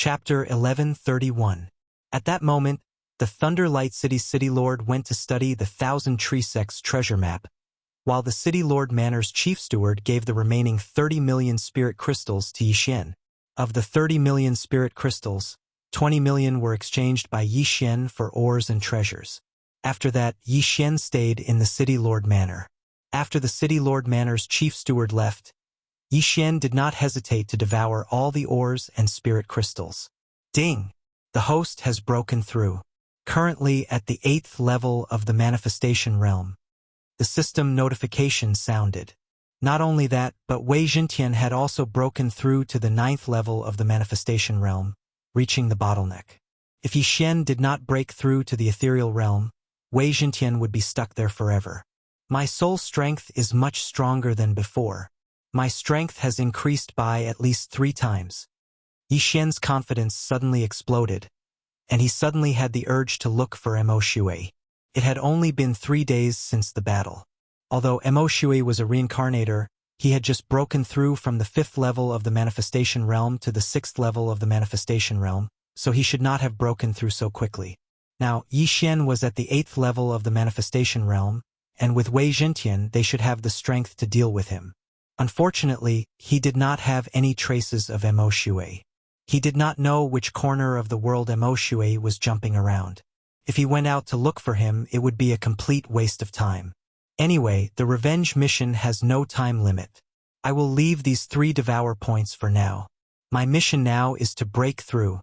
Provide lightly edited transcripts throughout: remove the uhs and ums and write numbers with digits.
Chapter 1131. At that moment, the Thunder Light City's City Lord went to study the 1,000 Tree Sects treasure map, while the City Lord Manor's chief steward gave the remaining 30 million spirit crystals to Yixian. Of the 30 million spirit crystals, 20 million were exchanged by Yixian for ores and treasures. After that, Yixian stayed in the City Lord Manor. After the City Lord Manor's chief steward left, Yixian did not hesitate to devour all the ores and spirit crystals. Ding! The host has broken through. Currently at the 8th level of the manifestation realm. The system notification sounded. Not only that, but Wei Jintian had also broken through to the 9th level of the manifestation realm, reaching the bottleneck. If Yixian did not break through to the ethereal realm, Wei Jintian would be stuck there forever. My soul strength is much stronger than before. My strength has increased by at least 3 times. Yixian's confidence suddenly exploded, and he suddenly had the urge to look for Mo Shui. It had only been 3 days since the battle. Although Mo Shui was a reincarnator, he had just broken through from the 5th level of the manifestation realm to the 6th level of the manifestation realm, so he should not have broken through so quickly. Now, Yixian was at the 8th level of the manifestation realm, and with Wei Jintian they should have the strength to deal with him. Unfortunately, he did not have any traces of Mo Shui. He did not know which corner of the world Mo Shui was jumping around. If he went out to look for him, it would be a complete waste of time. Anyway, the revenge mission has no time limit. I will leave these 3 devour points for now. My mission now is to break through.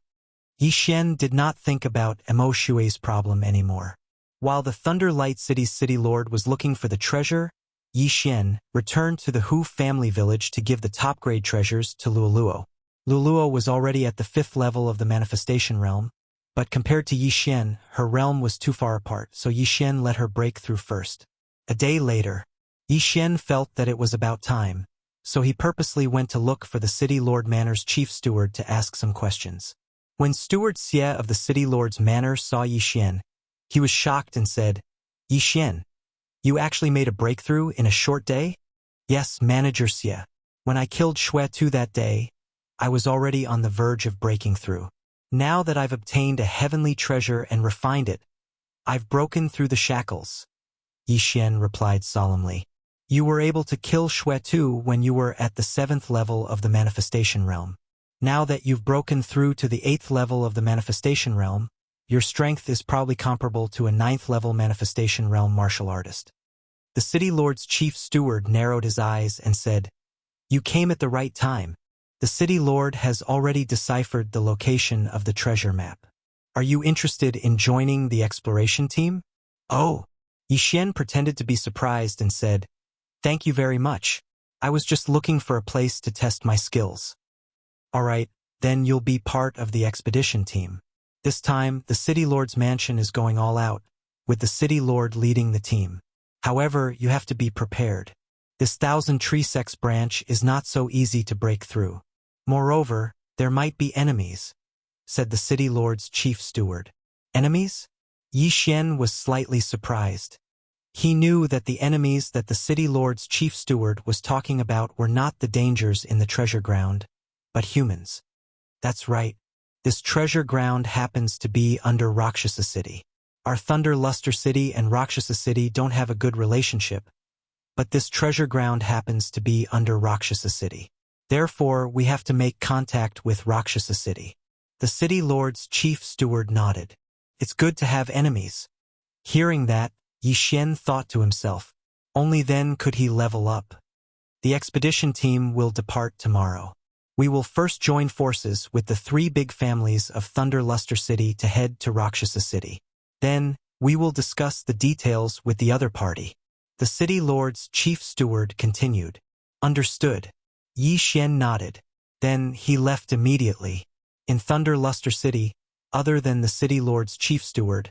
Yixian did not think about Mo Shui's problem anymore. While the Thunder Light City's City Lord was looking for the treasure, Yixian returned to the Hu family village to give the top-grade treasures to Luoluo. Luoluo was already at the 5th level of the manifestation realm, but compared to Yixian, her realm was too far apart, so Yixian let her break through first. A day later, Yixian felt that it was about time, so he purposely went to look for the City Lord Manor's chief steward to ask some questions. When Steward Xie of the City Lord's Manor saw Yixian, he was shocked and said, "Yixian, you actually made a breakthrough in a short day?" "Yes, Manager Xie. When I killed Shui that day, I was already on the verge of breaking through. Now that I've obtained a heavenly treasure and refined it, I've broken through the shackles," Yixian replied solemnly. "You were able to kill Shui when you were at the 7th level of the manifestation realm. Now that you've broken through to the 8th level of the manifestation realm, your strength is probably comparable to a 9th level manifestation realm martial artist." The City Lord's chief steward narrowed his eyes and said, "You came at the right time. The City Lord has already deciphered the location of the treasure map. Are you interested in joining the exploration team?" "Oh." Yixian pretended to be surprised and said, "Thank you very much. I was just looking for a place to test my skills." "All right, then you'll be part of the expedition team. This time, the City Lord's mansion is going all out, with the City Lord leading the team. However, you have to be prepared. This 1,000 Tree Sects branch is not so easy to break through. Moreover, there might be enemies," said the City Lord's chief steward. "Enemies?" Yixian was slightly surprised. He knew that the enemies that the City Lord's chief steward was talking about were not the dangers in the treasure ground, but humans. That's right. This treasure ground happens to be under Rakshasa City. Our Thunder Luster City and Rakshasa City don't have a good relationship, but this treasure ground happens to be under Rakshasa City. Therefore, we have to make contact with Rakshasa City." The City Lord's chief steward nodded. "It's good to have enemies." Hearing that, Yixian thought to himself, only then could he level up. The expedition team will depart tomorrow. We will first join forces with the 3 big families of Thunder Luster City to head to Rakshasa City. Then, we will discuss the details with the other party. The City Lord's chief steward continued. "Understood." Yixian nodded. Then he left immediately. In Thunder Luster City, other than the City Lord's chief steward,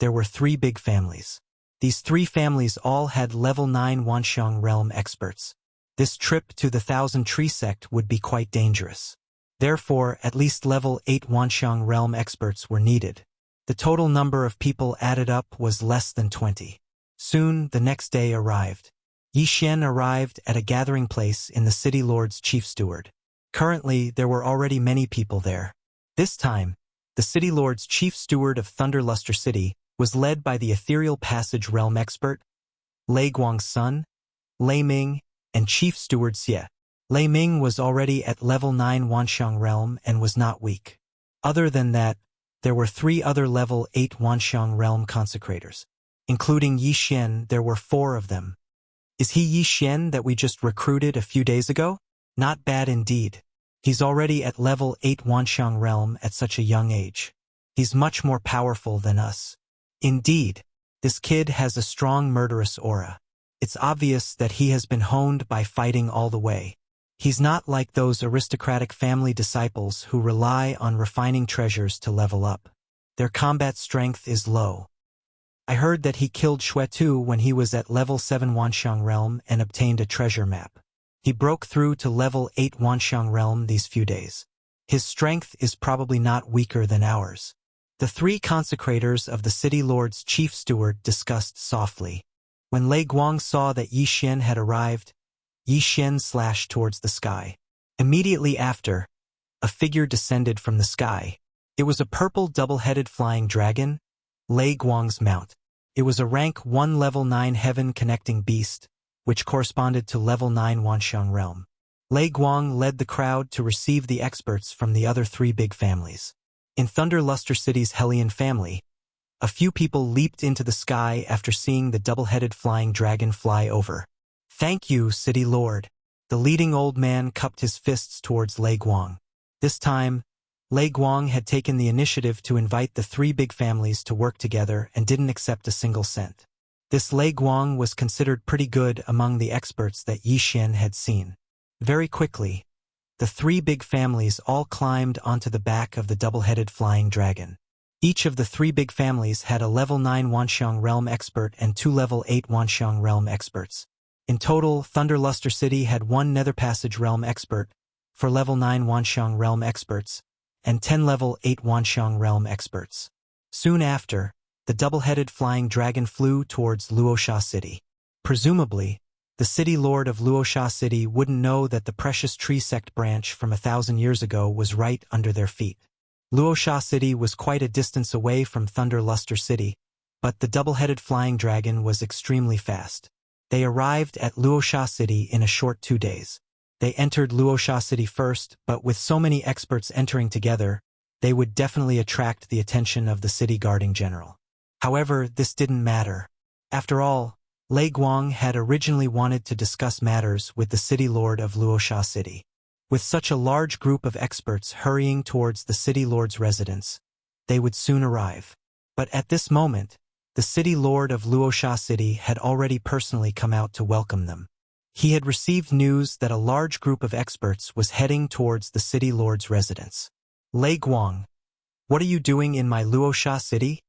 there were 3 big families. These 3 families all had level 9 Wanxiang realm experts. This trip to the 1,000 Tree Sect would be quite dangerous. Therefore, at least level 8 Wanxiang realm experts were needed. The total number of people added up was less than 20. Soon, the next day arrived. Yixian arrived at a gathering place in the City Lord's chief steward. Currently, there were already many people there. This time, the City Lord's chief steward of Thunderluster City was led by the ethereal passage realm expert, Lei Guang's son, Lei Ming, and chief steward Xie. Lei Ming was already at level 9 Wanxiang realm and was not weak. Other than that, there were 3 other level 8 Wanxiang realm consecrators. Including Yi Xian, there were 4 of them. Is he Yi Xian that we just recruited a few days ago? Not bad indeed. He's already at level 8 Wanxiang realm at such a young age. He's much more powerful than us. Indeed, this kid has a strong murderous aura. It's obvious that he has been honed by fighting all the way. He's not like those aristocratic family disciples who rely on refining treasures to level up. Their combat strength is low. I heard that he killed Xuetu when he was at level 7 Wanxiang realm and obtained a treasure map. He broke through to level 8 Wanxiang realm these few days. His strength is probably not weaker than ours. The 3 consecrators of the City Lord's chief steward discussed softly. When Lei Guang saw that Yi Xian had arrived, Yi Xian slashed towards the sky. Immediately after, a figure descended from the sky. It was a purple double-headed flying dragon, Lei Guang's mount. It was a rank 1 level 9 heaven-connecting beast, which corresponded to level 9 Wanxiang realm. Lei Guang led the crowd to receive the experts from the other 3 big families. In Thunderluster City's Hellion family, a few people leaped into the sky after seeing the double-headed flying dragon fly over. Thank you, City Lord. The leading old man cupped his fists towards Lei Guang. This time, Lei Guang had taken the initiative to invite the 3 big families to work together and didn't accept a single cent. This Lei Guang was considered pretty good among the experts that Yi Xian had seen. Very quickly, the 3 big families all climbed onto the back of the double-headed flying dragon. Each of the 3 big families had a level 9 Wanxiang realm expert and 2 level 8 Wanxiang realm experts. In total, Thunderluster City had 1 Nether Passage realm expert for level 9 Wanxiang realm experts and 10 level 8 Wanxiang realm experts. Soon after, the double-headed flying dragon flew towards Luosha City. Presumably, the City Lord of Luosha City wouldn't know that the precious tree sect branch from 1,000 years ago was right under their feet. Luosha City was quite a distance away from Thunderluster City, but the double-headed flying dragon was extremely fast. They arrived at Luosha City in a short 2 days. They entered Luosha City first, but with so many experts entering together, they would definitely attract the attention of the city guarding general. However, this didn't matter. After all, Lei Guang had originally wanted to discuss matters with the City Lord of Luosha City. With such a large group of experts hurrying towards the City Lord's residence, they would soon arrive. But at this moment, the City Lord of Luosha City had already personally come out to welcome them. He had received news that a large group of experts was heading towards the City Lord's residence. Lei Guang, what are you doing in my Luosha City?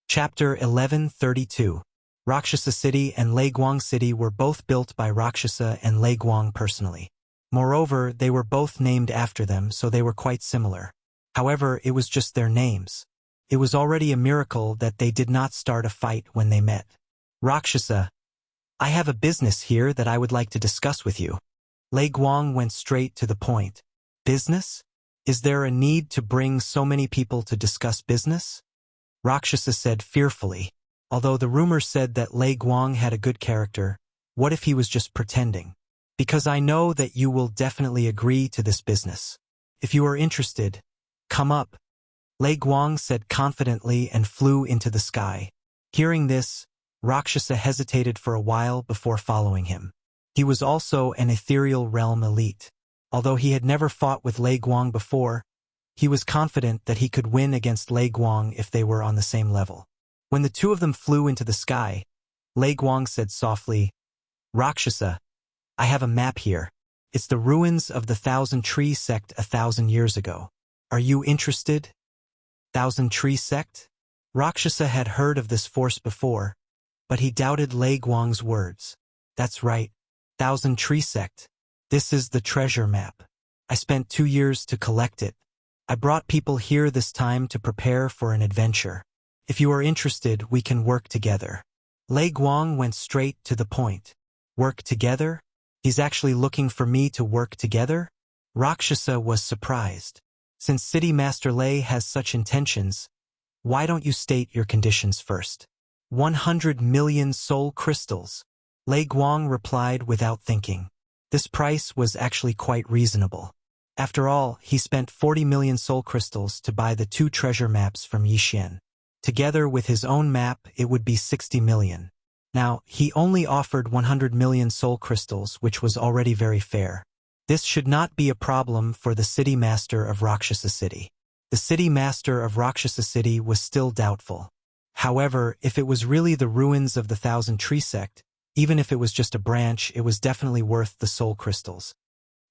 Chapter 1132. Rakshasa City and Lei Guang City were both built by Rakshasa and Lei Guang personally. Moreover, they were both named after them, so they were quite similar. However, it was just their names. It was already a miracle that they did not start a fight when they met. Rakshasa, I have a business here that I would like to discuss with you. Lei Guang went straight to the point. Business? Is there a need to bring so many people to discuss business? Rakshasa said fearfully. Although the rumors said that Lei Guang had a good character, what if he was just pretending? Because I know that you will definitely agree to this business. If you are interested, come up. Lei Guang said confidently and flew into the sky. Hearing this, Rakshasa hesitated for a while before following him. He was also an ethereal realm elite. Although he had never fought with Lei Guang before, he was confident that he could win against Lei Guang if they were on the same level. When the 2 of them flew into the sky, Lei Guang said softly, Rakshasa, I have a map here. It's the ruins of the 1,000 Tree Sect 1,000 years ago. Are you interested? 1,000 Tree Sect? Rakshasa had heard of this force before, but he doubted Lei Guang's words. That's right, 1,000 Tree Sect. This is the treasure map. I spent 2 years to collect it. I brought people here this time to prepare for an adventure. If you are interested, we can work together. Lei Guang went straight to the point. Work together? He's actually looking for me to work together? Rakshasa was surprised. Since City Master Lei has such intentions, why don't you state your conditions first? 100 million soul crystals. Lei Guang replied without thinking. This price was actually quite reasonable. After all, he spent 40 million soul crystals to buy the 2 treasure maps from Yixian. Together with his own map, it would be 60 million. Now, he only offered 100 million soul crystals, which was already very fair. This should not be a problem for the city master of Rakshasa City. The city master of Rakshasa City was still doubtful. However, if it was really the ruins of the Thousand Tree Sect, even if it was just a branch, it was definitely worth the soul crystals.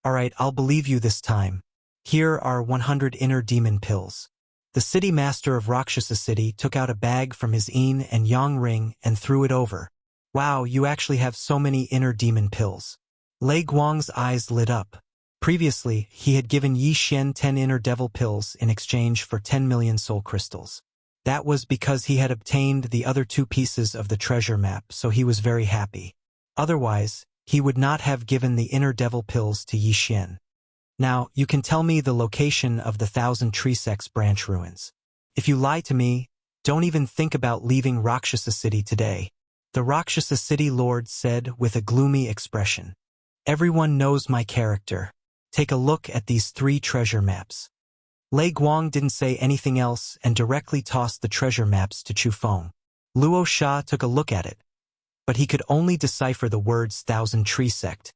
Alright, I'll believe you this time. Here are 100 inner demon pills. The city master of Rakshasa City took out a bag from his yin and yang ring and threw it over. Wow, you actually have so many inner demon pills. Lei Guang's eyes lit up. Previously, he had given Yi Xian 10 inner devil pills in exchange for 10 million soul crystals. That was because he had obtained the other 2 pieces of the treasure map, so he was very happy. Otherwise, he would not have given the inner devil pills to Yi Xian. Now, you can tell me the location of the Thousand Tree Sect's branch ruins. If you lie to me, don't even think about leaving Rakshasa City today. The Rakshasa City Lord said with a gloomy expression. Everyone knows my character. Take a look at these 3 treasure maps. Lei Guang didn't say anything else and directly tossed the treasure maps to Chu Feng. Luo Sha took a look at it, but he could only decipher the words Thousand Tree Sect.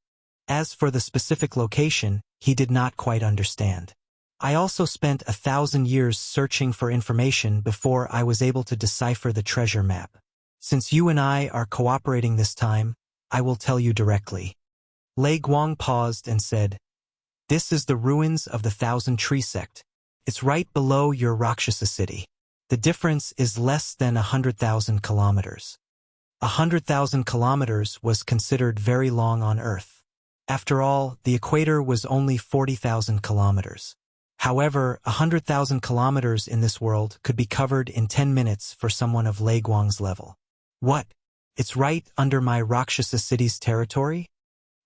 As for the specific location, he did not quite understand. I also spent 1,000 years searching for information before I was able to decipher the treasure map. Since you and I are cooperating this time, I will tell you directly. Lei Guang paused and said, This is the ruins of the Thousand Tree Sect. It's right below your Rakshasa City. The difference is less than 100,000 kilometers. 100,000 kilometers was considered very long on Earth. After all, the equator was only 40,000 kilometers. However, 100,000 kilometers in this world could be covered in 10 minutes for someone of Lei Guang's level. What? It's right under my Rakshasa City's territory?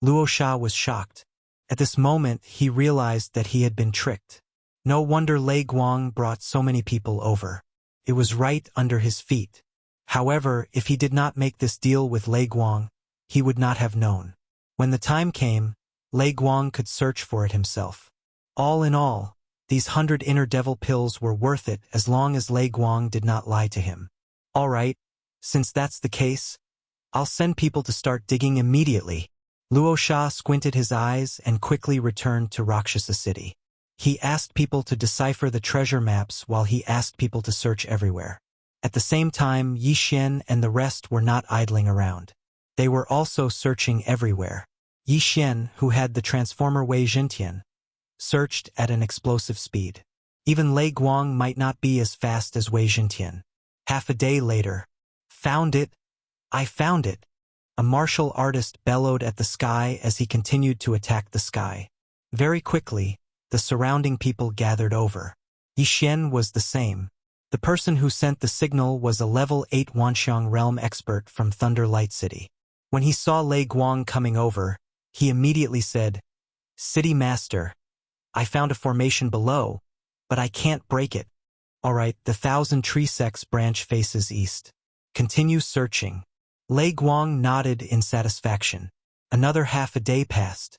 Luo Sha was shocked. At this moment, he realized that he had been tricked. No wonder Lei Guang brought so many people over. It was right under his feet. However, if he did not make this deal with Lei Guang, he would not have known. When the time came, Lei Guang could search for it himself. All in all, these 100 inner devil pills were worth it as long as Lei Guang did not lie to him. Alright, since that's the case, I'll send people to start digging immediately. Luo Sha squinted his eyes and quickly returned to Rakshasa City. He asked people to decipher the treasure maps while he asked people to search everywhere. At the same time, Yi Xian and the rest were not idling around. They were also searching everywhere. Yi Xian, who had the transformer Wei Zhentian, searched at an explosive speed. Even Lei Guang might not be as fast as Wei Zhentian. Half a day later, Found it! I found it! A martial artist bellowed at the sky as he continued to attack the sky. Very quickly, the surrounding people gathered over. Yi Xian was the same. The person who sent the signal was a level 8 Wanxiang realm expert from Thunder Light City. When he saw Lei Guang coming over, he immediately said, City Master, I found a formation below, but I can't break it. Alright, the Thousand Tree Sect's branch faces east. Continue searching. Lei Guang nodded in satisfaction. Another half a day passed.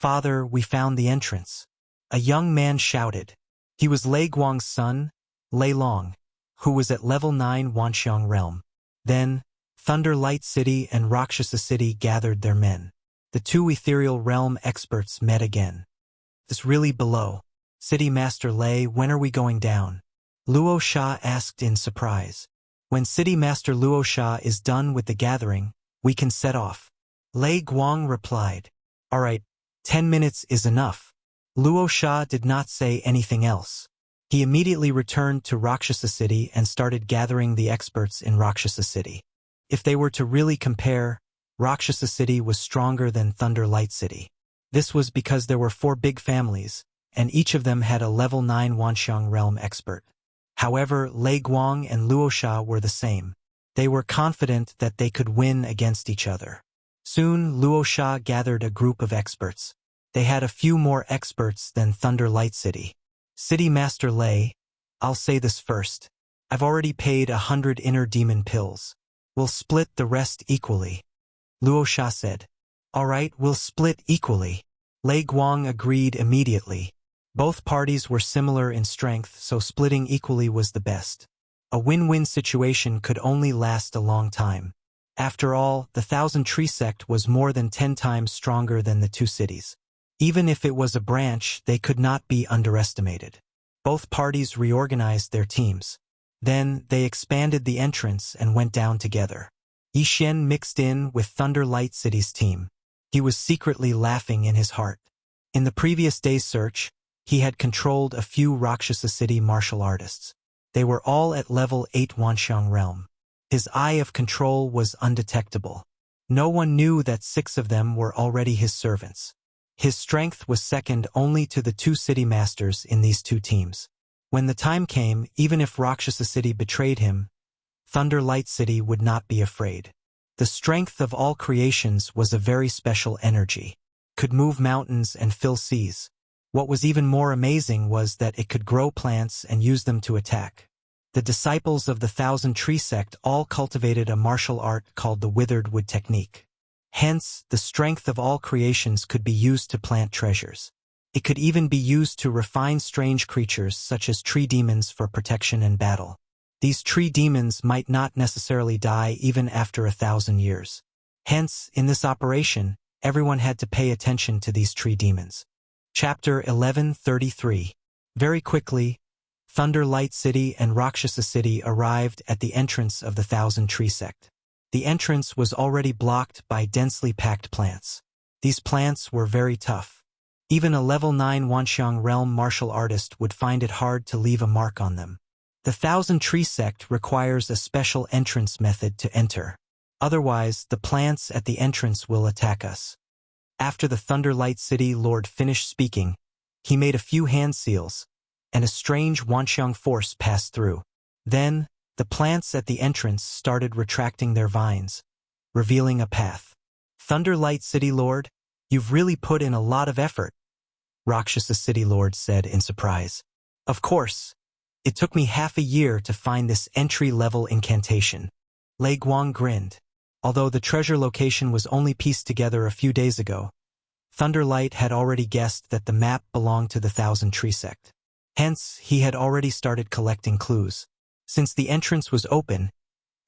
Father, we found the entrance. A young man shouted. He was Lei Guang's son, Lei Long, who was at level 9 Wanxiang realm. Then, Thunder Light City and Rakshasa City gathered their men. The 2 ethereal realm experts met again. This really below. City Master Lei, when are we going down? Luo Sha asked in surprise. When City Master Luo Sha is done with the gathering, we can set off. Lei Guang replied. Alright, 10 minutes is enough. Luo Sha did not say anything else. He immediately returned to Rakshasa City and started gathering the experts in Rakshasa City. If they were to really compare, Rakshasa City was stronger than Thunder Light City. This was because there were 4 big families, and each of them had a level 9 Wanxiang realm expert. However, Lei Guang and Luo Sha were the same. They were confident that they could win against each other. Soon, Luo Sha gathered a group of experts. They had a few more experts than Thunder Light City. City Master Lei, I'll say this first. I've already paid 100 inner demon pills. We'll split the rest equally. Luosha said. All right, we'll split equally. Lei Guang agreed immediately. Both parties were similar in strength, so splitting equally was the best. A win-win situation could only last a long time. After all, the Thousand Tree Sect was more than 10 times stronger than the two cities. Even if it was a branch, they could not be underestimated. Both parties reorganized their teams. Then, they expanded the entrance and went down together. Yixian mixed in with Thunder Light City's team. He was secretly laughing in his heart. In the previous day's search, he had controlled a few Rakshasa City martial artists. They were all at level 8 Wanxiang realm. His eye of control was undetectable. No one knew that 6 of them were already his servants. His strength was second only to the 2 city masters in these 2 teams. When the time came, even if Rakshasa City betrayed him, Thunder Light City would not be afraid. The strength of all creations was a very special energy. Could move mountains and fill seas. What was even more amazing was that it could grow plants and use them to attack. The disciples of the Thousand Tree Sect all cultivated a martial art called the Withered Wood Technique. Hence, the strength of all creations could be used to plant treasures. It could even be used to refine strange creatures such as tree demons for protection and battle. These tree demons might not necessarily die even after 1,000 years. Hence, in this operation, everyone had to pay attention to these tree demons. Chapter 1133. Very quickly, Thunder Light City and Rakshasa City arrived at the entrance of the Thousand Tree Sect. The entrance was already blocked by densely packed plants. These plants were very tough. Even a level 9 Wanxiang realm martial artist would find it hard to leave a mark on them. The Thousand Tree Sect requires a special entrance method to enter. Otherwise, the plants at the entrance will attack us. After the Thunder Light City Lord finished speaking, he made a few hand seals, and a strange Wanxiang force passed through. Then, the plants at the entrance started retracting their vines, revealing a path. Thunder Light City Lord, you've really put in a lot of effort, Rakshasa City Lord said in surprise. Of course. It took me half a year to find this entry-level incantation. Lei Guang grinned. Although the treasure location was only pieced together a few days ago, Thunderlight had already guessed that the map belonged to the Thousand Tree Sect. Hence, he had already started collecting clues. Since the entrance was open,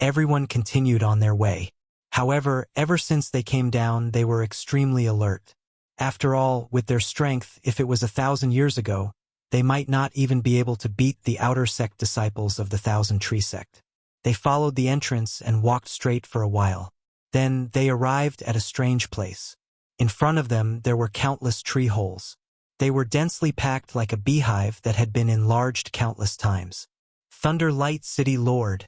everyone continued on their way. However, ever since they came down, they were extremely alert. After all, with their strength, if it was 1,000 years ago, they might not even be able to beat the outer sect disciples of the Thousand Tree Sect. They followed the entrance and walked straight for a while. Then they arrived at a strange place. In front of them there were countless tree holes. They were densely packed like a beehive that had been enlarged countless times. Thunder Light City Lord.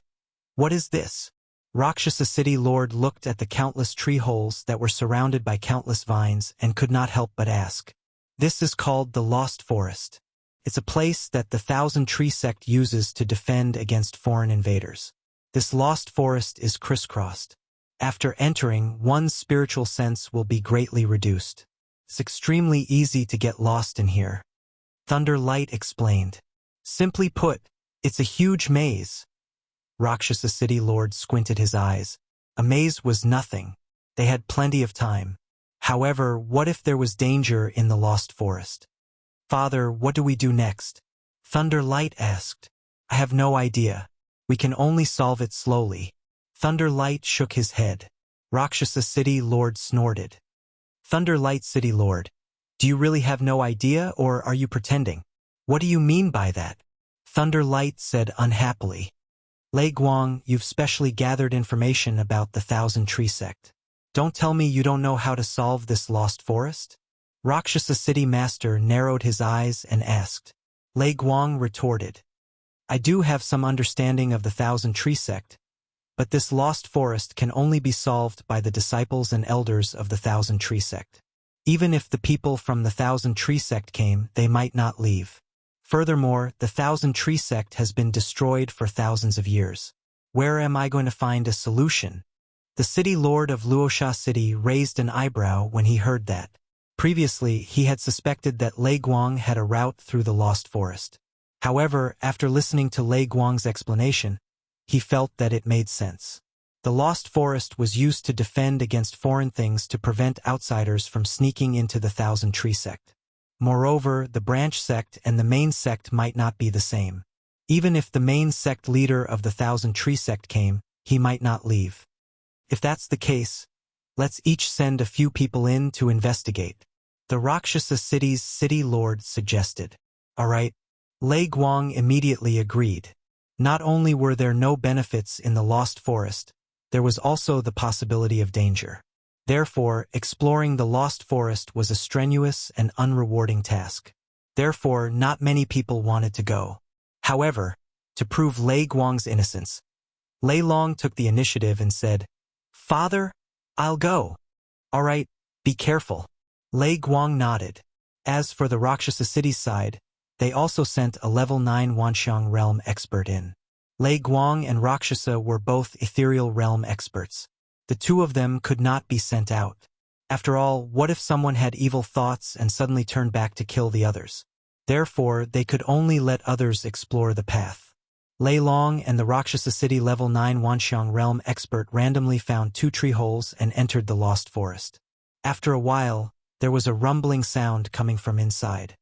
What is this? Rakshasa City Lord looked at the countless tree holes that were surrounded by countless vines and could not help but ask. This is called the Lost Forest. It's a place that the Thousand Tree Sect uses to defend against foreign invaders. This lost forest is crisscrossed. After entering, one's spiritual sense will be greatly reduced. It's extremely easy to get lost in here. Thunder Light explained. Simply put, it's a huge maze. Rakshasa City Lord squinted his eyes. A maze was nothing. They had plenty of time. However, what if there was danger in the lost forest? Father, what do we do next? Thunder Light asked. I have no idea. We can only solve it slowly. Thunder Light shook his head. Rakshasa City Lord snorted. Thunder Light City Lord, do you really have no idea, or are you pretending? What do you mean by that? Thunder Light said unhappily. Lei Guang, you've specially gathered information about the Thousand Tree Sect. Don't tell me you don't know how to solve this lost forest? Rakshasa City Master narrowed his eyes and asked. Lei Guang retorted. I do have some understanding of the Thousand Tree Sect, but this lost forest can only be solved by the disciples and elders of the Thousand Tree Sect. Even if the people from the Thousand Tree Sect came, they might not leave. Furthermore, the Thousand Tree Sect has been destroyed for thousands of years. Where am I going to find a solution? The city lord of Luosha City raised an eyebrow when he heard that. Previously, he had suspected that Lei Guang had a route through the Lost Forest. However, after listening to Lei Guang's explanation, he felt that it made sense. The Lost Forest was used to defend against foreign things to prevent outsiders from sneaking into the Thousand Tree sect. Moreover, the branch sect and the main sect might not be the same. Even if the main sect leader of the Thousand Tree sect came, he might not leave. If that's the case, let's each send a few people in to investigate. The Rakshasa city's city lord suggested. All right. Lei Guang immediately agreed. Not only were there no benefits in the Lost Forest, there was also the possibility of danger. Therefore, exploring the Lost Forest was a strenuous and unrewarding task. Therefore, not many people wanted to go. However, to prove Lei Guang's innocence, Lei Long took the initiative and said, "Father, I'll go." "All right, be careful." Lei Guang nodded. As for the Rakshasa city side, they also sent a level 9 Wanxiang realm expert in. Lei Guang and Rakshasa were both ethereal realm experts. The two of them could not be sent out. After all, what if someone had evil thoughts and suddenly turned back to kill the others? Therefore, they could only let others explore the path. Lei Long and the Rakshasa city level 9 Wanxiang realm expert randomly found 2 tree holes and entered the Lost Forest. After a while, there was a rumbling sound coming from inside.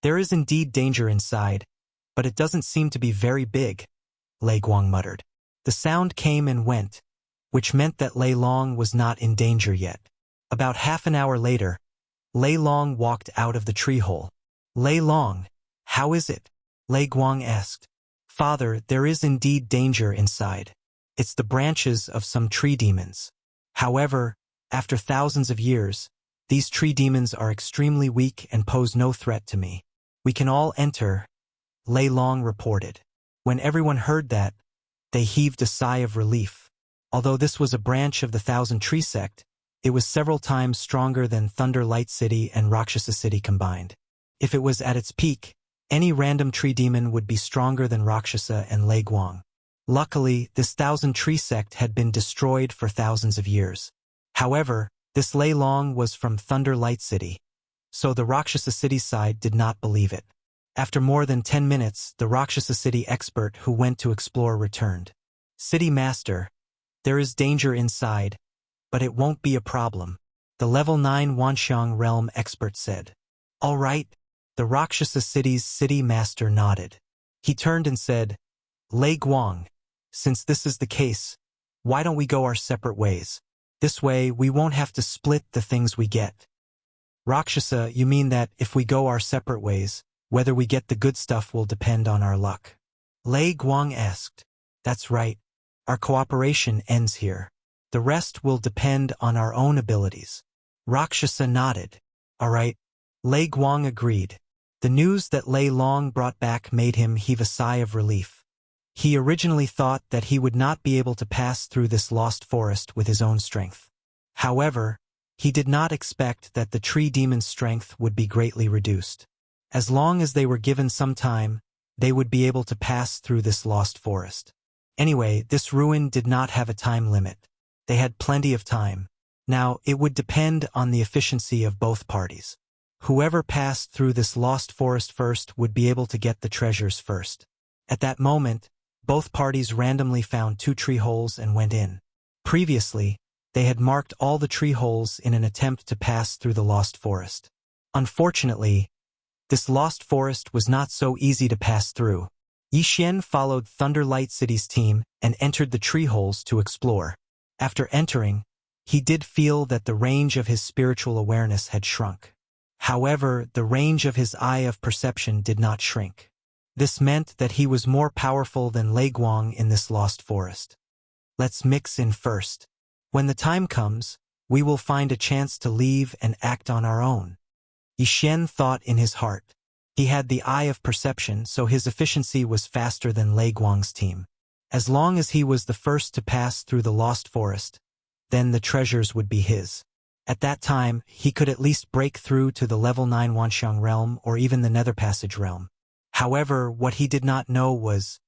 "There is indeed danger inside, but it doesn't seem to be very big," Lei Guang muttered. The sound came and went, which meant that Lei Long was not in danger yet. About half an hour later, Lei Long walked out of the tree hole. "Lei Long, how is it?" Lei Guang asked. "Father, there is indeed danger inside. It's the branches of some tree demons. However, after thousands of years, these tree demons are extremely weak and pose no threat to me. We can all enter," Lei Long reported. When everyone heard that, they heaved a sigh of relief. Although this was a branch of the Thousand Tree sect, it was several times stronger than Thunder Light City and Rakshasa City combined. If it was at its peak, any random tree demon would be stronger than Rakshasa and Lei Guang. Luckily, this Thousand Tree sect had been destroyed for thousands of years. However, this Lei Long was from Thunder Light City, so the Rakshasa City side did not believe it. After more than 10 minutes, the Rakshasa City expert who went to explore returned. "City Master, there is danger inside, but it won't be a problem," the level 9 Wanxiang realm expert said. "All right," the Rakshasa City's city master nodded. He turned and said, "Lei Guang, since this is the case, why don't we go our separate ways? This way, we won't have to split the things we get." "Rakshasa, you mean that if we go our separate ways, whether we get the good stuff will depend on our luck?" Lei Guang asked. "That's right. Our cooperation ends here. The rest will depend on our own abilities." Rakshasa nodded. "All right." Lei Guang agreed. The news that Lei Long brought back made him heave a sigh of relief. He originally thought that he would not be able to pass through this lost forest with his own strength. However, he did not expect that the tree demon's strength would be greatly reduced. As long as they were given some time, they would be able to pass through this lost forest. Anyway, this ruin did not have a time limit. They had plenty of time. Now, it would depend on the efficiency of both parties. Whoever passed through this lost forest first would be able to get the treasures first. At that moment, both parties randomly found 2 tree holes and went in. Previously, they had marked all the tree holes in an attempt to pass through the lost forest. Unfortunately, this lost forest was not so easy to pass through. Yixian followed Thunder Light City's team and entered the tree holes to explore. After entering, he did feel that the range of his spiritual awareness had shrunk. However, the range of his eye of perception did not shrink. This meant that he was more powerful than Lei Guang in this lost forest. "Let's mix in first. When the time comes, we will find a chance to leave and act on our own," Yixian thought in his heart. He had the eye of perception, so his efficiency was faster than Lei Guang's team. As long as he was the first to pass through the lost forest, then the treasures would be his. At that time, he could at least break through to the level 9 Wanxiang realm or even the Nether Passage realm. However, what he did not know was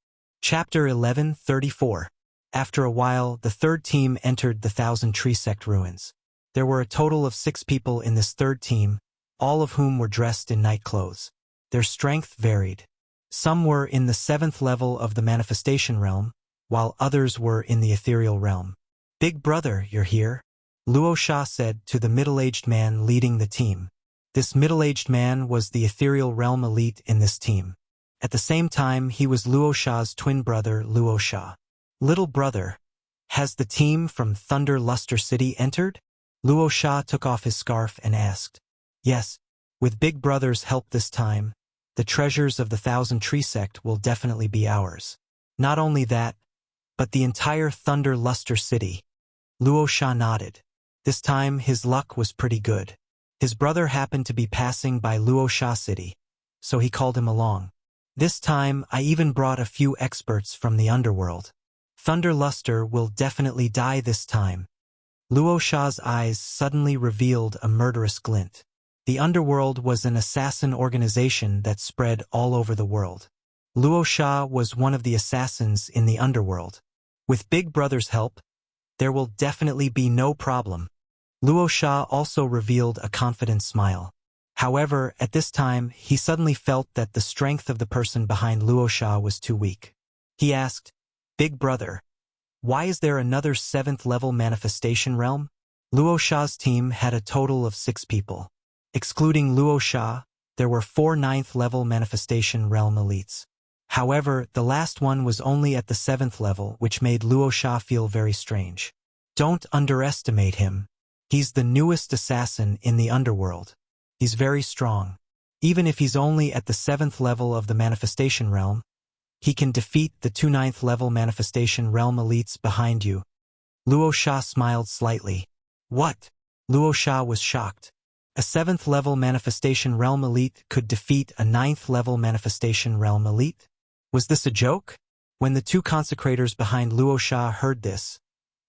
Chapter 11:34. After a while, the third team entered the Thousand Tree Sect ruins. There were a total of 6 people in this third team, all of whom were dressed in night clothes. Their strength varied. Some were in the 7th level of the manifestation realm, while others were in the ethereal realm. "Big brother, you're here," Luo Sha said to the middle-aged man leading the team. This middle-aged man was the ethereal realm elite in this team. At the same time, he was Luo Sha's twin brother, Luo Sha. "Little brother, has the team from Thunder Luster City entered?" Luo Sha took off his scarf and asked. "Yes, with Big Brother's help this time, the treasures of the Thousand Tree Sect will definitely be ours. Not only that, but the entire Thunder Luster City." Luo Sha nodded. This time his luck was pretty good. His brother happened to be passing by Luo Sha City, so he called him along. "This time I even brought a few experts from the underworld. Thunder Luster will definitely die this time." Luo Sha's eyes suddenly revealed a murderous glint. The underworld was an assassin organization that spread all over the world. Luo Sha was one of the assassins in the underworld. With Big Brother's help, there will definitely be no problem. Luo Sha also revealed a confident smile. However, at this time, he suddenly felt that the strength of the person behind Luo Sha was too weak. He asked, "Big brother, why is there another 7th level manifestation realm?" Luo Sha's team had a total of 6 people. Excluding Luo Sha, there were 4 9th level manifestation realm elites. However, the last one was only at the 7th level, which made Luo Sha feel very strange. "Don't underestimate him. He's the newest assassin in the underworld. He's very strong. Even if he's only at the 7th level of the manifestation realm, he can defeat the 2 9th level manifestation realm elites behind you." Luo Sha smiled slightly. "What?" Luo Sha was shocked. A 7th level manifestation realm elite could defeat a 9th level manifestation realm elite? Was this a joke? When the 2 consecrators behind Luo Sha heard this,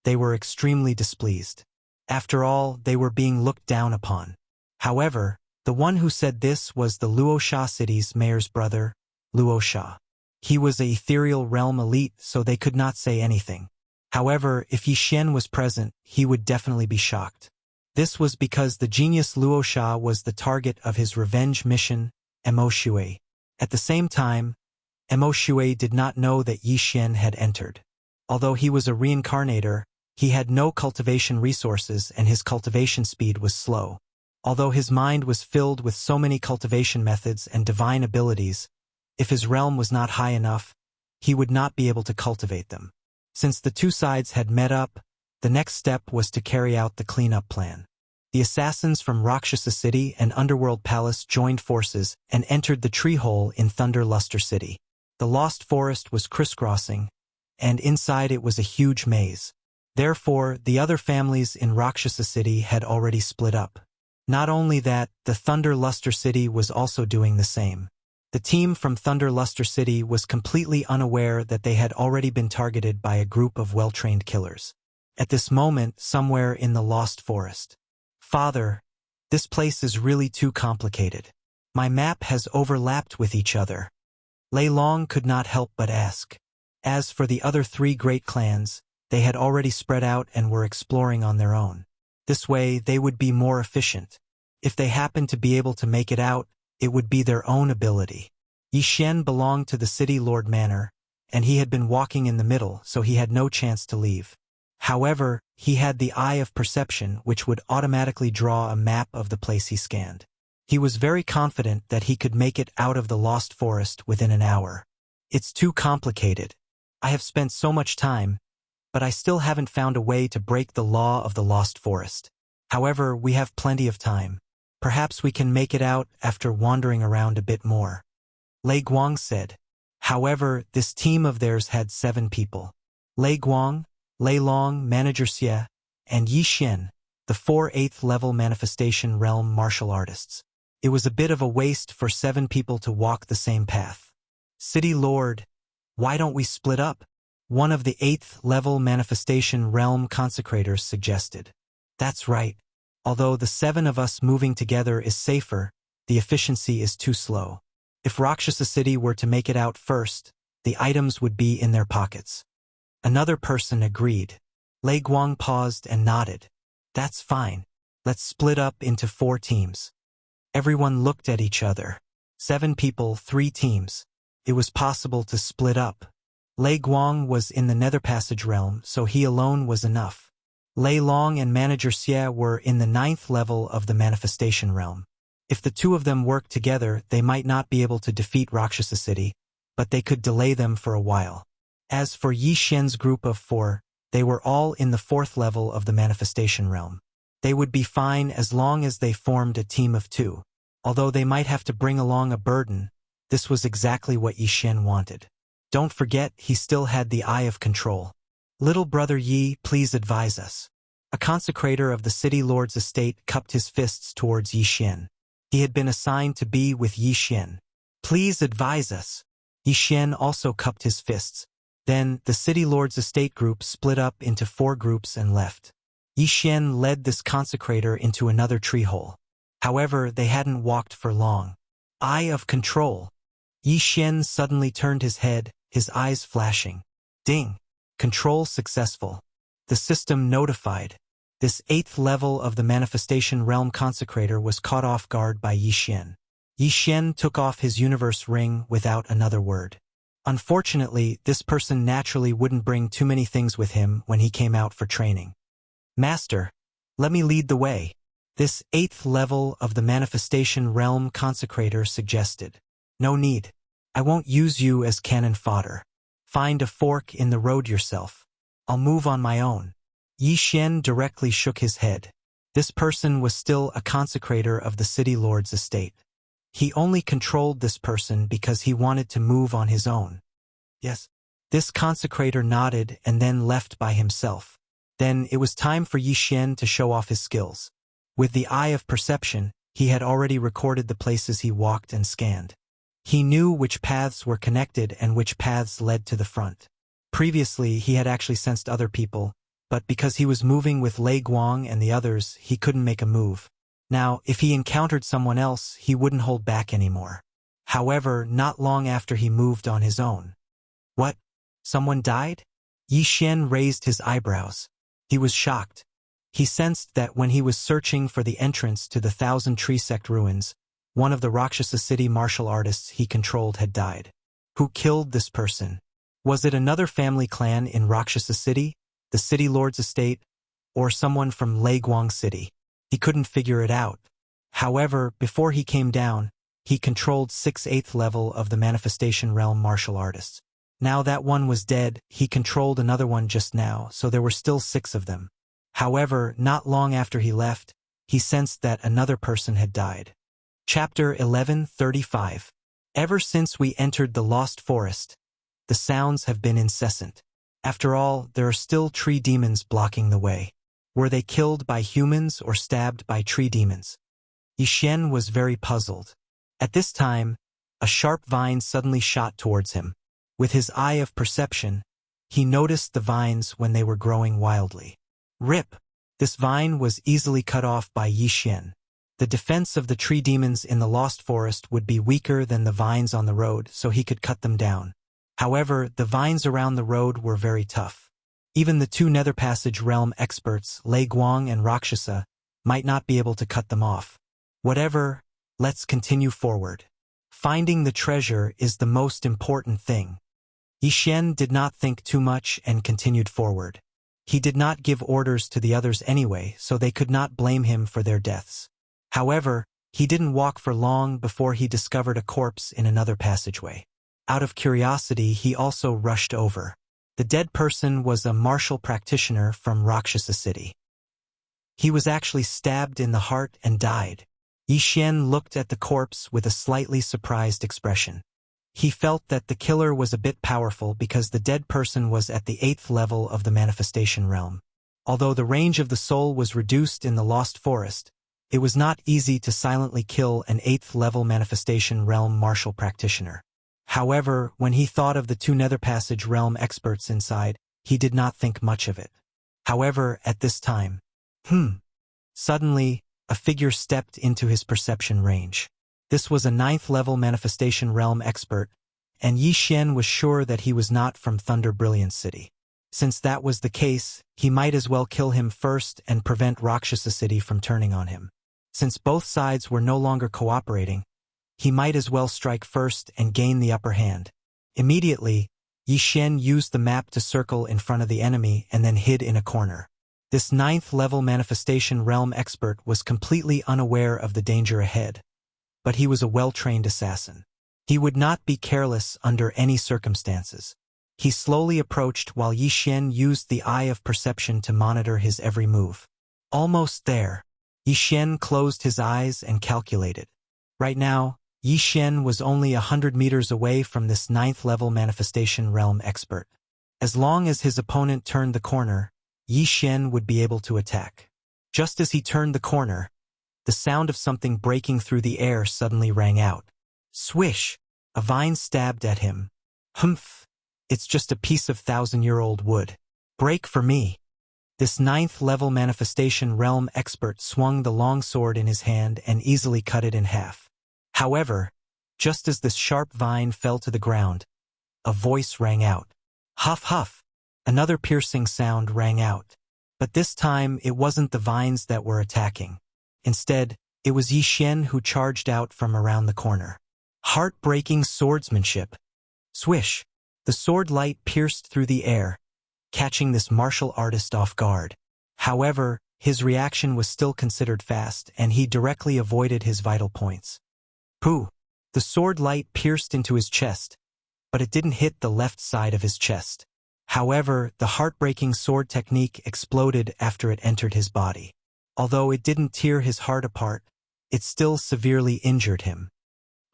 they were extremely displeased. After all, they were being looked down upon. However, the one who said this was the Luo Sha city's mayor's brother, Luo Sha. He was a ethereal realm elite, so they could not say anything. However, if Yi Xian was present, he would definitely be shocked. This was because the genius Luo Sha was the target of his revenge mission, Mo Shui. At the same time, Mo Shui did not know that Yi Xian had entered. Although he was a reincarnator, he had no cultivation resources and his cultivation speed was slow. Although his mind was filled with so many cultivation methods and divine abilities, if his realm was not high enough, he would not be able to cultivate them. Since the 2 sides had met up, the next step was to carry out the cleanup plan. The assassins from Rakshasa City and Underworld Palace joined forces and entered the tree hole in Thunder Luster City. The Lost Forest was crisscrossing, and inside it was a huge maze. Therefore, the other families in Rakshasa City had already split up. Not only that, the Thunder Luster City was also doing the same. The team from Thunder Luster City was completely unaware that they had already been targeted by a group of well-trained killers. At this moment, somewhere in the Lost Forest. "Father, this place is really too complicated. My map has overlapped with each other." Lei Long could not help but ask. As for the other 3 great clans, they had already spread out and were exploring on their own. This way, they would be more efficient. If they happened to be able to make it out, it would be their own ability. Yi Xian belonged to the City Lord Manor, and he had been walking in the middle, so he had no chance to leave. However, he had the eye of perception, which would automatically draw a map of the place he scanned. He was very confident that he could make it out of the Lost Forest within an hour. "It's too complicated. I have spent so much time, but I still haven't found a way to break the law of the Lost Forest. However, we have plenty of time. Perhaps we can make it out after wandering around a bit more," Lei Guang said. However, this team of theirs had 7 people. Lei Guang, Lei Long, Manager Xie, and Yi Xian, the 4 8th level manifestation realm martial artists. It was a bit of a waste for 7 people to walk the same path. "City Lord, why don't we split up?" one of the 8th level manifestation realm consecrators suggested. "That's right. Although the 7 of us moving together is safer, the efficiency is too slow. If Rakshasa City were to make it out first, the items would be in their pockets." Another person agreed. Lei Guang paused and nodded. "That's fine. Let's split up into 4 teams. Everyone looked at each other. 7 people, 3 teams. It was possible to split up. Lei Guang was in the Nether Passage realm, so he alone was enough. Lei Long and Manager Xie were in the 9th level of the Manifestation realm. If the 2 of them worked together, they might not be able to defeat Rakshasa City, but they could delay them for a while. As for Yi Xian's group of 4, they were all in the 4th level of the Manifestation realm. They would be fine as long as they formed a team of 2. Although they might have to bring along a burden, this was exactly what Yi Xian wanted. Don't forget, he still had the eye of control. Little brother Yi, please advise us. A consecrator of the city lord's estate cupped his fists towards Yi Xian. He had been assigned to be with Yi Xian. Please advise us. Yi Xian also cupped his fists. Then, the city lord's estate group split up into 4 groups and left. Yi Xian led this consecrator into another tree hole. However, they hadn't walked for long. Eye of control. Yi Xian suddenly turned his head, his eyes flashing. Ding! Control successful. The system notified. This 8th level of the Manifestation Realm consecrator was caught off guard by Yi Xian. Yi Xian took off his universe ring without another word. Unfortunately, this person naturally wouldn't bring too many things with him when he came out for training. Master, let me lead the way. This 8th level of the Manifestation Realm consecrator suggested. No need. I won't use you as cannon fodder. Find a fork in the road yourself. I'll move on my own. Yi Xian directly shook his head. This person was still a consecrator of the city lord's estate. He only controlled this person because he wanted to move on his own. Yes. This consecrator nodded and then left by himself. Then it was time for Yi Xian to show off his skills. With the eye of perception, he had already recorded the places he walked and scanned. He knew which paths were connected and which paths led to the front. Previously, he had actually sensed other people, but because he was moving with Lei Guang and the others, he couldn't make a move. Now, if he encountered someone else, he wouldn't hold back anymore. However, not long after he moved on his own. What? Someone died? Yi Xian raised his eyebrows. He was shocked. He sensed that when he was searching for the entrance to the 1,000 Tree Sect ruins, one of the Rakshasa City martial artists he controlled had died. Who killed this person? Was it another family clan in Rakshasa City, the city lord's estate, or someone from Lei Guang City? He couldn't figure it out. However, before he came down, he controlled 6th level of the Manifestation Realm martial artists. Now that one was dead, he controlled another one just now, so there were still 6 of them. However, not long after he left, he sensed that another person had died. Chapter 11:35. Ever since we entered the Lost Forest, the sounds have been incessant. After all, there are still tree demons blocking the way. Were they killed by humans or stabbed by tree demons? Yi Xian was very puzzled. At this time, a sharp vine suddenly shot towards him. With his eye of perception, he noticed the vines when they were growing wildly. Rip! This vine was easily cut off by Yi Xian. The defense of the tree demons in the Lost Forest would be weaker than the vines on the road, so he could cut them down. However, the vines around the road were very tough. Even the 2 Nether Passage realm experts, Lei Guang and Rakshasa, might not be able to cut them off. Whatever, let's continue forward. Finding the treasure is the most important thing. Yi Xian did not think too much and continued forward. He did not give orders to the others anyway, so they could not blame him for their deaths. However, he didn't walk for long before he discovered a corpse in another passageway. Out of curiosity, he also rushed over. The dead person was a martial practitioner from Rakshasa City. He was actually stabbed in the heart and died. Yi Xian looked at the corpse with a slightly surprised expression. He felt that the killer was a bit powerful because the dead person was at the 8th level of the Manifestation Realm. Although the range of the soul was reduced in the Lost Forest, it was not easy to silently kill an 8th level Manifestation Realm martial practitioner. However, when he thought of the 2 Nether Passage realm experts inside, he did not think much of it. However, at this time, suddenly, a figure stepped into his perception range. This was a 9th level Manifestation Realm expert, and Yi Xian was sure that he was not from Thunder Brilliant City. Since that was the case, he might as well kill him first and prevent Rakshasa City from turning on him. Since both sides were no longer cooperating, he might as well strike first and gain the upper hand. Immediately, Yi Xian used the map to circle in front of the enemy and then hid in a corner. This 9th-level manifestation realm expert was completely unaware of the danger ahead, but he was a well-trained assassin. He would not be careless under any circumstances. He slowly approached while Yi Xian used the eye of perception to monitor his every move. Almost there, Yi Xian closed his eyes and calculated. Right now, Yi Xian was only 100 meters away from this 9th-level manifestation realm expert. As long as his opponent turned the corner, Yi Xian would be able to attack. Just as he turned the corner, the sound of something breaking through the air suddenly rang out. Swish! A vine stabbed at him. Humph! It's just a piece of 1,000-year-old wood. Break for me! This 9th-level manifestation realm expert swung the long sword in his hand and easily cut it in half. However, just as the sharp vine fell to the ground, a voice rang out. Huff huff! Another piercing sound rang out. But this time it wasn't the vines that were attacking. Instead, it was Yi Xian who charged out from around the corner. Heartbreaking swordsmanship. Swish! The sword light pierced through the air, catching this martial artist off guard. However, his reaction was still considered fast, and he directly avoided his vital points. Pooh! The sword light pierced into his chest, but it didn't hit the left side of his chest. However, the heartbreaking sword technique exploded after it entered his body. Although it didn't tear his heart apart, it still severely injured him.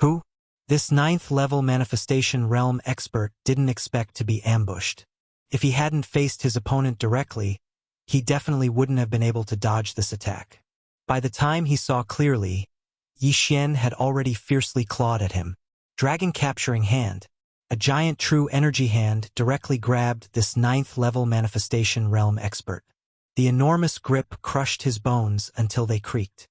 Who? This 9th-level manifestation realm expert didn't expect to be ambushed. If he hadn't faced his opponent directly, he definitely wouldn't have been able to dodge this attack. By the time he saw clearly, Yi Xian had already fiercely clawed at him. Dragon capturing hand. A giant true energy hand directly grabbed this 9th-level manifestation realm expert. The enormous grip crushed his bones until they creaked.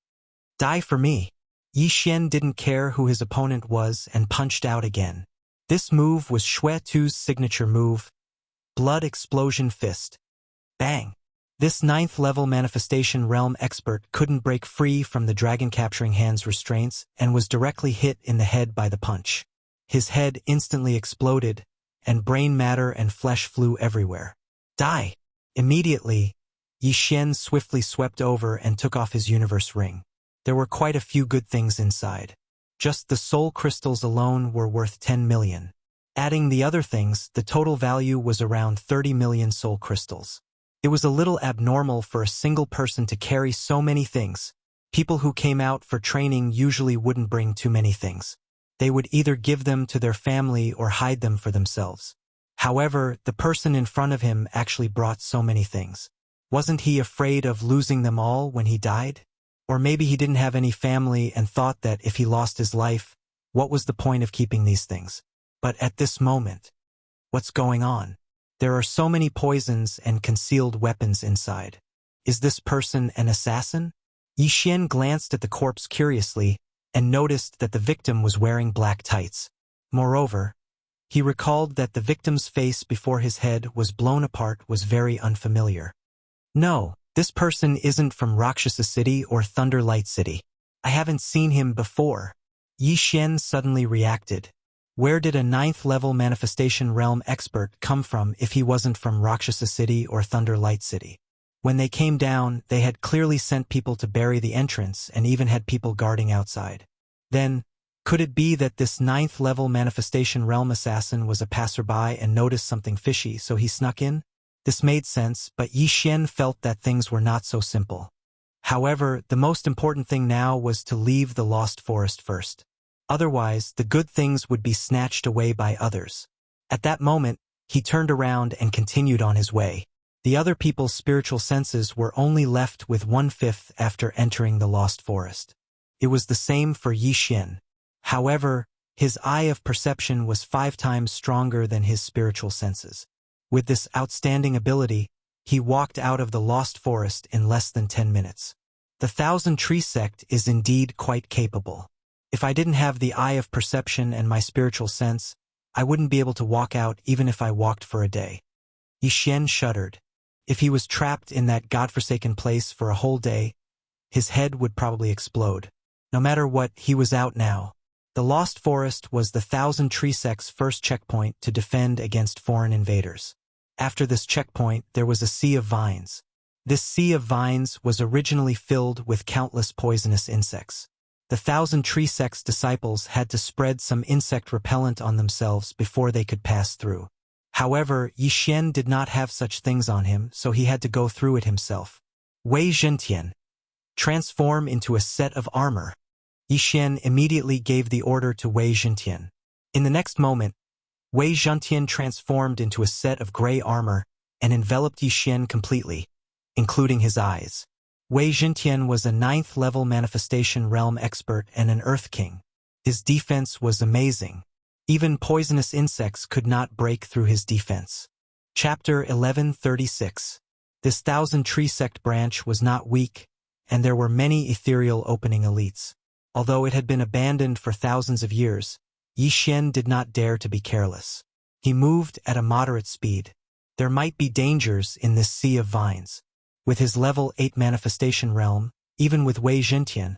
Die for me! Yi Xian didn't care who his opponent was and punched out again. This move was Xue Tu's signature move, Blood Explosion Fist. Bang! This 9th-level manifestation realm expert couldn't break free from the dragon capturing hand's restraints and was directly hit in the head by the punch. His head instantly exploded, and brain matter and flesh flew everywhere. Die! Immediately, Yi Xian swiftly swept over and took off his universe ring. There were quite a few good things inside. Just the soul crystals alone were worth 10 million. Adding the other things, the total value was around 30 million soul crystals. It was a little abnormal for a single person to carry so many things. People who came out for training usually wouldn't bring too many things. They would either give them to their family or hide them for themselves. However, the person in front of him actually brought so many things. Wasn't he afraid of losing them all when he died? Or maybe he didn't have any family and thought that if he lost his life, what was the point of keeping these things? But at this moment, what's going on? There are so many poisons and concealed weapons inside. Is this person an assassin? Yi Xian glanced at the corpse curiously and noticed that the victim was wearing black tights. Moreover, he recalled that the victim's face before his head was blown apart was very unfamiliar. No, this person isn't from Rakshasa City or Thunder Light City. I haven't seen him before. Yi Xian suddenly reacted. Where did a 9th-level manifestation realm expert come from if he wasn't from Rakshasa City or Thunder Light City? When they came down, they had clearly sent people to bury the entrance and even had people guarding outside. Then, could it be that this 9th-level manifestation realm assassin was a passerby and noticed something fishy, so he snuck in? This made sense, but Yi Xian felt that things were not so simple. However, the most important thing now was to leave the Lost Forest first. Otherwise, the good things would be snatched away by others. At that moment, he turned around and continued on his way. The other people's spiritual senses were only left with 1/5 after entering the Lost Forest. It was the same for Yi Xian. However, his eye of perception was 5 times stronger than his spiritual senses. With this outstanding ability, he walked out of the Lost Forest in less than 10 minutes. The Thousand Tree Sect is indeed quite capable. If I didn't have the eye of perception and my spiritual sense, I wouldn't be able to walk out even if I walked for a day. Xian shuddered. If he was trapped in that godforsaken place for a whole day, his head would probably explode. No matter what, he was out now. The Lost Forest was the Thousand Tree Sect's first checkpoint to defend against foreign invaders. After this checkpoint, there was a sea of vines. This sea of vines was originally filled with countless poisonous insects. The Thousand Tree Sect's disciples had to spread some insect repellent on themselves before they could pass through. However, Xian did not have such things on him, so he had to go through it himself. Wei Zhentian. Transform into a set of armor. Xian immediately gave the order to Wei Zhentian. In the next moment, Wei Zhentian transformed into a set of gray armor and enveloped Xian completely, including his eyes. Wei Zhentian was a 9th-level manifestation realm expert and an Earth King. His defense was amazing. Even poisonous insects could not break through his defense. Chapter 1136. This Thousand Tree Sect branch was not weak, and there were many ethereal opening elites. Although it had been abandoned for thousands of years, Xian did not dare to be careless. He moved at a moderate speed. There might be dangers in this sea of vines. With his level 8 manifestation realm, even with Wei Zhentian,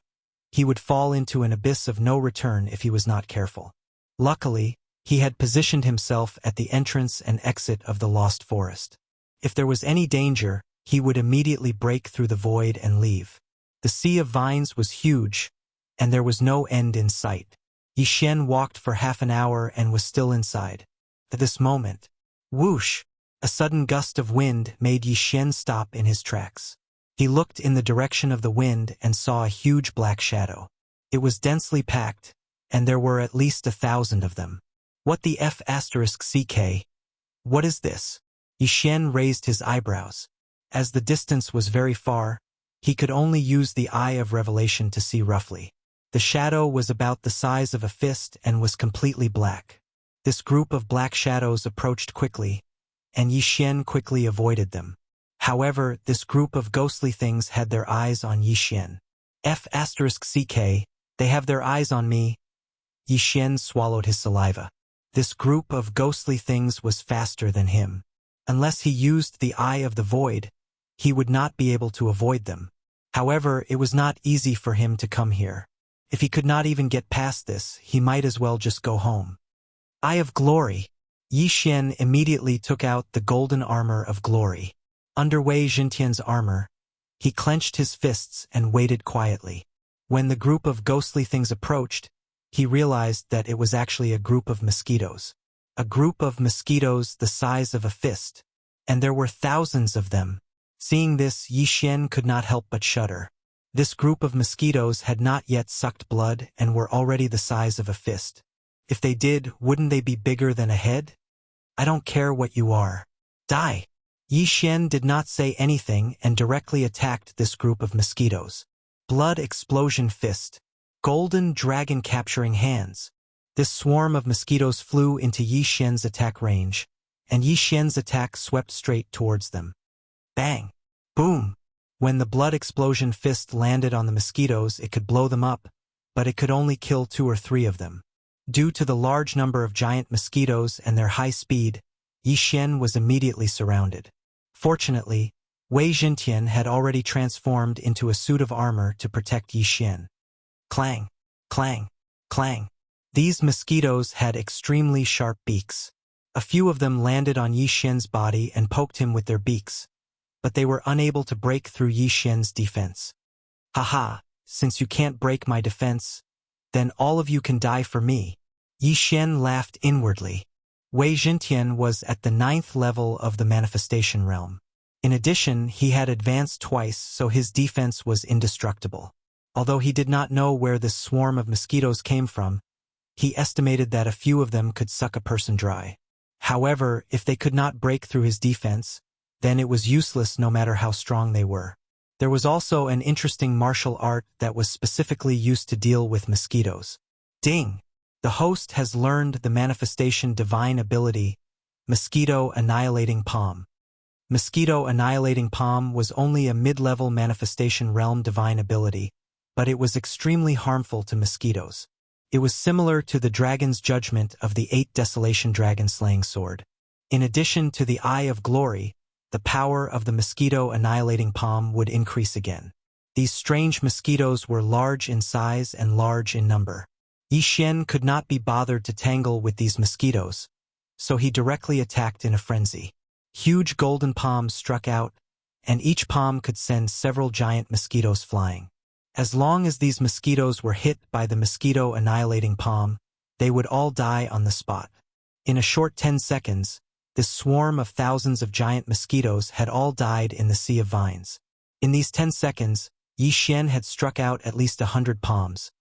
he would fall into an abyss of no return if he was not careful. Luckily, he had positioned himself at the entrance and exit of the Lost Forest. If there was any danger, he would immediately break through the void and leave. The sea of vines was huge, and there was no end in sight. Xian walked for half an hour and was still inside. At this moment, whoosh! A sudden gust of wind made Xian stop in his tracks. He looked in the direction of the wind and saw a huge black shadow. It was densely packed, and there were at least 1,000 of them. What the F***CK? What is this? Xian raised his eyebrows. As the distance was very far, he could only use the eye of revelation to see roughly. The shadow was about the size of a fist and was completely black. This group of black shadows approached quickly, and Xian quickly avoided them. However, this group of ghostly things had their eyes on Xian. F***CK, they have their eyes on me. Xian swallowed his saliva. This group of ghostly things was faster than him. Unless he used the Eye of the Void, he would not be able to avoid them. However, it was not easy for him to come here. If he could not even get past this, he might as well just go home. Eye of Glory. Xian immediately took out the golden armor of glory. Under Wei Zhentian's armor, he clenched his fists and waited quietly. When the group of ghostly things approached, he realized that it was actually a group of mosquitoes. A group of mosquitoes the size of a fist, and there were thousands of them. Seeing this, Xian could not help but shudder. This group of mosquitoes had not yet sucked blood and were already the size of a fist. If they did, wouldn't they be bigger than a head? I don't care what you are. Die! Xian did not say anything and directly attacked this group of mosquitoes. Blood explosion fist. Golden dragon capturing hands. This swarm of mosquitoes flew into Xian's attack range, and Xian's attack swept straight towards them. Bang! Boom! When the blood explosion fist landed on the mosquitoes, it could blow them up, but it could only kill 2 or 3 of them. Due to the large number of giant mosquitoes and their high speed, Xian was immediately surrounded. Fortunately, Wei Zhentian had already transformed into a suit of armor to protect Xian. Clang! Clang! Clang! These mosquitoes had extremely sharp beaks. A few of them landed on Xian's body and poked him with their beaks, but they were unable to break through Xian's defense. Haha, since you can't break my defense, then all of you can die for me. Xian laughed inwardly. Wei Zhentian was at the 9th level of the manifestation realm. In addition, he had advanced twice, so his defense was indestructible. Although he did not know where this swarm of mosquitoes came from, he estimated that a few of them could suck a person dry. However, if they could not break through his defense, then it was useless no matter how strong they were. There was also an interesting martial art that was specifically used to deal with mosquitoes. Ding! The host has learned the manifestation divine ability, Mosquito Annihilating Palm. Mosquito Annihilating Palm was only a mid-level manifestation realm divine ability, but it was extremely harmful to mosquitoes. It was similar to the dragon's judgment of the 8 Desolation Dragon Slaying Sword. In addition to the Eye of Glory, the power of the mosquito-annihilating palm would increase again. These strange mosquitoes were large in size and large in number. Yi Xian could not be bothered to tangle with these mosquitoes, so he directly attacked in a frenzy. Huge golden palms struck out, and each palm could send several giant mosquitoes flying. As long as these mosquitoes were hit by the mosquito-annihilating palm, they would all die on the spot. In a short 10 seconds, this swarm of thousands of giant mosquitoes had all died in the sea of vines. In these 10 seconds, Yi Xian had struck out at least 100 palms,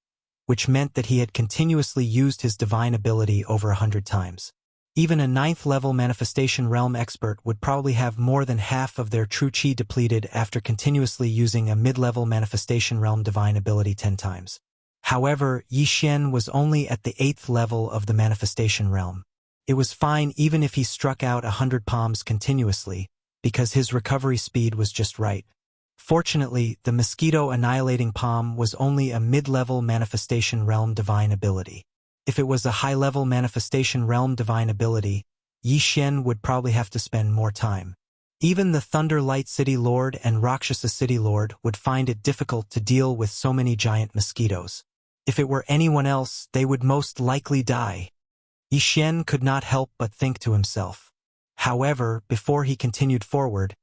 which meant that he had continuously used his divine ability over 100 times. Even a 9th-level manifestation realm expert would probably have more than half of their true chi depleted after continuously using a mid-level manifestation realm divine ability 10 times. However, Yi Xian was only at the 8th level of the manifestation realm. It was fine even if he struck out 100 palms continuously, because his recovery speed was just right. Fortunately, the mosquito-annihilating palm was only a mid-level manifestation realm divine ability. If it was a high-level manifestation realm divine ability, Yi Xian would probably have to spend more time. Even the Thunder Light City Lord and Rakshasa City Lord would find it difficult to deal with so many giant mosquitoes. If it were anyone else, they would most likely die. Yi Xian could not help but think to himself. However, before he continued forward,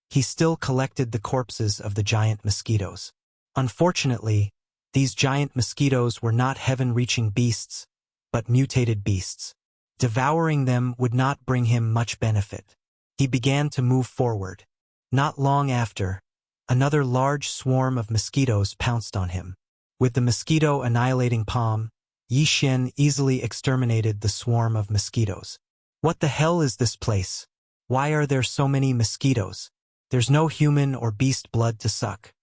he still collected the corpses of the giant mosquitoes. Unfortunately, these giant mosquitoes were not heaven-reaching beasts, but mutated beasts. Devouring them would not bring him much benefit. He began to move forward. Not long after, another large swarm of mosquitoes pounced on him. With the mosquito-annihilating palm, Yi Xian easily exterminated the swarm of mosquitoes. What the hell is this place? Why are there so many mosquitoes? There's no human or beast blood to suck.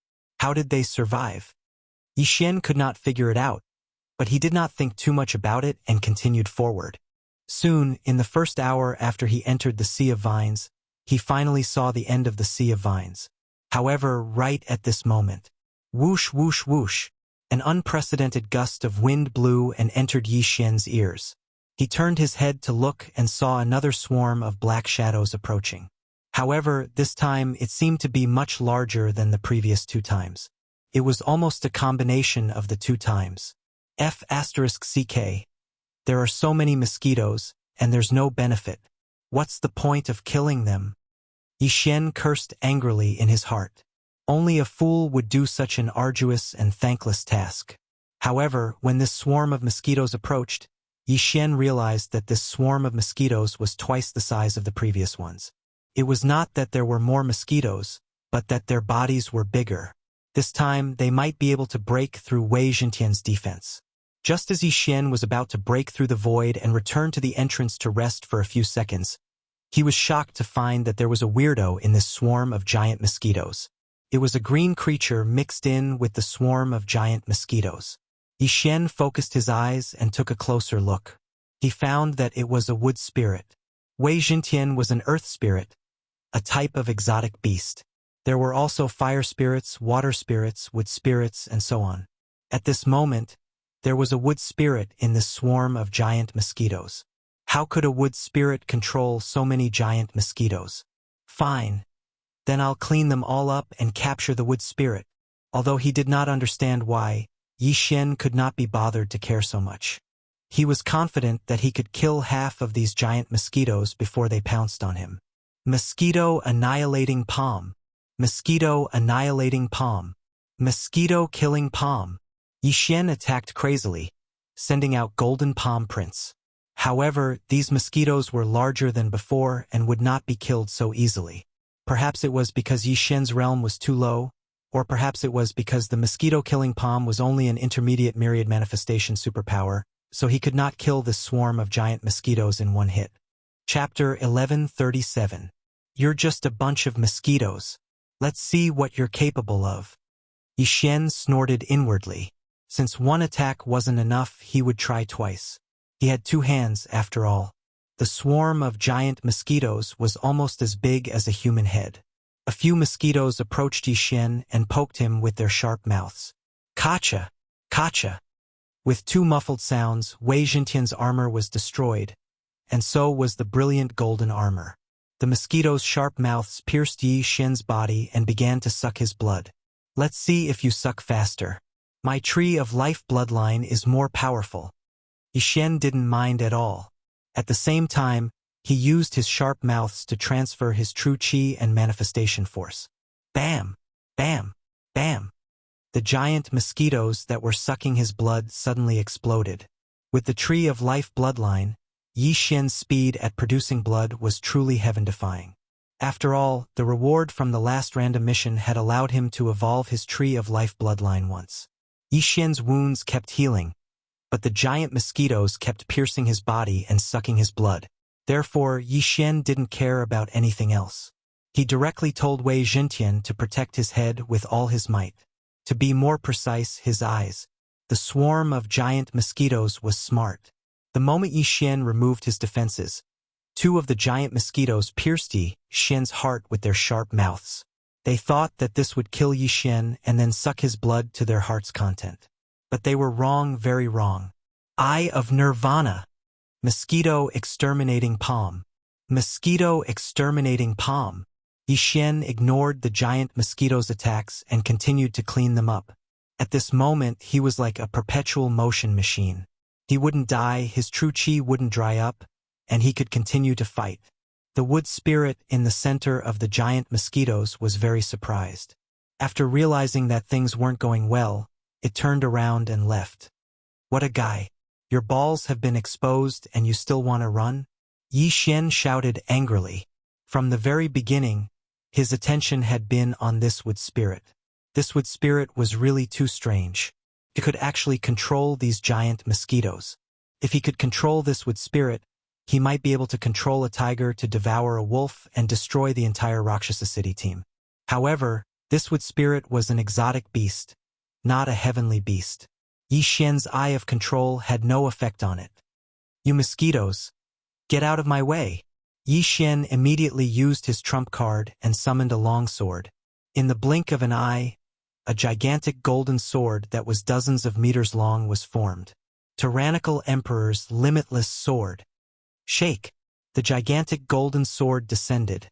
How did they survive? Yi Xian could not figure it out, but he did not think too much about it and continued forward. Soon, in the first hour after he entered the Sea of Vines, he finally saw the end of the Sea of Vines. However, right at this moment, whoosh whoosh whoosh, an unprecedented gust of wind blew and entered Yi Xian's ears. He turned his head to look and saw another swarm of black shadows approaching. However, this time it seemed to be much larger than the previous 2 times. It was almost a combination of the 2 times. F***CK. There are so many mosquitoes, and there's no benefit. What's the point of killing them? Yi Xian cursed angrily in his heart. Only a fool would do such an arduous and thankless task. However, when this swarm of mosquitoes approached, Yi Xian realized that this swarm of mosquitoes was twice the size of the previous ones. It was not that there were more mosquitoes, but that their bodies were bigger. This time, they might be able to break through Wei Jintian's defense. Just as Yi Xian was about to break through the void and return to the entrance to rest for a few seconds, he was shocked to find that there was a weirdo in this swarm of giant mosquitoes. It was a green creature mixed in with the swarm of giant mosquitoes. Yi Xian focused his eyes and took a closer look. He found that it was a wood spirit. Wei Jintian was an earth spirit, a type of exotic beast. There were also fire spirits, water spirits, wood spirits, and so on. At this moment, there was a wood spirit in this swarm of giant mosquitoes. How could a wood spirit control so many giant mosquitoes? Fine. Then I'll clean them all up and capture the wood spirit. Although he did not understand why, Yi Xian could not be bothered to care so much. He was confident that he could kill half of these giant mosquitoes before they pounced on him. Mosquito-annihilating palm. Mosquito-annihilating palm. Mosquito-killing palm. Yi Xian attacked crazily, sending out golden palm prints. However, these mosquitoes were larger than before and would not be killed so easily. Perhaps it was because Yi Xian's realm was too low, or perhaps it was because the mosquito-killing palm was only an intermediate myriad manifestation superpower, so he could not kill this swarm of giant mosquitoes in one hit. Chapter 1137. You're just a bunch of mosquitoes. Let's see what you're capable of. Yi Xian snorted inwardly. Since one attack wasn't enough, he would try twice. He had 2 hands, after all. The swarm of giant mosquitoes was almost as big as a human head. A few mosquitoes approached Yi Xian and poked him with their sharp mouths. Kacha! Kacha! With 2 muffled sounds, Wei Jintian's armor was destroyed, and so was the brilliant golden armor. The mosquitoes' sharp mouths pierced Yi Xian's body and began to suck his blood. Let's see if you suck faster. My tree of life bloodline is more powerful. Yi Xian didn't mind at all. At the same time, he used his sharp mouths to transfer his true qi and manifestation force. Bam! Bam! Bam! The giant mosquitoes that were sucking his blood suddenly exploded. With the tree of life bloodline, Yi Xian's speed at producing blood was truly heaven-defying. After all, the reward from the last random mission had allowed him to evolve his tree of life bloodline once. Yi Xian's wounds kept healing, but the giant mosquitoes kept piercing his body and sucking his blood. Therefore, Yi Xian didn't care about anything else. He directly told Wei Zhentian to protect his head with all his might. To be more precise, his eyes. The swarm of giant mosquitoes was smart. The moment Yi Xian removed his defenses, two of the giant mosquitoes pierced Yi Xian's heart with their sharp mouths. They thought that this would kill Yi Xian and then suck his blood to their heart's content. But they were wrong, very wrong. Eye of Nirvana. Mosquito exterminating palm. Mosquito exterminating palm. Yi Xian ignored the giant mosquitoes' attacks and continued to clean them up. At this moment, he was like a perpetual motion machine. He wouldn't die, his true qi wouldn't dry up, and he could continue to fight. The wood spirit in the center of the giant mosquitoes was very surprised. After realizing that things weren't going well, it turned around and left. What a guy. Your balls have been exposed and you still want to run? Yi Xian shouted angrily. From the very beginning, his attention had been on this wood spirit. This wood spirit was really too strange. It could actually control these giant mosquitoes. If he could control this wood spirit, he might be able to control a tiger to devour a wolf and destroy the entire Rakshasa city team. However, this wood spirit was an exotic beast, not a heavenly beast. Yi Xian's eye of control had no effect on it. You mosquitoes, get out of my way. Yi Xian immediately used his trump card and summoned a long sword. In the blink of an eye, a gigantic golden sword that was dozens of meters long was formed. Tyrannical Emperor's limitless sword. Shake! The gigantic golden sword descended,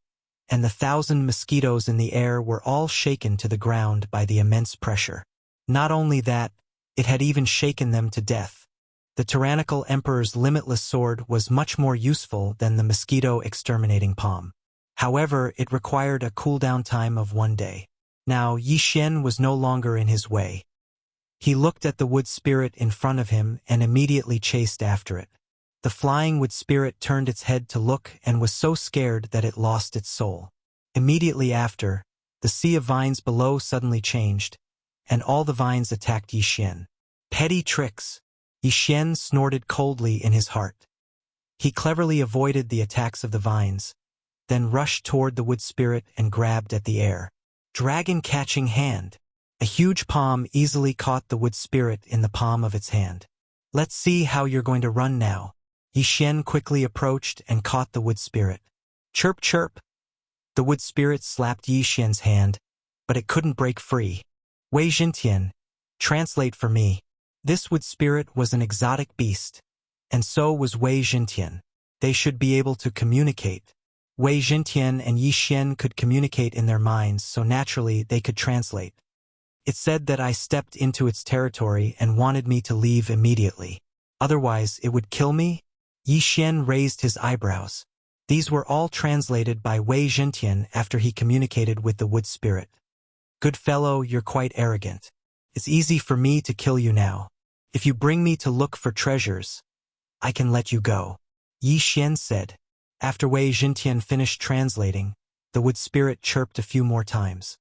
and the 1,000 mosquitoes in the air were all shaken to the ground by the immense pressure. Not only that, it had even shaken them to death. The tyrannical emperor's limitless sword was much more useful than the mosquito exterminating palm. However, it required a cooldown time of 1 day. Now, Yi Xian was no longer in his way. He looked at the wood spirit in front of him and immediately chased after it. The flying wood spirit turned its head to look and was so scared that it lost its soul. Immediately after, the sea of vines below suddenly changed, and all the vines attacked Yi Xian. Petty tricks! Yi Xian snorted coldly in his heart. He cleverly avoided the attacks of the vines, then rushed toward the wood spirit and grabbed at the air. Dragon-catching hand. A huge palm easily caught the wood spirit in the palm of its hand. Let's see how you're going to run now. Yi Xian quickly approached and caught the wood spirit. Chirp chirp! The wood spirit slapped Yi Xian's hand, but it couldn't break free. Wei Zhentian, translate for me. This wood spirit was an exotic beast, and so was Wei Zhentian. They should be able to communicate. Wei Zhentian and Yi Xian could communicate in their minds, so naturally they could translate. It said that I stepped into its territory and wanted me to leave immediately. Otherwise, it would kill me? Yi Xian raised his eyebrows. These were all translated by Wei Zhentian after he communicated with the wood spirit. Good fellow, you're quite arrogant. It's easy for me to kill you now. If you bring me to look for treasures, I can let you go. Yi Xian said. After Wei Zhentian finished translating, the wood spirit chirped a few more times.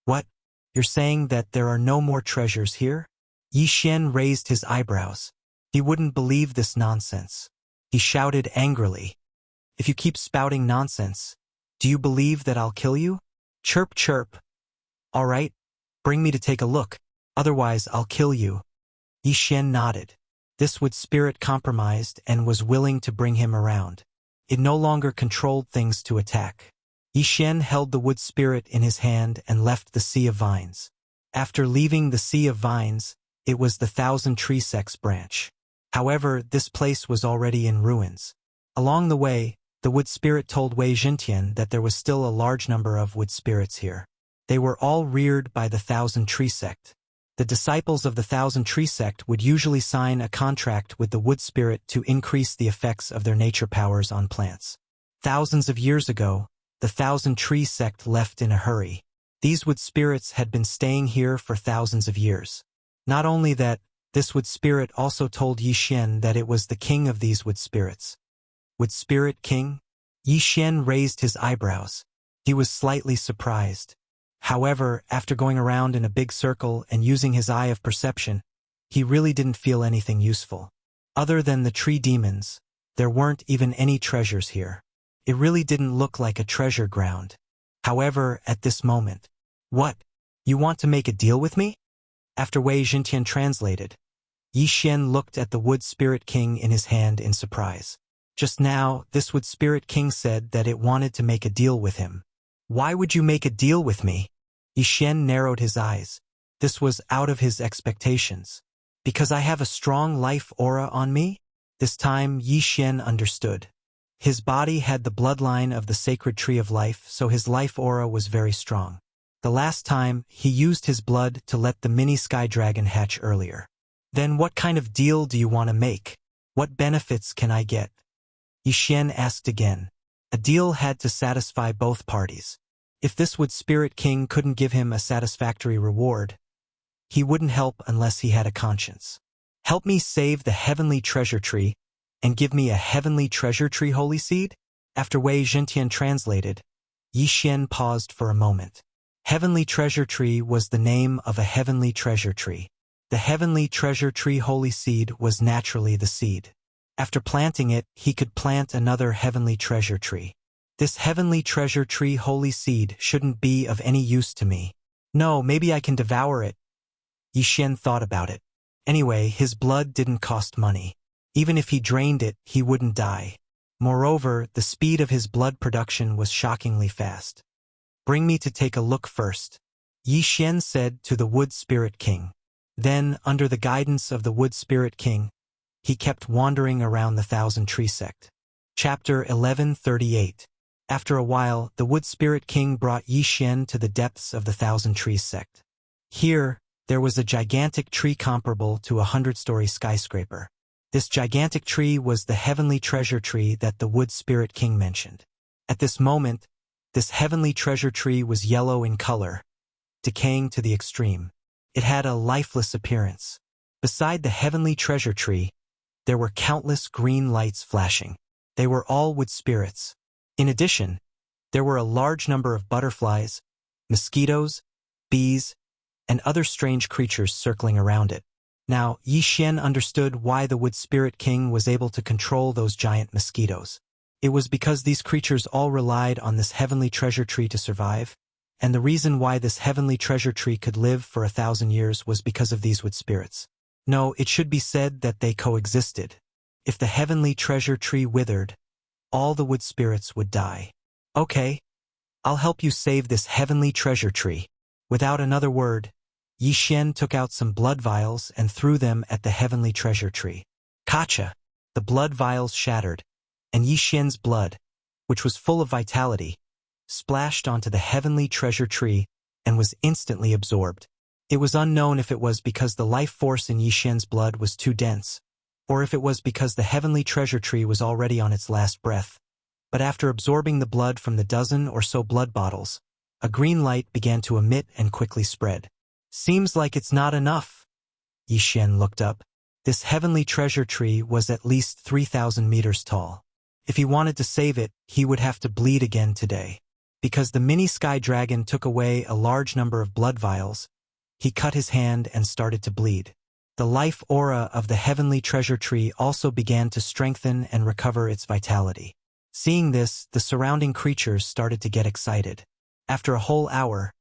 What? You're saying that there are no more treasures here? Yi Xian raised his eyebrows. He wouldn't believe this nonsense. He shouted angrily. If you keep spouting nonsense, do you believe that I'll kill you? Chirp chirp. All right, bring me to take a look, otherwise I'll kill you. Yi Xian nodded. This wood spirit compromised and was willing to bring him around. It no longer controlled things to attack. Yi Xian held the wood spirit in his hand and left the Sea of Vines. After leaving the Sea of Vines, it was the 1,000 Tree Sects branch. However, this place was already in ruins. Along the way, the wood spirit told Wei Jintian that there was still a large number of wood spirits here. They were all reared by the Thousand Tree Sect. The disciples of the Thousand Tree Sect would usually sign a contract with the wood spirit to increase the effects of their nature powers on plants. Thousands of years ago, the Thousand Tree Sect left in a hurry. These wood spirits had been staying here for thousands of years. Not only that, this wood spirit also told Yi Xian that it was the king of these wood spirits. Wood spirit king? Yi Xian raised his eyebrows. He was slightly surprised. However, after going around in a big circle and using his eye of perception, he really didn't feel anything useful. Other than the tree demons, there weren't even any treasures here. It really didn't look like a treasure ground. However, at this moment, "What? You want to make a deal with me?" After Wei Jintian translated, Yi Xian looked at the wood spirit king in his hand in surprise. Just now, this wood spirit king said that it wanted to make a deal with him. "Why would you make a deal with me?" Yi Xian narrowed his eyes. This was out of his expectations. "Because I have a strong life aura on me?" This time, Yi Xian understood. His body had the bloodline of the sacred tree of life, so his life aura was very strong. The last time, he used his blood to let the mini sky dragon hatch earlier. "Then what kind of deal do you want to make? What benefits can I get?" Yi Xian asked again. A deal had to satisfy both parties. If this wood spirit king couldn't give him a satisfactory reward, he wouldn't help unless he had a conscience. "Help me save the heavenly treasure tree and give me a heavenly treasure tree holy seed?" After Wei Jintian translated, Yi Xian paused for a moment. Heavenly treasure tree was the name of a heavenly treasure tree. The heavenly treasure tree holy seed was naturally the seed. After planting it, he could plant another heavenly treasure tree. This heavenly treasure tree holy seed shouldn't be of any use to me. No, maybe I can devour it. Yi Xian thought about it. Anyway, his blood didn't cost money. Even if he drained it, he wouldn't die. Moreover, the speed of his blood production was shockingly fast. "Bring me to take a look first," Yi Xian said to the wood spirit king. Then, under the guidance of the wood spirit king, he kept wandering around the Thousand Tree Sect. Chapter 1138. After a while, the wood spirit king brought Yi Xian to the depths of the Thousand Trees Sect. Here, there was a gigantic tree comparable to a 100-story skyscraper. This gigantic tree was the heavenly treasure tree that the wood spirit king mentioned. At this moment, this heavenly treasure tree was yellow in color, decaying to the extreme. It had a lifeless appearance. Beside the heavenly treasure tree, there were countless green lights flashing. They were all wood spirits. In addition, there were a large number of butterflies, mosquitoes, bees, and other strange creatures circling around it. Now, Yi Xian understood why the wood spirit king was able to control those giant mosquitoes. It was because these creatures all relied on this heavenly treasure tree to survive, and the reason why this heavenly treasure tree could live for 1,000 years was because of these wood spirits. No, it should be said that they coexisted. If the heavenly treasure tree withered, all the wood spirits would die. "Okay, I'll help you save this heavenly treasure tree." Without another word, Yi Xian took out some blood vials and threw them at the heavenly treasure tree. Kacha! The blood vials shattered, and Yi Xian's blood, which was full of vitality, splashed onto the heavenly treasure tree and was instantly absorbed. It was unknown if it was because the life force in Yi Xian's blood was too dense, or if it was because the heavenly treasure tree was already on its last breath. But after absorbing the blood from the dozen or so blood bottles, a green light began to emit and quickly spread. "Seems like it's not enough." Yi Xian looked up. This heavenly treasure tree was at least 3,000 meters tall. If he wanted to save it, he would have to bleed again today. Because the mini sky dragon took away a large number of blood vials, he cut his hand and started to bleed. The life aura of the heavenly treasure tree also began to strengthen and recover its vitality. Seeing this, the surrounding creatures started to get excited. After a whole hour,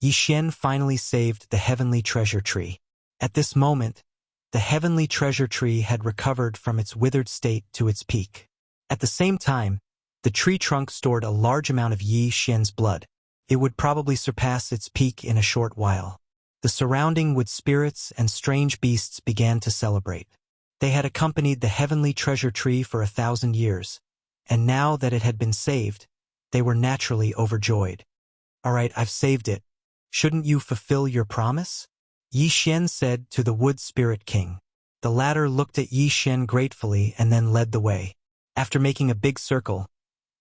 Yi Xian finally saved the heavenly treasure tree. At this moment, the heavenly treasure tree had recovered from its withered state to its peak. At the same time, the tree trunk stored a large amount of Yi Xian's blood. It would probably surpass its peak in a short while. The surrounding wood spirits and strange beasts began to celebrate. They had accompanied the heavenly treasure tree for 1,000 years, and now that it had been saved, they were naturally overjoyed. "All right, I've saved it. Shouldn't you fulfill your promise?" Yi Xian said to the Wood Spirit King. The latter looked at Yi Xian gratefully and then led the way. After making a big circle,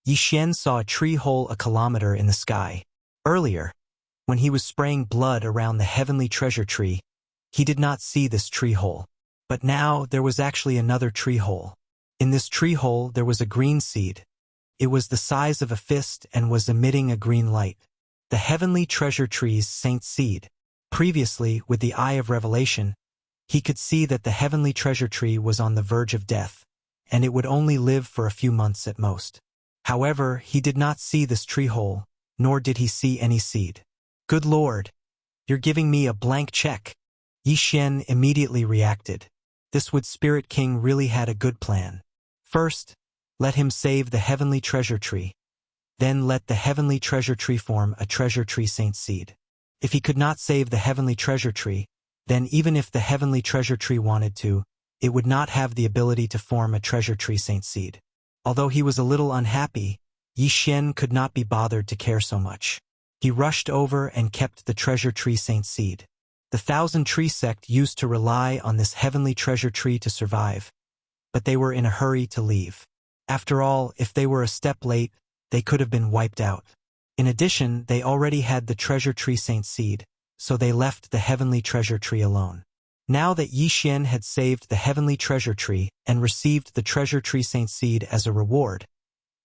Yi Xian saw a tree hole a kilometer in the sky. Earlier, when he was spraying blood around the heavenly treasure tree, he did not see this tree hole. But now there was actually another tree hole. In this tree hole there was a green seed. It was the size of a fist and was emitting a green light. The heavenly treasure tree's saint seed. Previously, with the eye of revelation, he could see that the heavenly treasure tree was on the verge of death, and it would only live for a few months at most. However, he did not see this tree hole, nor did he see any seed. "Good Lord, you're giving me a blank check." Yi Xian immediately reacted. This Wood Spirit King really had a good plan. First, let him save the heavenly treasure tree. Then let the heavenly treasure tree form a treasure tree saint seed. If he could not save the heavenly treasure tree, then even if the heavenly treasure tree wanted to, it would not have the ability to form a treasure tree saint seed. Although he was a little unhappy, Yi Xian could not be bothered to care so much. He rushed over and kept the treasure tree saint seed. The Thousand Tree sect used to rely on this heavenly treasure tree to survive, but they were in a hurry to leave. After all, if they were a step late, they could have been wiped out. In addition, they already had the treasure tree saint seed, so they left the heavenly treasure tree alone. Now that Yi Xian had saved the heavenly treasure tree and received the treasure tree saint seed as a reward,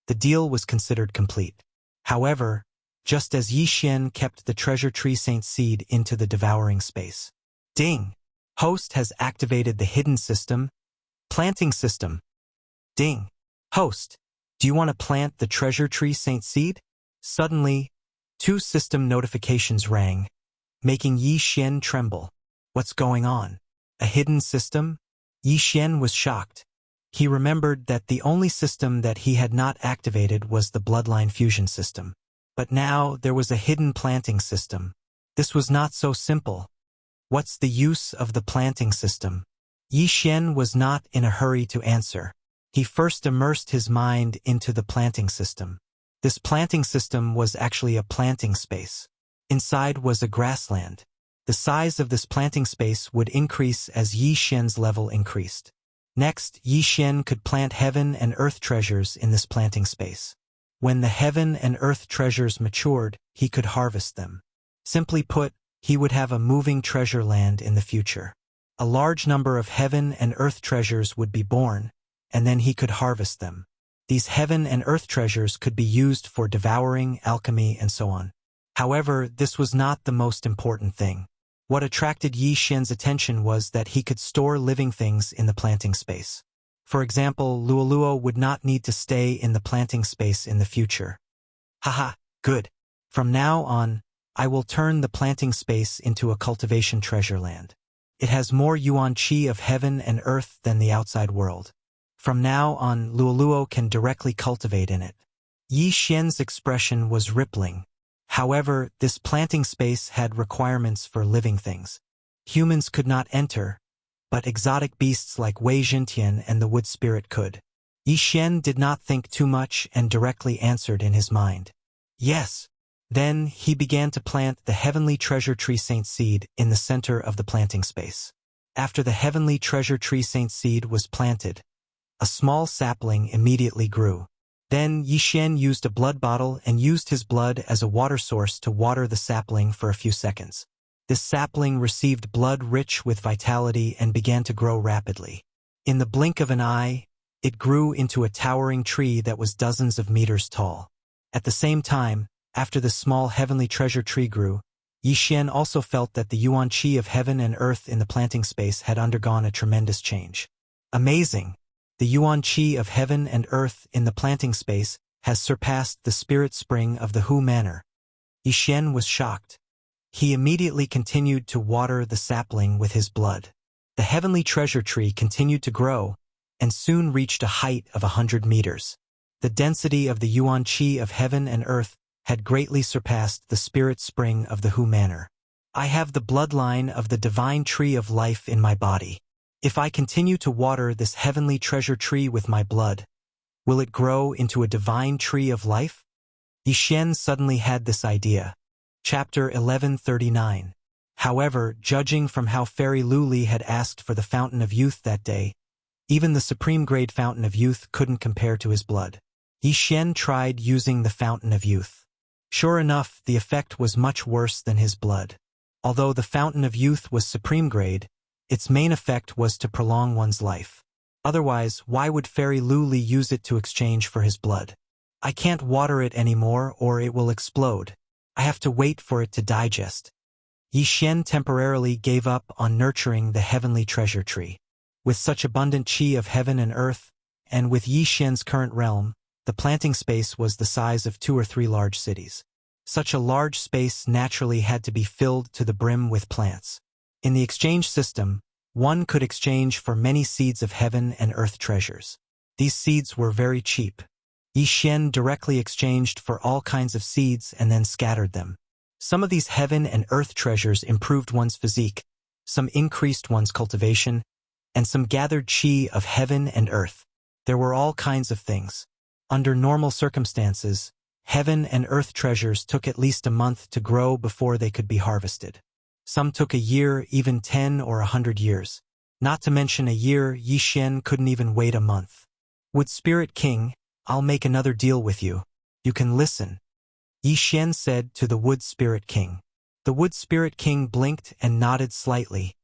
the deal was considered complete. However, just as Yi Xian kept the treasure tree saint seed into the devouring space. Ding! Host has activated the hidden system, planting system. Ding! Host, do you want to plant the treasure tree saint seed? Suddenly, 2 system notifications rang, making Yi Xian tremble. What's going on? A hidden system? Yi Xian was shocked. He remembered that the only system that he had not activated was the bloodline fusion system. But now there was a hidden planting system. This was not so simple. What's the use of the planting system? Yi Xian was not in a hurry to answer. He first immersed his mind into the planting system. This planting system was actually a planting space. Inside was a grassland. The size of this planting space would increase as Yi Xian's level increased. Next, Yi Xian could plant heaven and earth treasures in this planting space. When the heaven and earth treasures matured, he could harvest them. Simply put, he would have a moving treasure land in the future. A large number of heaven and earth treasures would be born, and then he could harvest them. These heaven and earth treasures could be used for devouring, alchemy, and so on. However, this was not the most important thing. What attracted Yi Xian's attention was that he could store living things in the planting space. For example, Luoluo would not need to stay in the planting space in the future. Haha, good. From now on, I will turn the planting space into a cultivation treasure land. It has more yuan qi of heaven and earth than the outside world. From now on, Luoluo can directly cultivate in it. Yi Xian's expression was rippling. However, this planting space had requirements for living things. Humans could not enter, but exotic beasts like Wei Jintian and the Wood Spirit could. Yi Xian did not think too much and directly answered in his mind. Yes. Then he began to plant the heavenly treasure tree saint seed in the center of the planting space. After the heavenly treasure tree saint seed was planted, a small sapling immediately grew. Then Yi Xian used a blood bottle and used his blood as a water source to water the sapling for a few seconds. This sapling received blood rich with vitality and began to grow rapidly. In the blink of an eye, it grew into a towering tree that was dozens of meters tall. At the same time, after the small heavenly treasure tree grew, Yi Xian also felt that the yuan qi of heaven and earth in the planting space had undergone a tremendous change. Amazing! The yuan qi of heaven and earth in the planting space has surpassed the spirit spring of the Hu Manor. Yi Xian was shocked. He immediately continued to water the sapling with his blood. The heavenly treasure tree continued to grow, and soon reached a height of 100 meters. The density of the yuan qi of heaven and earth had greatly surpassed the spirit spring of the Hu Manor. I have the bloodline of the divine tree of life in my body. If I continue to water this heavenly treasure tree with my blood, Will it grow into a divine tree of life? Yi Xian suddenly had this idea. Chapter 1139. However, judging from how Fairy Luli had asked for the Fountain of Youth that day, even the supreme-grade Fountain of Youth couldn't compare to his blood. Yi Xian tried using the Fountain of Youth. Sure enough, the effect was much worse than his blood. Although the Fountain of Youth was supreme grade, its main effect was to prolong one's life. Otherwise, why would Fairy Luli use it to exchange for his blood? I can't water it anymore or it will explode. I have to wait for it to digest. Yi Xian temporarily gave up on nurturing the heavenly treasure tree. With such abundant qi of heaven and earth, and with Yi Xian's current realm, the planting space was the size of 2 or 3 large cities. Such a large space naturally had to be filled to the brim with plants. In the exchange system, one could exchange for many seeds of heaven and earth treasures. These seeds were very cheap. Yi Xian directly exchanged for all kinds of seeds and then scattered them. Some of these heaven and earth treasures improved one's physique, some increased one's cultivation, and some gathered qi of heaven and earth. There were all kinds of things. Under normal circumstances, heaven and earth treasures took at least a month to grow before they could be harvested. Some took a year, even 10 or 100 years. Not to mention a year, Yi Xian couldn't even wait a month. Wood Spirit King, I'll make another deal with you. You can listen. Yi Xian said to the Wood Spirit King. The Wood Spirit King blinked and nodded slightly,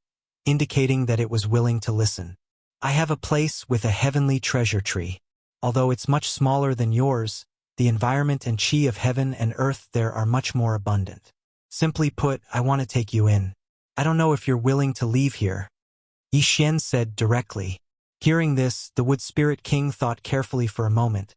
indicating that it was willing to listen. I have a place with a heavenly treasure tree. Although it's much smaller than yours, the environment and qi of heaven and earth there are much more abundant. Simply put, I want to take you in. I don't know if you're willing to leave here. Yi Xian said directly. Hearing this, the Wood Spirit King thought carefully for a moment,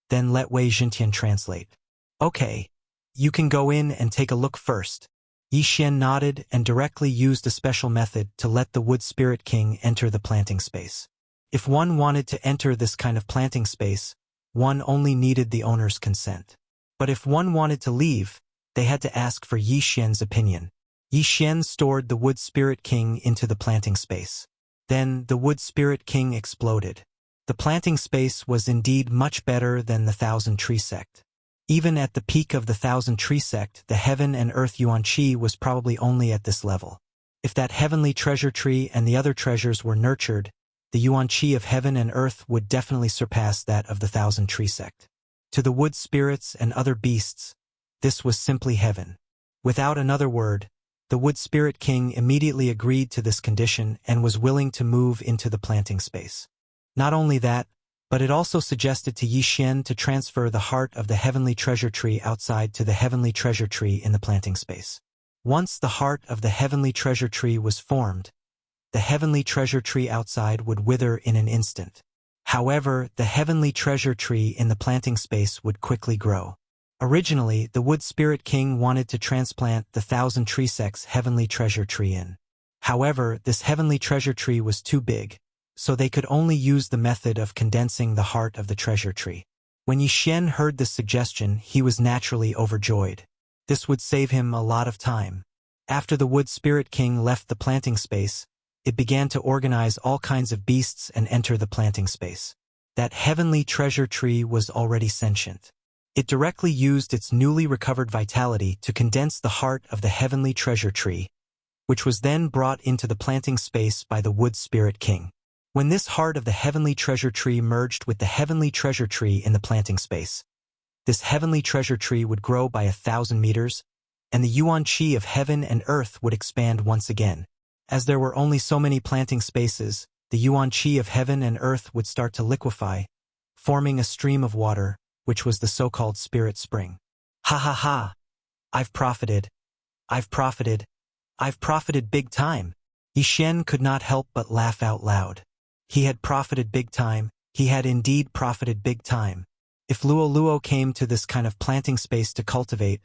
then let Wei Xintian translate. Okay, you can go in and take a look first. Yi Xian nodded and directly used a special method to let the Wood Spirit King enter the planting space. If one wanted to enter this kind of planting space, one only needed the owner's consent. But if one wanted to leave, they had to ask for Yi Xian's opinion. Yi Xian stored the Wood Spirit King into the planting space. Then the Wood Spirit King exploded. The planting space was indeed much better than the Thousand Tree Sect. Even at the peak of the Thousand Tree Sect, the Heaven and Earth Yuan Qi was probably only at this level. If that heavenly treasure tree and the other treasures were nurtured, the Yuan Qi of heaven and earth would definitely surpass that of the Thousand Tree Sect. To the wood spirits and other beasts, this was simply heaven. Without another word, the Wood Spirit King immediately agreed to this condition and was willing to move into the planting space. Not only that, but it also suggested to Yi Xian to transfer the heart of the heavenly treasure tree outside to the heavenly treasure tree in the planting space. Once the heart of the heavenly treasure tree was formed, the heavenly treasure tree outside would wither in an instant. However, the heavenly treasure tree in the planting space would quickly grow. Originally, the Wood Spirit King wanted to transplant the Thousand Tree Sect's heavenly treasure tree in. However, this heavenly treasure tree was too big, so they could only use the method of condensing the heart of the treasure tree. When Yi Xian heard this suggestion, he was naturally overjoyed. This would save him a lot of time. After the Wood Spirit King left the planting space, it began to organize all kinds of beasts and enter the planting space. That heavenly treasure tree was already sentient. It directly used its newly recovered vitality to condense the heart of the heavenly treasure tree, which was then brought into the planting space by the Wood Spirit King. When this heart of the heavenly treasure tree merged with the heavenly treasure tree in the planting space, this heavenly treasure tree would grow by 1,000 meters, and the Yuan Qi of heaven and earth would expand once again. As there were only so many planting spaces, the Yuan Qi of heaven and earth would start to liquefy, forming a stream of water, which was the so-called spirit spring. Ha ha ha! I've profited. I've profited. I've profited big time. Yi Xian could not help but laugh out loud. He had profited big time. He had indeed profited big time. If Luo Luo came to this kind of planting space to cultivate,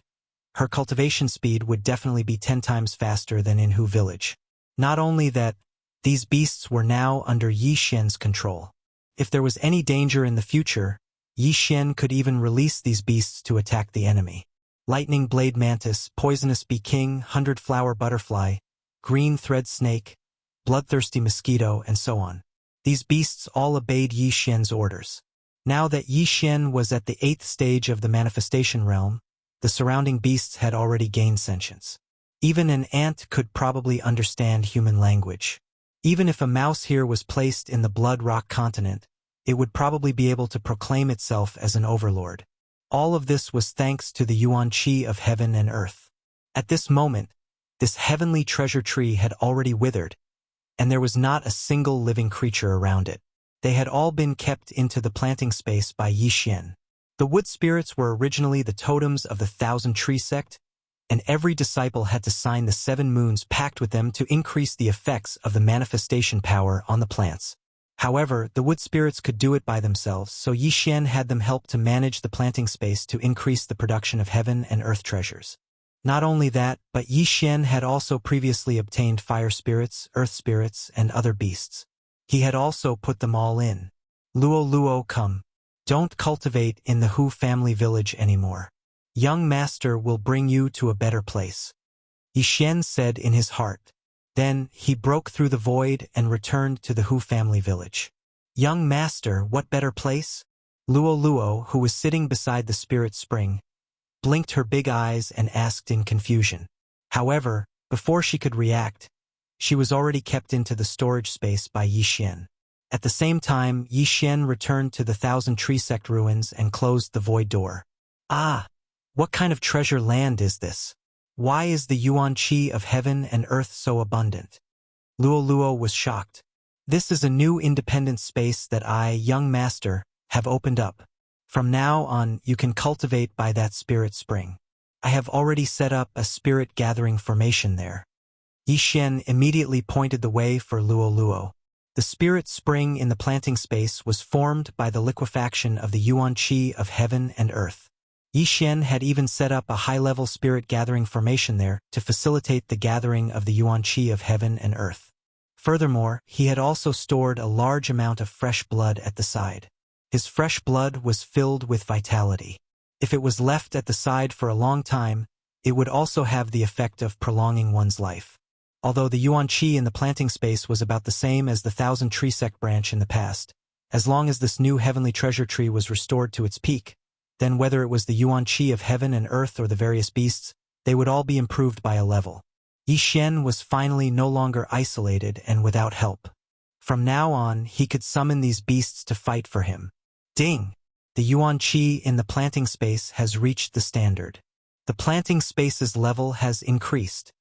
her cultivation speed would definitely be 10 times faster than in Hu village. Not only that, these beasts were now under Yi Xian's control. If there was any danger in the future, Yi Xian could even release these beasts to attack the enemy. Lightning Blade Mantis, Poisonous Bee King, 100-Flower Butterfly, Green Thread Snake, Bloodthirsty Mosquito, and so on. These beasts all obeyed Yi Xian's orders. Now that Yi Xian was at the 8th stage of the manifestation realm, the surrounding beasts had already gained sentience. Even an ant could probably understand human language. Even if a mouse here was placed in the Blood Rock continent, it would probably be able to proclaim itself as an overlord. All of this was thanks to the Yuan Qi of heaven and earth. At this moment, this heavenly treasure tree had already withered, and there was not a single living creature around it. They had all been kept into the planting space by Yi Xian. The wood spirits were originally the totems of the Thousand Tree sect, and every disciple had to sign the 7 moons pact with them to increase the effects of the manifestation power on the plants. However, the wood spirits could do it by themselves, so Yi Xian had them help to manage the planting space to increase the production of heaven and earth treasures. Not only that, but Yi Xian had also previously obtained fire spirits, earth spirits, and other beasts. He had also put them all in. Luo Luo, come. Don't cultivate in the Hu family village anymore. Young master will bring you to a better place. Yi Xian said in his heart. Then he broke through the void and returned to the Hu family village. Young master, what better place? Luo Luo, who was sitting beside the spirit spring, blinked her big eyes and asked in confusion. However, before she could react, she was already kept into the storage space by Yi Xian. At the same time, Yi Xian returned to the Thousand Tree sect ruins and closed the void door. Ah! What kind of treasure land is this? Why is the Yuan Qi of heaven and earth so abundant? Luo Luo was shocked. This is a new independent space that I, young master, have opened up. From now on, you can cultivate by that spirit spring. I have already set up a spirit gathering formation there. Yi Xian immediately pointed the way for Luo Luo. The spirit spring in the planting space was formed by the liquefaction of the Yuan Qi of heaven and earth. Yi Xian had even set up a high-level spirit gathering formation there to facilitate the gathering of the Yuan Qi of heaven and earth. Furthermore, he had also stored a large amount of fresh blood at the side. His fresh blood was filled with vitality. If it was left at the side for a long time, it would also have the effect of prolonging one's life. Although the Yuan Qi in the planting space was about the same as the Thousand Tree sect branch in the past, as long as this new heavenly treasure tree was restored to its peak, then whether it was the Yuan Qi of heaven and earth or the various beasts, they would all be improved by a level. Yi Xian was finally no longer isolated and without help. From now on, he could summon these beasts to fight for him. Ding! The Yuan Qi in the planting space has reached the standard. The planting space's level has increased.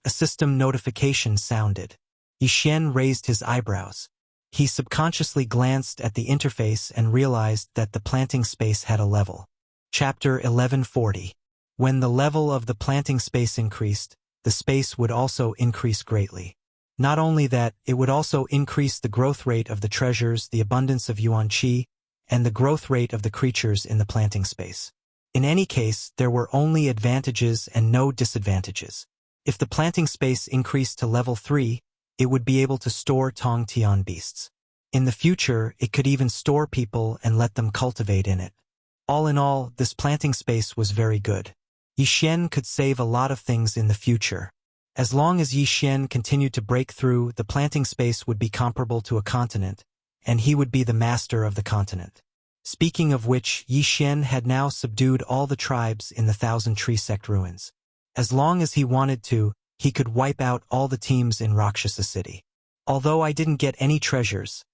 A system notification sounded. Yi Xian raised his eyebrows. He subconsciously glanced at the interface and realized that the planting space had a level. Chapter 1140. When the level of the planting space increased, the space would also increase greatly. Not only that, it would also increase the growth rate of the treasures, the abundance of Yuan Qi, and the growth rate of the creatures in the planting space. In any case, there were only advantages and no disadvantages. If the planting space increased to level 3, it would be able to store Tong Tian beasts. In the future, it could even store people and let them cultivate in it. All in all, this planting space was very good. Yi Xian could save a lot of things in the future. As long as Yi Xian continued to break through, the planting space would be comparable to a continent, and he would be the master of the continent. Speaking of which, Yi Xian had now subdued all the tribes in the Thousand Tree sect ruins. As long as he wanted to, he could wipe out all the teams in Rakshasa City. Although I didn't get any treasures,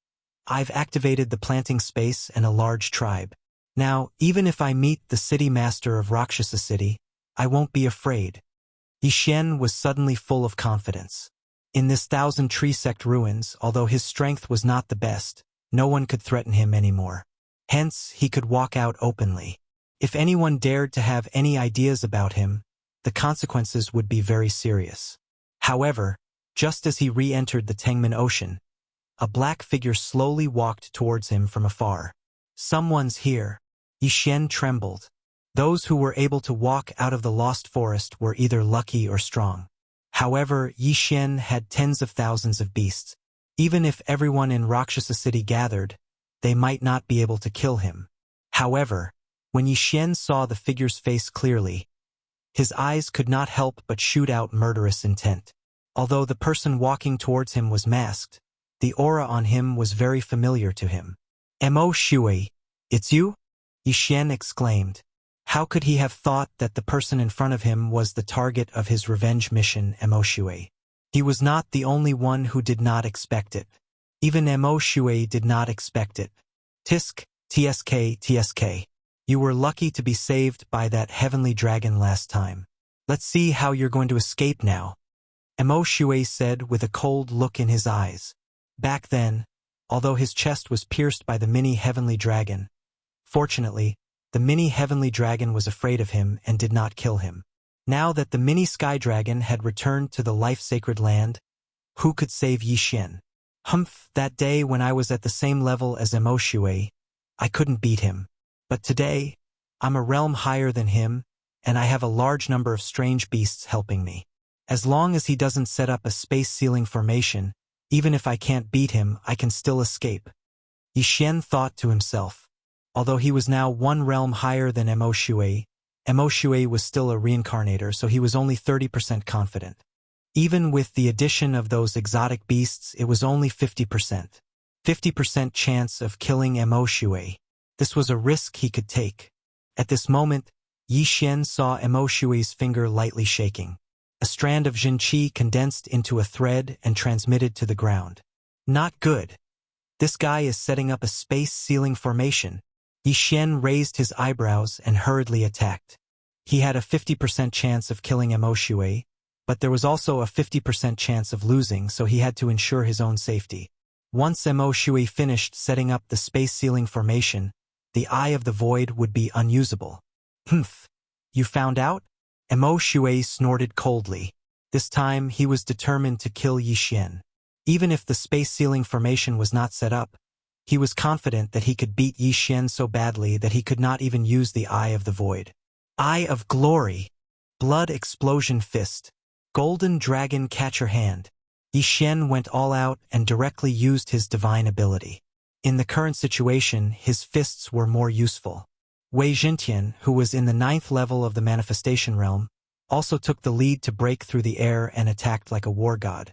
I've activated the planting space and a large tribe. Now, even if I meet the city master of Rakshasa City, I won't be afraid. Yi Xian was suddenly full of confidence. In this Thousand Tree sect ruins, although his strength was not the best, no one could threaten him anymore. Hence, he could walk out openly. If anyone dared to have any ideas about him, the consequences would be very serious. However, just as he re-entered the Tengman Ocean, a black figure slowly walked towards him from afar. Someone's here. Yi Xian trembled. Those who were able to walk out of the lost forest were either lucky or strong. However, Yi Xian had tens of thousands of beasts. Even if everyone in Rakshasa City gathered, they might not be able to kill him. However, when Yi Xian saw the figure's face clearly, his eyes could not help but shoot out murderous intent. Although the person walking towards him was masked, the aura on him was very familiar to him. Mo Shui. It's you? Yixian exclaimed. How could he have thought that the person in front of him was the target of his revenge mission, Mo Shui? He was not the only one who did not expect it. Even Mo Shui did not expect it. Tisk, tsk. You were lucky to be saved by that heavenly dragon last time. Let's see how you're going to escape now. Mo Shui said with a cold look in his eyes. Back then, although his chest was pierced by the mini heavenly dragon, fortunately, the mini heavenly dragon was afraid of him and did not kill him. Now that the mini sky dragon had returned to the life-sacred land, who could save Yixian? Humph, that day when I was at the same level as Mo Shui, I couldn't beat him. But today, I'm a realm higher than him, and I have a large number of strange beasts helping me. As long as he doesn't set up a space ceiling formation, even if I can't beat him, I can still escape. Yixian thought to himself. Although he was now one realm higher than Mo Shui was still a reincarnator, so he was only 30% confident. Even with the addition of those exotic beasts, it was only 50%. 50% chance of killing Mo Shui. This was a risk he could take. At this moment, Yixian saw Mo Shui's finger lightly shaking. A strand of Jinqi condensed into a thread and transmitted to the ground. Not good. This guy is setting up a space ceiling formation. Yixian raised his eyebrows and hurriedly attacked. He had a 50% chance of killing Mo Shui, but there was also a 50% chance of losing, so he had to ensure his own safety. Once Mo Shui finished setting up the space ceiling formation, the Eye of the Void would be unusable. Humph! You found out? Mo Shui snorted coldly. This time he was determined to kill Yixian. Even if the space ceiling formation was not set up, he was confident that he could beat Yixian so badly that he could not even use the Eye of the Void. Eye of Glory! Blood Explosion Fist. Golden Dragon Catcher Hand. Yixian went all out and directly used his divine ability. In the current situation, his fists were more useful. Wei Jintian, who was in the 9th level of the manifestation realm, also took the lead to break through the air and attacked like a war god.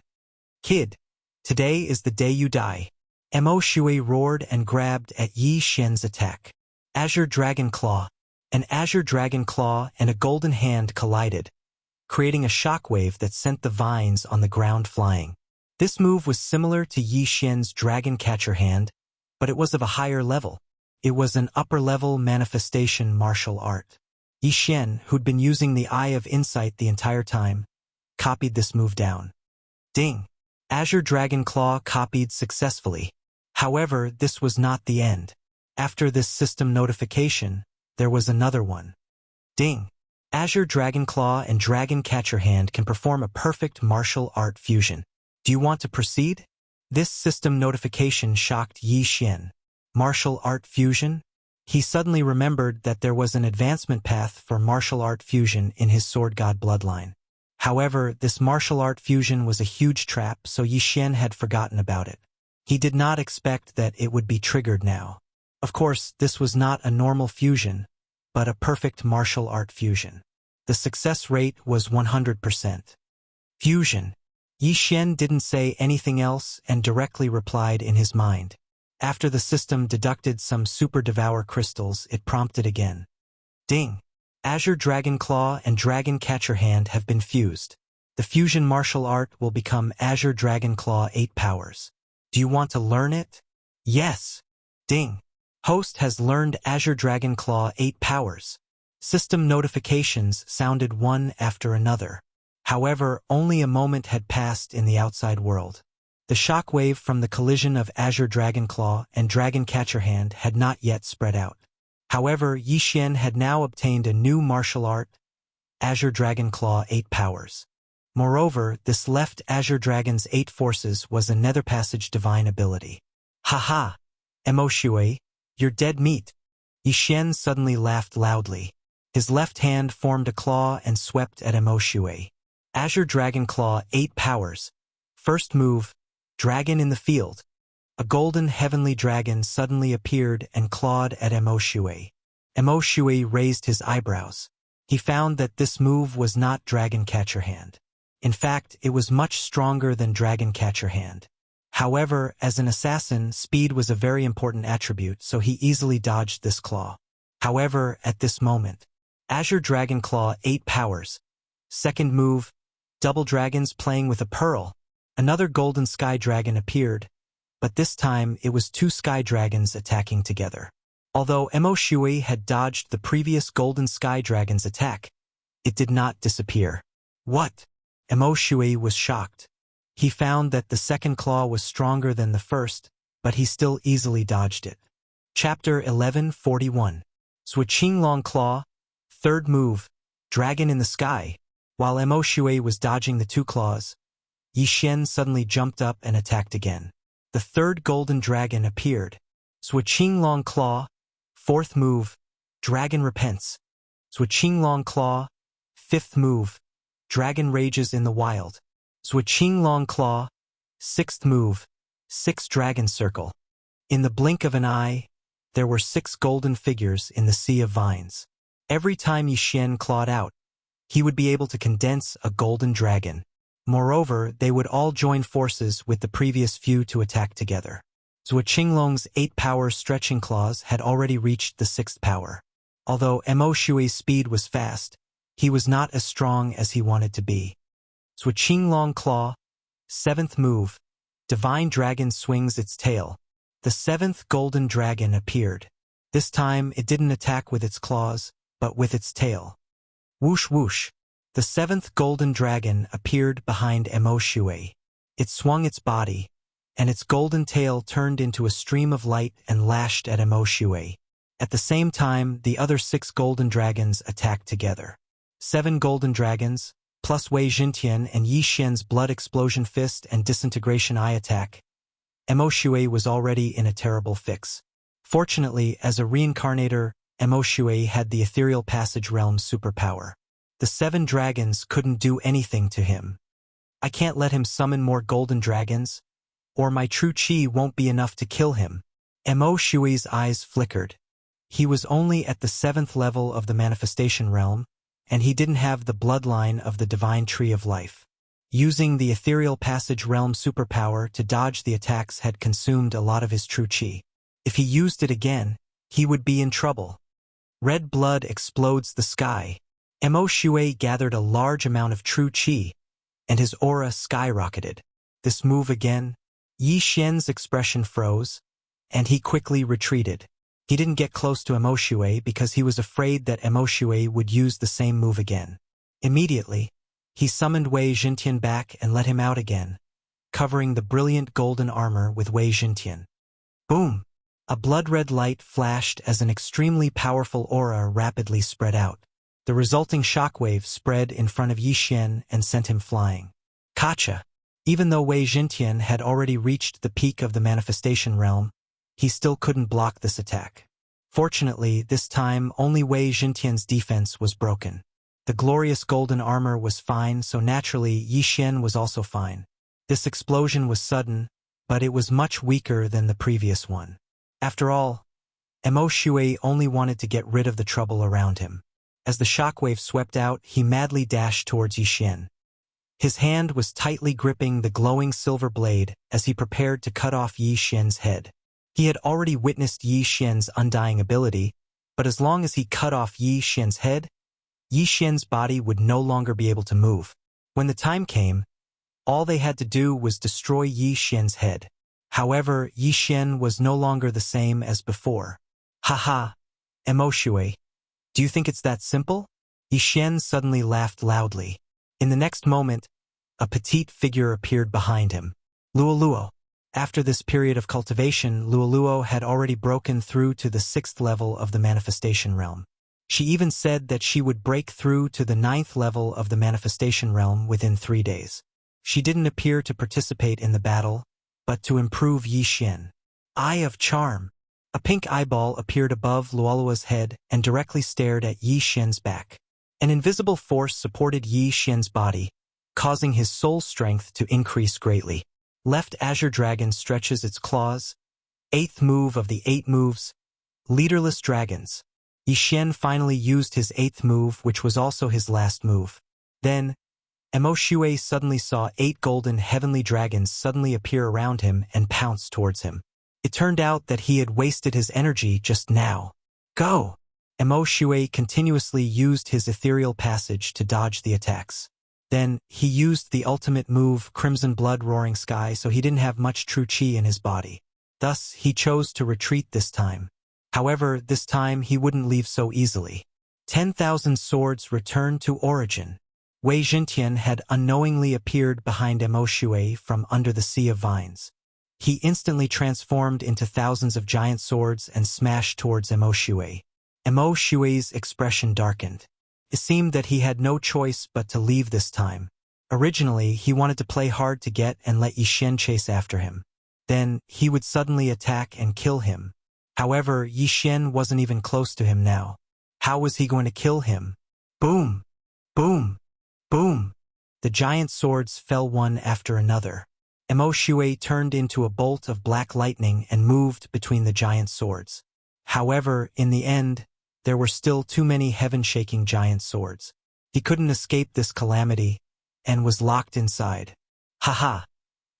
Kid, today is the day you die. Mo Shui roared and grabbed at Yixian's attack. Azure Dragon Claw. An Azure Dragon Claw and a golden hand collided, creating a shockwave that sent the vines on the ground flying. This move was similar to Yixian's Dragon Catcher Hand, but it was of a higher level. It was an upper-level manifestation martial art. Yixian, who'd been using the Eye of Insight the entire time, copied this move down. Ding! Azure Dragon Claw copied successfully. However, this was not the end. After this system notification, there was another one. Ding! Azure Dragon Claw and Dragon Catcher Hand can perform a perfect martial art fusion. Do you want to proceed? This system notification shocked Yixian. Martial art fusion? He suddenly remembered that there was an advancement path for martial art fusion in his sword god bloodline. However, this martial art fusion was a huge trap, so Yixian had forgotten about it. He did not expect that it would be triggered now. Of course, this was not a normal fusion, but a perfect martial art fusion. The success rate was 100%. Fusion. Yixian didn't say anything else and directly replied in his mind. After the system deducted some super devour crystals, it prompted again. Ding! Azure Dragon Claw and Dragon Catcher Hand have been fused. The fusion martial art will become Azure Dragon Claw 8 powers. Do you want to learn it? Yes! Ding! Host has learned Azure Dragon Claw 8 powers. System notifications sounded one after another. However, only a moment had passed in the outside world. The shockwave from the collision of Azure Dragon Claw and Dragon Catcher Hand had not yet spread out. However, Yixian had now obtained a new martial art, Azure Dragon Claw 8 powers. Moreover, this left Azure Dragon's 8 forces was a Nether Passage divine ability. Ha! Mo Shui, you're dead meat. Yixian suddenly laughed loudly. His left hand formed a claw and swept at Mo Shui. Azure Dragon Claw 8 powers. First move, Dragon in the Field. A golden heavenly dragon suddenly appeared and clawed at Mo Shui. Mo Shui raised his eyebrows. He found that this move was not Dragon Catcher Hand. In fact, it was much stronger than Dragon Catcher Hand. However, as an assassin, speed was a very important attribute, so he easily dodged this claw. However, at this moment, Azure Dragon Claw 8 powers. Second move, Double Dragons playing with a pearl. Another golden sky dragon appeared, but this time it was two sky dragons attacking together. Although Mo Shui had dodged the previous golden sky dragon's attack, it did not disappear. What? Mo Shui was shocked. He found that the second claw was stronger than the first, but he still easily dodged it. Chapter 1141. Switching Long Claw. Third move, Dragon in the Sky. While Mo Shui was dodging the two claws, Yi Xian suddenly jumped up and attacked again. The third golden dragon appeared. Switching Long Claw. Fourth move, Dragon Repents. Switching Long Claw. Fifth move, Dragon Rages in the Wild. Switching Long Claw. Sixth move, 6 Dragon Circle. In the blink of an eye, there were 6 golden figures in the sea of vines. Every time Yi Xian clawed out, he would be able to condense a golden dragon. Moreover, they would all join forces with the previous few to attack together. Zhou Qinglong's 8-power stretching claws had already reached the 6th power. Although Mo Shui's speed was fast, he was not as strong as he wanted to be. Zhou Qinglong Claw. 7th move, Divine Dragon swings its tail. The 7th golden dragon appeared. This time it didn't attack with its claws, but with its tail. Whoosh whoosh. The 7th golden dragon appeared behind Mo Shui. It swung its body, and its golden tail turned into a stream of light and lashed at Mo Shui. At the same time, the other 6 golden dragons attacked together. 7 golden dragons, plus Wei Jintian and Yi Xian's blood explosion fist and disintegration eye attack. Mo Shui was already in a terrible fix. Fortunately, as a reincarnator, Mo Shui had the ethereal passage realm superpower. The 7 dragons couldn't do anything to him. I can't let him summon more golden dragons, or my true chi won't be enough to kill him. Mo Shui's eyes flickered. He was only at the 7th level of the manifestation realm, and he didn't have the bloodline of the divine tree of life. Using the ethereal passage realm superpower to dodge the attacks had consumed a lot of his true chi. If he used it again, he would be in trouble. Red blood explodes the sky. Mo Shui gathered a large amount of true chi, and his aura skyrocketed. This move again, Yi Xian's expression froze, and he quickly retreated. He didn't get close to Mo Shui because he was afraid that Mo Shui would use the same move again. Immediately, he summoned Wei Jintian back and let him out again, covering the brilliant golden armor with Wei Jintian. Boom! A blood-red light flashed as an extremely powerful aura rapidly spread out. The resulting shockwave spread in front of Yi Xian and sent him flying. Kacha! Even though Wei Jintian had already reached the peak of the manifestation realm, he still couldn't block this attack. Fortunately, this time only Wei Jintian's defense was broken. The glorious golden armor was fine, so naturally Yi Xian was also fine. This explosion was sudden, but it was much weaker than the previous one. After all, Mo Shui only wanted to get rid of the trouble around him. As the shockwave swept out, he madly dashed towards Yi Xian. His hand was tightly gripping the glowing silver blade as he prepared to cut off Yi Xian's head. He had already witnessed Yi Xian's undying ability, but as long as he cut off Yi Xian's head, Yi Xian's body would no longer be able to move. When the time came, all they had to do was destroy Yi Xian's head. However, Yi Xian was no longer the same as before. Haha, Mo Shui. Do you think it's that simple? Yi Xian suddenly laughed loudly. In the next moment, a petite figure appeared behind him. Luoluo. After this period of cultivation, Luoluo had already broken through to the 6th level of the manifestation realm. She even said that she would break through to the 9th level of the manifestation realm within 3 days. She didn't appear to participate in the battle, but to improve Yi Xian. Eye of Charm. A pink eyeball appeared above Luoluo's head and directly stared at Yi Xian's back. An invisible force supported Yi Xian's body, causing his soul strength to increase greatly. Left Azure Dragon stretches its claws. 8th move of the 8 moves. Leaderless Dragons. Yi Xian finally used his 8th move, which was also his last move. Then, Emoshue suddenly saw 8 golden heavenly dragons suddenly appear around him and pounce towards him. It turned out that he had wasted his energy just now. Go! Emoshue continuously used his ethereal passage to dodge the attacks. Then, he used the ultimate move, Crimson Blood Roaring Sky, so he didn't have much true chi in his body. Thus, he chose to retreat this time. However, this time he wouldn't leave so easily. 10,000 swords returned to origin. Wei Jintian had unknowingly appeared behind Emoshue from under the sea of vines. He instantly transformed into thousands of giant swords and smashed towards Emoshue. Emoshue's expression darkened. It seemed that he had no choice but to leave this time. Originally, he wanted to play hard to get and let Yixin chase after him. Then, he would suddenly attack and kill him. However, Yixin wasn't even close to him now. How was he going to kill him? Boom! Boom! Boom! The giant swords fell one after another. Emoshue turned into a bolt of black lightning and moved between the giant swords. However, in the end, there were still too many heaven-shaking giant swords. He couldn't escape this calamity, and was locked inside. Haha!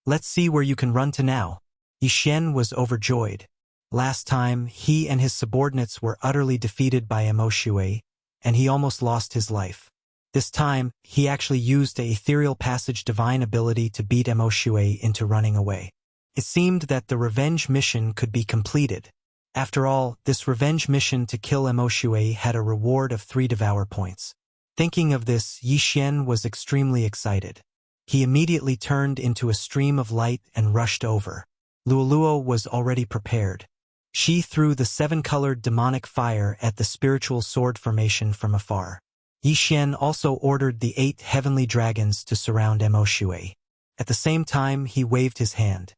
Let's see where you can run to now. Yixin was overjoyed. Last time, he and his subordinates were utterly defeated by Emoshue, and he almost lost his life. This time, he actually used a ethereal passage divine ability to beat Emoshue into running away. It seemed that the revenge mission could be completed. After all, this revenge mission to kill Emoshue had a reward of 3 devour points. Thinking of this, Yixin was extremely excited. He immediately turned into a stream of light and rushed over. Luoluo was already prepared. She threw the 7-colored demonic fire at the spiritual sword formation from afar. Yixin also ordered the 8 heavenly dragons to surround Emoshue. At the same time, he waved his hand.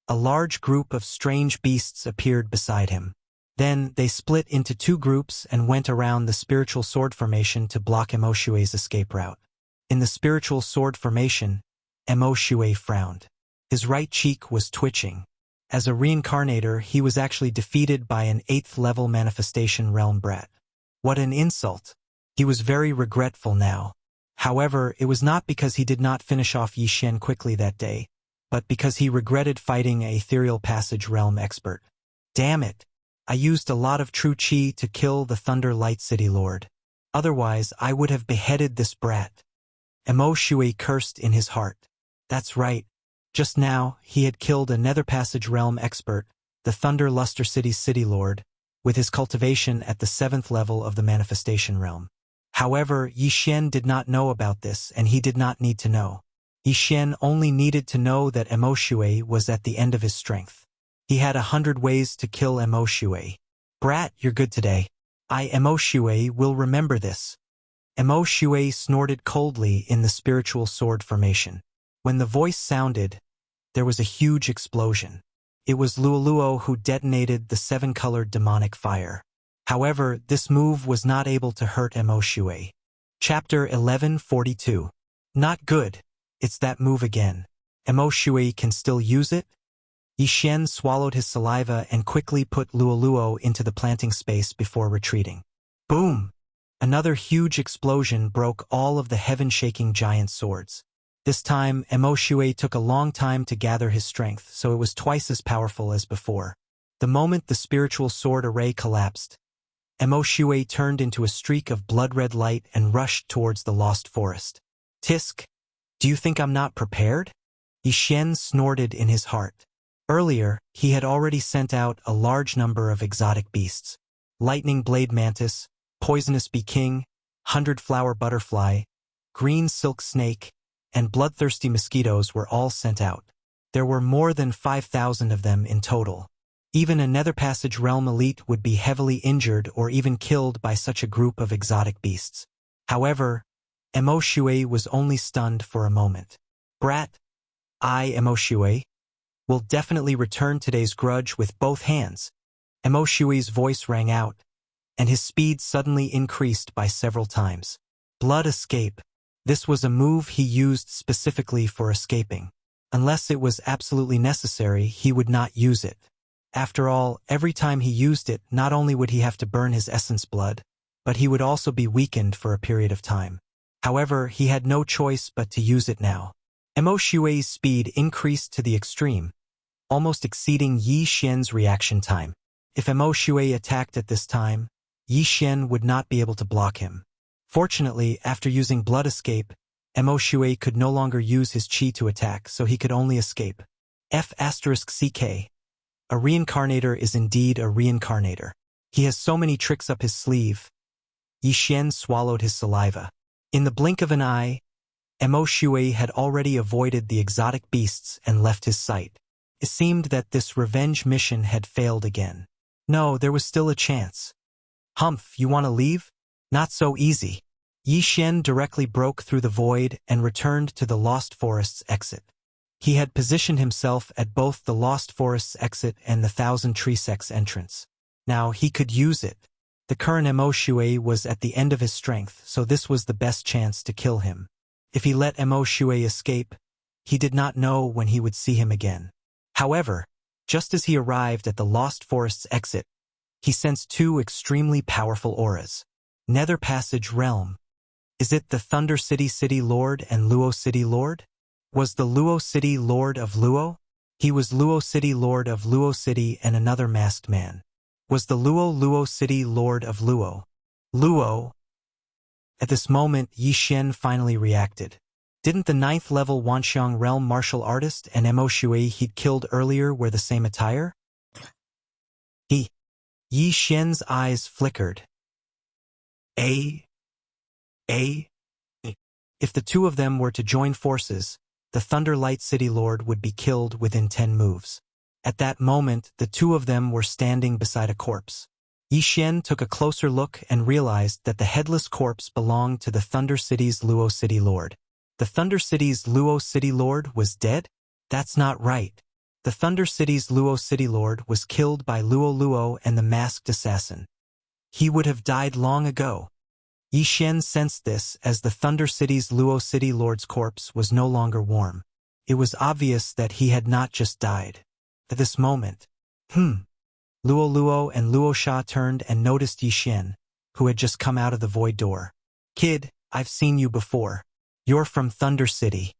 A large group of strange beasts appeared beside him. Then, they split into 2 groups and went around the spiritual sword formation to block Emoshue's escape route. In the spiritual sword formation, Emoshue frowned. His right cheek was twitching. As a reincarnator, he was actually defeated by an 8th-level manifestation realm brat. What an insult! He was very regretful now. However, it was not because he did not finish off Yixin quickly that day, but because he regretted fighting an ethereal passage realm expert. Damn it! I used a lot of true chi to kill the Thunder Light City Lord. Otherwise, I would have beheaded this brat. Emoshue cursed in his heart. That's right. Just now, he had killed a Nether Passage realm expert, the Thunder Luster City's City Lord, with his cultivation at the 7th level of the manifestation realm. However, Yixin did not know about this, and he did not need to know. Yixin only needed to know that Emoshue was at the end of his strength. He had 100 ways to kill Emoshue. Brat, you're good today. Emoshue will remember this. Emoshue snorted coldly in the spiritual sword formation. When the voice sounded, there was a huge explosion. It was Luoluo who detonated the 7-colored demonic fire. However, this move was not able to hurt Emoshue. Chapter 1142. Not good. It's that move again. Emoshue can still use it? Yixin swallowed his saliva and quickly put Luoluo into the planting space before retreating. Boom! Another huge explosion broke all of the heaven-shaking giant swords. This time, Emoshue took a long time to gather his strength, so it was twice as powerful as before. The moment the spiritual sword array collapsed, Emoshue turned into a streak of blood-red light and rushed towards the lost forest. Tisk! Do you think I'm not prepared? Yixin snorted in his heart. Earlier, he had already sent out a large number of exotic beasts. Lightning blade mantis, poisonous bee king, 100-flower butterfly, green silk snake, and bloodthirsty mosquitoes were all sent out. There were more than 5,000 of them in total. Even a Nether Passage realm elite would be heavily injured or even killed by such a group of exotic beasts. However, Emoshue was only stunned for a moment. Brat, Emoshue, will definitely return today's grudge with both hands. Emoshue's voice rang out, and his speed suddenly increased by several times. Blood escape. This was a move he used specifically for escaping. Unless it was absolutely necessary, he would not use it. After all, every time he used it, not only would he have to burn his essence blood, but he would also be weakened for a period of time. However, he had no choice but to use it now. Mo Xue's speed increased to the extreme, almost exceeding Yi Xian's reaction time. If Mo Xue attacked at this time, Yi Xian would not be able to block him. Fortunately, after using Blood Escape, Mo Xue could no longer use his qi to attack, so he could only escape. F***CK. A reincarnator is indeed a reincarnator. He has so many tricks up his sleeve. Yi Xian swallowed his saliva. In the blink of an eye, Mo Xue had already avoided the exotic beasts and left his sight. It seemed that this revenge mission had failed again. No, there was still a chance. Humph, you want to leave? Not so easy. Yi Xian directly broke through the void and returned to the Lost Forest's exit. He had positioned himself at both the Lost Forest's exit and the Thousand Tree Sect's entrance. Now he could use it. The current Mo Xue was at the end of his strength, so this was the best chance to kill him. If he let Mo Xue escape, he did not know when he would see him again. However, just as he arrived at the Lost Forest's exit, he sensed two extremely powerful auras. Nether Passage Realm. Is it the Thunder City Lord and Luo City Lord? Was the Luo City Lord of Luo? He was Luo City Lord of Luo City and another masked man. Was the Luo City Lord of Luo? Luo. At this moment, Yi Xian finally reacted. Didn't the 9th level Wanxiang Realm martial artist and Mo Xue he'd killed earlier wear the same attire? Yi Xian's eyes flickered. If the two of them were to join forces, the Thunder Light City Lord would be killed within 10 moves. At that moment, the two of them were standing beside a corpse. Yi Xian took a closer look and realized that the headless corpse belonged to the Thunder City's Luo City Lord. The Thunder City's Luo City Lord was dead? That's not right. The Thunder City's Luo City Lord was killed by Luo and the masked assassin. He would have died long ago. Yi Xian sensed this as the Thunder City's Luo City Lord's corpse was no longer warm. It was obvious that he had not just died. At this moment, Luo and Luo Sha turned and noticed Yi Xian, who had just come out of the void door. Kid, I've seen you before. You're from Thunder City.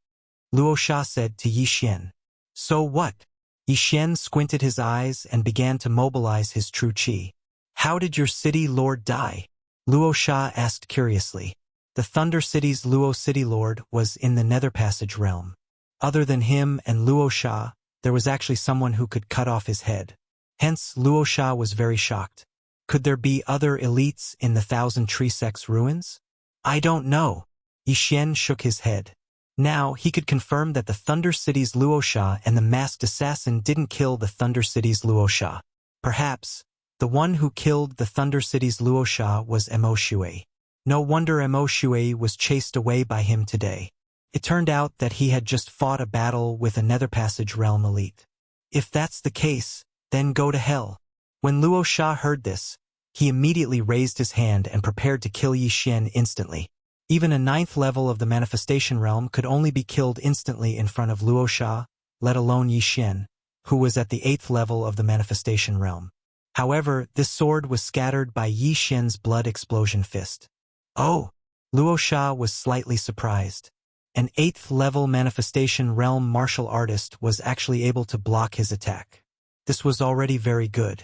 Luo Sha said to Yi Xian. So what? Yi Xian squinted his eyes and began to mobilize his true qi. How did your city lord die? Luo Sha asked curiously. The Thunder City's Luo City Lord was in the Nether Passage realm. Other than him and Luo Sha, there was actually someone who could cut off his head. Hence, Luo Sha was very shocked. Could there be other elites in the Thousand Tree Sect's ruins? I don't know. Yi Xian shook his head. Now, he could confirm that the Thunder City's Luo Sha and the masked assassin didn't kill the Thunder City's Luo Sha. Perhaps, the one who killed the Thunder City's Luo Sha was Mo Xue. No wonder Mo Xue was chased away by him today. It turned out that he had just fought a battle with a Nether Passage realm elite. If that's the case, then go to hell. When Luo Sha heard this, he immediately raised his hand and prepared to kill Yi Xian instantly. Even a 9th level of the Manifestation Realm could only be killed instantly in front of Luo Sha, let alone Yi Xian, who was at the 8th level of the Manifestation Realm. However, this sword was scattered by Yi Xian's blood explosion fist. Oh! Luo Sha was slightly surprised. An 8th level Manifestation Realm martial artist was actually able to block his attack. This was already very good.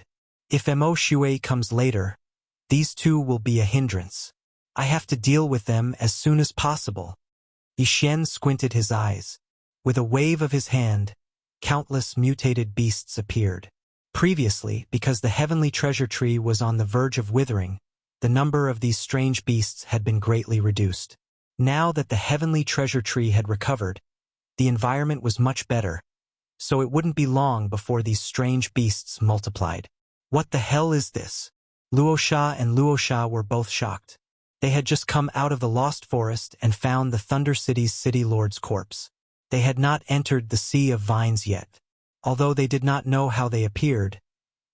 If Mo Xue comes later, these two will be a hindrance. I have to deal with them as soon as possible. Yi Xian squinted his eyes. With a wave of his hand, countless mutated beasts appeared. Previously, because the heavenly treasure tree was on the verge of withering, the number of these strange beasts had been greatly reduced. Now that the heavenly treasure tree had recovered, the environment was much better, so it wouldn't be long before these strange beasts multiplied. What the hell is this? Luo Sha and Luo Sha were both shocked. They had just come out of the Lost Forest and found the Thunder City's City Lord's corpse. They had not entered the Sea of Vines yet. Although they did not know how they appeared,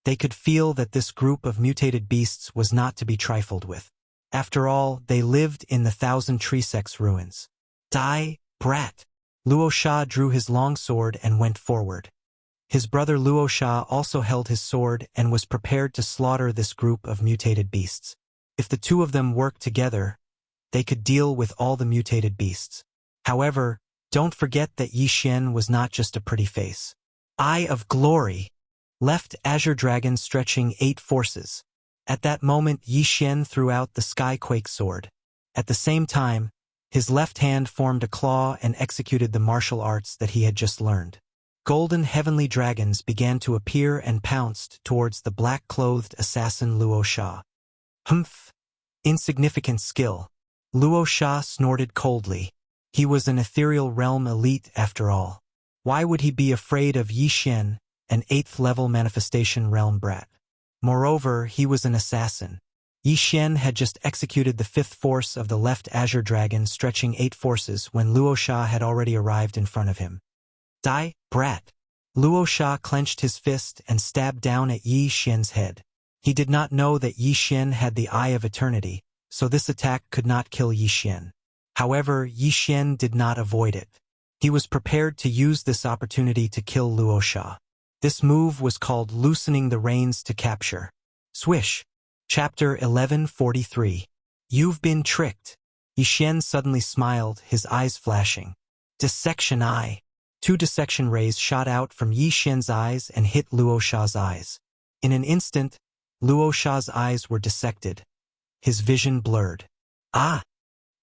they could feel that this group of mutated beasts was not to be trifled with. After all, they lived in the Thousand Tree Sect's ruins. Die, brat! Luo Sha drew his long sword and went forward. His brother Luo Sha also held his sword and was prepared to slaughter this group of mutated beasts. If the two of them worked together, they could deal with all the mutated beasts. However, don't forget that Yi Xian was not just a pretty face. Eye of Glory! Left Azure Dragon stretching 8 forces. At that moment Yi Xian threw out the Skyquake sword. At the same time, his left hand formed a claw and executed the martial arts that he had just learned. Golden heavenly dragons began to appear and pounced towards the black-clothed assassin Luo Sha. Humph! Insignificant skill. Luo Sha snorted coldly. He was an ethereal realm elite after all. Why would he be afraid of Yi Xian, an 8th-level manifestation realm brat? Moreover, he was an assassin. Yi Xian had just executed the 5th force of the left Azure Dragon stretching 8 forces when Luo Sha had already arrived in front of him. Die, brat! Luo Sha clenched his fist and stabbed down at Yi Xian's head. He did not know that Yi Xian had the Eye of Eternity, so this attack could not kill Yi Xian. However, Yi Xian did not avoid it. He was prepared to use this opportunity to kill Luo Sha. This move was called loosening the reins to capture. Swish! Chapter 1143. You've been tricked. Yi Xian suddenly smiled, his eyes flashing. Dissection Eye. 2 dissection rays shot out from Yi Xian's eyes and hit Luo Sha's eyes. In an instant, Luo Sha's eyes were dissected. His vision blurred. Ah!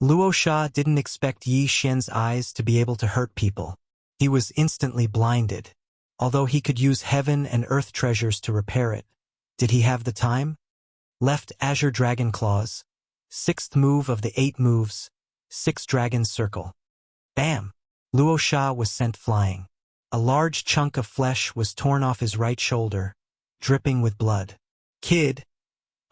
Luo Sha didn't expect Yi Xian's eyes to be able to hurt people. He was instantly blinded. Although he could use heaven and earth treasures to repair it, did he have the time? Left Azure Dragon Claws. 6th move of the 8 moves. 6 Dragon Circle. Bam! Luo Sha was sent flying. A large chunk of flesh was torn off his right shoulder, dripping with blood. Kid!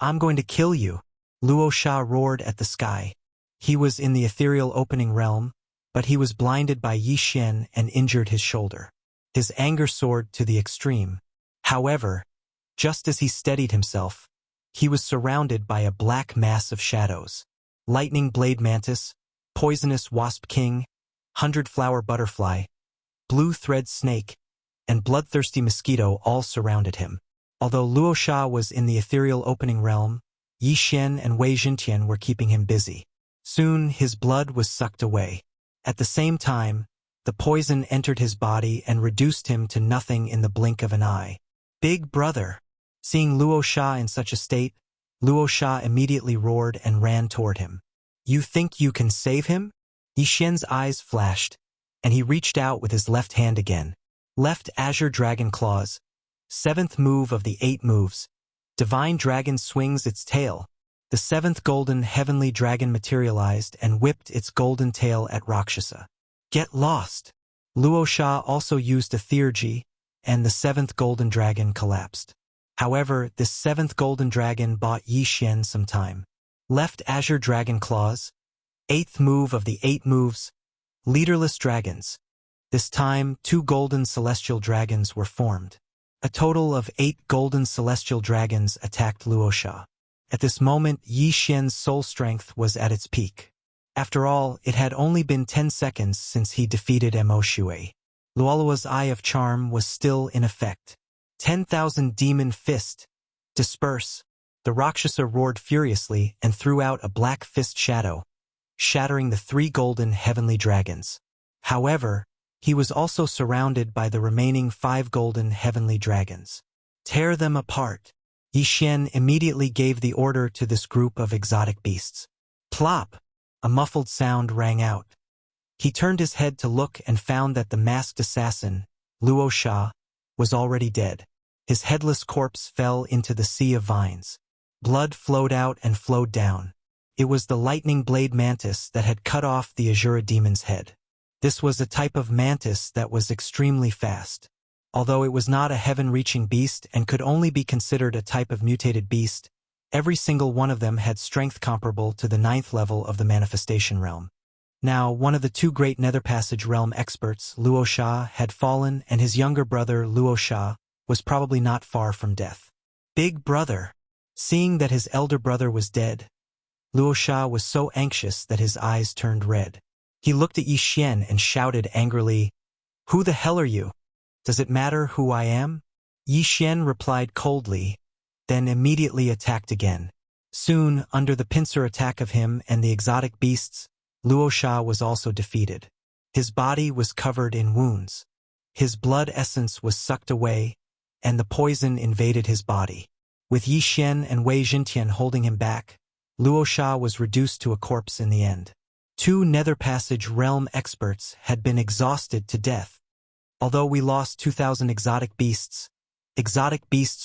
I'm going to kill you! Luo Sha roared at the sky. He was in the ethereal opening realm, but he was blinded by Yi Xian and injured his shoulder. His anger soared to the extreme. However, just as he steadied himself, he was surrounded by a black mass of shadows. Lightning Blade Mantis, Poisonous Wasp King, 100-Flower Butterfly, Blue Thread Snake, and Bloodthirsty Mosquito all surrounded him. Although Luo Sha was in the ethereal opening realm, Yi Xian and Wei Jintian were keeping him busy. Soon his blood was sucked away. At the same time, the poison entered his body and reduced him to nothing in the blink of an eye. Big brother! Seeing Luo Sha in such a state, Luo Sha immediately roared and ran toward him. You think you can save him? Yi Xian's eyes flashed, and he reached out with his left hand again. Left Azure Dragon Claws. 7th move of the 8 moves. Divine Dragon swings its tail. The 7th Golden Heavenly Dragon materialized and whipped its golden tail at Rakshasa. Get lost! Luo Sha also used a theurgy, and the 7th Golden Dragon collapsed. However, this 7th Golden Dragon bought Yi Xian some time. Left Azure Dragon Claws. 8th move of the 8 moves. Leaderless Dragons. This time, 2 Golden Celestial Dragons were formed. A total of 8 Golden Celestial Dragons attacked Luo Sha. At this moment, Yi Xian's soul strength was at its peak. After all, it had only been 10 seconds since he defeated Mo Shui. Luolua's Eye of Charm was still in effect. 10,000 Demon Fist. Disperse. The Rakshasa roared furiously and threw out a black fist shadow, shattering the 3 golden heavenly dragons. However, he was also surrounded by the remaining 5 golden heavenly dragons. Tear them apart. Yi Xian immediately gave the order to this group of exotic beasts. Plop! A muffled sound rang out. He turned his head to look and found that the masked assassin, Luo Sha, was already dead. His headless corpse fell into the sea of vines. Blood flowed out and flowed down. It was the lightning blade mantis that had cut off the Azura demon's head. This was a type of mantis that was extremely fast. Although it was not a heaven-reaching beast and could only be considered a type of mutated beast, every single one of them had strength comparable to the 9th level of the manifestation realm. Now, one of the 2 great Nether Passage realm experts, Luo Sha, had fallen, and his younger brother, Luo Sha, was probably not far from death. Big brother! Seeing that his elder brother was dead, Luo Sha was so anxious that his eyes turned red. He looked at Yi Xian and shouted angrily, "Who the hell are you? Does it matter who I am?" Yi Xian replied coldly, then immediately attacked again. Soon, under the pincer attack of him and the exotic beasts, Luosha was also defeated. His body was covered in wounds. His blood essence was sucked away, and the poison invaded his body. With Yi Xian and Wei Jintian holding him back, Luosha was reduced to a corpse in the end. 2 Nether Passage realm experts had been exhausted to death. Although we lost 2,000 exotic beasts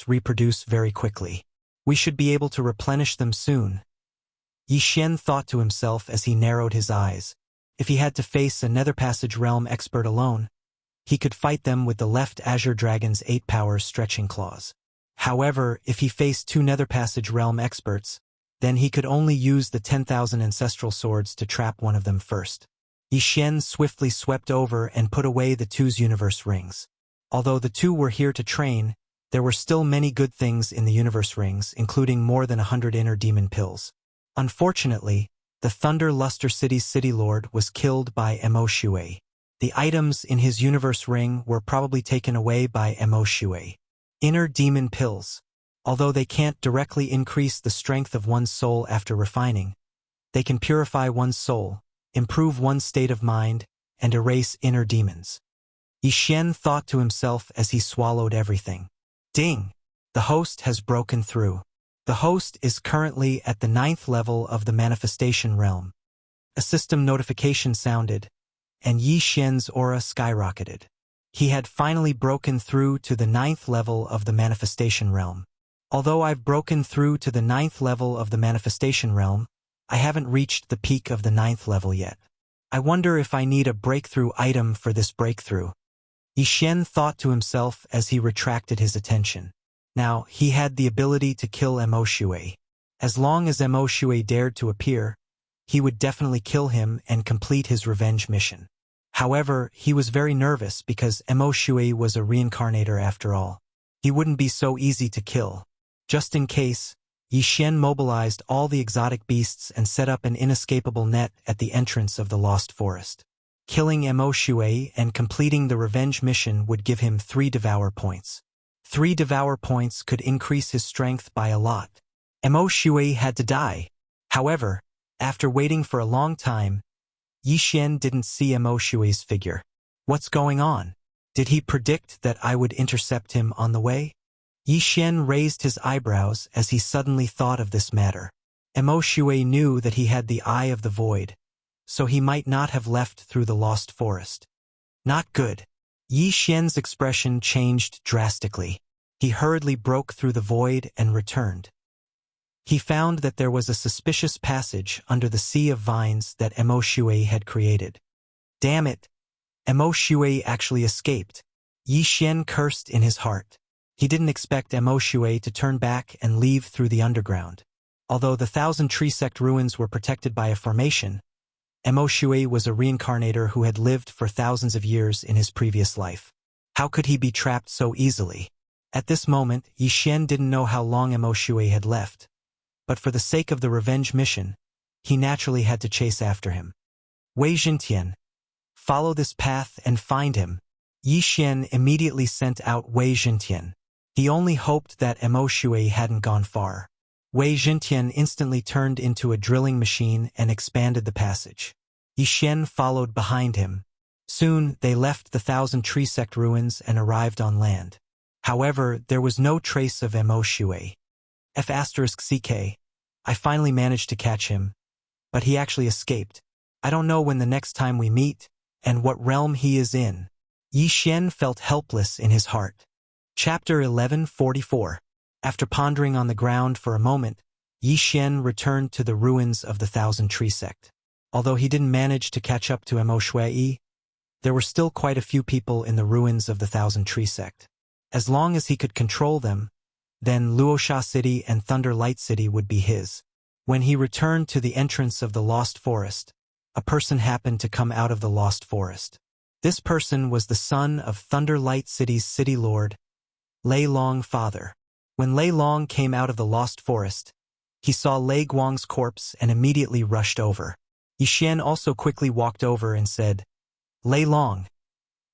reproduce very quickly. We should be able to replenish them soon. Yi Xian thought to himself as he narrowed his eyes. If he had to face a Nether Passage realm expert alone, he could fight them with the left Azure Dragon's 8 powers stretching claws. However, if he faced 2 Nether Passage realm experts, then he could only use the 10,000 ancestral swords to trap one of them first. Yi Xian swiftly swept over and put away the 2's universe rings. Although the 2 were here to train, there were still many good things in the universe rings, including more than 100 inner demon pills. Unfortunately, the Thunder Luster City's city lord was killed by Mo Shui. The items in his universe ring were probably taken away by Mo Shui. Inner demon pills. Although they can't directly increase the strength of one's soul after refining, they can purify one's soul, improve one's state of mind, and erase inner demons. Yi Xian thought to himself as he swallowed everything. Ding! The host has broken through. The host is currently at the 9th level of the manifestation realm. A system notification sounded, and Yi Xian's aura skyrocketed. He had finally broken through to the 9th level of the manifestation realm. Although I've broken through to the 9th level of the manifestation realm, I haven't reached the peak of the 9th level yet. I wonder if I need a breakthrough item for this breakthrough. Yi Xian thought to himself as he retracted his attention. Now, he had the ability to kill Mo Shui. As long as Mo Shui dared to appear, he would definitely kill him and complete his revenge mission. However, he was very nervous because Mo Shui was a reincarnator after all. He wouldn't be so easy to kill. Just in case, Yi Xian mobilized all the exotic beasts and set up an inescapable net at the entrance of the Lost Forest. Killing Mo Shui and completing the revenge mission would give him 3 Devour points. 3 Devour points could increase his strength by a lot. Mo Shui had to die. However, after waiting for a long time, Yi Xian didn't see Mo Shui's figure. What's going on? Did he predict that I would intercept him on the way? Yi Xian raised his eyebrows as he suddenly thought of this matter. Mo Shui knew that he had the Eye of the Void, so he might not have left through the Lost Forest. Not good. Yi Xian's expression changed drastically. He hurriedly broke through the void and returned. He found that there was a suspicious passage under the sea of vines that Mo Shui had created. Damn it! Mo Shui actually escaped. Yi Xian cursed in his heart. He didn't expect Mo Shui to turn back and leave through the underground. Although the 1,000 Tree Sect ruins were protected by a formation, Mo Shui was a reincarnator who had lived for thousands of years in his previous life. How could he be trapped so easily? At this moment, Yi Xian didn't know how long Mo Shui had left, but for the sake of the revenge mission, he naturally had to chase after him. Wei Jintian, follow this path and find him. Yi Xian immediately sent out Wei Jintian. He only hoped that Mo Shui hadn't gone far. Wei Jintian instantly turned into a drilling machine and expanded the passage. Yi Xian followed behind him. Soon, they left the 1,000 Tree Sect ruins and arrived on land. However, there was no trace of Mo Shui. F*CK. I finally managed to catch him, but he actually escaped. I don't know when the next time we meet, and what realm he is in. Yi Xian felt helpless in his heart. Chapter 1144. After pondering on the ground for a moment, Yi Xian returned to the ruins of the 1,000 Tree Sect. Although he didn't manage to catch up to Mo Shui, there were still quite a few people in the ruins of the 1,000 Tree Sect. As long as he could control them, then Luosha City and Thunder Light City would be his. When he returned to the entrance of the Lost Forest, a person happened to come out of the Lost Forest. This person was the son of Thunder Light City's city lord, Lei Long father. When Lei Long came out of the Lost Forest, he saw Lei Guang's corpse and immediately rushed over. Yi Xian also quickly walked over and said, Lei Long,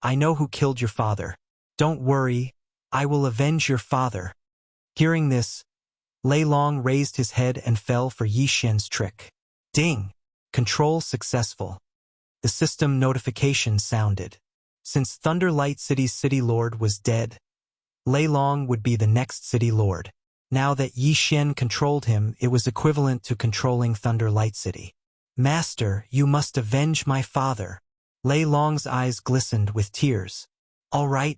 I know who killed your father. Don't worry, I will avenge your father. Hearing this, Lei Long raised his head and fell for Yi Xian's trick. Ding! Control successful. The system notification sounded. Since Thunder Light City's city lord was dead, Lei Long would be the next city lord. Now that Yi Xian controlled him, it was equivalent to controlling Thunder Light City. Master, you must avenge my father. Lei Long's eyes glistened with tears. All right.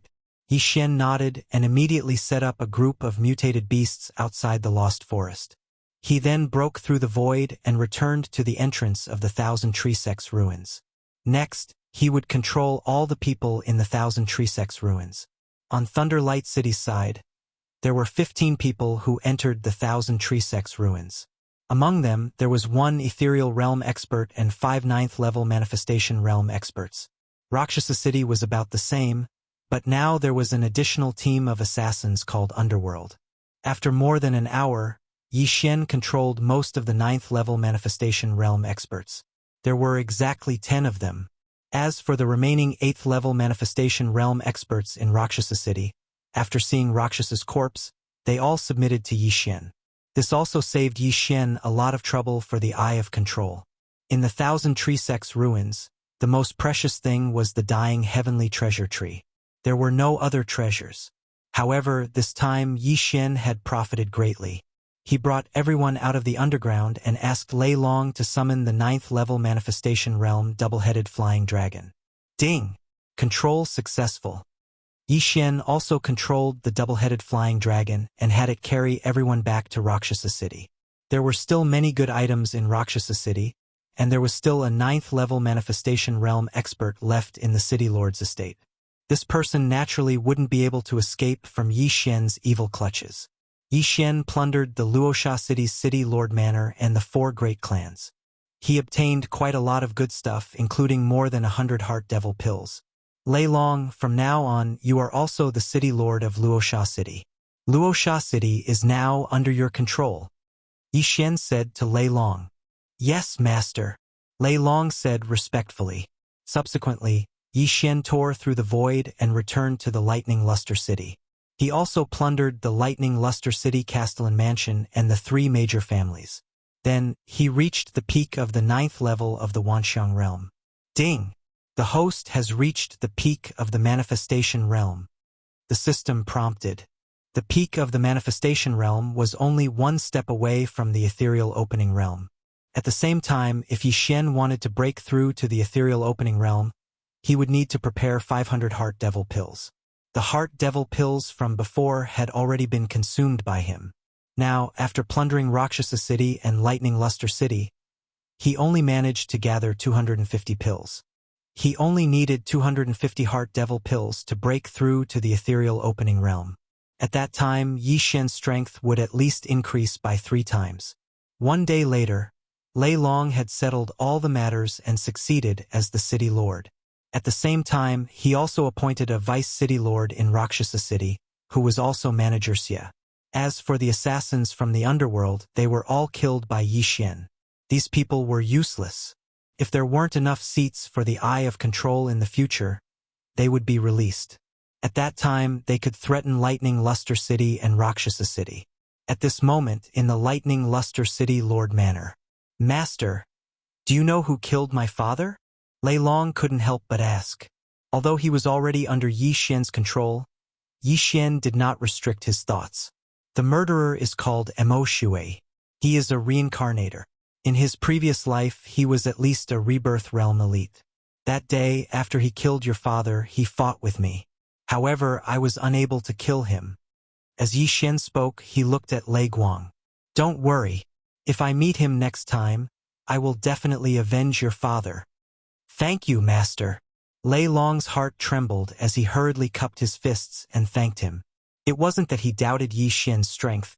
Yi Xian nodded and immediately set up a group of mutated beasts outside the Lost Forest. He then broke through the void and returned to the entrance of the Thousand Tree Sects ruins. Next, he would control all the people in the Thousand Tree Sects ruins. On Thunder Light City's side, there were 15 people who entered the Thousand Tree Sects ruins. Among them, there was 1 ethereal realm expert and 5 9th-level manifestation realm experts. Rakshasa City was about the same, but now there was an additional team of assassins called Underworld. After more than an hour, Yi Xian controlled most of the 9th-level manifestation realm experts. There were exactly 10 of them. As for the remaining 8th-level manifestation realm experts in Rakshasa City, after seeing Rakshas's corpse, they all submitted to Yi Xian. This also saved Yi Xian a lot of trouble for the Eye of Control. In the Thousand Tree Sects ruins, the most precious thing was the dying heavenly treasure tree. There were no other treasures. However, this time Yi Xian had profited greatly. He brought everyone out of the underground and asked Lei Long to summon the 9th-level manifestation realm double-headed flying dragon. Ding! Control successful. Yi Xian also controlled the double-headed flying dragon and had it carry everyone back to Rakshasa City. There were still many good items in Rakshasa City, and there was still a 9th-level manifestation realm expert left in the City Lord's estate. This person naturally wouldn't be able to escape from Yi Xian's evil clutches. Yi Xian plundered the Luosha City's City Lord Manor and the 4 great clans. He obtained quite a lot of good stuff, including more than 100 Heart Devil pills. Lei Long, from now on, you are also the City Lord of Luosha City. Luosha City is now under your control, Yi Xian said to Lei Long. Yes, Master, Lei Long said respectfully. Subsequently, Yi Xian tore through the void and returned to the Lightning Luster City. He also plundered the Lightning Luster City Castellan Mansion and the 3 major families. Then, he reached the peak of the 9th level of the Wanxiang realm. Ding! The host has reached the peak of the manifestation realm. The system prompted. The peak of the manifestation realm was only 1 step away from the ethereal opening realm. At the same time, if Yi Xian wanted to break through to the ethereal opening realm, he would need to prepare 500 Heart Devil pills. The Heart Devil pills from before had already been consumed by him. Now, after plundering Rakshasa City and Lightning Luster City, he only managed to gather 250 pills. He only needed 250 Heart Devil pills to break through to the ethereal opening realm. At that time, Yi Xian's strength would at least increase by 3 times. 1 day later, Lei Long had settled all the matters and succeeded as the City Lord. At the same time, he also appointed a Vice City Lord in Rakshasa City, who was also Manager Xia. As for the assassins from the underworld, they were all killed by Yi Xian. These people were useless. If there weren't enough seats for the Eye of Control in the future, they would be released. At that time, they could threaten Lightning Luster City and Rakshasa City. At this moment, in the Lightning Luster City Lord Manor. Master, do you know who killed my father? Lei Long couldn't help but ask. Although he was already under Yi Xian's control, Yi Xian did not restrict his thoughts. The murderer is called Mo Shui. He is a reincarnator. In his previous life, he was at least a rebirth realm elite. That day, after he killed your father, he fought with me. However, I was unable to kill him. As Yi Xian spoke, he looked at Lei Guang. Don't worry. If I meet him next time, I will definitely avenge your father. Thank you, Master. Lei Long's heart trembled as he hurriedly cupped his fists and thanked him. It wasn't that he doubted Yi Xian's strength,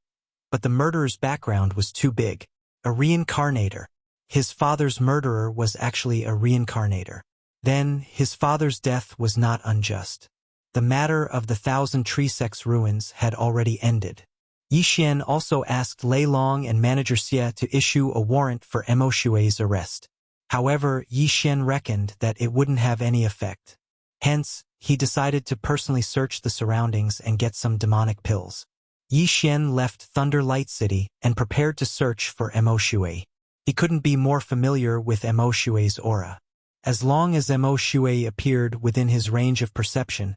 but the murderer's background was too big. A reincarnator. His father's murderer was actually a reincarnator. Then, his father's death was not unjust. The matter of the Thousand Tree Sects ruins had already ended. Yi Xian also asked Lei Long and Manager Xia to issue a warrant for Mo Shui's arrest. However, Yi Xian reckoned that it wouldn't have any effect. Hence, he decided to personally search the surroundings and get some demonic pills. Yi Xian left Thunder Light City and prepared to search for Mo Shui. He couldn't be more familiar with Mo Shui's aura. As long as Mo Shui appeared within his range of perception,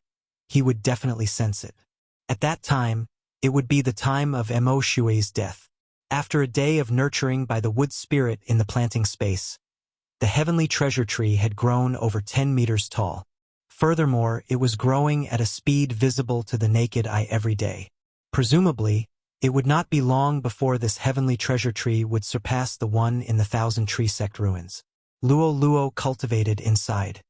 he would definitely sense it. At that time, it would be the time of Mo Shui's death. After a day of nurturing by the wood spirit in the planting space, the heavenly treasure tree had grown over 10 meters tall. Furthermore, it was growing at a speed visible to the naked eye every day. Presumably, it would not be long before this heavenly treasure tree would surpass the one in the 1,000 tree sect ruins. Luo Luo cultivated inside.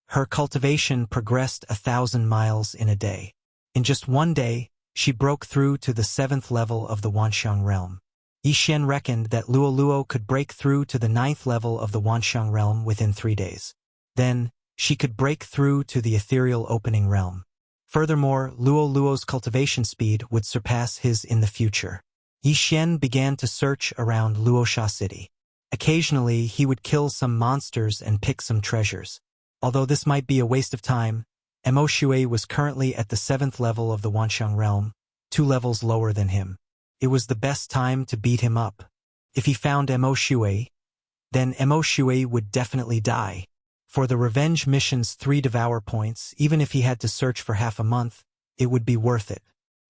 Her cultivation progressed 1,000 miles in a day. In just one day, she broke through to the 7th level of the Wanxiang realm. Yi Xian reckoned that Luo Luo could break through to the 9th level of the Wanxiang realm within 3 days. Then, she could break through to the ethereal opening realm. Furthermore, Luo Luo's cultivation speed would surpass his in the future. Yi Xian began to search around Luosha City. Occasionally, he would kill some monsters and pick some treasures. Although this might be a waste of time, Mo Shui was currently at the 7th level of the Wanxiang realm, 2 levels lower than him. It was the best time to beat him up. If he found Mo Shui, then Mo Shui would definitely die. For the revenge mission's 3 devour points, even if he had to search for half a month, it would be worth it.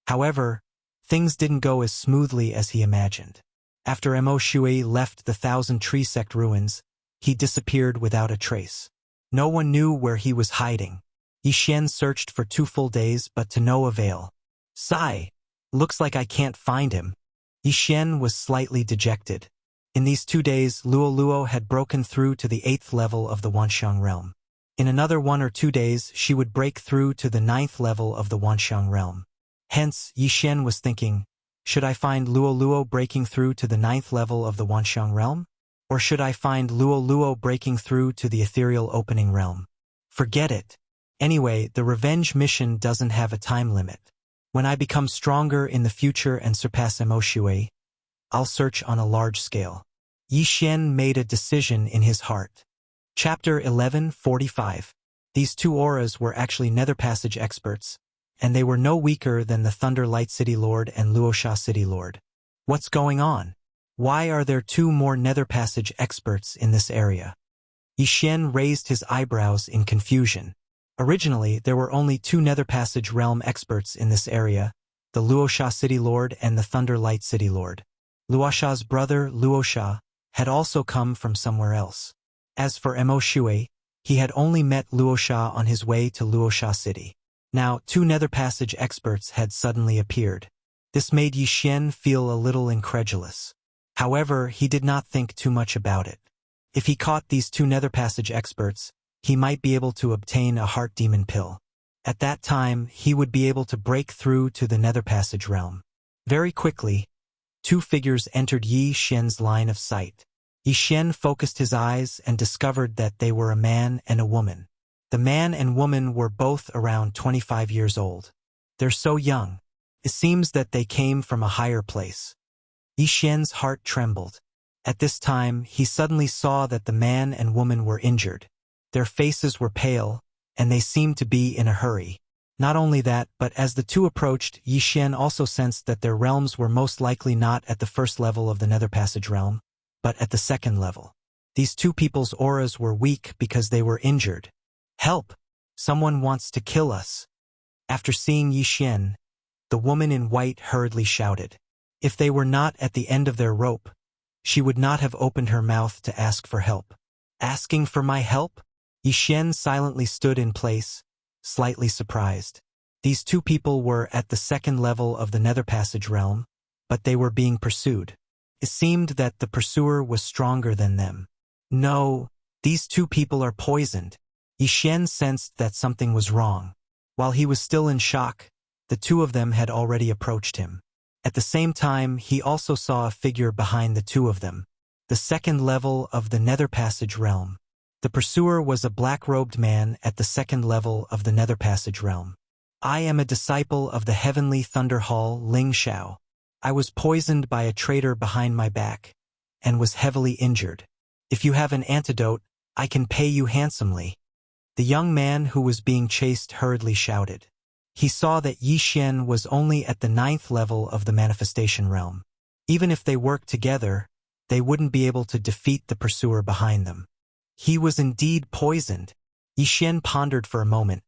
However, things didn't go as smoothly as he imagined. After Mo Shui left the 1,000 tree sect ruins, he disappeared without a trace. No one knew where he was hiding. Yi Xian searched for 2 full days but to no avail. Sigh. Looks like I can't find him. Yi Xian was slightly dejected. In these 2 days, Luo Luo had broken through to the 8th level of the Wanxiang realm. In another 1 or 2 days, she would break through to the 9th level of the Wanxiang realm. Hence, Yi Xian was thinking, should I find Luo Luo breaking through to the 9th level of the Wanxiang realm? Or should I find Luo Luo breaking through to the ethereal opening realm? Forget it. Anyway, the revenge mission doesn't have a time limit. When I become stronger in the future and surpass Mo Shui, I'll search on a large scale. Yi Xian made a decision in his heart. Chapter 1145. These 2 auras were actually Nether Passage experts, and they were no weaker than the Thunder Light City Lord and Luosha City Lord. What's going on? Why are there 2 more Nether Passage experts in this area? Yi Xian raised his eyebrows in confusion. Originally, there were only 2 Nether Passage realm experts in this area, the Luosha City Lord and the Thunder Light City Lord. Luosha's brother, Luosha, had also come from somewhere else. As for Mo Shui, he had only met Luosha on his way to Luosha City. Now, 2 Nether Passage experts had suddenly appeared. This made Yi Xian feel a little incredulous. However, he did not think too much about it. If he caught these 2 Nether Passage experts, he might be able to obtain a heart demon pill. At that time, he would be able to break through to the Nether Passage realm. Very quickly, 2 figures entered Yi Xian's line of sight. Yi Xian focused his eyes and discovered that they were a man and a woman. The man and woman were both around 25 years old. They're so young. It seems that they came from a higher place. Yi Xian's heart trembled. At this time, he suddenly saw that the man and woman were injured. Their faces were pale, and they seemed to be in a hurry. Not only that, but as the 2 approached, Yi Xian also sensed that their realms were most likely not at the 1st level of the Nether Passage realm, but at the 2nd level. These 2 people's auras were weak because they were injured. Help! Someone wants to kill us. After seeing Yi Xian, the woman in white hurriedly shouted. If they were not at the end of their rope, she would not have opened her mouth to ask for help. Asking for my help? Yi Xian silently stood in place, slightly surprised. These 2 people were at the 2nd level of the Nether Passage realm, but they were being pursued. It seemed that the pursuer was stronger than them. No, these 2 people are poisoned. Yi Xian sensed that something was wrong. While he was still in shock, the 2 of them had already approached him. At the same time, he also saw a figure behind the 2 of them, the 2nd level of the Nether Passage realm. The pursuer was a black-robed man at the 2nd level of the Nether Passage realm. I am a disciple of the Heavenly Thunder Hall, Ling Xiao. I was poisoned by a traitor behind my back, and was heavily injured. If you have an antidote, I can pay you handsomely. The young man who was being chased hurriedly shouted. He saw that Yi Xian was only at the 9th level of the manifestation realm. Even if they worked together, they wouldn't be able to defeat the pursuer behind them. He was indeed poisoned. Yi Xian pondered for a moment,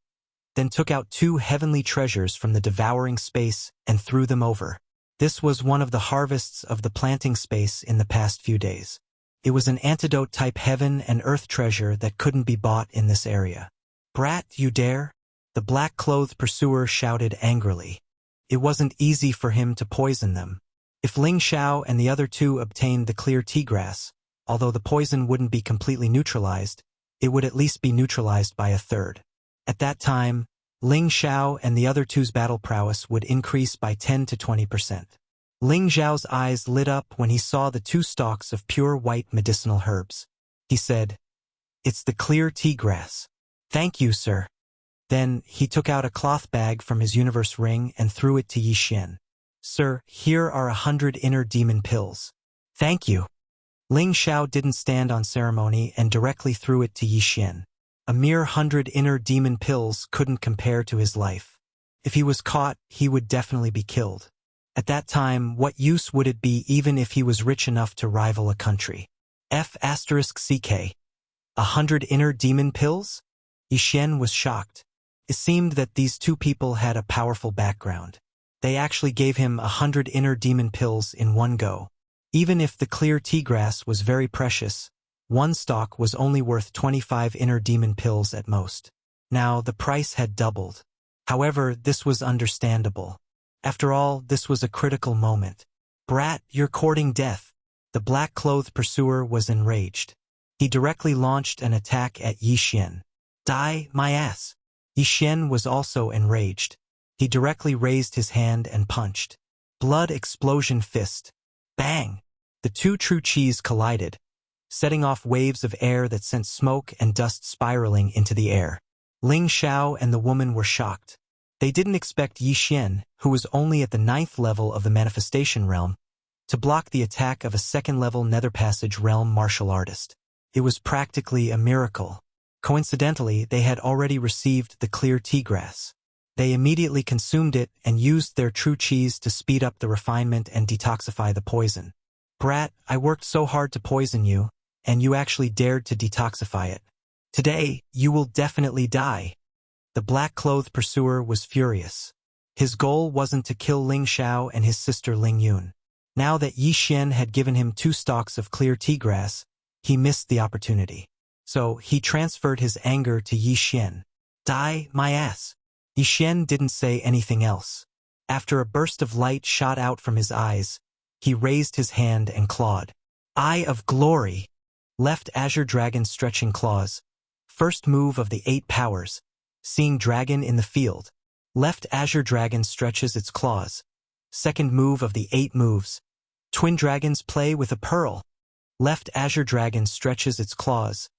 then took out 2 heavenly treasures from the devouring space and threw them over. This was one of the harvests of the planting space in the past few days. It was an antidote-type heaven and earth treasure that couldn't be bought in this area. "Brat, you dare?" The black-clothed pursuer shouted angrily. It wasn't easy for him to poison them. If Ling Xiao and the other 2 obtained the clear tea grass, although the poison wouldn't be completely neutralized, it would at least be neutralized by a third. At that time, Ling Xiao and the other 2's battle prowess would increase by 10 to 20%. Ling Xiao's eyes lit up when he saw the 2 stalks of pure white medicinal herbs. He said, "It's the clear tea grass." "Thank you, sir." Then he took out a cloth bag from his universe ring and threw it to Yi Xian. "Sir, here are 100 inner demon pills." "Thank you." Ling Xiao didn't stand on ceremony and directly threw it to Yi Xian. A mere 100 inner demon pills couldn't compare to his life. If he was caught, he would definitely be killed. At that time, what use would it be even if he was rich enough to rival a country? F***CK. 100 inner demon pills? Yi Xian was shocked. It seemed that these 2 people had a powerful background. They actually gave him 100 inner demon pills in one go. Even if the clear tea grass was very precious, one stalk was only worth 25 inner demon pills at most. Now, the price had doubled. However, this was understandable. After all, this was a critical moment. "Brat, you're courting death." The black-clothed pursuer was enraged. He directly launched an attack at Yi Xian. "Die, my ass." Yi Xian was also enraged. He directly raised his hand and punched. Blood explosion fist. Bang! The 2 true chis collided, setting off waves of air that sent smoke and dust spiraling into the air. Ling Xiao and the woman were shocked. They didn't expect Yi Xian, who was only at the 9th level of the manifestation realm, to block the attack of a 2nd-level Nether Passage realm martial artist. It was practically a miracle. Coincidentally, they had already received the clear tea grass. They immediately consumed it and used their true chis to speed up the refinement and detoxify the poison. "Brat, I worked so hard to poison you, and you actually dared to detoxify it. Today, you will definitely die." The black-clothed pursuer was furious. His goal wasn't to kill Ling Xiao and his sister Ling Yun. Now that Yi Xian had given him 2 stalks of clear tea grass, he missed the opportunity. So he transferred his anger to Yi Xian. "Die, my ass." Yi Xian didn't say anything else. After a burst of light shot out from his eyes, he raised his hand and clawed. "Eye of Glory." Left Azure Dragon stretching claws. First move of the 8 powers. Seeing dragon in the field. Left Azure Dragon stretches its claws. Second move of the 8 moves. Twin dragons play with a pearl. Left Azure Dragon stretches its claws.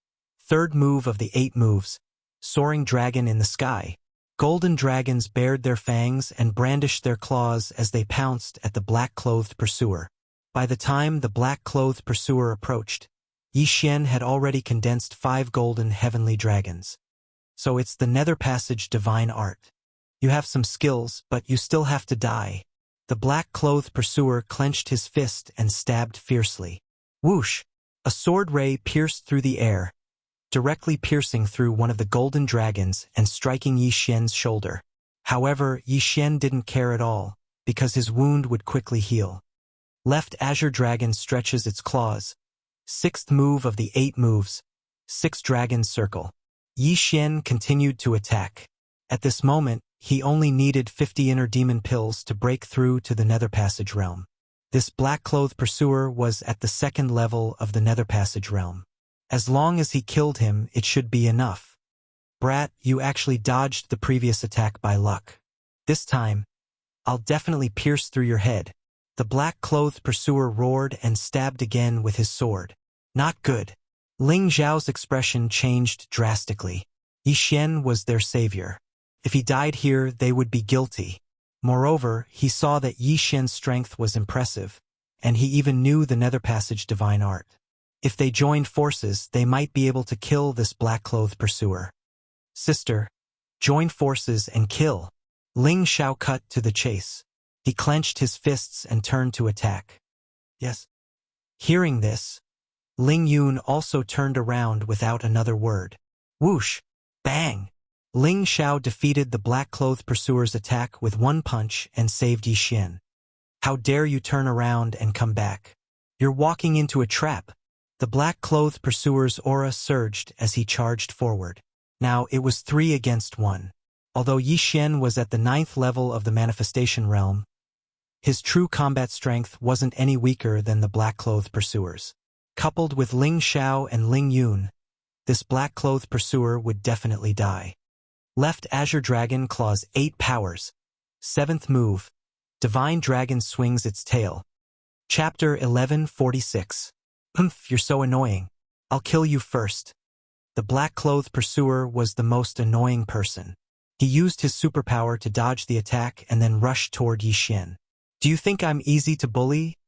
Third move of the 8 moves. Soaring dragon in the sky. Golden dragons bared their fangs and brandished their claws as they pounced at the black-clothed pursuer. By the time the black-clothed pursuer approached, Yi Xian had already condensed 5 golden heavenly dragons. So it's the Nether Passage divine art. You have some skills, but you still have to die. The black-clothed pursuer clenched his fist and stabbed fiercely. Whoosh! A sword ray pierced through the air, directly piercing through one of the golden dragons and striking Yi Xian's shoulder. However, Yi Xian didn't care at all, because his wound would quickly heal. Left Azure Dragon stretches its claws. 6th move of the 8 moves. 6 Dragon Circle. Yi Xian continued to attack. At this moment, he only needed 50 inner demon pills to break through to the Nether Passage realm. This black-clothed pursuer was at the 2nd level of the Nether Passage realm. As long as he killed him, it should be enough. "Brat, you actually dodged the previous attack by luck. This time, I'll definitely pierce through your head." The black-clothed pursuer roared and stabbed again with his sword. Not good. Ling Zhao's expression changed drastically. Yi Xian was their savior. If he died here, they would be guilty. Moreover, he saw that Yi Xian's strength was impressive, and he even knew the Nether Passage divine art. If they joined forces, they might be able to kill this black-clothed pursuer. "Sister, join forces and kill." Ling Xiao cut to the chase. He clenched his fists and turned to attack. Yes. Hearing this, Ling Yun also turned around without another word. Whoosh! Bang! Ling Xiao defeated the black-clothed pursuer's attack with one punch and saved Yi Xian. How dare you turn around and come back? You're walking into a trap. The black-clothed pursuer's aura surged as he charged forward. Now it was 3 against 1. Although Yi Xian was at the 9th level of the manifestation realm, his true combat strength wasn't any weaker than the black-clothed pursuer's. Coupled with Ling Xiao and Ling Yun, this black-clothed pursuer would definitely die. Left Azure Dragon claws 8 powers. 7th move. Divine Dragon swings its tail. Chapter 1146. You're so annoying. I'll kill you first. The black-clothed pursuer was the most annoying person. He used his superpower to dodge the attack and then rushed toward Yi Xian. Do you think I'm easy to bully?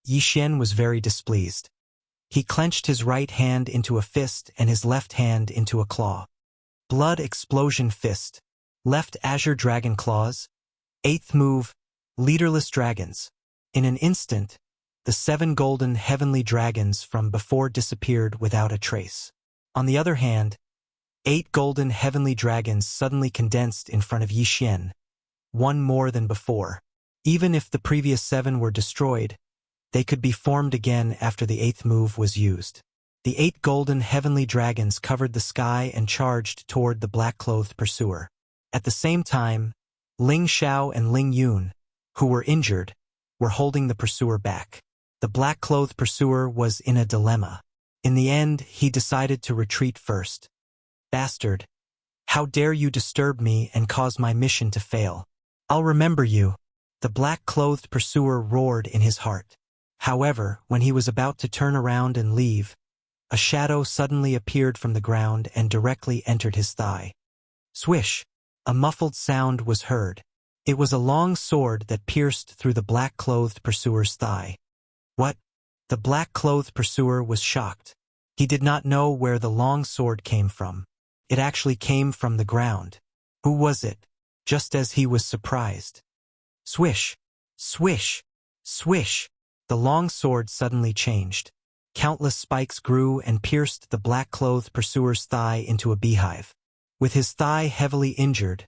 Yi Xian was very displeased. He clenched his right hand into a fist and his left hand into a claw. Blood Explosion Fist. Left Azure Dragon Claws. 8th move. Leaderless Dragons. In an instant, the 7 golden heavenly dragons from before disappeared without a trace. On the other hand, 8 golden heavenly dragons suddenly condensed in front of Yi Xian, 1 more than before. Even if the previous 7 were destroyed, they could be formed again after the 8th move was used. The 8 golden heavenly dragons covered the sky and charged toward the black-clothed pursuer. At the same time, Ling Xiao and Ling Yun, who were injured, were holding the pursuer back. The black-clothed pursuer was in a dilemma. In the end, he decided to retreat first. Bastard! How dare you disturb me and cause my mission to fail? I'll remember you! The black-clothed pursuer roared in his heart. However, when he was about to turn around and leave, a shadow suddenly appeared from the ground and directly entered his thigh. Swish! A muffled sound was heard. It was a long sword that pierced through the black-clothed pursuer's thigh. What? The black-clothed pursuer was shocked. He did not know where the long sword came from. It actually came from the ground. Who was it? Just as he was surprised. Swish! Swish! Swish! The long sword suddenly changed. Countless spikes grew and pierced the black-clothed pursuer's thigh into a beehive. With his thigh heavily injured,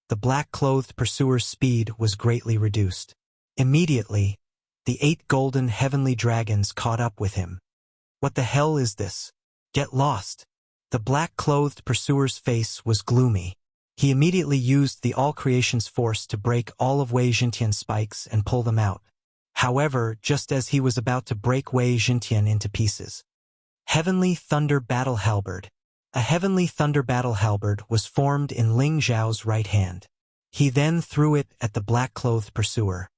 the black-clothed pursuer's speed was greatly reduced. Immediately, the 8 golden heavenly dragons caught up with him. What the hell is this? Get lost! The black-clothed pursuer's face was gloomy. He immediately used the all-creation's force to break all of Wei Xintian's spikes and pull them out. However, just as he was about to break Wei Xintian into pieces. Heavenly Thunder Battle Halberd. A Heavenly Thunder Battle Halberd was formed in Ling Zhao's right hand. He then threw it at the black-clothed pursuer.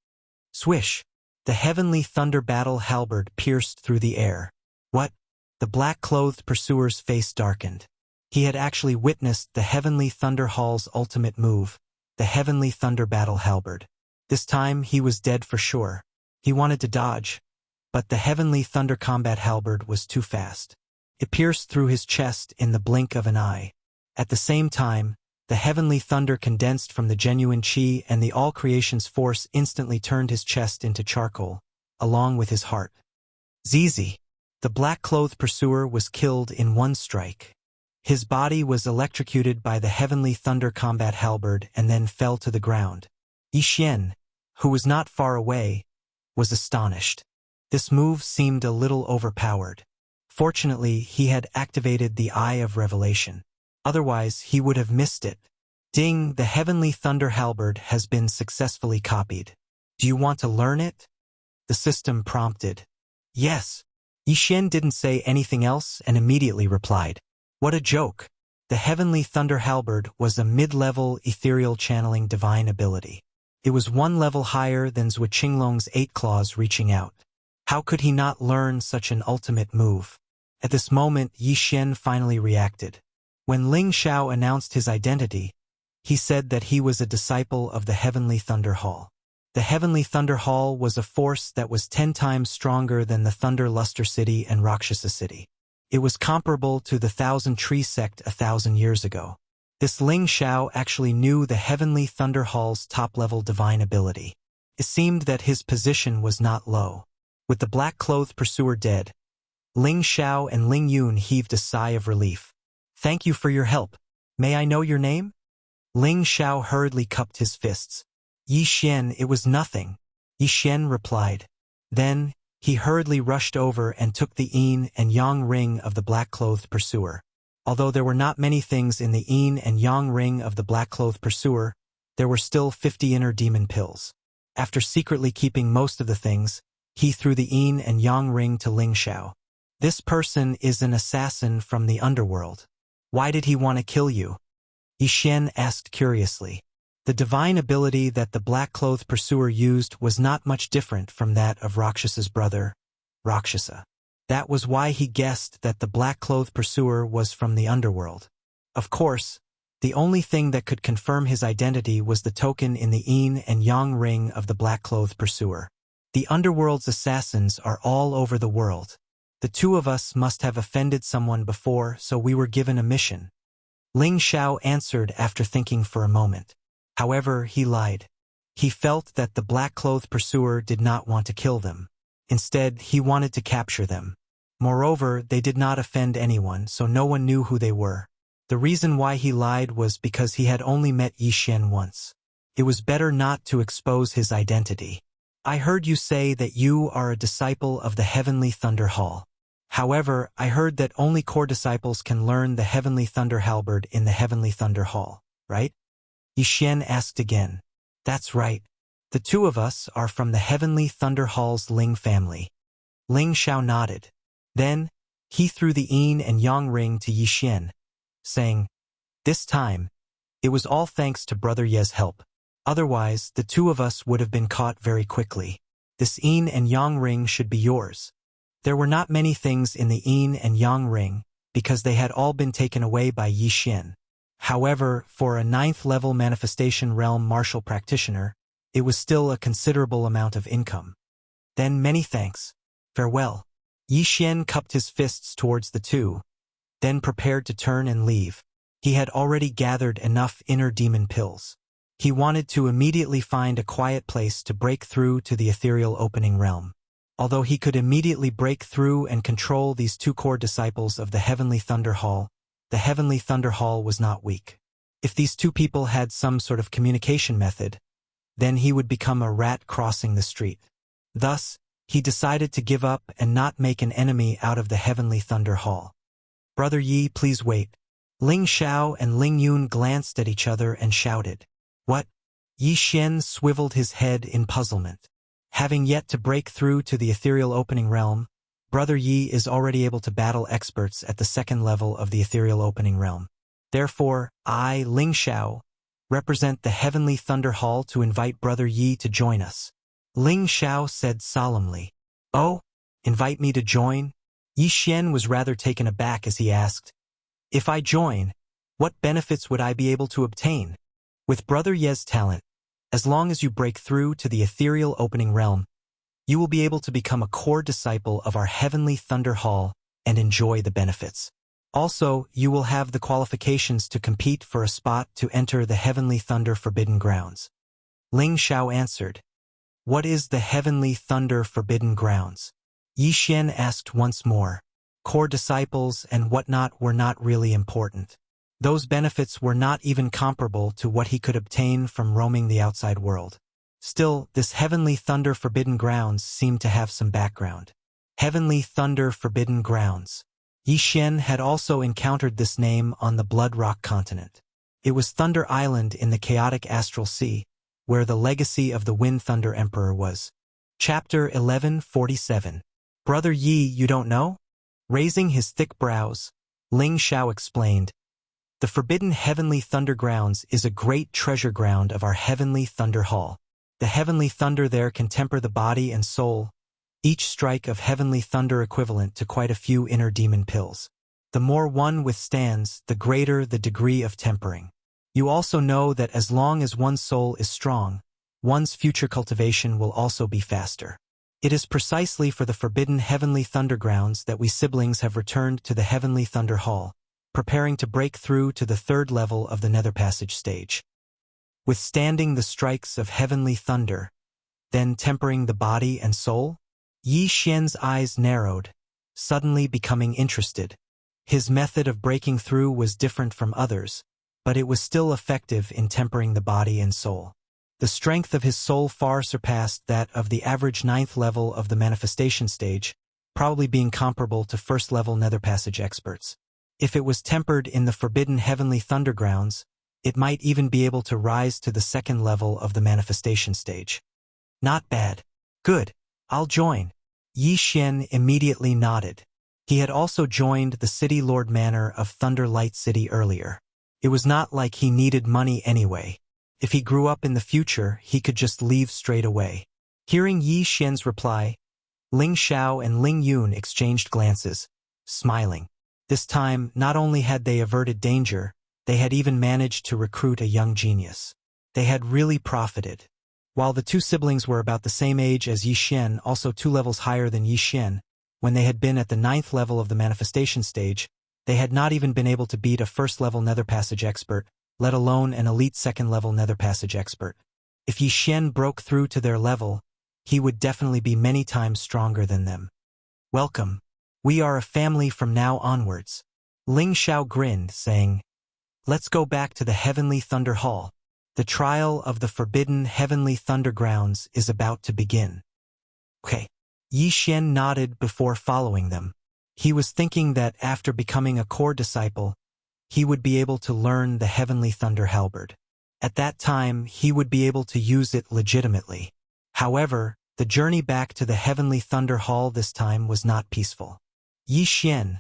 Swish! The Heavenly Thunder Battle Halberd pierced through the air. What? The black-clothed pursuer's face darkened. He had actually witnessed the Heavenly Thunder Hall's ultimate move, the Heavenly Thunder Battle Halberd. This time he was dead for sure. He wanted to dodge, but the Heavenly Thunder Combat Halberd was too fast. It pierced through his chest in the blink of an eye. At the same time, the Heavenly Thunder condensed from the genuine Qi and the all-creation's force instantly turned his chest into charcoal, along with his heart. Zizi! The black-clothed pursuer was killed in one strike. His body was electrocuted by the Heavenly Thunder Combat Halberd and then fell to the ground. Yi Xian, who was not far away, was astonished. This move seemed a little overpowered. Fortunately, he had activated the Eye of Revelation. Otherwise, he would have missed it. Ding, the Heavenly Thunder Halberd has been successfully copied. Do you want to learn it? The system prompted. Yes. Yi Xian didn't say anything else and immediately replied. What a joke. The Heavenly Thunder Halberd was a mid-level ethereal channeling divine ability. It was 1 level higher than Zhou Qinglong's 8 claws reaching out. How could he not learn such an ultimate move? At this moment, Yi Xian finally reacted. When Ling Xiao announced his identity, he said that he was a disciple of the Heavenly Thunder Hall. The Heavenly Thunder Hall was a force that was 10 times stronger than the Thunder Luster City and Rakshasa City. It was comparable to the 1,000 Tree Sect 1,000 years ago. This Ling Xiao actually knew the Heavenly Thunder Hall's top-level divine ability. It seemed that his position was not low. With the black-clothed pursuer dead, Ling Xiao and Ling Yun heaved a sigh of relief. "Thank you for your help. May I know your name?" Ling Xiao hurriedly cupped his fists. "Yi Xian, it was nothing," Yi Xian replied. Then, he hurriedly rushed over and took the yin and yang ring of the black-clothed pursuer. Although there were not many things in the yin and yang ring of the black-clothed pursuer, there were still 50 inner demon pills. After secretly keeping most of the things, he threw the yin and yang ring to Ling Xiao. "This person is an assassin from the underworld. Why did he want to kill you?" Yi Xian asked curiously. The divine ability that the black-clothed pursuer used was not much different from that of Rakshasa's brother, Rakshasa. That was why he guessed that the black-clothed pursuer was from the underworld. Of course, the only thing that could confirm his identity was the token in the yin and yang ring of the black-clothed pursuer. The underworld's assassins are all over the world. The two of us must have offended someone before, so we were given a mission. Ling Xiao answered after thinking for a moment. However, he lied. He felt that the black-clothed pursuer did not want to kill them. Instead, he wanted to capture them. Moreover, they did not offend anyone, so no one knew who they were. The reason why he lied was because he had only met Yi Xian once. It was better not to expose his identity. "I heard you say that you are a disciple of the Heavenly Thunder Hall. However, I heard that only core disciples can learn the Heavenly Thunder Halberd in the Heavenly Thunder Hall, right?" Yi Xian asked again. "That's right. The two of us are from the Heavenly Thunder Hall's Ling family." Ling Xiao nodded. Then, he threw the yin and yang ring to Yi Xian, saying, "This time, it was all thanks to Brother Ye's help. Otherwise, the two of us would have been caught very quickly. This yin and yang ring should be yours." There were not many things in the yin and yang ring, because they had all been taken away by Yi Xian. However, for a 9th-level manifestation realm martial practitioner, it was still a considerable amount of income. "Then many thanks. Farewell." Yi Xian cupped his fists towards the two, then prepared to turn and leave. He had already gathered enough inner demon pills. He wanted to immediately find a quiet place to break through to the ethereal opening realm. Although he could immediately break through and control these two core disciples of the Heavenly Thunder Hall, the Heavenly Thunder Hall was not weak. If these two people had some sort of communication method, then he would become a rat crossing the street. Thus, he decided to give up and not make an enemy out of the Heavenly Thunder Hall. "Brother Yi, please wait." Ling Xiao and Ling Yun glanced at each other and shouted. "What?" Yi Xian swiveled his head in puzzlement. Having yet to break through to the ethereal opening realm, Brother Yi is already able to battle experts at the 2nd level of the ethereal opening realm. Therefore, I, Ling Xiao, represent the Heavenly Thunder Hall to invite Brother Yi to join us." Ling Xiao said solemnly. "Oh, invite me to join?" Yi Xian was rather taken aback as he asked, "If I join, what benefits would I be able to obtain?" "With Brother Ye's talent, as long as you break through to the ethereal opening realm, you will be able to become a core disciple of our Heavenly Thunder Hall and enjoy the benefits. Also, you will have the qualifications to compete for a spot to enter the Heavenly Thunder Forbidden Grounds." Ling Xiao answered. "What is the Heavenly Thunder Forbidden Grounds?" Yi Xian asked once more. Core disciples and whatnot were not really important. Those benefits were not even comparable to what he could obtain from roaming the outside world. Still, this Heavenly Thunder Forbidden Grounds seemed to have some background. Heavenly Thunder Forbidden Grounds. Yi Xian had also encountered this name on the Blood Rock continent. It was Thunder Island in the chaotic astral sea, where the legacy of the Wind Thunder Emperor was. Chapter 1147. "Brother Yi, you don't know?" Raising his thick brows, Ling Xiao explained, "The Forbidden Heavenly Thunder Grounds is a great treasure ground of our Heavenly Thunder Hall. The heavenly thunder there can temper the body and soul, each strike of heavenly thunder equivalent to quite a few inner demon pills. The more one withstands, the greater the degree of tempering. You also know that as long as one's soul is strong, one's future cultivation will also be faster. It is precisely for the Forbidden Heavenly Thunder Grounds that we siblings have returned to the Heavenly Thunder Hall, preparing to break through to the third level of the nether passage stage. Withstanding the strikes of heavenly thunder, then tempering the body and soul? Yi Xian's eyes narrowed, suddenly becoming interested. His method of breaking through was different from others, but it was still effective in tempering the body and soul. The strength of his soul far surpassed that of the average 9th level of the manifestation stage, probably being comparable to first-level nether passage experts. If it was tempered in the forbidden heavenly thundergrounds, it might even be able to rise to the 2nd level of the manifestation stage. Not bad. Good. I'll join. Yi Xian immediately nodded. He had also joined the City Lord Manor of Thunder Light City earlier. It was not like he needed money anyway. If he grew up in the future, he could just leave straight away. Hearing Yi Xian's reply, Ling Xiao and Ling Yun exchanged glances, smiling. This time, not only had they averted danger, they had even managed to recruit a young genius. They had really profited. While the two siblings were about the same age as Yi Xian, also 2 levels higher than Yi Xian, when they had been at the 9th level of the manifestation stage, they had not even been able to beat a first-level nether passage expert, let alone an elite 2nd-level nether passage expert. If Yi Xian broke through to their level, he would definitely be many times stronger than them. Welcome. We are a family from now onwards. Ling Xiao grinned, saying, Let's go back to the Heavenly Thunder Hall. The trial of the forbidden Heavenly Thunder Grounds is about to begin. Okay. Yi Xian nodded before following them. He was thinking that after becoming a core disciple, he would be able to learn the Heavenly Thunder Halberd. At that time, he would be able to use it legitimately. However, the journey back to the Heavenly Thunder Hall this time was not peaceful. Yi Xian,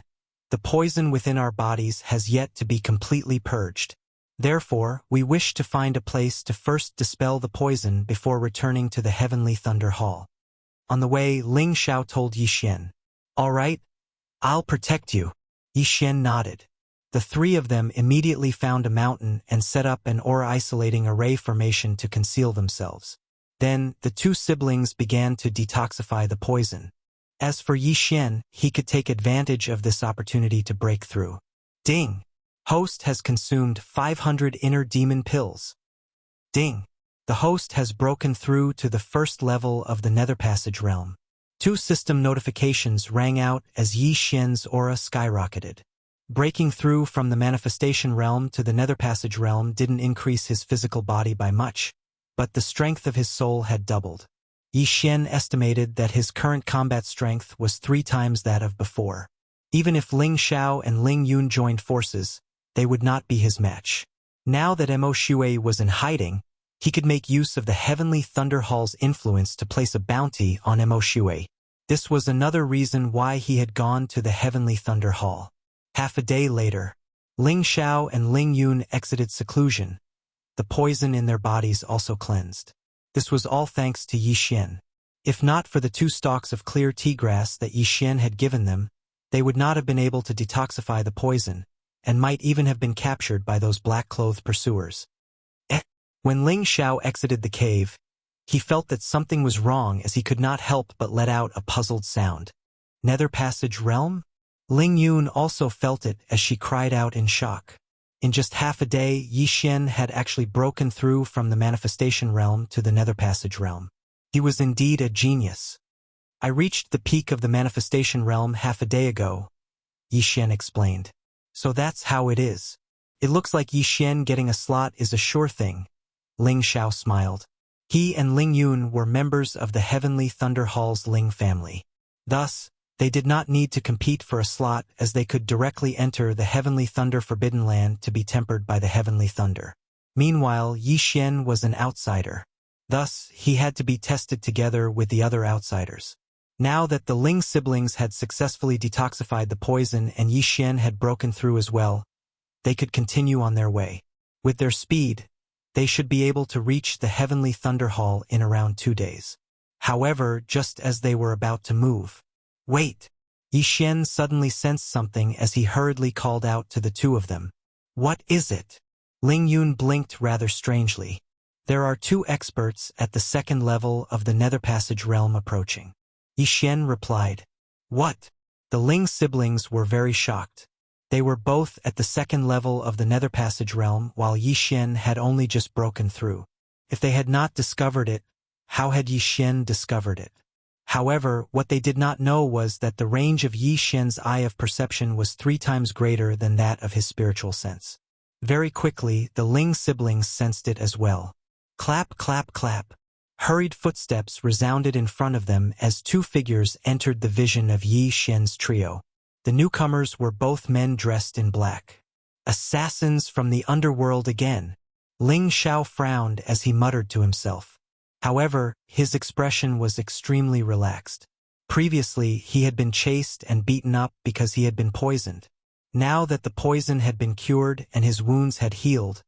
the poison within our bodies has yet to be completely purged. Therefore, we wish to find a place to first dispel the poison before returning to the Heavenly Thunder Hall. On the way, Ling Xiao told Yi Xian, All right, I'll protect you. Yi Xian nodded. The 3 of them immediately found a mountain and set up an aura-isolating array formation to conceal themselves. Then, the 2 siblings began to detoxify the poison. As for Yi Xian, he could take advantage of this opportunity to break through. Ding! Host has consumed 500 inner demon pills. Ding! The host has broken through to the 1st level of the nether passage realm. 2 system notifications rang out as Yi Xian's aura skyrocketed. Breaking through from the manifestation realm to the nether passage realm didn't increase his physical body by much, but the strength of his soul had doubled. Yi Xian estimated that his current combat strength was 3 times that of before. Even if Ling Xiao and Ling Yun joined forces, they would not be his match. Now that Mo Shui was in hiding, he could make use of the Heavenly Thunder Hall's influence to place a bounty on Mo Shui. This was another reason why he had gone to the Heavenly Thunder Hall. Half a day later, Ling Xiao and Ling Yun exited seclusion. The poison in their bodies also cleansed. This was all thanks to Yi Xian. If not for the 2 stalks of clear tea grass that Yi Xian had given them, they would not have been able to detoxify the poison, and might even have been captured by those black-clothed pursuers. When Ling Xiao exited the cave, he felt that something was wrong as he could not help but let out a puzzled sound. Nether Passage Realm? Ling Yun also felt it as she cried out in shock. In just half a day, Yi Xian had actually broken through from the manifestation realm to the nether passage realm. He was indeed a genius. I reached the peak of the manifestation realm half a day ago, Yi Xian explained. So that's how it is. It looks like Yi Xian getting a slot is a sure thing. Ling Xiao smiled. He and Ling Yun were members of the Heavenly Thunder Hall's Ling family. Thus, they did not need to compete for a slot as they could directly enter the Heavenly Thunder Forbidden Land to be tempered by the Heavenly Thunder. Meanwhile, Yi Xian was an outsider. Thus, he had to be tested together with the other outsiders. Now that the Ling siblings had successfully detoxified the poison and Yi Xian had broken through as well, they could continue on their way. With their speed, they should be able to reach the Heavenly Thunder Hall in around 2 days. However, just as they were about to move, Wait! Yi Xian suddenly sensed something as he hurriedly called out to the 2 of them. What is it? Ling Yun blinked rather strangely. There are 2 experts at the 2nd level of the Nether Passage realm approaching. Yi Xian replied. What? The Ling siblings were very shocked. They were both at the second level of the Nether Passage realm, while Yi Xian had only just broken through. If they had not discovered it, how had Yi Xian discovered it? However, what they did not know was that the range of Yi Xian's eye of perception was 3 times greater than that of his spiritual sense. Very quickly, the Ling siblings sensed it as well. Clap, clap, clap. Hurried footsteps resounded in front of them as 2 figures entered the vision of Yi Xian's trio. The newcomers were both men dressed in black. Assassins from the underworld again. Ling Xiao frowned as he muttered to himself. However, his expression was extremely relaxed. Previously, he had been chased and beaten up because he had been poisoned. Now that the poison had been cured and his wounds had healed,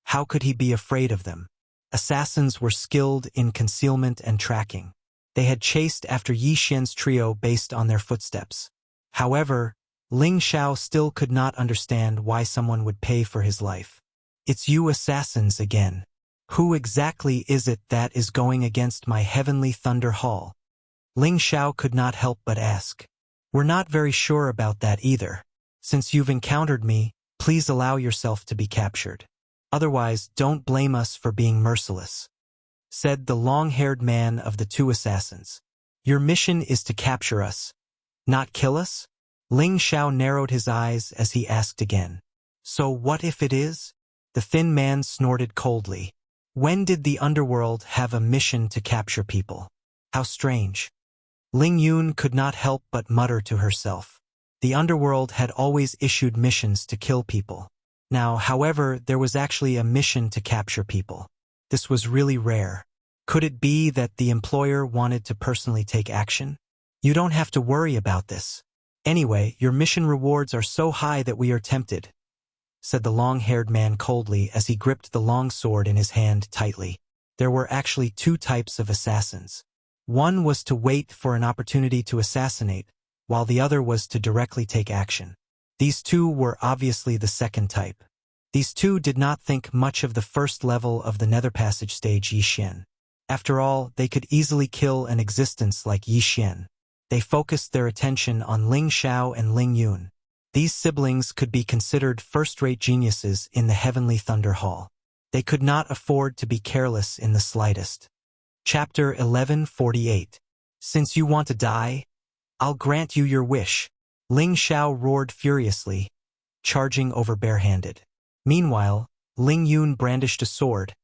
how could he be afraid of them? Assassins were skilled in concealment and tracking. They had chased after Yi Xian's trio based on their footsteps. However, Ling Xiao still could not understand why someone would pay for his life. It's you assassins again. Who exactly is it that is going against my heavenly thunder hall? Ling Xiao could not help but ask. We're not very sure about that either. Since you've encountered me, please allow yourself to be captured. Otherwise, don't blame us for being merciless, said the long-haired man of the 2 assassins. Your mission is to capture us, not kill us? Ling Xiao narrowed his eyes as he asked again. So what if it is? The thin man snorted coldly. When did the underworld have a mission to capture people? How strange. Ling Yun could not help but mutter to herself. The underworld had always issued missions to kill people. Now, however, there was actually a mission to capture people. This was really rare. Could it be that the employer wanted to personally take action? You don't have to worry about this. Anyway, your mission rewards are so high that we are tempted, said the long-haired man coldly as he gripped the long sword in his hand tightly. There were actually 2 types of assassins. One was to wait for an opportunity to assassinate, while the other was to directly take action. These 2 were obviously the second type. These 2 did not think much of the first level of the Nether Passage stage Yi Xian. After all, they could easily kill an existence like Yi Xian. They focused their attention on Ling Xiao and Ling Yun. These siblings could be considered first-rate geniuses in the Heavenly Thunder Hall. They could not afford to be careless in the slightest. Chapter 1148. Since you want to die, I'll grant you your wish. Ling Xiao roared furiously, charging over barehanded. Meanwhile, Ling Yun brandished a sword,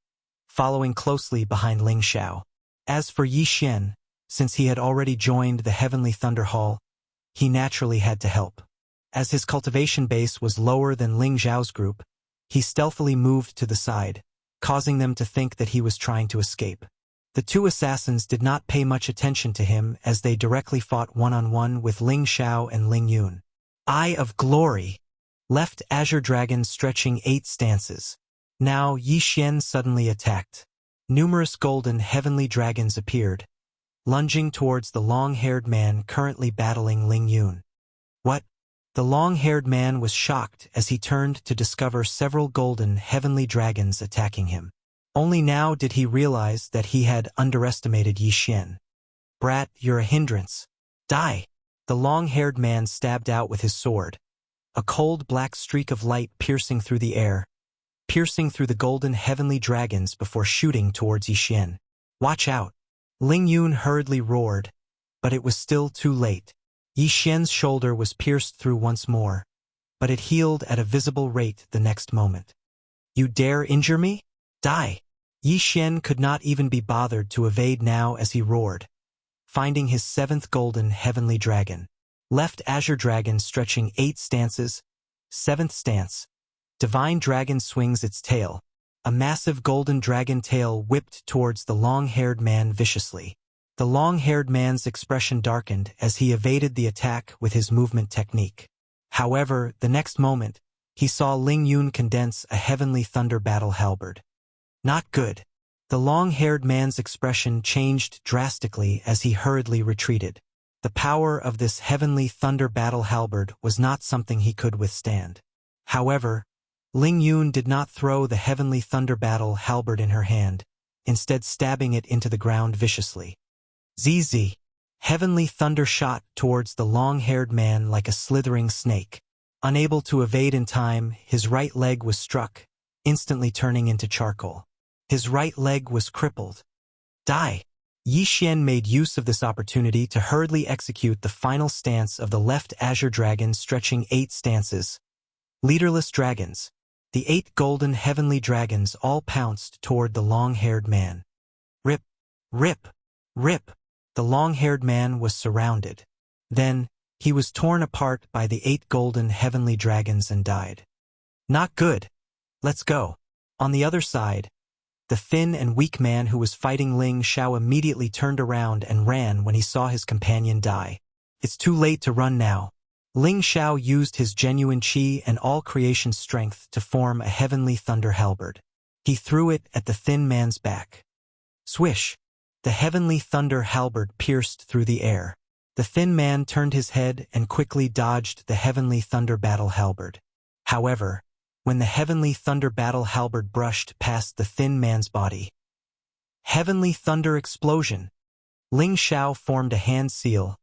following closely behind Ling Xiao. As for Yi Xian, since he had already joined the Heavenly Thunder Hall, he naturally had to help. As his cultivation base was lower than Ling Xiao's group, he stealthily moved to the side, causing them to think that he was trying to escape. The 2 assassins did not pay much attention to him as they directly fought one-on-one with Ling Xiao and Ling Yun. Eye of Glory! Left Azure Dragon stretching 8 stances. Now Yi Xian suddenly attacked. Numerous golden heavenly dragons appeared, lunging towards the long-haired man currently battling Ling Yun. What? The long-haired man was shocked as he turned to discover several golden heavenly dragons attacking him. Only now did he realize that he had underestimated Yi Xian. Brat, you're a hindrance. Die! The long-haired man stabbed out with his sword, a cold black streak of light piercing through the air, piercing through the golden heavenly dragons before shooting towards Yi Xian. Watch out! Ling Yun hurriedly roared, but it was still too late. Yi Xian's shoulder was pierced through once more, but it healed at a visible rate the next moment. You dare injure me? Die! Yi Xian could not even be bothered to evade now as he roared, finding his 7th golden heavenly dragon. Left Azure Dragon stretching 8 stances. 7th stance. Divine Dragon swings its tail. A massive golden dragon tail whipped towards the long-haired man viciously. The long-haired man's expression darkened as he evaded the attack with his movement technique. However, the next moment, he saw Ling Yun condense a heavenly thunder battle halberd. Not good. The long-haired man's expression changed drastically as he hurriedly retreated. The power of this heavenly thunder battle halberd was not something he could withstand. However, Ling Yun did not throw the heavenly thunder battle halberd in her hand, instead stabbing it into the ground viciously. ZZ. Heavenly thunder shot towards the long-haired man like a slithering snake. Unable to evade in time, his right leg was struck, instantly turning into charcoal. His right leg was crippled. Die! Yi Xian made use of this opportunity to hurriedly execute the final stance of the left azure dragon, stretching 8 stances. Leaderless dragons. The 8 golden heavenly dragons all pounced toward the long-haired man. Rip! Rip! Rip! The long-haired man was surrounded. Then, he was torn apart by the 8 golden heavenly dragons and died. Not good. Let's go. On the other side, the thin and weak man who was fighting Ling Xiao immediately turned around and ran when he saw his companion die. It's too late to run now. Ling Xiao used his genuine qi and all creation strength to form a heavenly thunder halberd. He threw it at the thin man's back. Swish! The heavenly thunder halberd pierced through the air. The thin man turned his head and quickly dodged the heavenly thunder battle halberd. However, when the heavenly thunder battle halberd brushed past the thin man's body, heavenly thunder explosion! Ling Xiao formed a hand seal,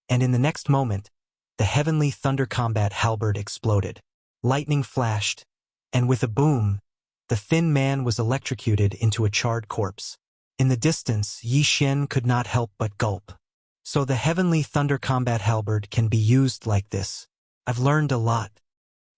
and in the next moment, the heavenly thunder combat halberd exploded. Lightning flashed, and with a boom, the thin man was electrocuted into a charred corpse. In the distance, Yi Xian could not help but gulp. So the heavenly thunder combat halberd can be used like this. I've learned a lot,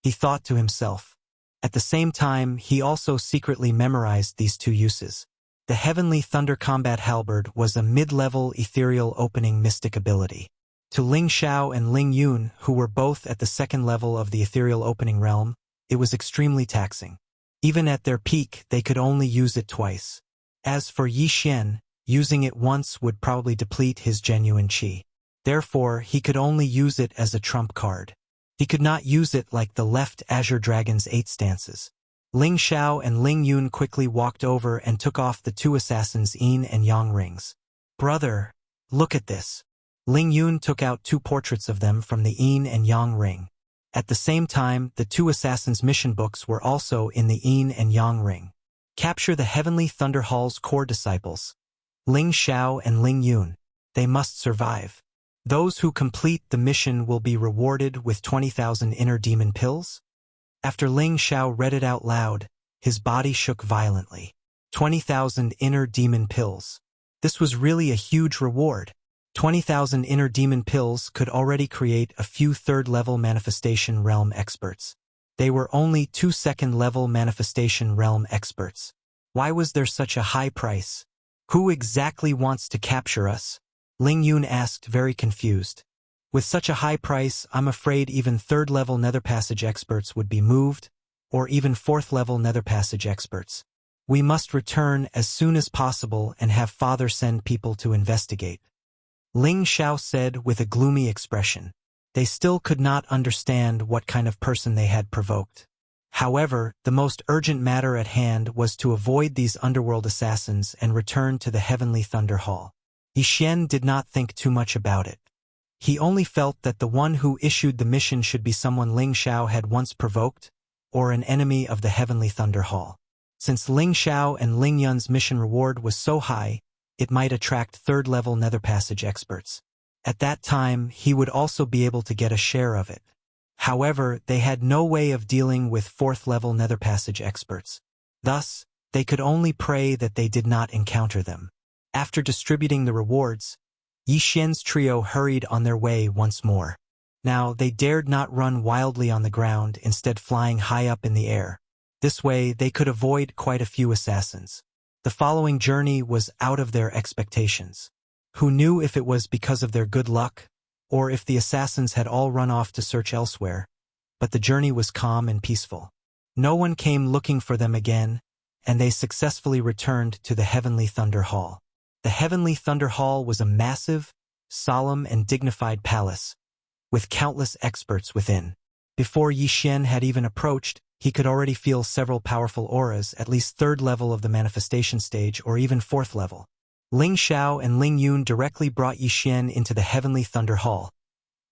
he thought to himself. At the same time, he also secretly memorized these 2 uses. The heavenly thunder combat halberd was a mid-level ethereal opening mystic ability. To Ling Xiao and Ling Yun, who were both at the 2nd level of the ethereal opening realm, it was extremely taxing. Even at their peak, they could only use it twice. As for Yi Xian, using it once would probably deplete his genuine qi. Therefore, he could only use it as a trump card. He could not use it like the left azure dragon's 8 stances. Ling Xiao and Ling Yun quickly walked over and took off the 2 assassins' yin and yang rings. Brother, look at this. Ling Yun took out 2 portraits of them from the yin and yang ring. At the same time, the 2 assassins' mission books were also in the yin and yang ring. Capture the Heavenly Thunder Hall's core disciples. Ling Xiao and Ling Yun. They must survive. Those who complete the mission will be rewarded with 20,000 inner demon pills? After Ling Xiao read it out loud, his body shook violently. 20,000 inner demon pills. This was really a huge reward. 20,000 inner demon pills could already create a few 3rd-level manifestation realm experts. They were only 2 2nd-level manifestation realm experts. Why was there such a high price? Who exactly wants to capture us? Ling Yun asked, very confused. With such a high price, I'm afraid even 3rd-level nether passage experts would be moved, or even 4th-level nether passage experts. We must return as soon as possible and have Father send people to investigate. Ling Xiao said with a gloomy expression. They still could not understand what kind of person they had provoked. However, the most urgent matter at hand was to avoid these underworld assassins and return to the Heavenly Thunder Hall. Yi Xian did not think too much about it. He only felt that the one who issued the mission should be someone Ling Xiao had once provoked, or an enemy of the Heavenly Thunder Hall. Since Ling Xiao and Ling Yun's mission reward was so high, it might attract 3rd-level nether passage experts. At that time, he would also be able to get a share of it. However, they had no way of dealing with 4th-level nether passage experts. Thus, they could only pray that they did not encounter them. After distributing the rewards, Yi Xian's trio hurried on their way once more. Now, they dared not run wildly on the ground, instead flying high up in the air. This way, they could avoid quite a few assassins. The following journey was out of their expectations. Who knew if it was because of their good luck, or if the assassins had all run off to search elsewhere, but the journey was calm and peaceful. No one came looking for them again, and they successfully returned to the Heavenly Thunder Hall. The Heavenly Thunder Hall was a massive, solemn and dignified palace, with countless experts within. Before Yi Xian had even approached, he could already feel several powerful auras, at least 3rd level of the manifestation stage or even 4th level. Ling Xiao and Ling Yun directly brought Yi Xian into the Heavenly Thunder Hall,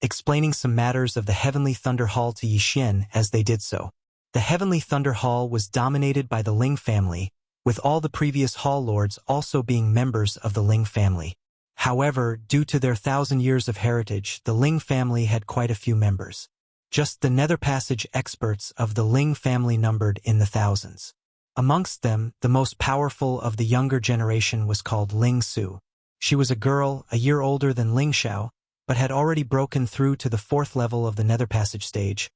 explaining some matters of the Heavenly Thunder Hall to Yi Xian as they did so. The Heavenly Thunder Hall was dominated by the Ling family, with all the previous Hall Lords also being members of the Ling family. However, due to their 1,000 years of heritage, the Ling family had quite a few members. Just the nether passage experts of the Ling family numbered in the thousands. Amongst them, the most powerful of the younger generation was called Ling Su. She was a girl, a year older than Ling Xiao, but had already broken through to the 4th level of the nether passage stage,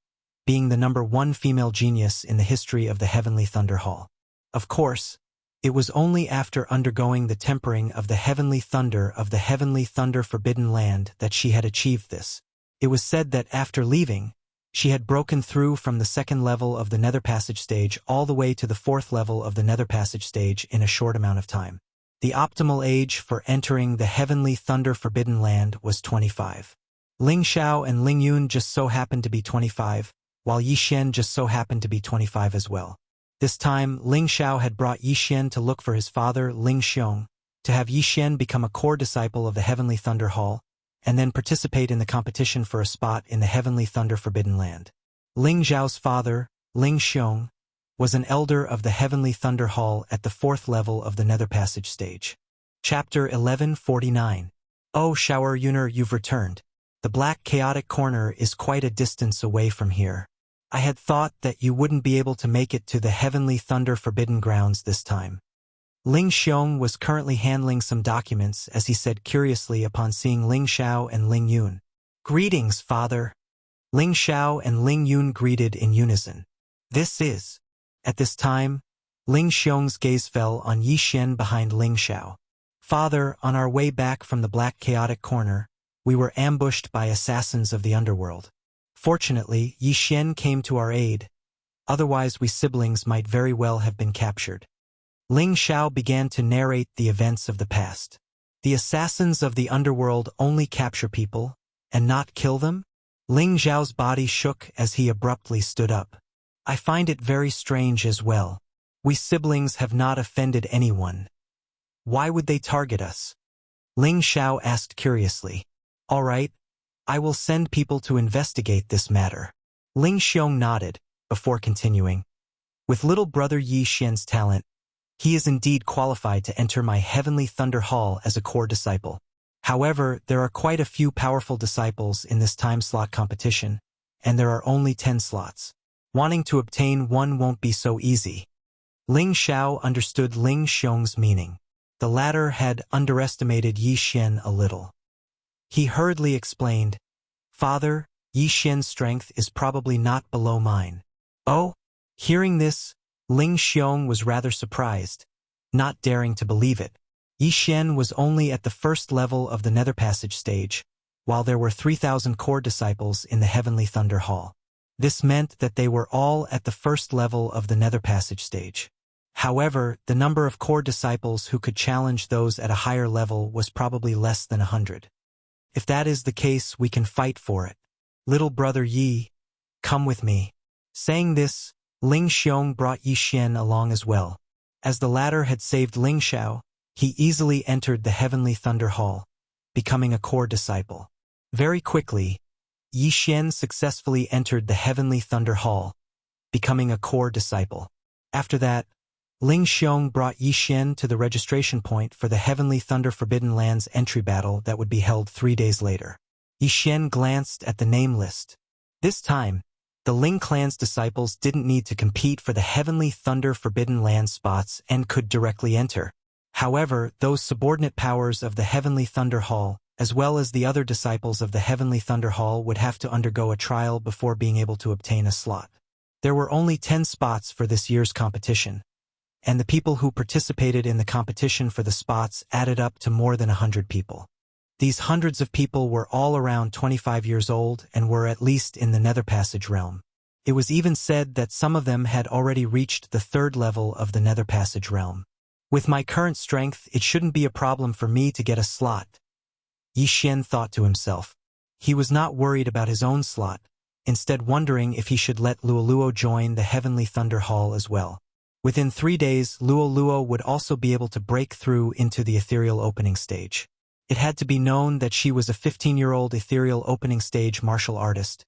being the #1 female genius in the history of the Heavenly Thunder Hall. Of course, it was only after undergoing the tempering of the Heavenly Thunder Forbidden Land that she had achieved this. It was said that after leaving, she had broken through from the 2nd level of the nether passage stage all the way to the 4th level of the nether passage stage in a short amount of time. The optimal age for entering the Heavenly Thunder Forbidden Land was 25. Ling Xiao and Ling Yun just so happened to be 25, while Yi Xian just so happened to be 25 as well. This time, Ling Xiao had brought Yi Xian to look for his father, Ling Xiong, to have Yi Xian become a core disciple of the Heavenly Thunder Hall, and then participate in the competition for a spot in the Heavenly Thunder Forbidden Land. Ling Xiao's father, Ling Xiong, was an elder of the Heavenly Thunder Hall at the 4th level of the nether passage stage. Chapter 1149. Oh, Shower Yuner, you've returned. The black chaotic corner is quite a distance away from here. I had thought that you wouldn't be able to make it to the Heavenly Thunder Forbidden Grounds this time. Ling Xiong was currently handling some documents as he said curiously upon seeing Ling Xiao and Ling Yun. Greetings, father. Ling Xiao and Ling Yun greeted in unison. This is. At this time, Ling Xiong's gaze fell on Yi Xian behind Ling Xiao. Father, on our way back from the black chaotic corner, we were ambushed by assassins of the underworld. Fortunately, Yi Xian came to our aid, otherwise we siblings might very well have been captured. Ling Xiao began to narrate the events of the past. The assassins of the underworld only capture people, and not kill them? Ling Xiao's body shook as he abruptly stood up. I find it very strange as well. We siblings have not offended anyone. Why would they target us? Ling Xiao asked curiously. All right, I will send people to investigate this matter. Ling Xiong nodded, before continuing. With little brother Yi Xian's talent, he is indeed qualified to enter my Heavenly Thunder Hall as a core disciple. However, there are quite a few powerful disciples in this time slot competition, and there are only 10 slots. Wanting to obtain one won't be so easy. Ling Xiao understood Ling Xiong's meaning. The latter had underestimated Yi Xian a little. He hurriedly explained, Father, Yi Xian's strength is probably not below mine. Oh? Hearing this, Ling Xiong was rather surprised, not daring to believe it. Yi Xian was only at the 1st level of the nether passage stage, while there were 3,000 core disciples in the Heavenly Thunder Hall. This meant that they were all at the 1st level of the nether passage stage. However, the number of core disciples who could challenge those at a higher level was probably less than 100. If that is the case, we can fight for it. Little brother Yi, come with me. Saying this, Ling Xiong brought Yi Xian along as well. As the latter had saved Ling Xiao, he easily entered the Heavenly Thunder Hall, becoming a core disciple. Very quickly, Yi Xian successfully entered the Heavenly Thunder Hall, becoming a core disciple. After that, Ling Xiong brought Yi Xian to the registration point for the Heavenly Thunder Forbidden Lands entry battle that would be held 3 days later. Yi Xian glanced at the name list. This time, the Ling clan's disciples didn't need to compete for the Heavenly Thunder Forbidden Lands spots and could directly enter. However, those subordinate powers of the Heavenly Thunder Hall, as well as the other disciples of the Heavenly Thunder Hall, would have to undergo a trial before being able to obtain a slot. There were only 10 spots for this year's competition, and the people who participated in the competition for the spots added up to more than 100 people. These hundreds of people were all around 25 years old and were at least in the Nether Passage realm. It was even said that some of them had already reached the 3rd level of the Nether Passage realm. With my current strength, it shouldn't be a problem for me to get a slot, Yi Xian thought to himself. He was not worried about his own slot, instead wondering if he should let Luoluo join the Heavenly Thunder Hall as well. Within 3 days, Luoluo would also be able to break through into the ethereal opening stage. It had to be known that she was a 15-year-old ethereal opening stage martial artist,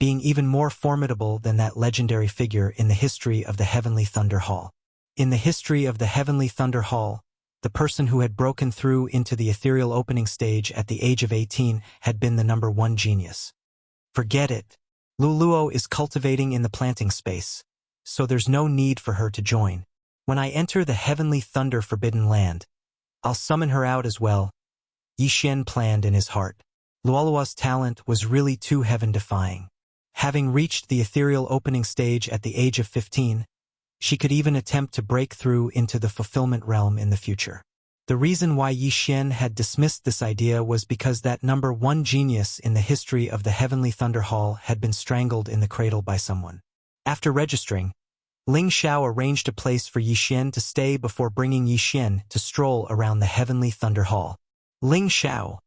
being even more formidable than that legendary figure in the history of the Heavenly Thunder Hall. In the history of the Heavenly Thunder Hall, the person who had broken through into the ethereal opening stage at the age of 18 had been the #1 genius. Forget it. Luluo is cultivating in the planting space, so there's no need for her to join. When I enter the heavenly thunder forbidden land, I'll summon her out as well, Yixin planned in his heart. Luolua's talent was really too heaven-defying. Having reached the ethereal opening stage at the age of 15, she could even attempt to break through into the fulfillment realm in the future. The reason why Yixin had dismissed this idea was because that number one genius in the history of the Heavenly Thunder Hall had been strangled in the cradle by someone. After registering, Ling Xiao arranged a place for Yixin to stay before bringing Yixin to stroll around the Heavenly Thunder Hall. Ling Xiao,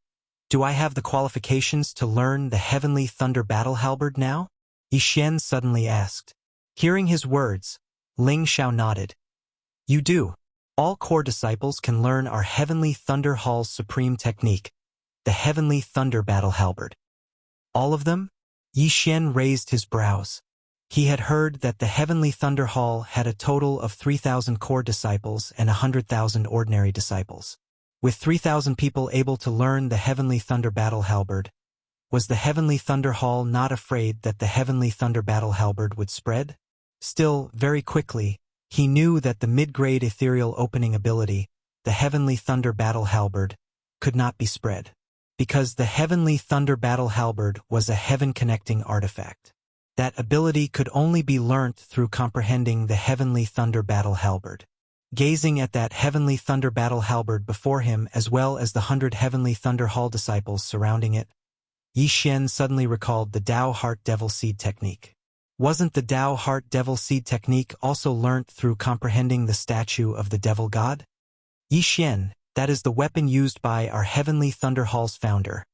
do I have the qualifications to learn the Heavenly Thunder Battle Halberd now? Yixin suddenly asked. Hearing his words, Ling Xiao nodded. You do. All core disciples can learn our Heavenly Thunder Hall's supreme technique, the Heavenly Thunder Battle Halberd. All of them? Yixin raised his brows. He had heard that the Heavenly Thunder Hall had a total of 3,000 core disciples and 100,000 ordinary disciples. With 3,000 people able to learn the Heavenly Thunder Battle Halberd, was the Heavenly Thunder Hall not afraid that the Heavenly Thunder Battle Halberd would spread? Still, very quickly, he knew that the mid-grade ethereal opening ability, the Heavenly Thunder Battle Halberd, could not be spread, because the Heavenly Thunder Battle Halberd was a heaven-connecting artifact. That ability could only be learnt through comprehending the Heavenly Thunder Battle Halberd. Gazing at that Heavenly Thunder Battle Halberd before him as well as the 100 Heavenly Thunder Hall disciples surrounding it, Yixin suddenly recalled the Tao Heart Devil Seed technique. Wasn't the Tao Heart Devil Seed technique also learnt through comprehending the statue of the Devil God? Yixin, that is the weapon used by our Heavenly Thunder Hall's founder,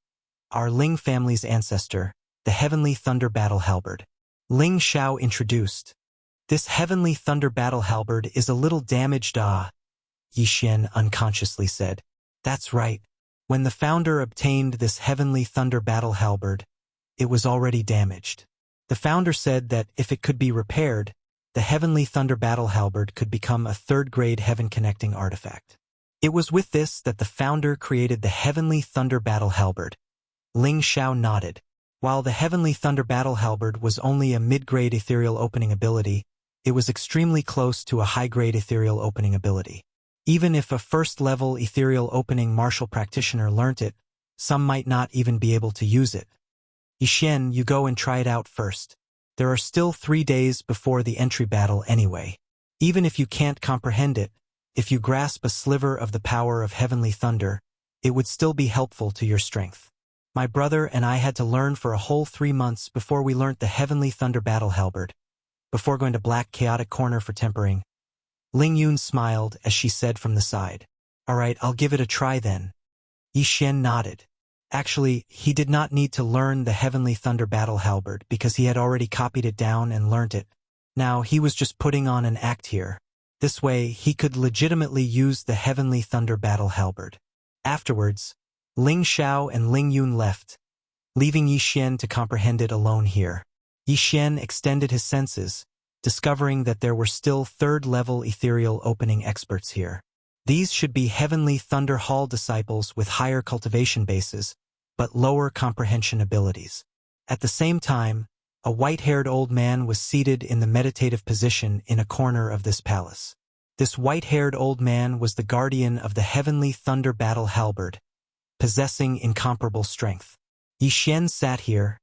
our Ling family's ancestor, the Heavenly Thunder Battle Halberd. Ling Xiao introduced. This Heavenly Thunder Battle Halberd is a little damaged, Yixin unconsciously said. That's right. When the founder obtained this Heavenly Thunder Battle Halberd, it was already damaged. The founder said that if it could be repaired, the Heavenly Thunder Battle Halberd could become a third-grade heaven-connecting artifact. It was with this that the founder created the Heavenly Thunder Battle Halberd. Ling Xiao nodded. While the Heavenly Thunder Battle Halberd was only a mid-grade ethereal opening ability, it was extremely close to a high-grade ethereal opening ability. Even if a first-level ethereal opening martial practitioner learnt it, some might not even be able to use it. Yixin, you go and try it out first. There are still 3 days before the entry battle anyway. Even if you can't comprehend it, if you grasp a sliver of the power of Heavenly Thunder, it would still be helpful to your strength. My brother and I had to learn for a whole 3 months before we learnt the Heavenly Thunder Battle Halberd, before going to Black Chaotic Corner for tempering. Ling Yun smiled as she said from the side. All right, I'll give it a try then. Yixin nodded. Actually, he did not need to learn the Heavenly Thunder Battle Halberd because he had already copied it down and learnt it. Now, he was just putting on an act here. This way, he could legitimately use the Heavenly Thunder Battle Halberd. Afterwards, Ling Xiao and Ling Yun left, leaving Yixin to comprehend it alone here. Yixin extended his senses, discovering that there were still third-level ethereal opening experts here. These should be Heavenly Thunder Hall disciples with higher cultivation bases, but lower comprehension abilities. At the same time, a white-haired old man was seated in the meditative position in a corner of this palace. This white-haired old man was the guardian of the Heavenly Thunder Battle Halberd, possessing incomparable strength. Yixin sat here,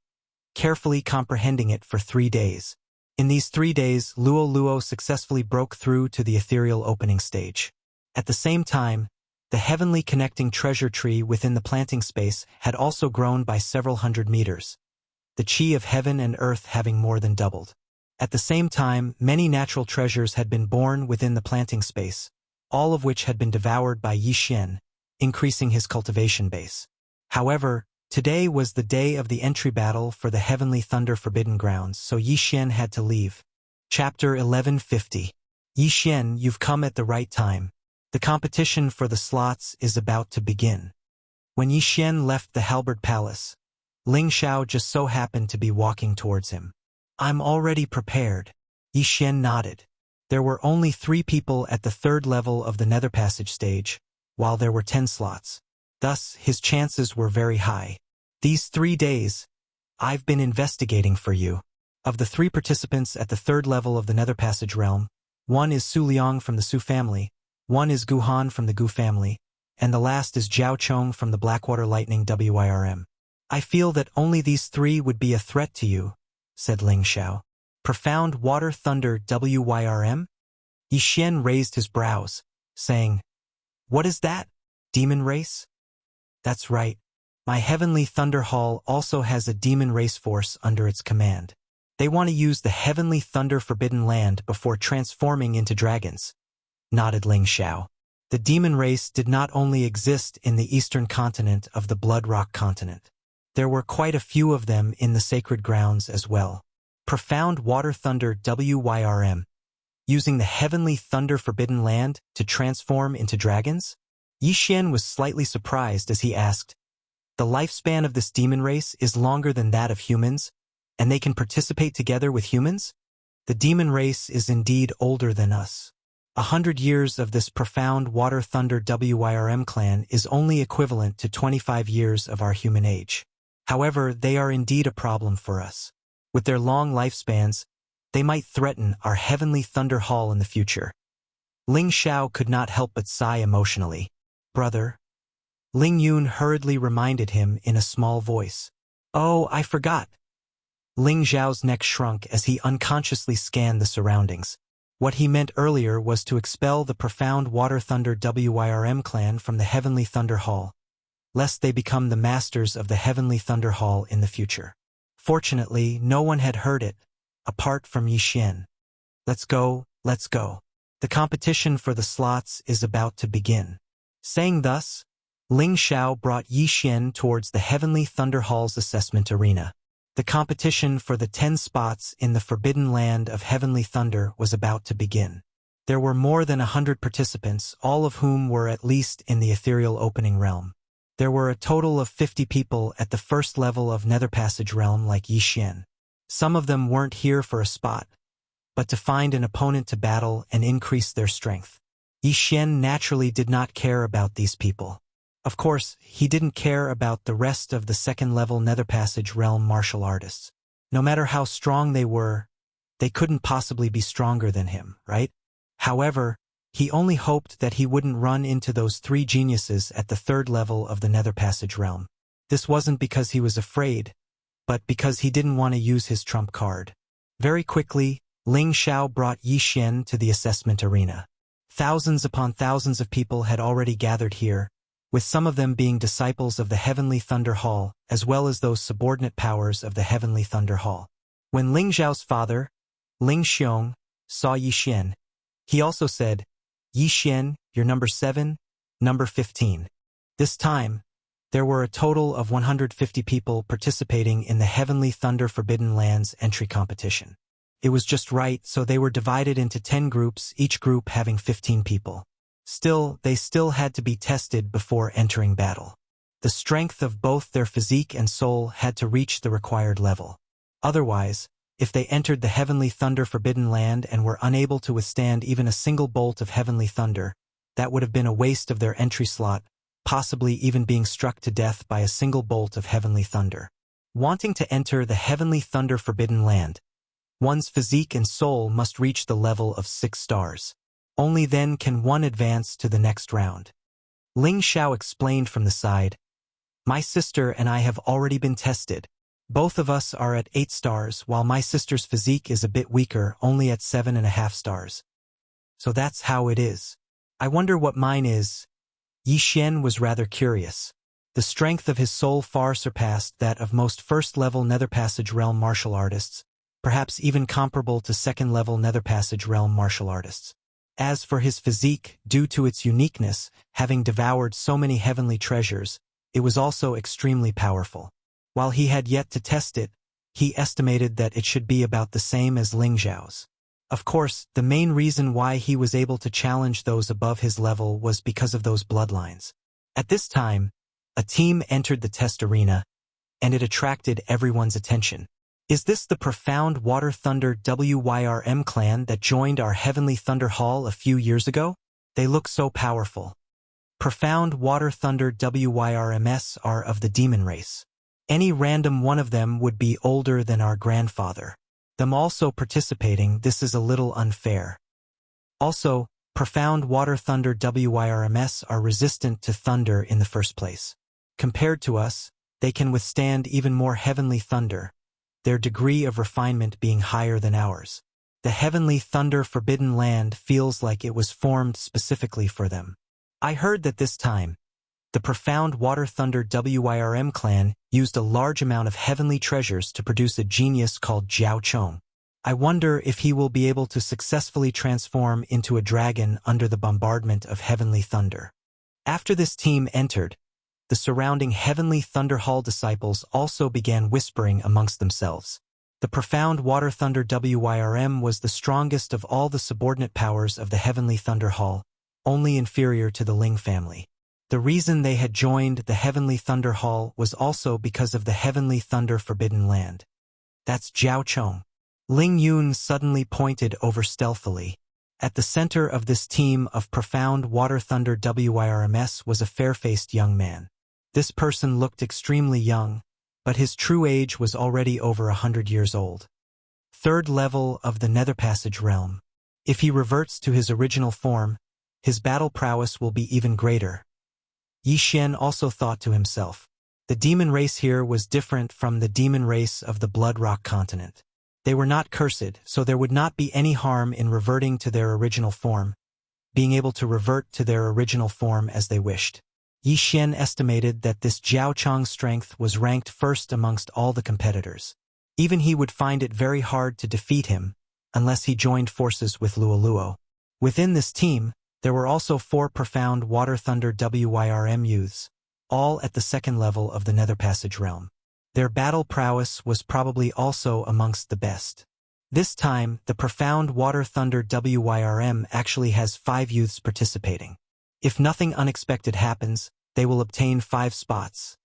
carefully comprehending it for 3 days. In these 3 days, Luo successfully broke through to the ethereal opening stage. At the same time, the heavenly connecting treasure tree within the planting space had also grown by several hundred meters, the chi of heaven and earth having more than doubled. At the same time, many natural treasures had been born within the planting space, all of which had been devoured by Yixin, increasing his cultivation base. However, today was the day of the entry battle for the Heavenly Thunder Forbidden Grounds, so Yixin had to leave. Chapter 1150. Yixin, you've come at the right time. The competition for the slots is about to begin. When Yixin left the Halberd Palace, Ling Xiao just so happened to be walking towards him. I'm already prepared. Yixin nodded. There were only 3 people at the 3rd level of the Nether Passage stage, while there were 10 slots. Thus, his chances were very high. These 3 days, I've been investigating for you. Of the 3 participants at the 3rd level of the Nether Passage realm, one is Su Liang from the Su family, one is Gu Han from the Gu family, and the last is Zhao Chong from the Blackwater Lightning WIRM. I feel that only these 3 would be a threat to you, said Ling Xiao. Profound Water Thunder WIRM? Yi Xian raised his brows, saying, What is that? Demon race? That's right. My Heavenly Thunder Hall also has a demon race force under its command. They want to use the Heavenly Thunder Forbidden Land before transforming into dragons, nodded Ling Xiao. The demon race did not only exist in the eastern continent of the Blood Rock continent. There were quite a few of them in the sacred grounds as well. Profound Water Thunder WIRM. Using the Heavenly Thunder Forbidden Land to transform into dragons? Yi Xian was slightly surprised as he asked, The lifespan of this demon race is longer than that of humans, and they can participate together with humans? The demon race is indeed older than us. 100 years of this profound Water Thunder WIRM clan is only equivalent to 25 years of our human age. However, they are indeed a problem for us. With their long lifespans, they might threaten our Heavenly Thunder Hall in the future. Ling Xiao could not help but sigh emotionally. Brother. Ling Yun hurriedly reminded him in a small voice. Oh, I forgot. Ling Xiao's neck shrunk as he unconsciously scanned the surroundings. What he meant earlier was to expel the profound Water Thunder WIRM clan from the Heavenly Thunder Hall, lest they become the masters of the Heavenly Thunder Hall in the future. Fortunately, no one had heard it, apart from Yi Xian. Let's go, let's go. The competition for the slots is about to begin. Saying thus, Ling Xiao brought Yi Xian towards the Heavenly Thunder Hall's assessment arena. The competition for the 10 spots in the Forbidden Land of Heavenly Thunder was about to begin. There were more than 100 participants, all of whom were at least in the ethereal opening realm. There were a total of 50 people at the 1st level of Nether Passage realm like Yi Xian. Some of them weren't here for a spot, but to find an opponent to battle and increase their strength. Yi Xian naturally did not care about these people. Of course, he didn't care about the rest of the 2nd-level Nether Passage realm martial artists. No matter how strong they were, they couldn't possibly be stronger than him, right? However, he only hoped that he wouldn't run into those 3 geniuses at the 3rd level of the Nether Passage realm. This wasn't because he was afraid, but because he didn't want to use his trump card. Very quickly, Ling Xiao brought Yi Xian to the assessment arena. Thousands upon thousands of people had already gathered here, with some of them being disciples of the Heavenly Thunder Hall, as well as those subordinate powers of the Heavenly Thunder Hall. When Ling Xiao's father, Ling Xiong, saw Yi Xian, he also said, Yi Xian, you're number 7, number 15. This time, there were a total of 150 people participating in the Heavenly Thunder Forbidden Lands entry competition. It was just right, so they were divided into 10 groups, each group having 15 people. Still, they still had to be tested before entering battle. The strength of both their physique and soul had to reach the required level. Otherwise, if they entered the Heavenly Thunder Forbidden Land and were unable to withstand even a single bolt of heavenly thunder, that would have been a waste of their entry slot, possibly even being struck to death by a single bolt of heavenly thunder. Wanting to enter the Heavenly Thunder Forbidden Land, one's physique and soul must reach the level of 6 stars. Only then can one advance to the next round. Ling Xiao explained from the side, My sister and I have already been tested. Both of us are at 8 stars, while my sister's physique is a bit weaker, only at 7.5 stars. So that's how it is. I wonder what mine is. Yi Xian was rather curious. The strength of his soul far surpassed that of most 1st-level Nether Passage realm martial artists, perhaps even comparable to 2nd-level Nether Passage realm martial artists. As for his physique, due to its uniqueness, having devoured so many heavenly treasures, it was also extremely powerful. While he had yet to test it, he estimated that it should be about the same as Ling Xiao's. Of course, the main reason why he was able to challenge those above his level was because of those bloodlines. At this time, a team entered the test arena, and it attracted everyone's attention. Is this the profound Water Thunder WIRM clan that joined our Heavenly Thunder Hall a few years ago? They look so powerful. Profound Water Thunder WIRMs are of the demon race. Any random one of them would be older than our grandfather. Them also participating, this is a little unfair. Also, profound water thunder WIRMS are resistant to thunder in the first place. Compared to us, they can withstand even more heavenly thunder, their degree of refinement being higher than ours. The heavenly thunder forbidden land feels like it was formed specifically for them. I heard that this time, the profound water thunder WIRM clan used a large amount of heavenly treasures to produce a genius called Jiao Chong. I wonder if he will be able to successfully transform into a dragon under the bombardment of heavenly thunder. After this team entered, the surrounding heavenly thunder hall disciples also began whispering amongst themselves. The profound water thunder WIRM was the strongest of all the subordinate powers of the heavenly thunder hall, only inferior to the Ling family. The reason they had joined the heavenly thunder hall was also because of the heavenly thunder forbidden land. That's Jiao Chong. Ling Yun suddenly pointed over stealthily. At the center of this team of profound water thunder WIRMS was a fair-faced young man. This person looked extremely young, but his true age was already over 100 years old. Third level of the Nether Passage realm. If he reverts to his original form, his battle prowess will be even greater. Yi Xian also thought to himself. The demon race here was different from the demon race of the Blood Rock continent. They were not cursed, so there would not be any harm in reverting to their original form, being able to revert to their original form as they wished. Yi Xian estimated that this Jiao Chong's strength was ranked first amongst all the competitors. Even he would find it very hard to defeat him, unless he joined forces with Luoluo. Within this team, there were also 4 profound water thunder WIRM youths, all at the second level of the Nether Passage realm. Their battle prowess was probably also amongst the best. This time, the profound water thunder WIRM actually has 5 youths participating. If nothing unexpected happens, they will obtain 5 spots.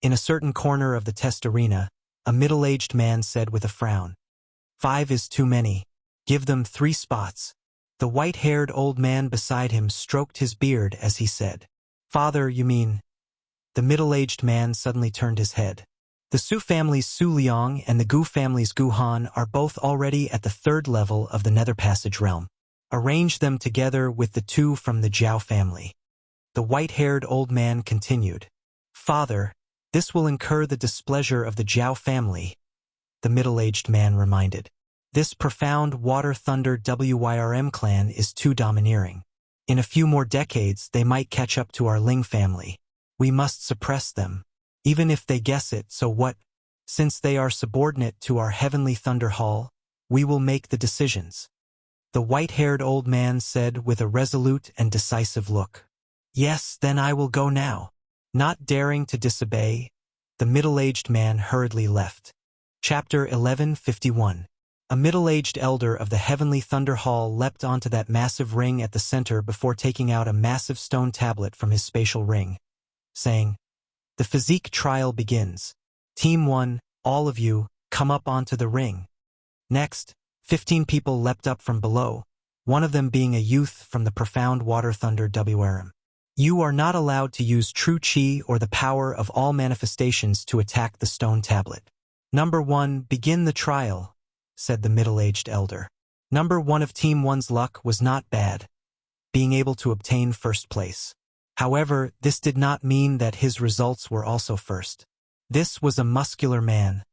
In a certain corner of the test arena, a middle-aged man said with a frown, 5 is too many. Give them 3 spots. The white-haired old man beside him stroked his beard as he said, Father, you mean? The middle-aged man suddenly turned his head. The Su family's Su Liang and the Gu family's Gu Han are both already at the 3rd level of the Nether Passage realm. Arrange them together with the 2 from the Zhao family. The white-haired old man continued. Father, this will incur the displeasure of the Zhao family, the middle-aged man reminded. This profound water thunder WIRM clan is too domineering. In a few more decades, they might catch up to our Ling family. We must suppress them. Even if they guess it, so what? Since they are subordinate to our heavenly thunder hall, we will make the decisions. The white-haired old man said with a resolute and decisive look. Yes, then I will go now. Not daring to disobey, the middle-aged man hurriedly left. Chapter 1151. A middle-aged elder of the heavenly thunder hall leapt onto that massive ring at the center before taking out a massive stone tablet from his spatial ring, saying, The physique trial begins. Team 1, all of you, come up onto the ring. Next, 15 people leapt up from below, one of them being a youth from the profound water thunder WIRM. You are not allowed to use true chi or the power of all manifestations to attack the stone tablet. Number 1, begin the trial, said the middle-aged elder. Number 1 of Team 1's luck was not bad, being able to obtain first place. However, this did not mean that his results were also first. This was a muscular man,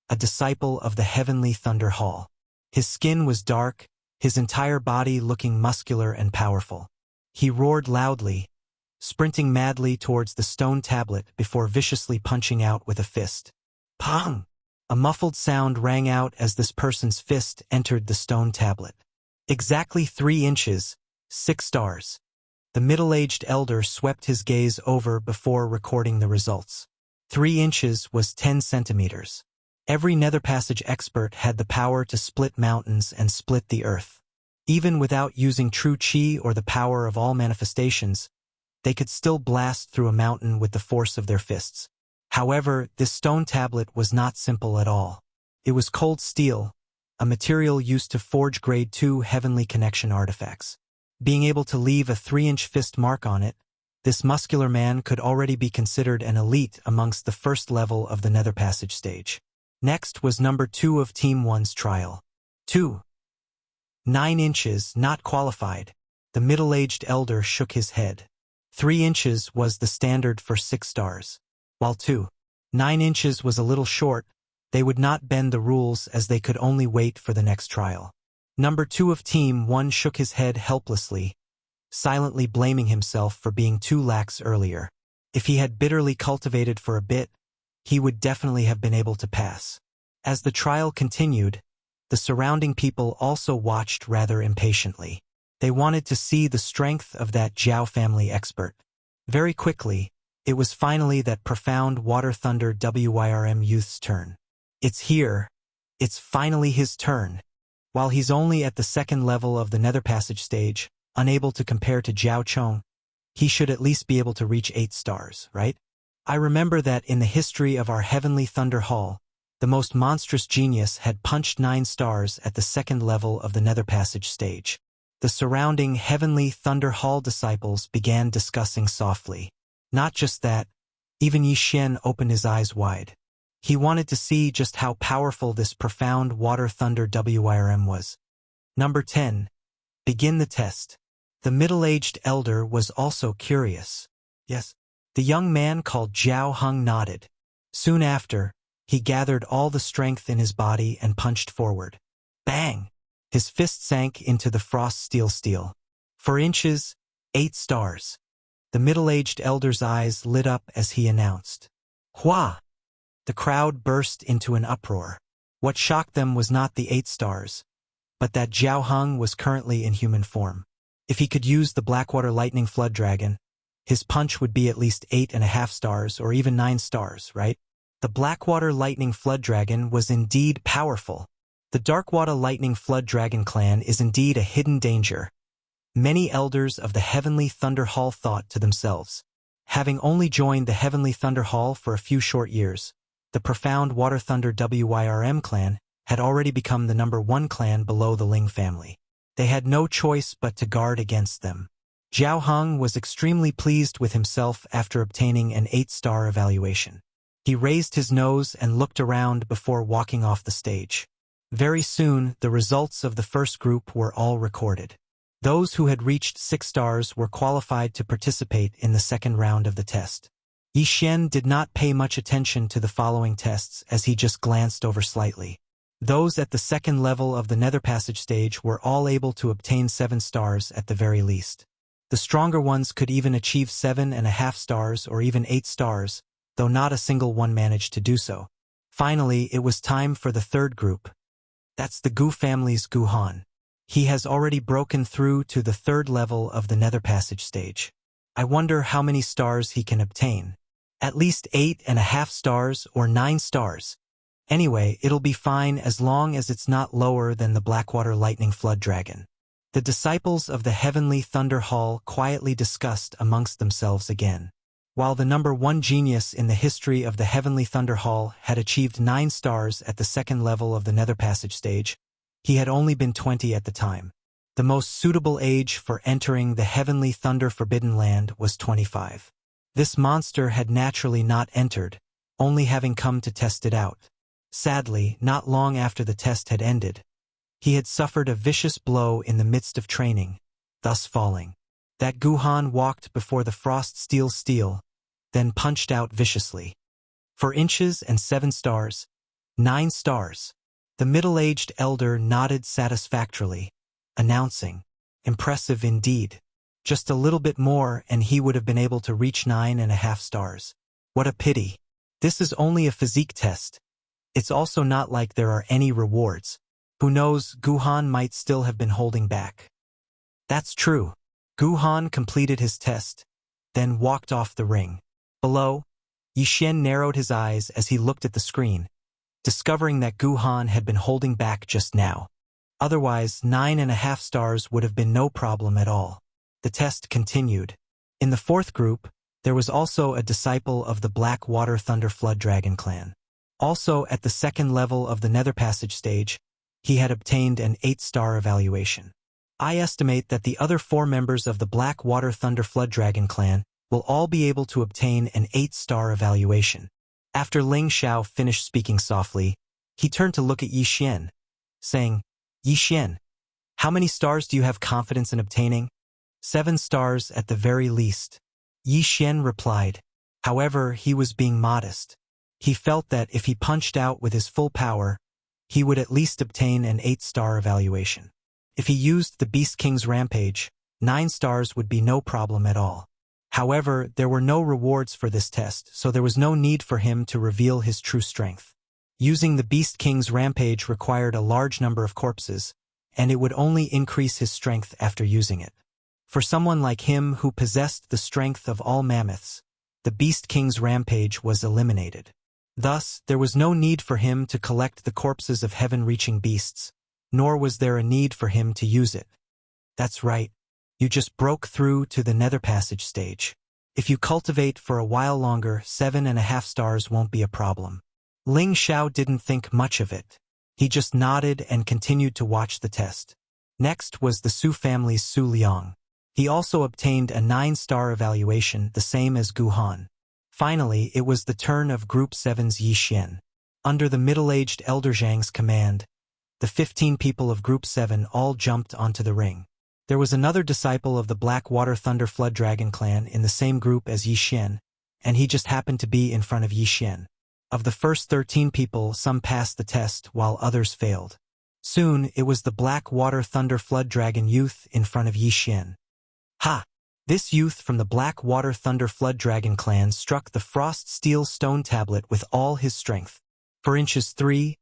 a disciple of the heavenly thunder hall. His skin was dark, his entire body looking muscular and powerful. He roared loudly, sprinting madly towards the stone tablet before viciously punching out with a fist. Pong! A muffled sound rang out as this person's fist entered the stone tablet. Exactly 3 inches, 6 stars. The middle-aged elder swept his gaze over before recording the results. 3 inches was 10 centimeters. Every Nether Passage expert had the power to split mountains and split the earth. Even without using true chi or the power of all manifestations, they could still blast through a mountain with the force of their fists. However, this stone tablet was not simple at all. It was cold steel, a material used to forge grade 2 heavenly connection artifacts. Being able to leave a 3-inch fist mark on it, This muscular man could already be considered an elite amongst the first level of the Nether Passage stage. Next was number 2 of Team 1's trial. 2. 9 inches, not qualified. The middle-aged elder shook his head. 3 inches was the standard for 6 stars. While 9 inches was a little short, they would not bend the rules as they could only wait for the next trial. Number 2 of Team 1 shook his head helplessly, silently blaming himself for being too lax earlier. If he had bitterly cultivated for a bit, he would definitely have been able to pass. As the trial continued, the surrounding people also watched rather impatiently. They wanted to see the strength of that Zhao family expert. Very quickly, it was finally that profound Water Thunder Wyrm youth's turn. It's here. It's finally his turn. While he's only at the second level of the Nether Passage stage, unable to compare to Zhao Chong, he should at least be able to reach 8 stars, right? I remember that in the history of our Heavenly Thunder Hall, the most monstrous genius had punched 9 stars at the second level of the Nether Passage stage. The surrounding Heavenly Thunder Hall disciples began discussing softly. Not just that, even Yi Xian opened his eyes wide. He wanted to see just how powerful this profound Water Thunder Wyrm was. Number 10. Begin the test. The middle-aged elder was also curious. Yes. The young man called Zhao Heng nodded. Soon after, he gathered all the strength in his body and punched forward. Bang! His fist sank into the frost steel. 4 inches, 8 stars. The middle-aged elder's eyes lit up as he announced. Hua! The crowd burst into an uproar. What shocked them was not the 8 stars, but that Zhao Heng was currently in human form. If he could use the Blackwater Lightning Flood Dragon, his punch would be at least 8.5 stars or even 9 stars, right? The Blackwater Lightning Flood Dragon was indeed powerful. The Darkwater Lightning Flood Dragon clan is indeed a hidden danger. Many elders of the Heavenly Thunder Hall thought to themselves. Having only joined the Heavenly Thunder Hall for a few short years, the profound Water Thunder Wyrm clan had already become the number 1 clan below the Ling family. They had no choice but to guard against them. Zhao Heng was extremely pleased with himself after obtaining an 8-star evaluation. He raised his nose and looked around before walking off the stage. Very soon, the results of the first group were all recorded. Those who had reached 6 stars were qualified to participate in the second round of the test. Yi Xian did not pay much attention to the following tests as he just glanced over slightly. Those at the second level of the Nether Passage stage were all able to obtain 7 stars at the very least. The stronger ones could even achieve 7.5 stars or even 8 stars, though not a single one managed to do so. Finally, it was time for the third group. That's the Gu family's Gu Han. He has already broken through to the third level of the Nether Passage stage. I wonder how many stars he can obtain. At least 8.5 stars or 9 stars. Anyway, it'll be fine as long as it's not lower than the Blackwater Lightning Flood Dragon. The disciples of the Heavenly Thunder Hall quietly discussed amongst themselves again. While the number 1 genius in the history of the Heavenly Thunder Hall had achieved 9 stars at the second level of the Nether Passage stage, he had only been 20 at the time. The most suitable age for entering the Heavenly Thunder Forbidden Land was 25. This monster had naturally not entered, only having come to test it out. Sadly, not long after the test had ended, he had suffered a vicious blow in the midst of training, thus falling. That Gu Han walked before the frost steel, then punched out viciously. 4 inches and 7 stars, 9 stars. The middle-aged elder nodded satisfactorily, announcing, "Impressive indeed. Just a little bit more and he would have been able to reach 9.5 stars. What a pity. This is only a physique test. It's also not like there are any rewards. Who knows, Gu Han might still have been holding back." That's true. Gu Han completed his test, then walked off the ring. Below, Yi Xian narrowed his eyes as he looked at the screen, discovering that Gu Han had been holding back just now. Otherwise, 9.5 stars would have been no problem at all. The test continued. In the fourth group, there was also a disciple of the Blackwater Thunder Flood Dragon clan. Also at the second level of the Nether Passage stage, he had obtained an 8-star evaluation. I estimate that the other 4 members of the Blackwater Thunder Flood Dragon clan will all be able to obtain an 8-star evaluation. After Ling Xiao finished speaking softly, he turned to look at Yi Xian, saying, Yi Xian, how many stars do you have confidence in obtaining? 7 stars at the very least. Yi Xian replied. However, he was being modest. He felt that if he punched out with his full power, he would at least obtain an 8-star evaluation. If he used the Beast King's Rampage, 9 stars would be no problem at all. However, there were no rewards for this test, so there was no need for him to reveal his true strength. Using the Beast King's Rampage required a large number of corpses, and it would only increase his strength after using it. For someone like him who possessed the strength of all mammoths, the Beast King's Rampage was eliminated. Thus, there was no need for him to collect the corpses of heaven-reaching beasts, nor was there a need for him to use it. That's right. You just broke through to the Nether Passage stage. If you cultivate for a while longer, 7.5 stars won't be a problem. Ling Xiao didn't think much of it. He just nodded and continued to watch the test. Next was the Su family's Su Liang. He also obtained a 9-star evaluation, the same as Gu Han. Finally, it was the turn of Group 7's Yi Xian. Under the middle-aged Elder Zhang's command, the 15 people of Group 7 all jumped onto the ring. There was another disciple of the Blackwater Thunder Flood Dragon clan in the same group as Yi Xian, and he just happened to be in front of Yi Xian. Of the first 13 people, some passed the test while others failed. Soon, it was the Blackwater Thunder Flood Dragon youth in front of Yi Xian. Ha! This youth from the Blackwater Thunder Flood Dragon clan struck the Frost Steel Stone Tablet with all his strength. For inches 3,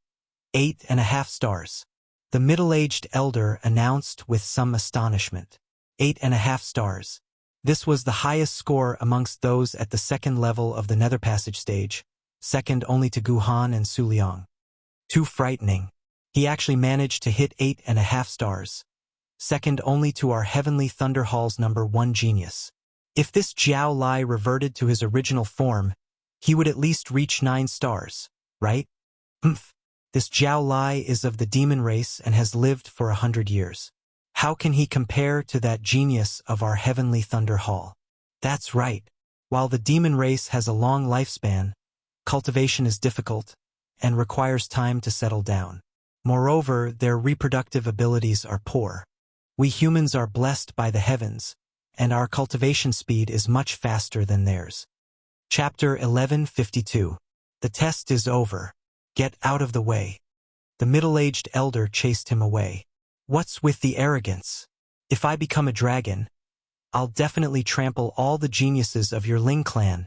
8.5 stars. The middle-aged elder announced with some astonishment. 8.5 stars. This was the highest score amongst those at the second level of the Nether Passage stage, second only to Gu Han and Su Liang. Too frightening. He actually managed to hit 8.5 stars. Second only to our Heavenly Thunder Hall's #1 genius. If this Jiao Lai reverted to his original form, he would at least reach 9 stars, right? Humph. This Jiao Lai is of the demon race and has lived for 100 years. How can he compare to that genius of our Heavenly Thunder Hall? That's right. While the demon race has a long lifespan, cultivation is difficult and requires time to settle down. Moreover, their reproductive abilities are poor. We humans are blessed by the heavens, and our cultivation speed is much faster than theirs. Chapter 1152. The test is over. Get out of the way. The middle-aged elder chased him away. What's with the arrogance? If I become a dragon, I'll definitely trample all the geniuses of your Ling clan.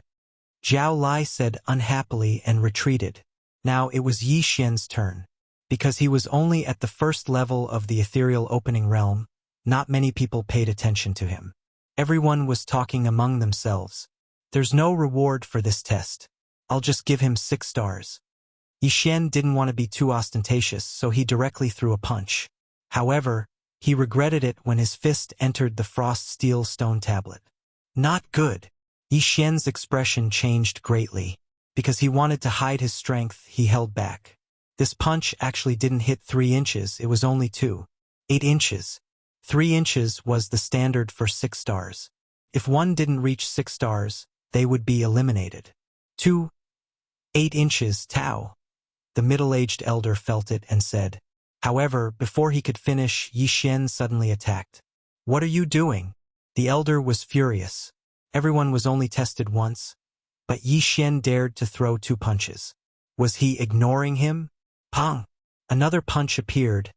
Jiao Lai said unhappily and retreated. Now it was Yi Xian's turn. Because he was only at the first level of the ethereal opening realm, not many people paid attention to him. Everyone was talking among themselves. There's no reward for this test. I'll just give him 6 stars. Yi Xian didn't want to be too ostentatious, so he directly threw a punch. However, he regretted it when his fist entered the Frost Steel Stone Tablet. Not good. Yi Xian's expression changed greatly. Because he wanted to hide his strength, he held back. This punch actually didn't hit 3 inches, it was only 2. 8 inches. 3 inches was the standard for 6 stars. If one didn't reach 6 stars, they would be eliminated. 2. 8 inches, Tao. The middle-aged elder felt it and said. However, before he could finish, Yi Xian suddenly attacked. What are you doing? The elder was furious. Everyone was only tested once, but Yi Xian dared to throw 2 punches. Was he ignoring him? Pong! Another punch appeared,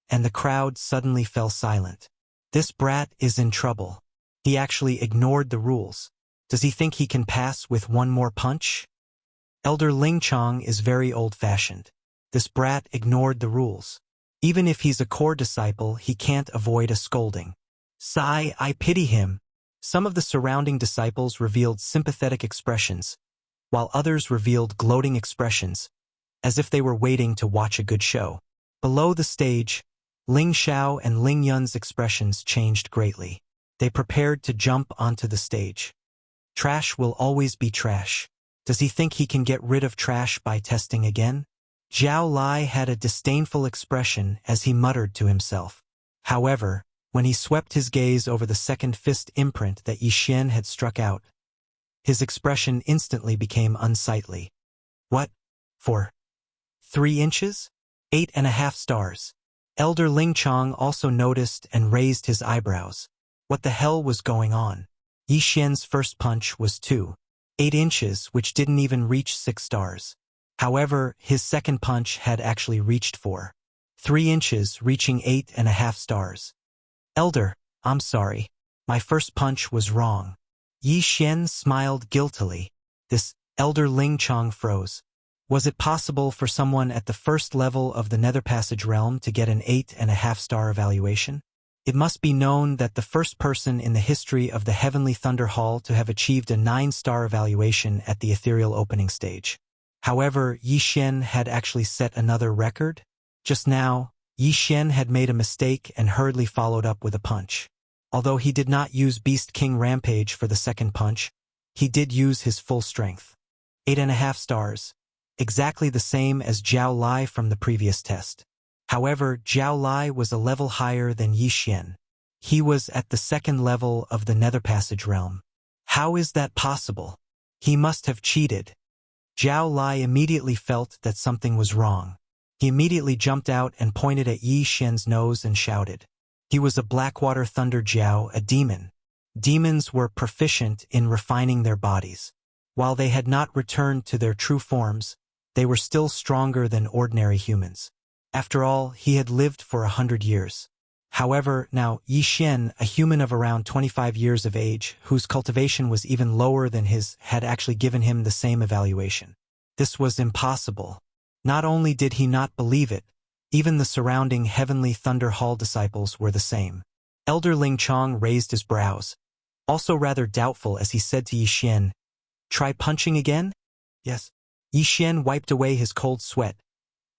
and the crowd suddenly fell silent. This brat is in trouble. He actually ignored the rules. Does he think he can pass with 1 more punch? Elder Ling Chong is very old-fashioned. This brat ignored the rules. Even if he's a core disciple, he can't avoid a scolding. Sigh, I pity him. Some of the surrounding disciples revealed sympathetic expressions, while others revealed gloating expressions, as if they were waiting to watch a good show. Below the stage, Ling Xiao and Ling Yun's expressions changed greatly. They prepared to jump onto the stage. Trash will always be trash. Does he think he can get rid of trash by testing again? Jiao Lai had a disdainful expression as he muttered to himself. However, when he swept his gaze over the second fist imprint that Yi Xian had struck out, His expression instantly became unsightly. What? For 3 inches? 8.5 stars. Elder Ling Chong also noticed and raised his eyebrows. What the hell was going on? Yi Xian's first punch was 2.8 inches, which didn't even reach 6 stars. However, his second punch had actually reached 4.3 inches, reaching 8.5 stars. Elder, I'm sorry. My first punch was wrong. Yi Xian smiled guiltily. This Elder Ling Chong froze. Was it possible for someone at the first level of the Nether Passage realm to get an 8.5 star evaluation? It must be known that the first person in the history of the Heavenly Thunder Hall to have achieved a 9-star evaluation at the ethereal opening stage. However, Yi Xian had actually set another record. Just now, Yi Xian had made a mistake and hurriedly followed up with a punch. Although he did not use Beast King Rampage for the second punch, he did use his full strength. 8.5 stars. Exactly the same as Zhao Lai from the previous test. However, Zhao Lai was a level higher than Yi Xian. He was at the second level of the Nether Passage realm. How is that possible? He must have cheated. Zhao Lai immediately felt that something was wrong. He immediately jumped out and pointed at Yi Xian's nose and shouted. He was a Blackwater Thunder Jiao, a demon. Demons were proficient in refining their bodies. While they had not returned to their true forms, they were still stronger than ordinary humans. After all, he had lived for 100 years. However, now Yi Xian, a human of around 25 years of age, whose cultivation was even lower than his, had actually given him the same evaluation. This was impossible. Not only did he not believe it, even the surrounding Heavenly Thunder Hall disciples were the same. Elder Ling Chong raised his brows, also rather doubtful as he said to Yi Xian, "Try punching again?" "Yes." Yi Xian wiped away his cold sweat,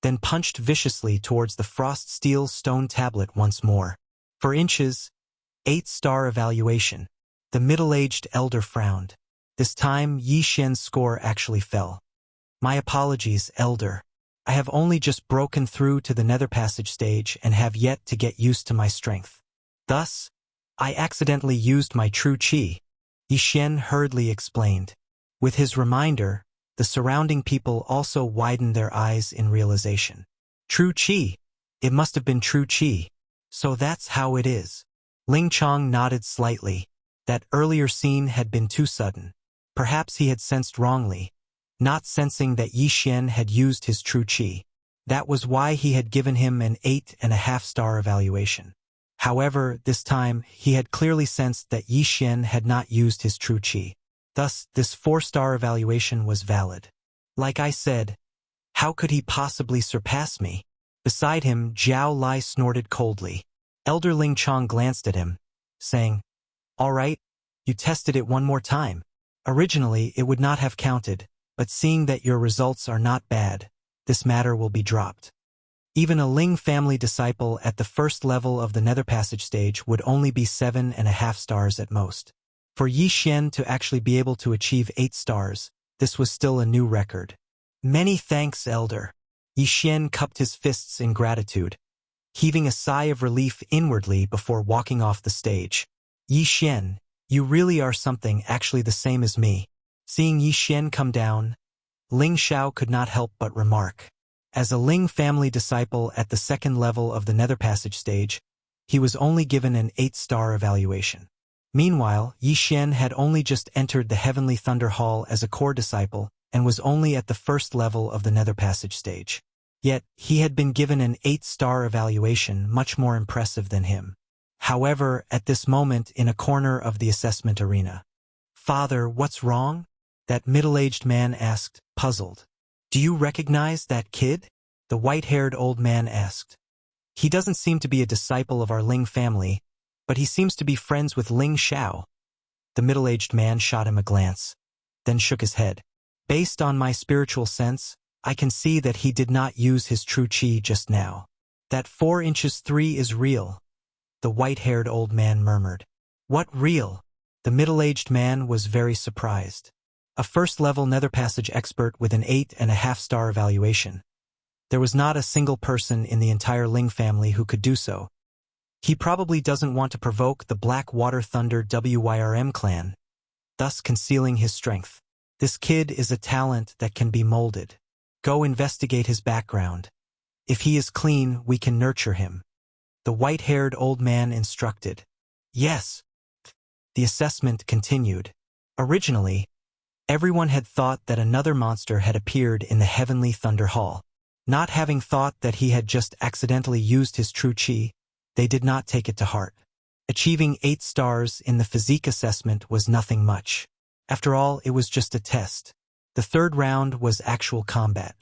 then punched viciously towards the frost steel stone tablet once more. 4 inches, 8-star evaluation. The middle-aged elder frowned. This time, Yi Xian's score actually fell. "My apologies, elder. I have only just broken through to the Nether Passage stage and have yet to get used to my strength. Thus, I accidentally used my true qi," Yi Xian hurriedly explained. With his reminder, the surrounding people also widened their eyes in realization. True qi. It must have been true qi. So that's how it is. Ling Chong nodded slightly. That earlier scene had been too sudden. Perhaps he had sensed wrongly, not sensing that Yi Xian had used his true qi. That was why he had given him an 8.5-star evaluation. However, this time, he had clearly sensed that Yi Xian had not used his true qi. Thus, this 4-star evaluation was valid. Like I said, how could he possibly surpass me? Beside him, Zhao Lai snorted coldly. Elder Ling Chong glanced at him, saying, "All right, you tested it one more time. Originally, it would not have counted, but seeing that your results are not bad, this matter will be dropped." Even a Ling family disciple at the first level of the Nether Passage stage would only be 7.5 stars at most. For Yi Xian to actually be able to achieve 8 stars, this was still a new record. "Many thanks, elder." Yi Xian cupped his fists in gratitude, heaving a sigh of relief inwardly before walking off the stage. "Yi Xian, you really are something, actually the same as me." Seeing Yi Xian come down, Ling Xiao could not help but remark. As a Ling family disciple at the second level of the Nether Passage stage, he was only given an 8-star evaluation. Meanwhile, Yi Xian had only just entered the Heavenly Thunder Hall as a core disciple and was only at the first level of the Nether Passage stage. Yet, he had been given an 8-star evaluation, much more impressive than him. However, at this moment in a corner of the assessment arena, "Father, what's wrong?" that middle-aged man asked, puzzled. "Do you recognize that kid?" the white-haired old man asked. "He doesn't seem to be a disciple of our Ling family, but he seems to be friends with Ling Xiao." The middle-aged man shot him a glance, then shook his head. "Based on my spiritual sense, I can see that he did not use his true qi just now. That 4 inches 3 is real," the white-haired old man murmured. "What real?" The middle-aged man was very surprised. A first-level Nether Passage expert with an 8.5-star evaluation. There was not a single person in the entire Ling family who could do so. He probably doesn't want to provoke the Blackwater Thunder WYRM clan. thus concealing his strength. This kid is a talent that can be molded. Go investigate his background. If he is clean, we can nurture him. The white-haired old man instructed. Yes. The assessment continued. Originally, everyone had thought that another monster had appeared in the heavenly Thunder Hall. Not having thought that he had just accidentally used his true chi, they did not take it to heart. Achieving 8 stars in the physique assessment was nothing much. After all, it was just a test. The third round was actual combat.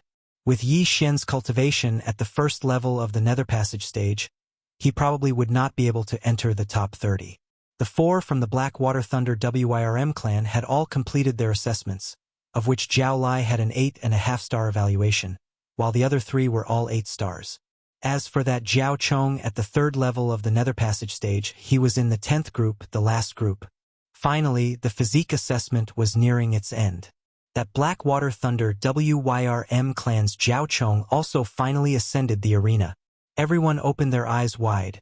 With Yi Xian's cultivation at the first level of the Nether Passage stage, he probably would not be able to enter the top 30. The 4 from the Blackwater Thunder WYRM clan had all completed their assessments, of which Zhao Lai had an 8.5-star evaluation, while the other 3 were all 8 stars. As for that Zhao Chong at the 3rd level of the Nether Passage stage, he was in the 10th group, the last group. Finally, the physique assessment was nearing its end. That Blackwater Thunder WYRM clan's Zhao Chong also finally ascended the arena. Everyone opened their eyes wide,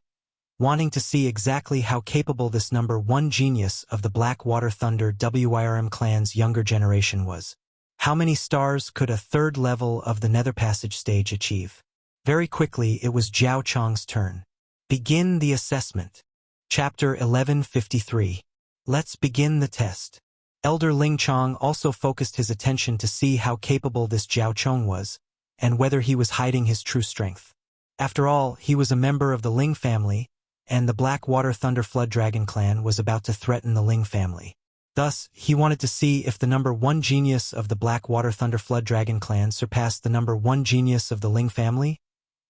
wanting to see exactly how capable this number 1 genius of the Blackwater Thunder WYRM clan's younger generation was. How many stars could a 3rd level of the Nether Passage stage achieve? Very quickly, it was Zhao Chong's turn. Begin the assessment. Chapter 1153. Let's begin the test. Elder Ling Chong also focused his attention to see how capable this Zhao Chong was, and whether he was hiding his true strength. After all, he was a member of the Ling family, and the Blackwater Thunder Flood Dragon clan was about to threaten the Ling family. Thus, he wanted to see if the number 1 genius of the Blackwater Thunder Flood Dragon clan surpassed the number 1 genius of the Ling family,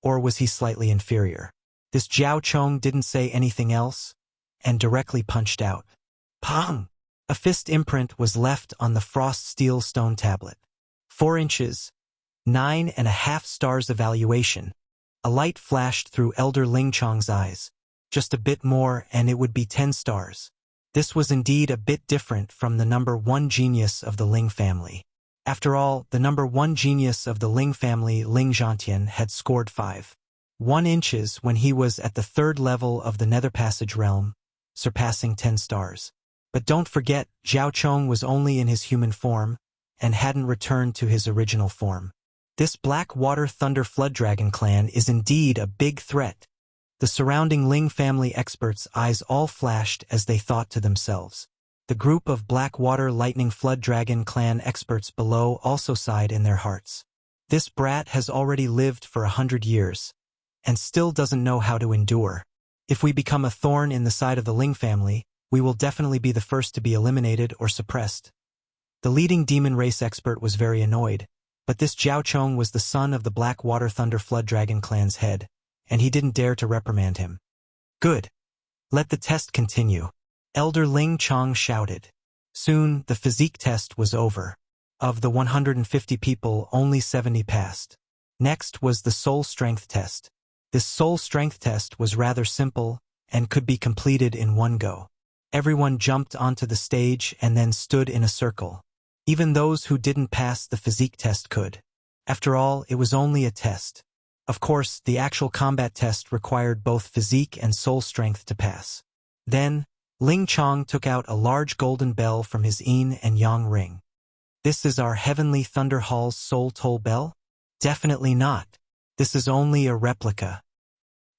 or was he slightly inferior? This Zhao Chong didn't say anything else, and directly punched out. Pong! A fist imprint was left on the frost steel stone tablet. 4 inches, 9.5 stars evaluation. A light flashed through Elder Ling Chong's eyes. Just a bit more and it would be 10 stars. This was indeed a bit different from the number 1 genius of the Ling family. After all, the number 1 genius of the Ling family, Ling Zhantian, had scored 5.1 inches when he was at the 3rd level of the Nether Passage realm, surpassing 10 stars. But don't forget, Zhao Chong was only in his human form, and hadn't returned to his original form. This Blackwater Thunder Flood Dragon clan is indeed a big threat. The surrounding Ling family experts' eyes all flashed as they thought to themselves. The group of Blackwater Lightning Flood Dragon clan experts below also sighed in their hearts. This brat has already lived for 100 years, and still doesn't know how to endure. If we become a thorn in the side of the Ling family, we will definitely be the first to be eliminated or suppressed. The leading demon race expert was very annoyed, but this Zhao Chong was the son of the Blackwater Thunder Flood Dragon clan's head, and he didn't dare to reprimand him. Good. Let the test continue. Elder Ling Chong shouted. Soon, the physique test was over. Of the 150 people, only 70 passed. Next was the soul strength test. This soul strength test was rather simple and could be completed in one go. Everyone jumped onto the stage and then stood in a circle. Even those who didn't pass the physique test could. After all, it was only a test. Of course, the actual combat test required both physique and soul strength to pass. Then, Ling Chong took out a large golden bell from his yin and yang ring. This is our Heavenly Thunder Hall's soul toll bell? Definitely not. This is only a replica.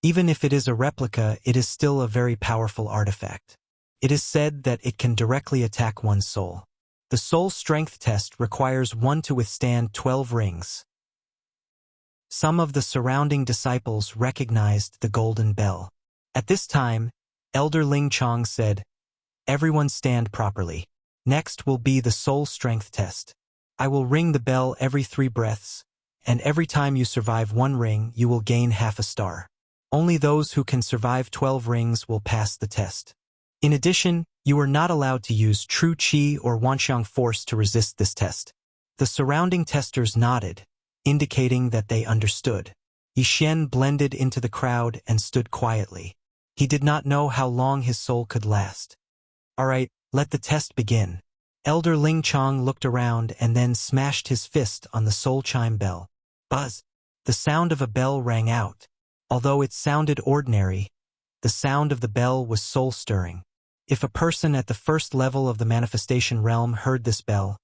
Even if it is a replica, it is still a very powerful artifact. It is said that it can directly attack one's soul. The soul strength test requires one to withstand 12 rings. Some of the surrounding disciples recognized the golden bell. At this time, Elder Ling Chong said, "Everyone stand properly. Next will be the soul strength test. I will ring the bell every 3 breaths, and every time you survive 1 ring, you will gain half a star. Only those who can survive 12 rings will pass the test. In addition, you are not allowed to use true qi or wanxiang force to resist this test." The surrounding testers nodded, indicating that they understood. Yi Xian blended into the crowd and stood quietly. He did not know how long his soul could last. All right, let the test begin. Elder Ling Chong looked around and then smashed his fist on the soul chime bell. Buzz! The sound of a bell rang out. Although it sounded ordinary, the sound of the bell was soul-stirring. If a person at the first level of the manifestation realm heard this bell,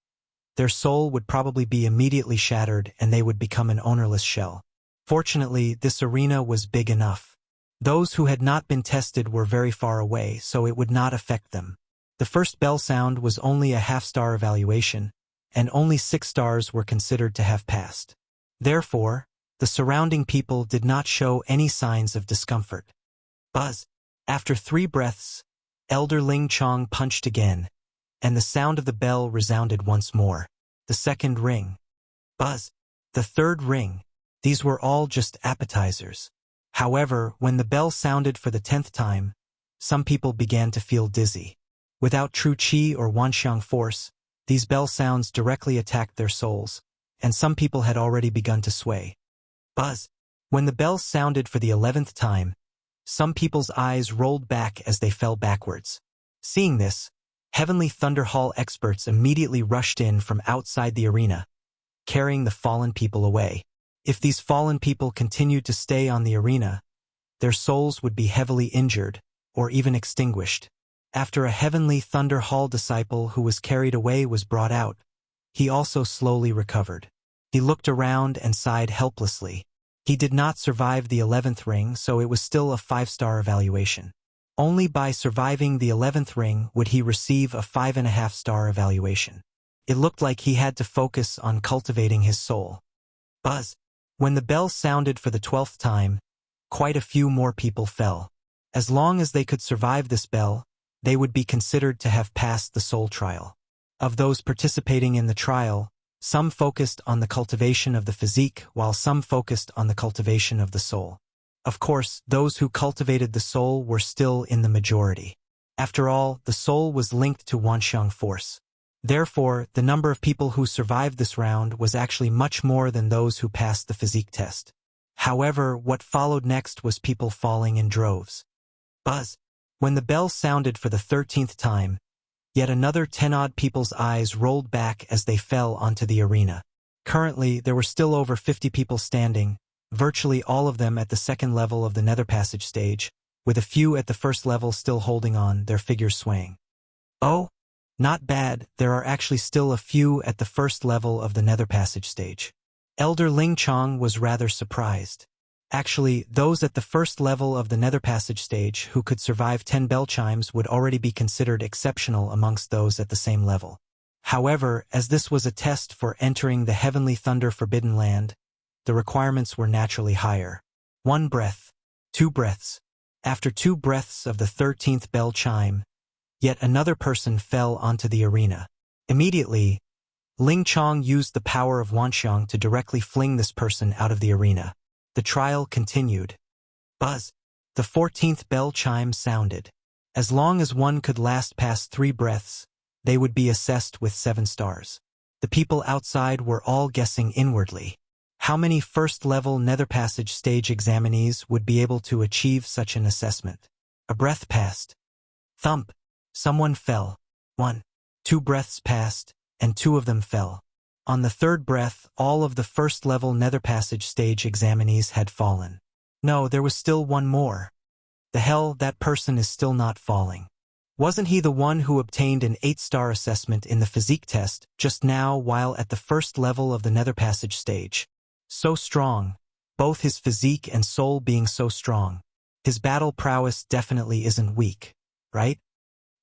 their soul would probably be immediately shattered and they would become an ownerless shell. Fortunately, this arena was big enough. Those who had not been tested were very far away, so it would not affect them. The first bell sound was only a half-star evaluation, and only 6 stars were considered to have passed. Therefore, the surrounding people did not show any signs of discomfort. Buzz. After 3 breaths, Elder Ling Chong punched again, and the sound of the bell resounded once more. The second ring. Buzz. The third ring. These were all just appetizers. However, when the bell sounded for the 10th time, some people began to feel dizzy. Without true qi or wanxiang force, these bell sounds directly attacked their souls, and some people had already begun to sway. Buzz. When the bell sounded for the 11th time, some people's eyes rolled back as they fell backwards. Seeing this, Heavenly Thunder Hall experts immediately rushed in from outside the arena, carrying the fallen people away. If these fallen people continued to stay on the arena, their souls would be heavily injured or even extinguished. After a Heavenly Thunder Hall disciple who was carried away was brought out, he also slowly recovered. He looked around and sighed helplessly. He did not survive the 11th ring, so it was still a 5-star evaluation. Only by surviving the 11th ring would he receive a 5.5-star evaluation. It looked like he had to focus on cultivating his soul. Buzz. When the bell sounded for the 12th time, quite a few more people fell. As long as they could survive this bell, they would be considered to have passed the soul trial. Of those participating in the trial, some focused on the cultivation of the physique, while some focused on the cultivation of the soul. Of course, those who cultivated the soul were still in the majority. After all, the soul was linked to Wanxiang force. Therefore, the number of people who survived this round was actually much more than those who passed the physique test. However, what followed next was people falling in droves. Buzz. When the bell sounded for the 13th time, yet another 10-odd people's eyes rolled back as they fell onto the arena. Currently, there were still over 50 people standing, virtually all of them at the second level of the Nether Passage stage, with a few at the first level still holding on, their figures swaying. Oh, not bad, there are actually still a few at the first level of the Nether Passage stage. Elder Ling Chong was rather surprised. Actually, those at the first level of the Nether Passage stage who could survive 10 bell chimes would already be considered exceptional amongst those at the same level. However, as this was a test for entering the Heavenly Thunder Forbidden Land, the requirements were naturally higher. 1 breath, 2 breaths. After 2 breaths of the 13th bell chime, yet another person fell onto the arena. Immediately, Ling Chong used the power of Wanxiang to directly fling this person out of the arena. The trial continued. Buzz. The 14th bell chime sounded. As long as one could last past 3 breaths, they would be assessed with 7 stars. The people outside were all guessing inwardly. How many first-level Nether Passage stage examinees would be able to achieve such an assessment? A breath passed. Thump. Someone fell. 1. 2 breaths passed, and 2 of them fell. On the 3rd breath, all of the first-level Nether Passage stage examinees had fallen. No, there was still one more. The hell, that person is still not falling. Wasn't he the one who obtained an 8-star assessment in the physique test just now while at the first level of the Nether Passage stage? So strong, both his physique and soul being so strong. His battle prowess definitely isn't weak, right?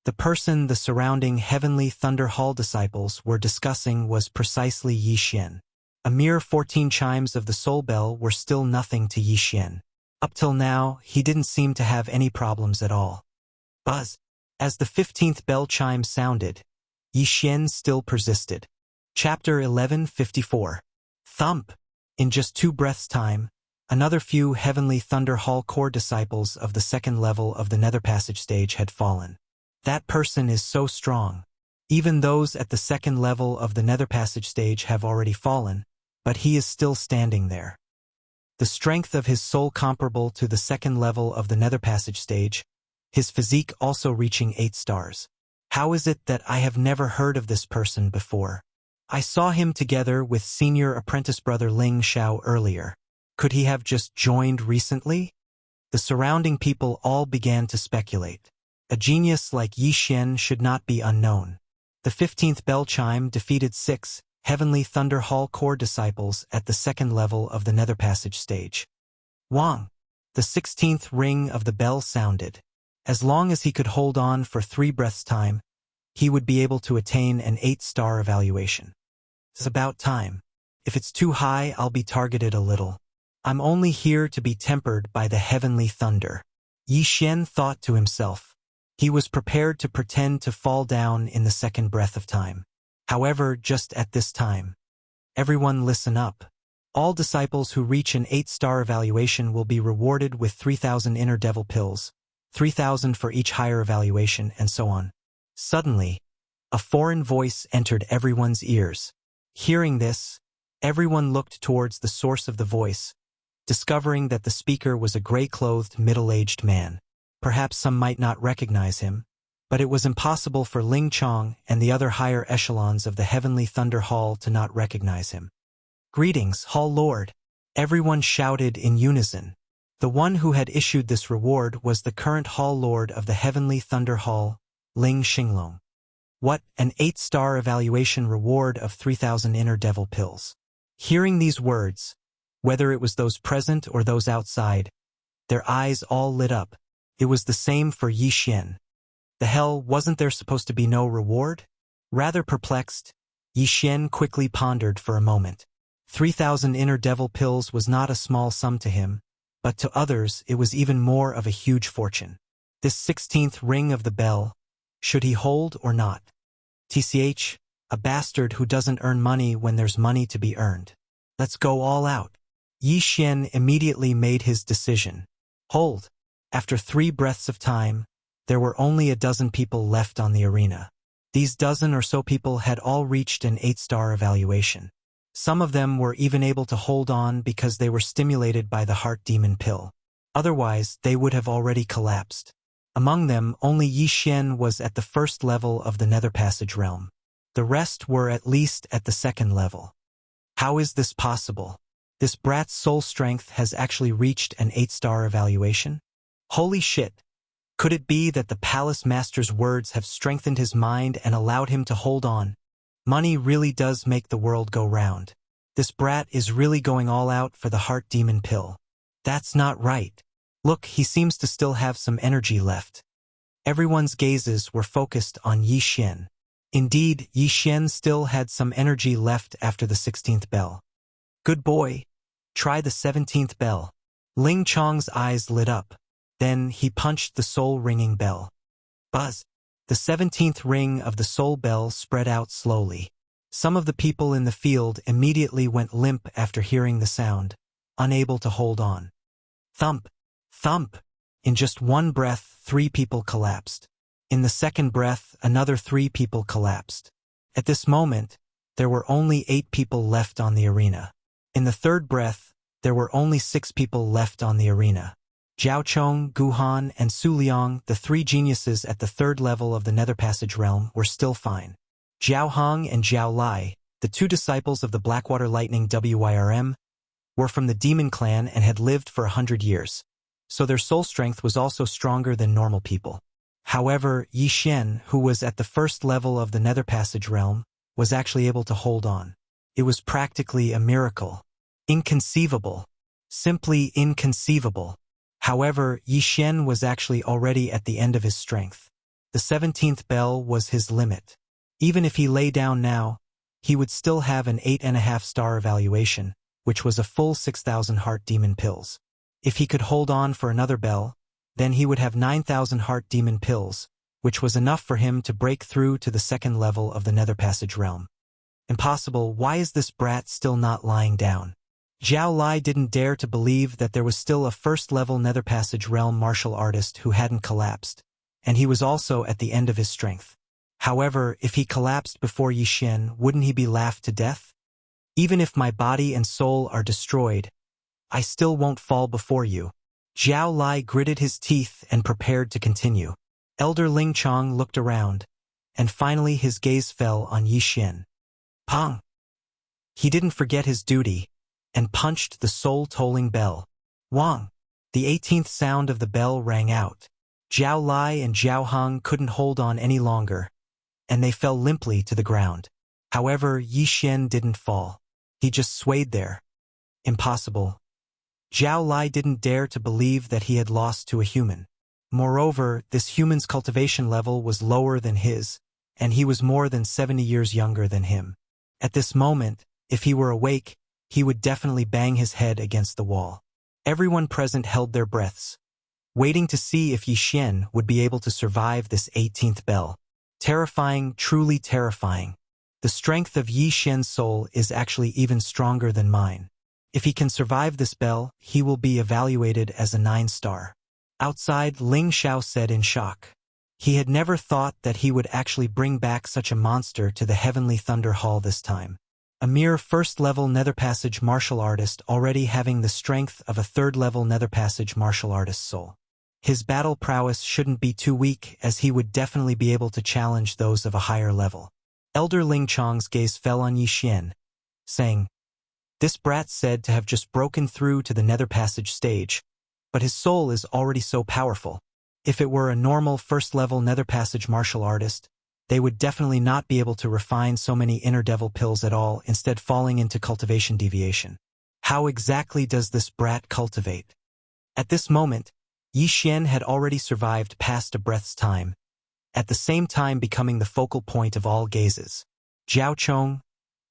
The person the surrounding Heavenly Thunder Hall disciples were discussing was precisely Yi Xian. A mere 14 chimes of the soul bell were still nothing to Yi Xian. Up till now, he didn't seem to have any problems at all. Buzz. As the 15th bell chime sounded, Yi Xian still persisted. Chapter 1154. Thump. In just 2 breaths' time, another few Heavenly Thunder Hall core disciples of the second level of the Nether Passage stage had fallen. That person is so strong. Even those at the second level of the Nether Passage stage have already fallen, but he is still standing there. The strength of his soul comparable to the second level of the Nether Passage stage, his physique also reaching 8 stars. How is it that I have never heard of this person before? I saw him together with senior apprentice brother Ling Xiao earlier. Could he have just joined recently? The surrounding people all began to speculate. A genius like Yi Xian should not be unknown. The 15th bell chime defeated 6 Heavenly Thunder Hall core disciples at the second level of the Nether Passage stage. Wang. The 16th ring of the bell sounded. As long as he could hold on for 3 breaths' time, he would be able to attain an 8-star evaluation. It's about time. If it's too high, I'll be targeted a little. I'm only here to be tempered by the heavenly thunder. Yi Xian thought to himself. He was prepared to pretend to fall down in the second breath of time. However, just at this time, everyone listen up. All disciples who reach an 8-star evaluation will be rewarded with 3,000 inner devil pills, 3,000 for each higher evaluation, and so on. Suddenly, a foreign voice entered everyone's ears. Hearing this, everyone looked towards the source of the voice, discovering that the speaker was a gray-clothed, middle-aged man. Perhaps some might not recognize him, but it was impossible for Ling Chong and the other higher echelons of the Heavenly Thunder Hall to not recognize him. "Greetings, Hall Lord!" Everyone shouted in unison. The one who had issued this reward was the current Hall Lord of the Heavenly Thunder Hall, Ling Xinglong. What, an 8-star evaluation reward of 3,000 inner devil pills. Hearing these words, whether it was those present or those outside, their eyes all lit up. It was the same for Yi Xian. The hell, wasn't there supposed to be no reward? Rather perplexed, Yi Xian quickly pondered for a moment. 3,000 inner devil pills was not a small sum to him, but to others it was even more of a huge fortune. This 16th ring of the bell, should he hold or not? TCH, a bastard who doesn't earn money when there's money to be earned. Let's go all out. Yi Xian immediately made his decision. Hold. After 3 breaths of time, there were only a dozen people left on the arena. These dozen or so people had all reached an 8-star evaluation. Some of them were even able to hold on because they were stimulated by the heart demon pill. Otherwise, they would have already collapsed. Among them, only Yi Xian was at the first level of the Nether Passage realm. The rest were at least at the second level. How is this possible? This brat's soul strength has actually reached an 8-star evaluation? Holy shit! Could it be that the Palace Master's words have strengthened his mind and allowed him to hold on? Money really does make the world go round. This brat is really going all out for the heart demon pill. That's not right. Look, he seems to still have some energy left. Everyone's gazes were focused on Yi Xian. Indeed, Yi Xian still had some energy left after the 16th bell. Good boy. Try the 17th bell. Ling Chong's eyes lit up. Then he punched the soul-ringing bell. Buzz. The 17th ring of the soul bell spread out slowly. Some of the people in the field immediately went limp after hearing the sound, unable to hold on. Thump. Thump. In just one breath, 3 people collapsed. In the second breath, another 3 people collapsed. At this moment, there were only 8 people left on the arena. In the third breath, there were only 6 people left on the arena. Zhao Chong, Gu Han, and Su Liang, the 3 geniuses at the third level of the Nether Passage realm, were still fine. Zhao Hong and Zhao Lai, the 2 disciples of the Blackwater Lightning WYRM, were from the Demon Clan and had lived for 100 years, so their soul strength was also stronger than normal people. However, Yi Xian, who was at the first level of the Nether Passage realm, was actually able to hold on. It was practically a miracle. Inconceivable. Simply inconceivable. However, Yi Xian was actually already at the end of his strength. The 17th bell was his limit. Even if he lay down now, he would still have an 8.5-star evaluation, which was a full 6,000 heart demon pills. If he could hold on for another bell, then he would have 9,000 heart demon pills, which was enough for him to break through to the second level of the Nether Passage realm. Impossible. Why is this brat still not lying down? Zhao Lai didn't dare to believe that there was still a first-level Nether Passage realm martial artist who hadn't collapsed, and he was also at the end of his strength. However, if he collapsed before Yi Xian, wouldn't he be laughed to death? Even if my body and soul are destroyed, I still won't fall before you. Zhao Lai gritted his teeth and prepared to continue. Elder Ling Chong looked around, and finally his gaze fell on Yi Xian. Pong! He didn't forget his duty, and punched the soul-tolling bell. Wang! The 18th sound of the bell rang out. Zhao Lai and Zhao Heng couldn't hold on any longer, and they fell limply to the ground. However, Yi Xian didn't fall. He just swayed there. Impossible. Zhao Lai didn't dare to believe that he had lost to a human. Moreover, this human's cultivation level was lower than his, and he was more than 70 years younger than him. At this moment, if he were awake, he would definitely bang his head against the wall. Everyone present held their breaths, waiting to see if Yi Xian would be able to survive this 18th bell. Terrifying, truly terrifying. The strength of Yi Xian's soul is actually even stronger than mine. If he can survive this bell, he will be evaluated as a 9-star. Outside, Ling Xiao said in shock. He had never thought that he would actually bring back such a monster to the Heavenly Thunder Hall this time. A mere first-level Nether Passage martial artist already having the strength of a third-level Nether Passage martial artist's soul. His battle prowess shouldn't be too weak, as he would definitely be able to challenge those of a higher level. Elder Ling Chong's gaze fell on Yi Xian, saying, "This brat said to have just broken through to the Nether Passage stage, but his soul is already so powerful. If it were a normal first-level Nether Passage martial artist, they would definitely not be able to refine so many inner devil pills at all, instead falling into cultivation deviation. How exactly does this brat cultivate?" At this moment, Yi Xian had already survived past a breath's time, at the same time becoming the focal point of all gazes. Zhao Chong,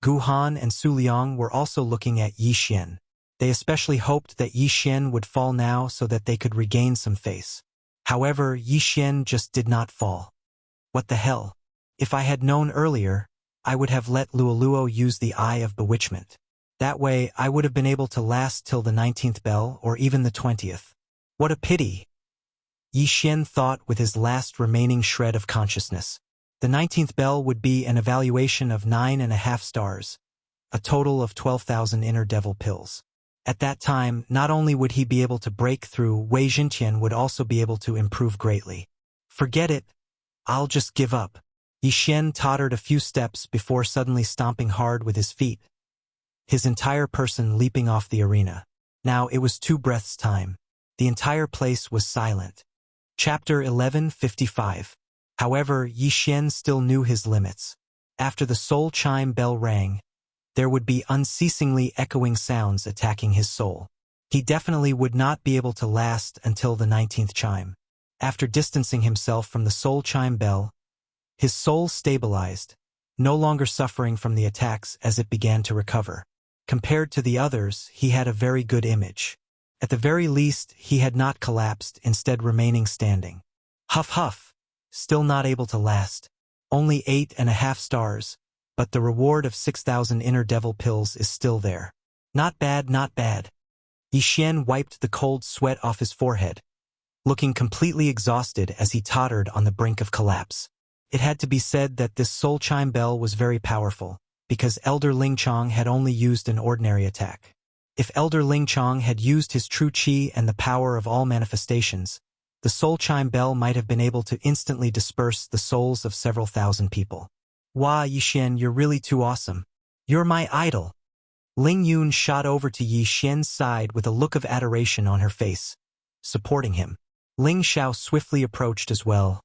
Gu Han and Su Liang were also looking at Yi Xian. They especially hoped that Yi Xian would fall now so that they could regain some face. However, Yi Xian just did not fall. What the hell? If I had known earlier, I would have let Luoluo use the Eye of Bewitchment. That way, I would have been able to last till the 19th bell or even the 20th. What a pity! Yi Xian thought with his last remaining shred of consciousness. The 19th bell would be an evaluation of 9.5 stars, a total of 12,000 inner devil pills. At that time, not only would he be able to break through, Wei Jintian would also be able to improve greatly. Forget it. I'll just give up. Yi Xian tottered a few steps before suddenly stomping hard with his feet, his entire person leaping off the arena. Now it was 2 breaths' time. The entire place was silent. Chapter 11:55. However, Yi Xian still knew his limits. After the soul chime bell rang, there would be unceasingly echoing sounds attacking his soul. He definitely would not be able to last until the 19th chime. After distancing himself from the soul chime bell, his soul stabilized, no longer suffering from the attacks as it began to recover. Compared to the others, he had a very good image. At the very least, he had not collapsed, instead remaining standing. Huff huff. Still not able to last. Only 8.5 stars, but the reward of 6,000 inner devil pills is still there. Not bad, not bad. Yi Xian wiped the cold sweat off his forehead, looking completely exhausted as he tottered on the brink of collapse. It had to be said that this soul chime bell was very powerful, because Elder Ling Chong had only used an ordinary attack. If Elder Ling Chong had used his true qi and the power of all manifestations, the soul chime bell might have been able to instantly disperse the souls of several thousand people. Wow, Yi Xian, you're really too awesome. You're my idol. Ling Yun shot over to Yi Xian's side with a look of adoration on her face, supporting him. Ling Xiao swiftly approached as well.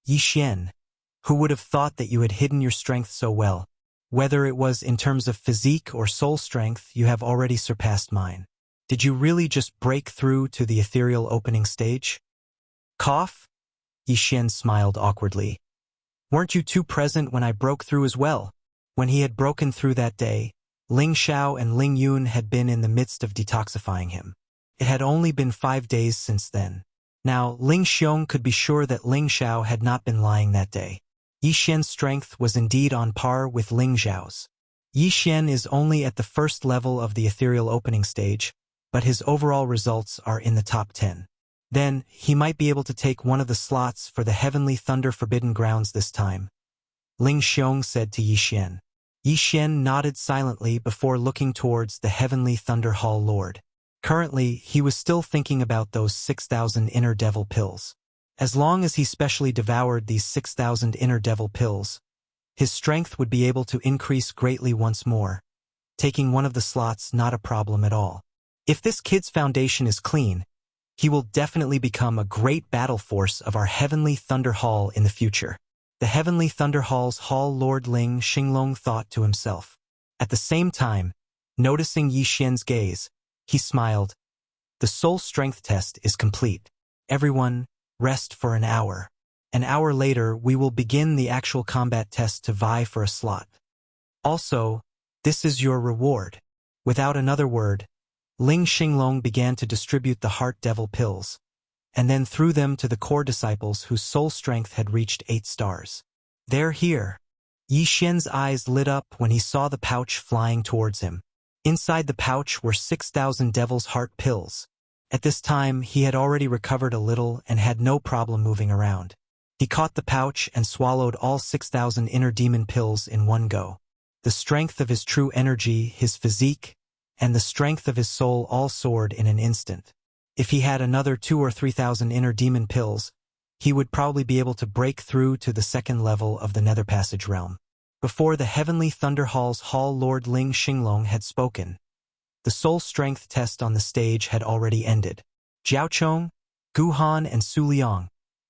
Yi Xian, who would have thought that you had hidden your strength so well? Whether it was in terms of physique or soul strength, you have already surpassed mine. Did you really just break through to the ethereal opening stage? Cough? Yi Xian smiled awkwardly. Weren't you two present when I broke through as well? When he had broken through that day, Ling Xiao and Ling Yun had been in the midst of detoxifying him. It had only been 5 days since then. Now, Ling Xiong could be sure that Ling Xiao had not been lying that day. Yi Xian's strength was indeed on par with Ling Xiao's. Yi Xian is only at the first level of the ethereal opening stage, but his overall results are in the top 10. Then, he might be able to take one of the slots for the Heavenly Thunder Forbidden Grounds this time, Ling Xiong said to Yi Xian. Yi Xian nodded silently before looking towards the Heavenly Thunder Hall Lord. Currently, he was still thinking about those 6,000 inner devil pills. As long as he specially devoured these 6,000 inner devil pills, his strength would be able to increase greatly once more. Taking one of the slots not a problem at all. If this kid's foundation is clean, He will definitely become a great battle force of our Heavenly Thunder Hall in the future. The Heavenly Thunder Hall's Hall Lord Ling Xinglong thought to himself. At the same time, noticing Yi Xian's gaze, he smiled. The soul strength test is complete. Everyone, rest for an hour. An hour later, we will begin the actual combat test to vie for a slot. Also, this is your reward. Without another word, Ling Xinglong began to distribute the Heart Devil pills, and then threw them to the core disciples whose soul strength had reached 8 stars. They're here. Yi Xian's eyes lit up when he saw the pouch flying towards him. Inside the pouch were 6,000 Devil's Heart pills. At this time, he had already recovered a little and had no problem moving around. He caught the pouch and swallowed all 6,000 inner demon pills in one go. The strength of his true energy, his physique, and the strength of his soul all soared in an instant. If he had another 2,000 or 3,000 inner demon pills, he would probably be able to break through to the second level of the Nether Passage realm. Before the Heavenly Thunder Hall's Hall Lord Ling Xinglong had spoken, the soul strength test on the stage had already ended. Jiao Chong, Gu Han, and Su Liang,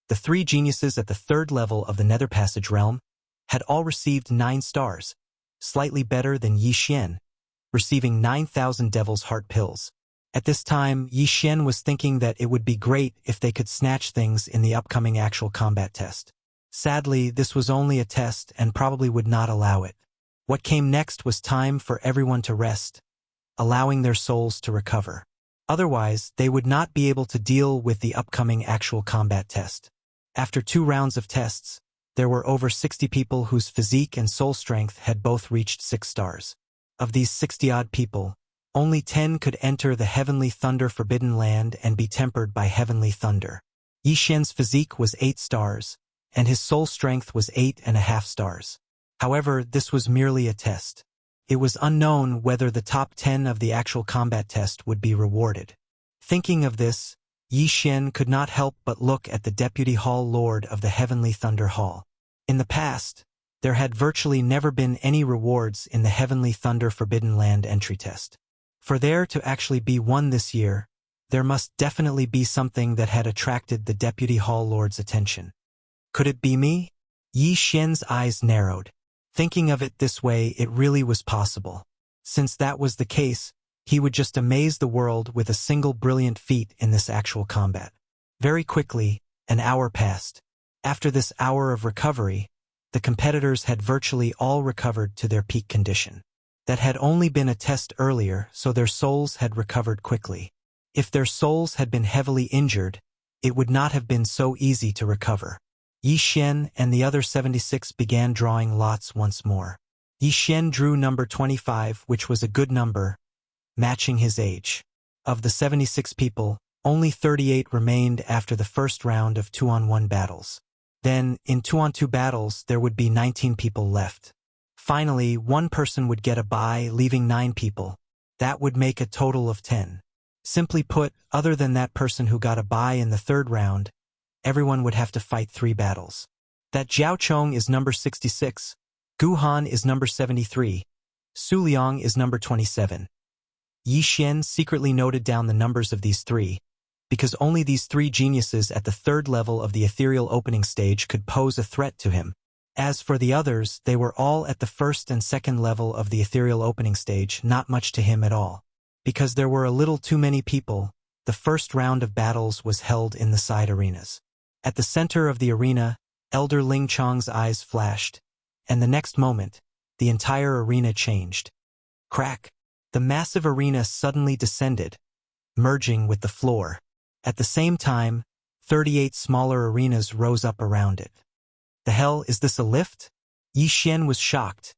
the 3 geniuses at the 3rd level of the Nether Passage realm, had all received 9 stars, slightly better than Yi Xian, receiving 9,000 Devil's Heart pills. At this time, Yi Xian was thinking that it would be great if they could snatch things in the upcoming actual combat test. Sadly, this was only a test and probably would not allow it. What came next was time for everyone to rest, allowing their souls to recover. Otherwise, they would not be able to deal with the upcoming actual combat test. After 2 rounds of tests, there were over 60 people whose physique and soul strength had both reached 6 stars. Of these 60-odd people, only 10 could enter the Heavenly Thunder Forbidden Land and be tempered by Heavenly Thunder. Yi Xian's physique was 8 stars, and his soul strength was 8.5 stars. However, this was merely a test. It was unknown whether the top 10 of the actual combat test would be rewarded. Thinking of this, Yi Xian could not help but look at the Deputy Hall Lord of the Heavenly Thunder Hall. In the past, there had virtually never been any rewards in the Heavenly Thunder Forbidden Land entry test. For there to actually be one this year, there must definitely be something that had attracted the Deputy Hall Lord's attention. Could it be me? Yi Xian's eyes narrowed. Thinking of it this way, it really was possible. Since that was the case, he would just amaze the world with a single brilliant feat in this actual combat. Very quickly, an hour passed. After this hour of recovery, the competitors had virtually all recovered to their peak condition. That had only been a test earlier, so their souls had recovered quickly. If their souls had been heavily injured, it would not have been so easy to recover. Yi Xian and the other 76 began drawing lots once more. Yi Xian drew number 25, which was a good number, matching his age. Of the 76 people, only 38 remained after the first round of 2-on-1 battles. Then, in 2-on-2 battles, there would be 19 people left. Finally, 1 person would get a bye, leaving 9 people. That would make a total of 10. Simply put, other than that person who got a bye in the 3rd round, everyone would have to fight 3 battles. That Jiao Chong is number 66, Gu Han is number 73, Su Liang is number 27. Yi Xian secretly noted down the numbers of these 3, because only these 3 geniuses at the 3rd level of the ethereal opening stage could pose a threat to him. As for the others, they were all at the 1st and 2nd level of the ethereal opening stage, not much to him at all. Because there were a little too many people, the first round of battles was held in the side arenas. At the center of the arena, Elder Ling Chong's eyes flashed, and the next moment, the entire arena changed. Crack! The massive arena suddenly descended, merging with the floor. At the same time, 38 smaller arenas rose up around it. The hell, is this a lift? Yi Xian was shocked,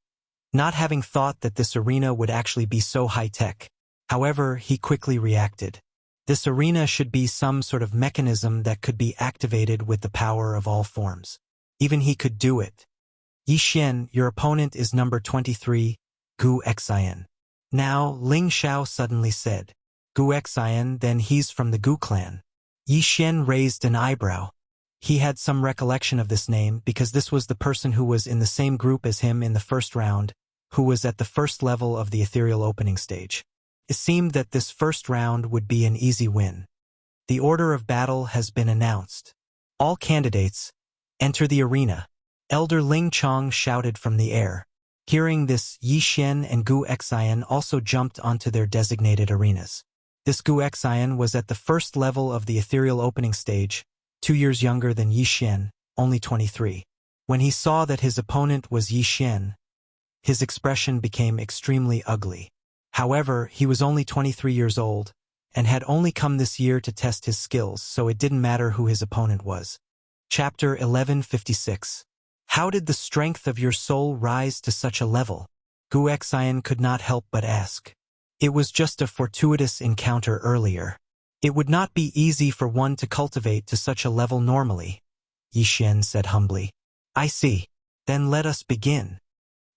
not having thought that this arena would actually be so high-tech. However, he quickly reacted. This arena should be some sort of mechanism that could be activated with the power of all forms. Even he could do it. Yi Xian, your opponent is number 23, Gu Xian. Now, Ling Xiao suddenly said. Gu Xian, then he's from the Gu clan. Yi Xian raised an eyebrow. He had some recollection of this name because this was the person who was in the same group as him in the first round, who was at the 1st level of the ethereal opening stage. It seemed that this first round would be an easy win. The order of battle has been announced. All candidates, enter the arena. Elder Ling Chong shouted from the air. Hearing this, Yi Xian and Gu Xian also jumped onto their designated arenas. This Gu Xian was at the first level of the ethereal opening stage, 2 years younger than Yi Xian, only 23. When he saw that his opponent was Yi Xian, his expression became extremely ugly. However, he was only 23 years old, and had only come this year to test his skills, so it didn't matter who his opponent was. Chapter 1156. How did the strength of your soul rise to such a level? Gu Xian could not help but ask. It was just a fortuitous encounter earlier. It would not be easy for one to cultivate to such a level normally, Yi Xian said humbly. I see. Then let us begin.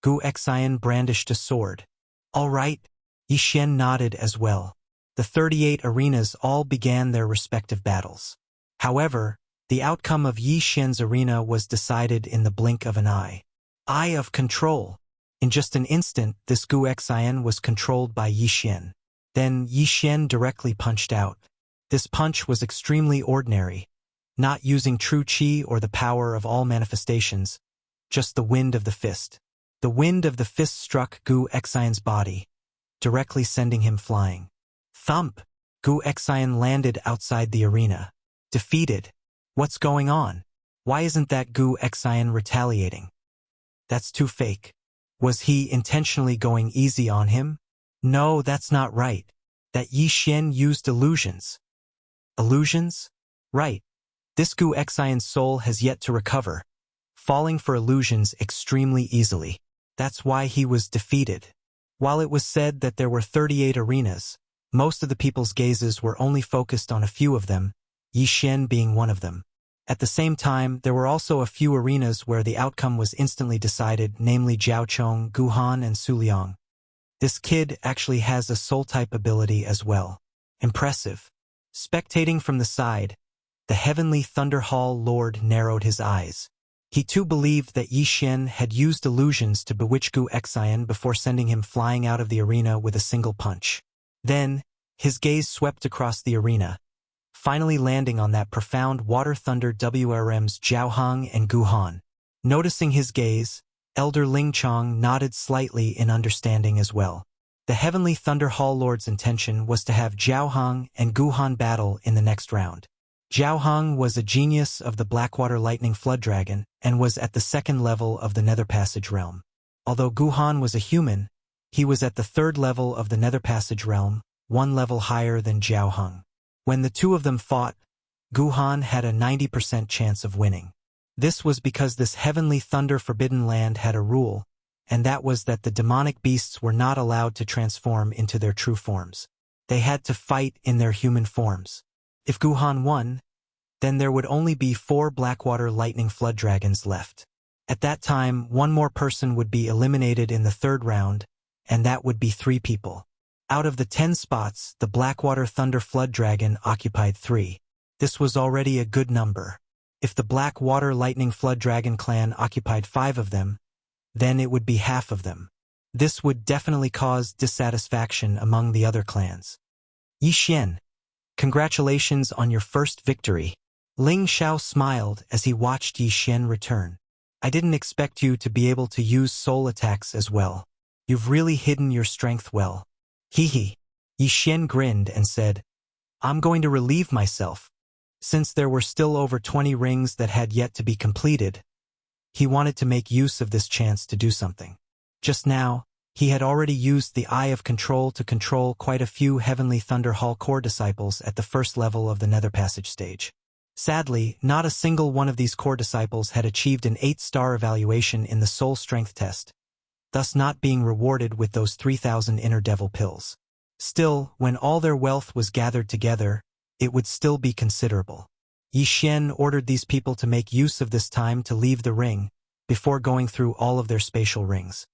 Gu Xian brandished a sword. All right. Yi Xian nodded as well. The 38 arenas all began their respective battles. However, the outcome of Yi Xian's arena was decided in the blink of an eye. Eye of control. In just an instant, this Gu Xian was controlled by Yi Xian. Then Yi Xian directly punched out. This punch was extremely ordinary, not using true qi or the power of all manifestations, just the wind of the fist. The wind of the fist struck Gu Xian's body, directly sending him flying. Thump! Gu Xian landed outside the arena. Defeated. What's going on? Why isn't that Gu Xian retaliating? That's too fake. Was he intentionally going easy on him? No, that's not right. That Yi Xian used illusions. Illusions? Right. This Gu Xian's soul has yet to recover, falling for illusions extremely easily. That's why he was defeated. While it was said that there were 38 arenas, most of the people's gazes were only focused on a few of them, Yi Xian being one of them. At the same time, there were also a few arenas where the outcome was instantly decided, namely Jiaochong, Guhan, and Suliang. This kid actually has a soul-type ability as well. Impressive. Spectating from the side, the Heavenly Thunder Hall Lord narrowed his eyes. He too believed that Yi Xian had used illusions to bewitch Gu Xian before sending him flying out of the arena with a single punch. Then, his gaze swept across the arena, finally landing on that profound water thunder WRM's Jiaohang and Guhan. Noticing his gaze, Elder Ling Chong nodded slightly in understanding as well. The Heavenly Thunder Hall Lord's intention was to have Jiaohang and Guhan battle in the next round. Jiaohang was a genius of the Blackwater Lightning Flood Dragon and was at the second level of the Nether Passage realm. Although Guhan was a human, he was at the third level of the Nether Passage realm, one level higher than Jiaohang. When the two of them fought, Guhan had a 90% chance of winning. This was because this Heavenly Thunder Forbidden Land had a rule, and that was that the demonic beasts were not allowed to transform into their true forms. They had to fight in their human forms. If Guhan won, then there would only be 4 Blackwater Lightning Flood Dragons left. At that time, one more person would be eliminated in the third round, and that would be 3 people. Out of the 10 spots, the Blackwater Thunder Flood Dragon occupied 3. This was already a good number. If the Blackwater Lightning Flood Dragon clan occupied 5 of them, then it would be half of them. This would definitely cause dissatisfaction among the other clans. Yi Xian, congratulations on your first victory. Ling Xiao smiled as he watched Yi Xian return. I didn't expect you to be able to use soul attacks as well. You've really hidden your strength well. Hee. Yi Xian grinned and said, I'm going to relieve myself. Since there were still over 20 rings that had yet to be completed, he wanted to make use of this chance to do something. Just now, he had already used the Eye of Control to control quite a few Heavenly Thunder Hall core disciples at the first level of the Nether Passage stage. Sadly, not a single one of these core disciples had achieved an 8-star evaluation in the soul strength test, thus not being rewarded with those 3,000 inner devil pills. Still, when all their wealth was gathered together, it would still be considerable. Yi Xian ordered these people to make use of this time to leave the ring, before going through all of their spatial rings.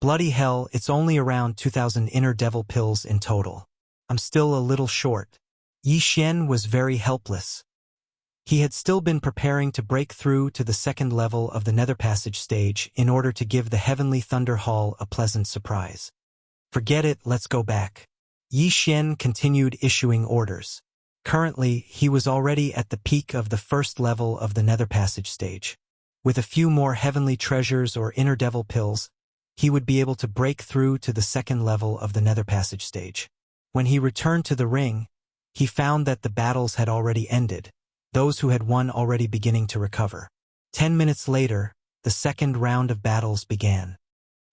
Bloody hell, it's only around 2,000 inner devil pills in total. I'm still a little short. Yi Xian was very helpless. He had still been preparing to break through to the second level of the Nether Passage stage in order to give the Heavenly Thunder Hall a pleasant surprise. Forget it, let's go back. Yi Xian continued issuing orders. Currently, he was already at the peak of the first level of the Nether Passage stage. With a few more heavenly treasures or inner devil pills, he would be able to break through to the second level of the Nether Passage stage. When he returned to the ring, he found that the battles had already ended, those who had won already beginning to recover. 10 minutes later, the second round of battles began.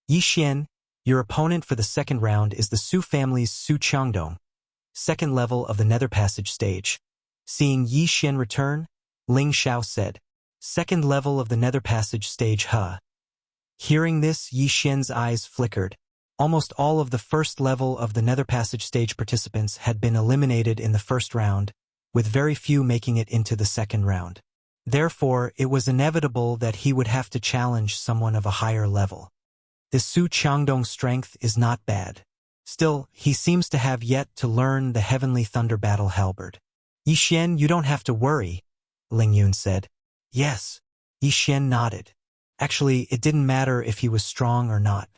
Yi Xian, your opponent for the second round is the Su family's Su Changdong, second level of the Nether Passage stage. Seeing Yi Xian return, Ling Xiao said, second level of the Nether Passage stage, huh? Hearing this, Yi Xian's eyes flickered. Almost all of the first level of the Nether Passage stage participants had been eliminated in the first round, with very few making it into the second round. Therefore, it was inevitable that he would have to challenge someone of a higher level. The Su Changdong's strength is not bad. Still, he seems to have yet to learn the Heavenly Thunder Battle Halberd. Yi Xian, you don't have to worry, Ling Yun said. Yes. Yi Xian nodded. Actually, it didn't matter if he was strong or not.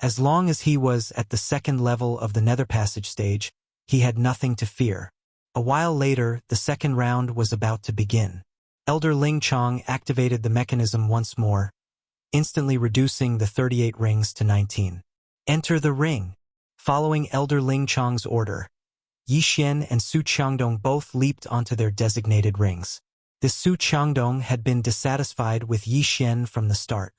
As long as he was at the second level of the Nether Passage stage, he had nothing to fear. A while later, the second round was about to begin. Elder Ling Chong activated the mechanism once more, instantly reducing the 38 rings to 19. Enter the ring. Following Elder Ling Chong's order, Yi Xian and Su Changdong both leaped onto their designated rings. The Su Changdong had been dissatisfied with Yi Xian from the start.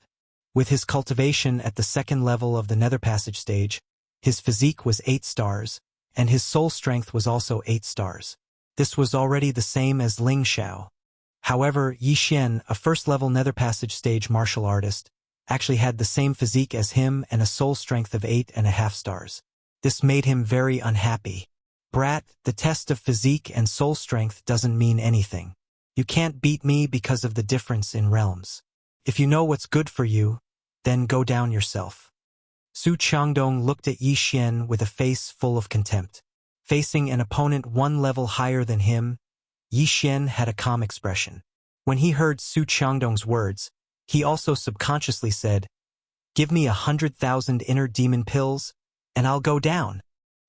With his cultivation at the second level of the Nether Passage stage, his physique was 8 stars, and his soul strength was also 8 stars. This was already the same as Ling Xiao. However, Yi Xian, a first-level Nether Passage stage martial artist, actually had the same physique as him and a soul strength of 8.5 stars. This made him very unhappy. Brat, the test of physique and soul strength doesn't mean anything. You can't beat me because of the difference in realms. If you know what's good for you, then go down yourself. Su Changdong looked at Yi Xian with a face full of contempt. Facing an opponent one level higher than him, Yi Xian had a calm expression. When he heard Su Changdong's words, he also subconsciously said, "Give me 100,000 inner demon pills, and I'll go down."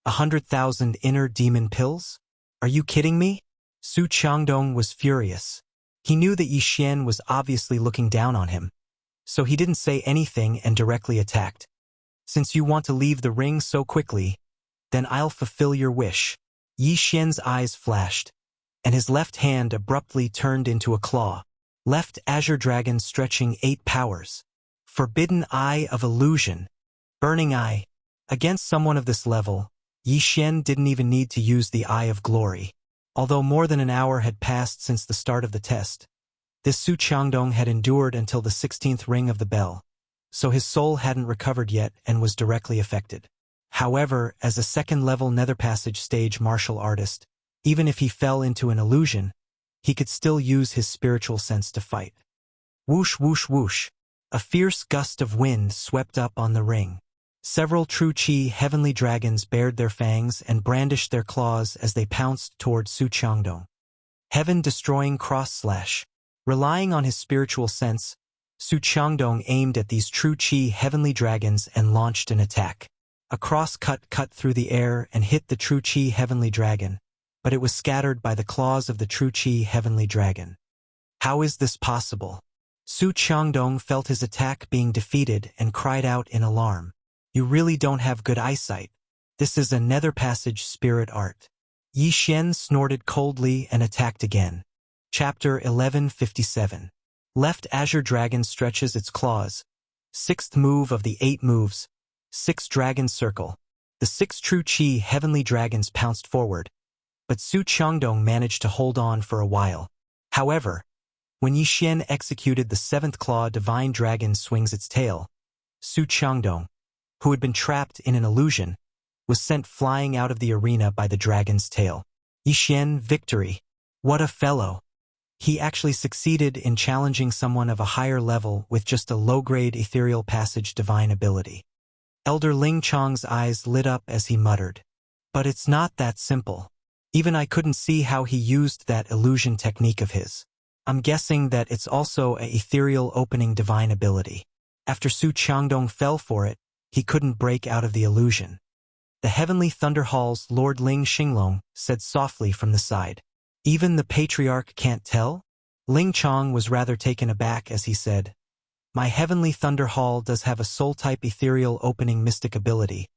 100,000 inner demon pills? Are you kidding me? Su Changdong was furious. He knew that Yi Xian was obviously looking down on him, so he didn't say anything and directly attacked. Since you want to leave the ring so quickly, then I'll fulfill your wish. Yi Xian's eyes flashed, and his left hand abruptly turned into a claw. Left Azure Dragon stretching 8 powers. Forbidden Eye of Illusion. Burning Eye. Against someone of this level, Yi Xian didn't even need to use the Eye of Glory. Although more than an hour had passed since the start of the test, this Su Changdong had endured until the 16th ring of the bell, so his soul hadn't recovered yet and was directly affected. However, as a second-level Nether Passage stage martial artist, even if he fell into an illusion, he could still use his spiritual sense to fight. Whoosh whoosh whoosh. A fierce gust of wind swept up on the ring. Several True Qi heavenly dragons bared their fangs and brandished their claws as they pounced toward Su Changdong. Heaven-destroying cross-slash. Relying on his spiritual sense, Su Changdong aimed at these True Qi heavenly dragons and launched an attack. A cross-cut cut through the air and hit the True Qi heavenly dragon, but it was scattered by the claws of the True Qi heavenly dragon. How is this possible? Su Changdong felt his attack being defeated and cried out in alarm. You really don't have good eyesight. This is a Nether Passage spirit art. Yi Xian snorted coldly and attacked again. Chapter 1157. Left Azure Dragon stretches its claws. 6th move of the 8 moves. 6 Dragon Circle. The 6 True Qi heavenly dragons pounced forward, but Su Changdong managed to hold on for a while. However, when Yi Xian executed the 7th claw divine dragon swings its tail, Su Changdong, who had been trapped in an illusion, was sent flying out of the arena by the dragon's tail. Yi Xian, victory. What a fellow. He actually succeeded in challenging someone of a higher level with just a low-grade ethereal passage divine ability. Elder Ling Chong's eyes lit up as he muttered. But it's not that simple. Even I couldn't see how he used that illusion technique of his. I'm guessing that it's also a ethereal opening divine ability. After Su Changdong fell for it, he couldn't break out of the illusion. The Heavenly Thunder Hall's Lord Ling Xinglong said softly from the side. Even the patriarch can't tell? Ling Chong was rather taken aback as he said, "My heavenly thunder hall does have a soul-type ethereal opening mystic ability,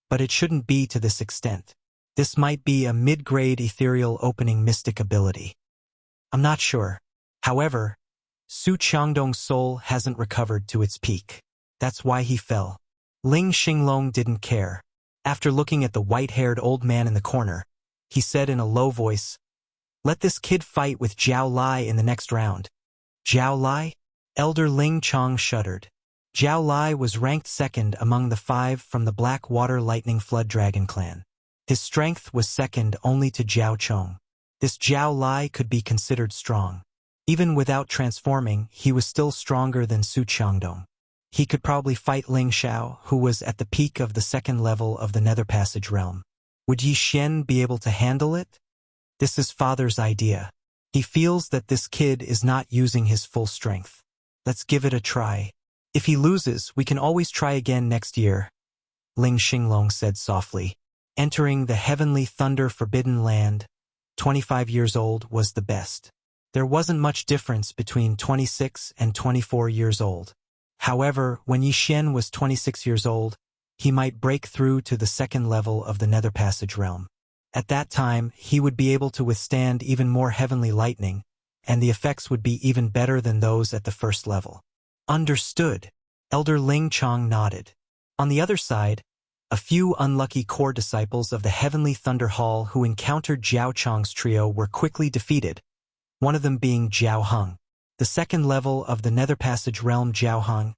but it shouldn't be to this extent. This might be a mid-grade ethereal opening mystic ability. I'm not sure. However, Su Qiangdong's soul hasn't recovered to its peak. That's why he fell." Ling Xinglong didn't care. After looking at the white-haired old man in the corner, he said in a low voice, "Let this kid fight with Zhao Lai in the next round." Zhao Lai? Elder Ling Chong shuddered. Zhao Lai was ranked second among the 5 from the Black Water Lightning Flood Dragon clan. His strength was second only to Zhao Chong. This Zhao Lai could be considered strong. Even without transforming, he was still stronger than Su Qiangdong. He could probably fight Ling Xiao, who was at the peak of the second level of the Nether Passage realm. Would Yi Xian be able to handle it? This is father's idea. He feels that this kid is not using his full strength. Let's give it a try. If he loses, we can always try again next year, Ling Xinglong said softly. Entering the heavenly thunder forbidden land, 25 years old was the best. There wasn't much difference between 26 and 24 years old. However, when Yi Xian was 26 years old, he might break through to the second level of the Nether Passage realm. At that time, he would be able to withstand even more heavenly lightning, and the effects would be even better than those at the first level. Understood. Elder Ling Chong nodded. On the other side, a few unlucky core disciples of the Heavenly Thunder Hall who encountered Zhao Chong's trio were quickly defeated, one of them being Zhao Heng. The second level of the Nether Passage realm Zhao Heng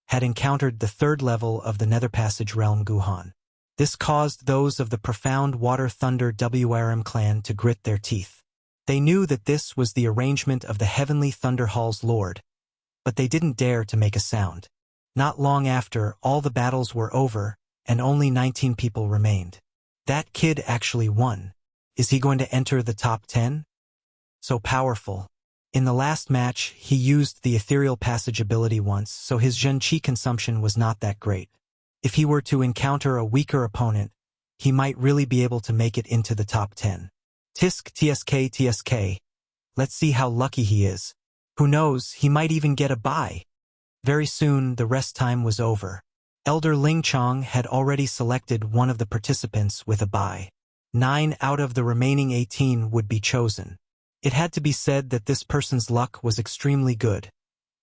had encountered the third level of the Nether Passage realm Gu Han. This caused those of the Profound Water Thunder WRM clan to grit their teeth. They knew that this was the arrangement of the Heavenly Thunder Hall's lord, but they didn't dare to make a sound. Not long after, all the battles were over, and only 19 people remained. That kid actually won. Is he going to enter the top 10? So powerful. In the last match, he used the Ethereal Passage ability once, so his Zhen Qi consumption was not that great. If he were to encounter a weaker opponent, he might really be able to make it into the top 10. Tisk TSK TSK. Let's see how lucky he is. Who knows, he might even get a bye. Very soon, the rest time was over. Elder Ling Chong had already selected one of the participants with a bye. 9 out of the remaining 18 would be chosen. It had to be said that this person's luck was extremely good,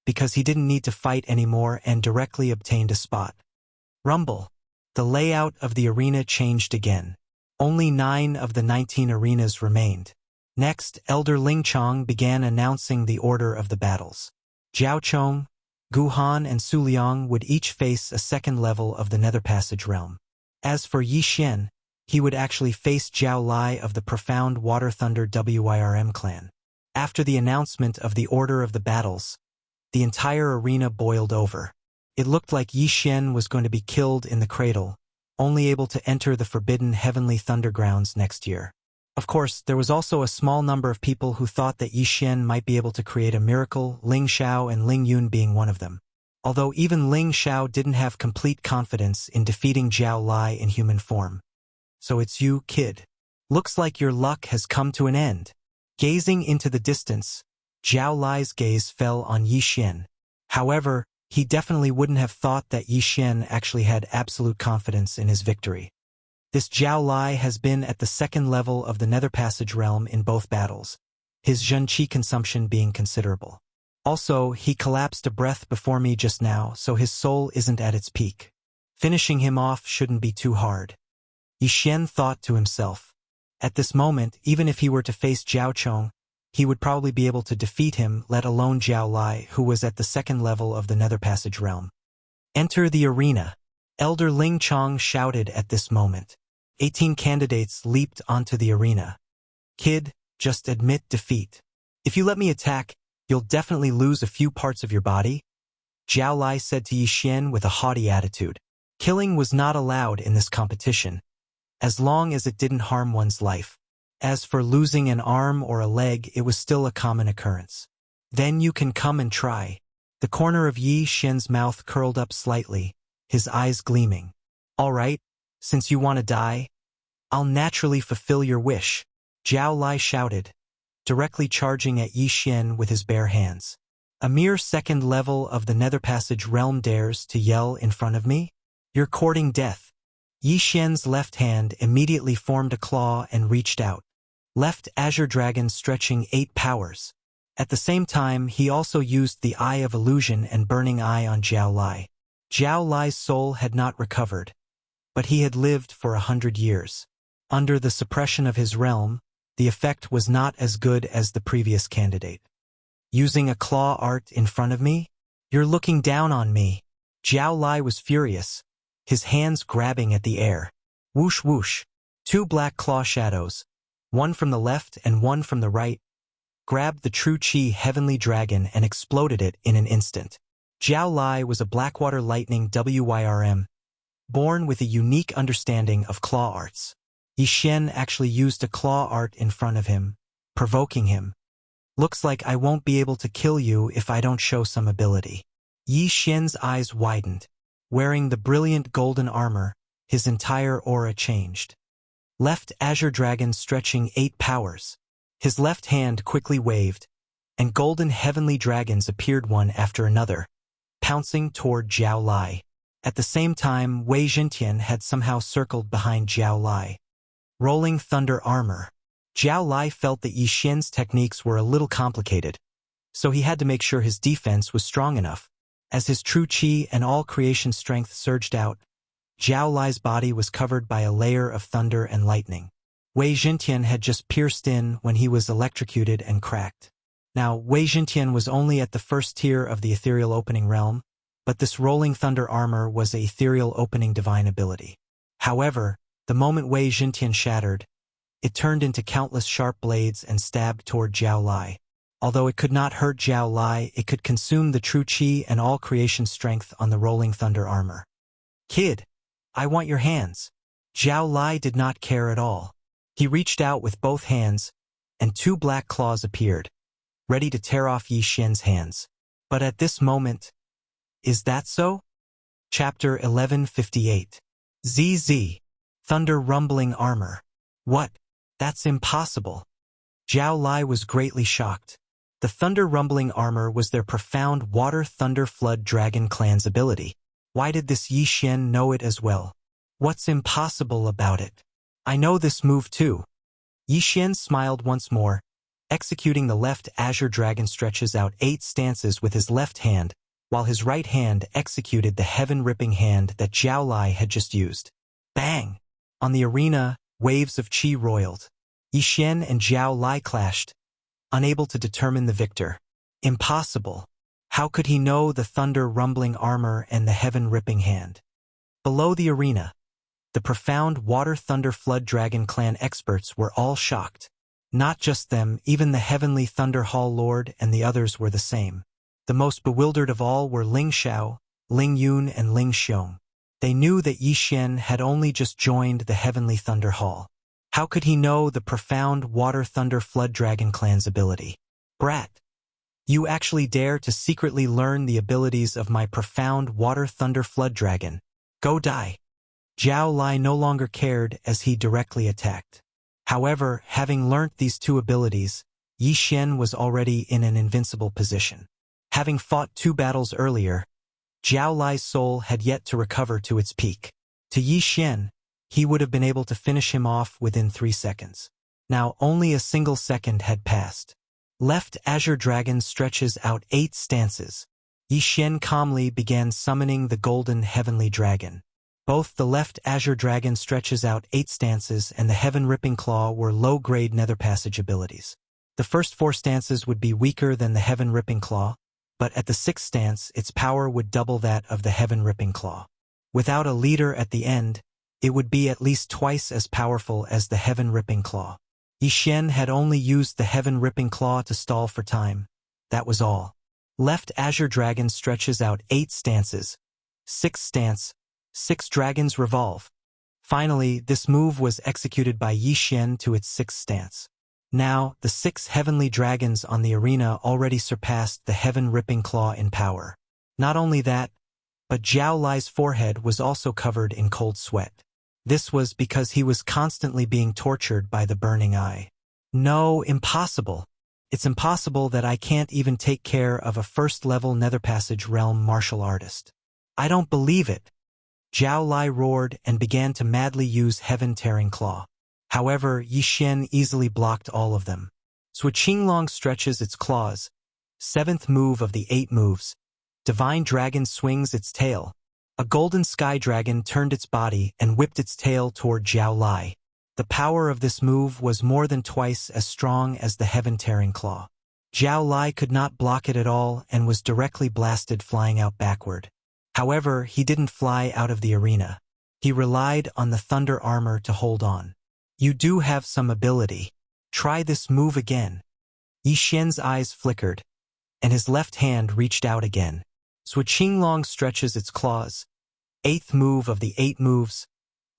because he didn't need to fight anymore and directly obtained a spot. Rumble. The layout of the arena changed again. Only 9 of the 19 arenas remained. Next, Elder Ling Chong began announcing the order of the battles. Zhao Chong, Gu Han and Su Liang would each face a second level of the Nether Passage realm. As for Yi Xian, he would actually face Zhao Lai of the Profound Water Thunder WIRM clan. After the announcement of the order of the battles, the entire arena boiled over. It looked like Yi Xian was going to be killed in the cradle, only able to enter the forbidden heavenly thundergrounds next year. Of course, there was also a small number of people who thought that Yi Xian might be able to create a miracle, Ling Xiao and Ling Yun being one of them. Although even Ling Xiao didn't have complete confidence in defeating Zhao Lai in human form. So it's you, kid. Looks like your luck has come to an end. Gazing into the distance, Zhao Lai's gaze fell on Yi Xian. However, he definitely wouldn't have thought that Yi Xian actually had absolute confidence in his victory. This Zhao Lai has been at the second level of the Nether Passage realm in both battles, his Zhen Qi consumption being considerable. Also, he collapsed a breath before me just now, so his soul isn't at its peak. Finishing him off shouldn't be too hard. Yi Xian thought to himself. At this moment, even if he were to face Zhao Chong, he would probably be able to defeat him, let alone Zhao Lai, who was at the second level of the Nether Passage realm. Enter the arena. Elder Ling Chong shouted at this moment. 18 candidates leaped onto the arena. Kid, just admit defeat. If you let me attack, you'll definitely lose a few parts of your body, Zhao Lai said to Yi Xian with a haughty attitude. Killing was not allowed in this competition, as long as it didn't harm one's life. As for losing an arm or a leg, it was still a common occurrence. Then you can come and try. The corner of Yi Xian's mouth curled up slightly, his eyes gleaming. All right, since you want to die, I'll naturally fulfill your wish, Zhao Lai shouted. directly charging at Yi Xian with his bare hands. A mere second level of the Nether Passage realm dares to yell in front of me? You're courting death. Yi Xian's left hand immediately formed a claw and reached out. Left Azure Dragon stretching 8 powers. At the same time, he also used the Eye of Illusion and Burning Eye on Zhao Lai. Zhao Lai's soul had not recovered, but he had lived for 100 years. Under the suppression of his realm, the effect was not as good as the previous candidate. Using a claw art in front of me? You're looking down on me. Zhao Lai was furious, his hands grabbing at the air. Whoosh whoosh. 2 black claw shadows, one from the left and one from the right, grabbed the True Qi Heavenly Dragon and exploded it in an instant. Zhao Lai was a Blackwater Lightning WYRM, born with a unique understanding of claw arts. Yi Xian actually used a claw art in front of him, provoking him. Looks like I won't be able to kill you if I don't show some ability. Yi Xian's eyes widened. Wearing the brilliant golden armor, his entire aura changed. Left Azure Dragon stretching 8 powers. His left hand quickly waved, and golden heavenly dragons appeared one after another, pouncing toward Zhao Lai. At the same time, Wei Zhentian had somehow circled behind Zhao Lai. Rolling Thunder Armor. Zhao Lai felt that Yi Xian's techniques were a little complicated, so he had to make sure his defense was strong enough. As his true Qi and all creation strength surged out, Zhao Lai's body was covered by a layer of thunder and lightning. Wei Zhentian had just pierced in when he was electrocuted and cracked. Now, Wei Zhentian was only at the first tier of the ethereal opening realm, but this rolling thunder armor was a ethereal opening divine ability. However, the moment Wei Zhentian shattered, it turned into countless sharp blades and stabbed toward Zhao Lai. Although it could not hurt Zhao Lai, it could consume the true Qi and all creation strength on the rolling thunder armor. Kid, I want your hands. Zhao Lai did not care at all. He reached out with both hands, and 2 black claws appeared, ready to tear off Yi Xian's hands. But at this moment, is that so? Chapter 1158. ZZ. Thunder Rumbling Armor. What? That's impossible. Zhao Lai was greatly shocked. The Thunder Rumbling Armor was their profound Water Thunder Flood Dragon clan's ability. Why did this Yi Xian know it as well? What's impossible about it? I know this move too. Yi Xian smiled once more, executing the left Azure Dragon stretches out 8 stances with his left hand, while his right hand executed the heaven-ripping hand that Zhao Lai had just used. Bang! On the arena, waves of Qi roiled. Yi Xian and Zhao Lai clashed, unable to determine the victor. Impossible. How could he know the thunder rumbling armor and the heaven-ripping hand? Below the arena, the profound Water Thunder Flood Dragon clan experts were all shocked. Not just them, even the Heavenly Thunder Hall Lord and the others were the same. The most bewildered of all were Ling Xiao, Ling Yun and Ling Xiong. They knew that Yi Xian had only just joined the Heavenly Thunder Hall. How could he know the profound Water Thunder Flood Dragon clan's ability? Brat! You actually dare to secretly learn the abilities of my profound Water Thunder Flood Dragon. Go die. Zhao Lai no longer cared as he directly attacked. However, having learnt these 2 abilities, Yi Xian was already in an invincible position. Having fought 2 battles earlier, Zhao Lai's soul had yet to recover to its peak. To Yi Xian, he would have been able to finish him off within 3 seconds. Now only a single second had passed. Left Azure Dragon stretches out 8 stances. Yi Xian calmly began summoning the golden heavenly dragon. Both the left Azure Dragon stretches out 8 stances and the Heaven-Ripping Claw were low-grade Nether Passage abilities. The first 4 stances would be weaker than the Heaven-Ripping Claw, but at the 6th stance its power would double that of the Heaven-Ripping Claw. Without a leader at the end, it would be at least twice as powerful as the Heaven-Ripping Claw. Yi Xian had only used the Heaven-Ripping Claw to stall for time. That was all. Left Azure Dragon stretches out 8 stances. 6th stance. 6 dragons revolve. Finally, this move was executed by Yi Xian to its 6th stance. Now, the 6 heavenly dragons on the arena already surpassed the Heaven-Ripping Claw in power. Not only that, but Zhao Lai's forehead was also covered in cold sweat. This was because he was constantly being tortured by the burning eye. No, impossible. It's impossible that I can't even take care of a first-level Nether Passage realm martial artist. I don't believe it. Zhao Lai roared and began to madly use Heaven-Tearing Claw. However, Yi Xian easily blocked all of them. Sui Qinglong stretches its claws. Seventh move of the 8 moves. Divine Dragon swings its tail. A golden sky dragon turned its body and whipped its tail toward Zhao Lai. The power of this move was more than twice as strong as the Heaven-Tearing Claw. Zhao Lai could not block it at all and was directly blasted, flying out backward. However, he didn't fly out of the arena. He relied on the thunder armor to hold on. You do have some ability. Try this move again. Yi Xian's eyes flickered, and his left hand reached out again. Sui Qinglong stretches its claws. 8th move of the 8 moves.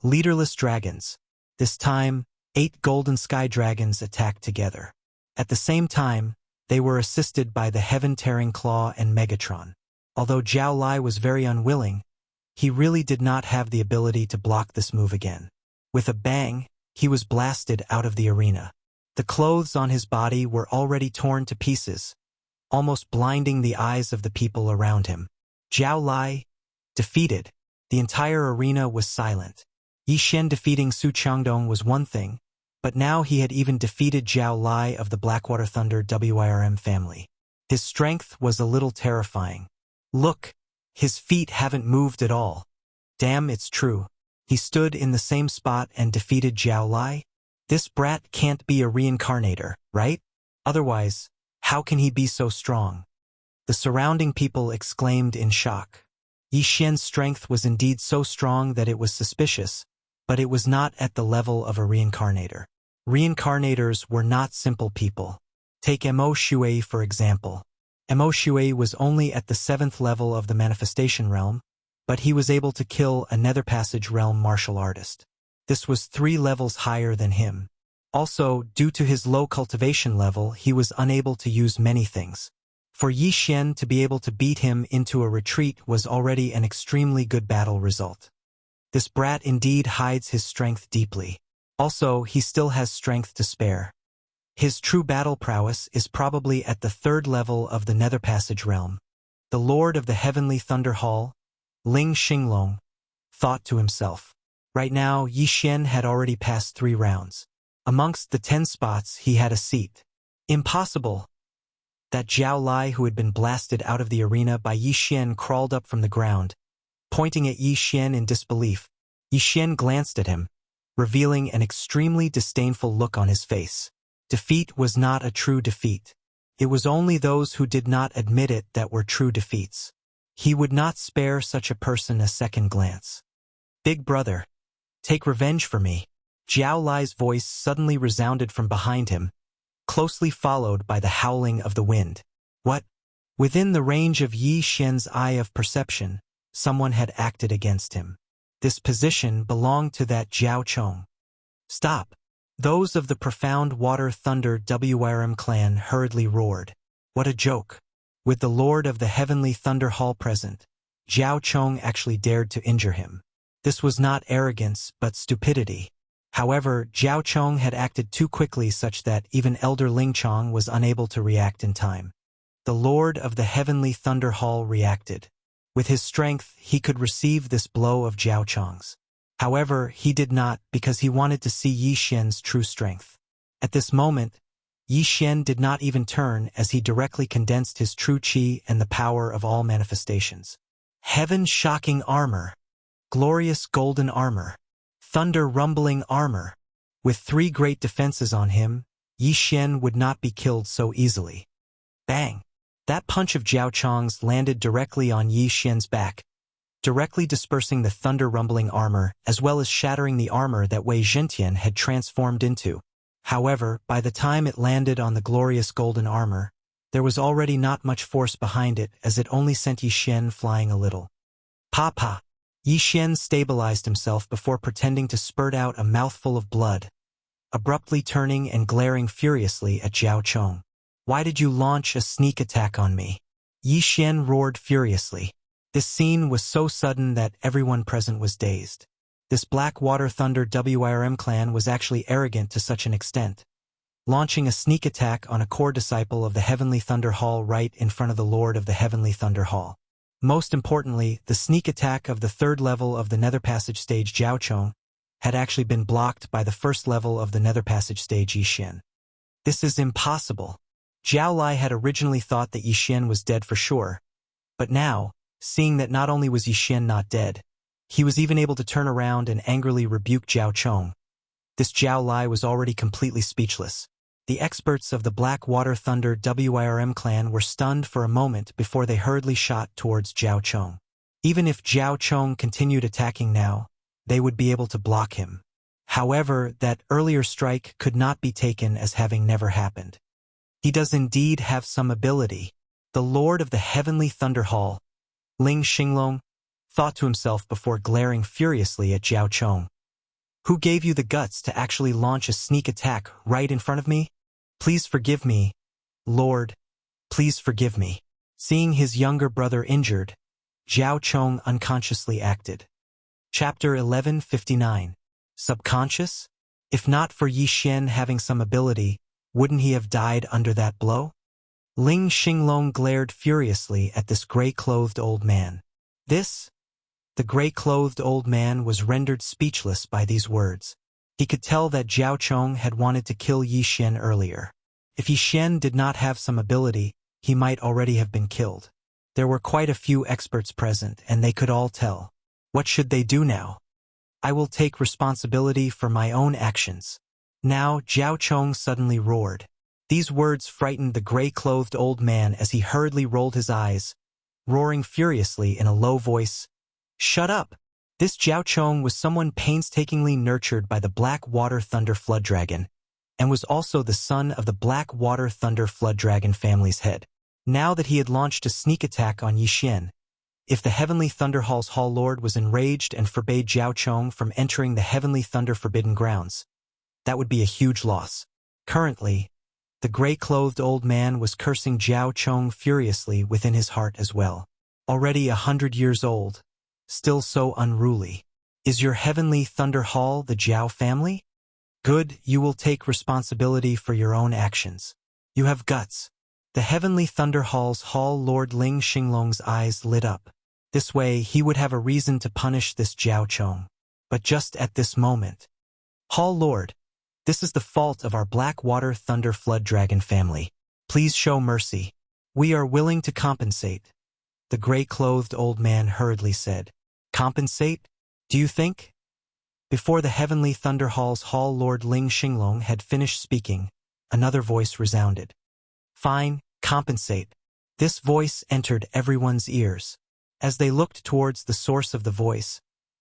Leaderless Dragons. This time, 8 golden sky dragons attacked together. At the same time, they were assisted by the Heaven-Tearing Claw and Megatron. Although Zhao Lai was very unwilling, he really did not have the ability to block this move again. With a bang, he was blasted out of the arena. The clothes on his body were already torn to pieces, almost blinding the eyes of the people around him. Zhao Lai, defeated. The entire arena was silent. Yi Xian defeating Su Changdong was one thing, but now he had even defeated Zhao Lai of the Blackwater Thunder WIRM family. His strength was a little terrifying. Look, his feet haven't moved at all. Damn, it's true. He stood in the same spot and defeated Zhao Lai? This brat can't be a reincarnator, right? Otherwise, how can he be so strong? The surrounding people exclaimed in shock. Yi Xian's strength was indeed so strong that it was suspicious, but it was not at the level of a reincarnator. Reincarnators were not simple people. Take Mo Shui for example. Mo Shui was only at the 7th level of the manifestation realm, but he was able to kill a Nether Passage realm martial artist. This was 3 levels higher than him. Also, due to his low cultivation level, he was unable to use many things. For Yi Xian to be able to beat him into a retreat was already an extremely good battle result. This brat indeed hides his strength deeply. Also, he still has strength to spare. His true battle prowess is probably at the 3rd level of the Nether Passage realm. The Lord of the Heavenly Thunder Hall, Ling Xinglong, thought to himself. Right now, Yi Xian had already passed 3 rounds. Amongst the 10 spots, he had a seat. Impossible! That Zhao Lai who had been blasted out of the arena by Yi Xian crawled up from the ground. Pointing at Yi Xian in disbelief, Yi Xian glanced at him, revealing an extremely disdainful look on his face. Defeat was not a true defeat. It was only those who did not admit it that were true defeats. He would not spare such a person a second glance. Big brother, take revenge for me. Zhao Lai's voice suddenly resounded from behind him, closely followed by the howling of the wind. What? Within the range of Yi Xian's eye of perception, someone had acted against him. This position belonged to that Zhao Chong. Stop! Those of the Profound Water Thunder WIRM clan hurriedly roared. What a joke! With the Lord of the Heavenly Thunder Hall present, Zhao Chong actually dared to injure him. This was not arrogance, but stupidity. However, Zhao Chong had acted too quickly such that even Elder Ling Chong was unable to react in time. The Lord of the Heavenly Thunder Hall reacted. With his strength, he could receive this blow of Zhao Chong's. However, he did not because he wanted to see Yi Xian's true strength. At this moment, Yi Xian did not even turn as he directly condensed his true qi and the power of all manifestations. Heaven-shocking armor. Glorious golden armor. Thunder-rumbling armor. With 3 great defenses on him, Yi Xian would not be killed so easily. Bang! That punch of Zhao Chong's landed directly on Yi Xian's back, directly dispersing the thunder-rumbling armor as well as shattering the armor that Wei Zhentian had transformed into. However, by the time it landed on the glorious golden armor, there was already not much force behind it as it only sent Yi Xian flying a little. Pa! Yi Xian stabilized himself before pretending to spurt out a mouthful of blood, abruptly turning and glaring furiously at Zhao Chong. Why did you launch a sneak attack on me? Yi Xian roared furiously. This scene was so sudden that everyone present was dazed. This Blackwater Thunder WIRM clan was actually arrogant to such an extent. launching a sneak attack on a core disciple of the Heavenly Thunder Hall right in front of the Lord of the Heavenly Thunder Hall. Most importantly, the sneak attack of the third level of the Nether Passage stage Jiao Chong had actually been blocked by the first level of the Nether Passage stage Yixin. This is impossible. Zhao Lai had originally thought that Yixin was dead for sure, but now, seeing that not only was Yixin not dead, he was even able to turn around and angrily rebuke Jiao Chong. This Zhao Lai was already completely speechless. The experts of the Black Water Thunder WIRM clan were stunned for a moment before they hurriedly shot towards Jiao Chong. Even if Jiao Chong continued attacking now, they would be able to block him. However, that earlier strike could not be taken as having never happened. He does indeed have some ability. The Lord of the Heavenly Thunder Hall, Ling Xinglong, thought to himself before glaring furiously at Jiao Chong. Who gave you the guts to actually launch a sneak attack right in front of me? Please forgive me, Lord. Please forgive me. Seeing his younger brother injured, Jiao Chong unconsciously acted. Chapter 1159. Subconscious? If not for Yi Xian having some ability, wouldn't he have died under that blow? Ling Xinglong glared furiously at this gray-clothed old man. The gray-clothed old man was rendered speechless by these words. He could tell that Jiao Chong had wanted to kill Yi Xian earlier. If Yi Xian did not have some ability, he might already have been killed. There were quite a few experts present, and they could all tell. What should they do now? I will take responsibility for my own actions. Now, Jiao Chong suddenly roared. These words frightened the gray-clothed old man as he hurriedly rolled his eyes, roaring furiously in a low voice. Shut up! This Jiao Chong was someone painstakingly nurtured by the Black Water Thunder Flood Dragon, and was also the son of the Black Water Thunder Flood Dragon family's head. Now that he had launched a sneak attack on Yi Xian, if the Heavenly Thunder Hall's Hall Lord was enraged and forbade Jiao Chong from entering the Heavenly Thunder Forbidden Grounds, that would be a huge loss. Currently, the gray-clothed old man was cursing Jiao Chong furiously within his heart as well. Already 100 years old, still so unruly. Is your Heavenly Thunder Hall the Jiao family? Good, you will take responsibility for your own actions. You have guts. The Heavenly Thunder Hall's Hall Lord Ling Xinglong's eyes lit up. This way he would have a reason to punish this Jiao Chong. But just at this moment, Hall Lord, this is the fault of our Black Water Thunder Flood Dragon family. Please show mercy. We are willing to compensate. The gray-clothed old man hurriedly said. Compensate? Do you think? Before the Heavenly Thunder Hall's Hall Lord Ling Xinglong had finished speaking, another voice resounded. Fine, compensate. This voice entered everyone's ears. As they looked towards the source of the voice,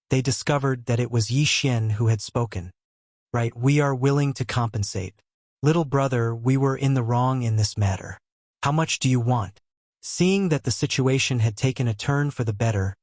they discovered that it was Yi Xian who had spoken. Right, we are willing to compensate. Little brother, we were in the wrong in this matter. How much do you want? Seeing that the situation had taken a turn for the better,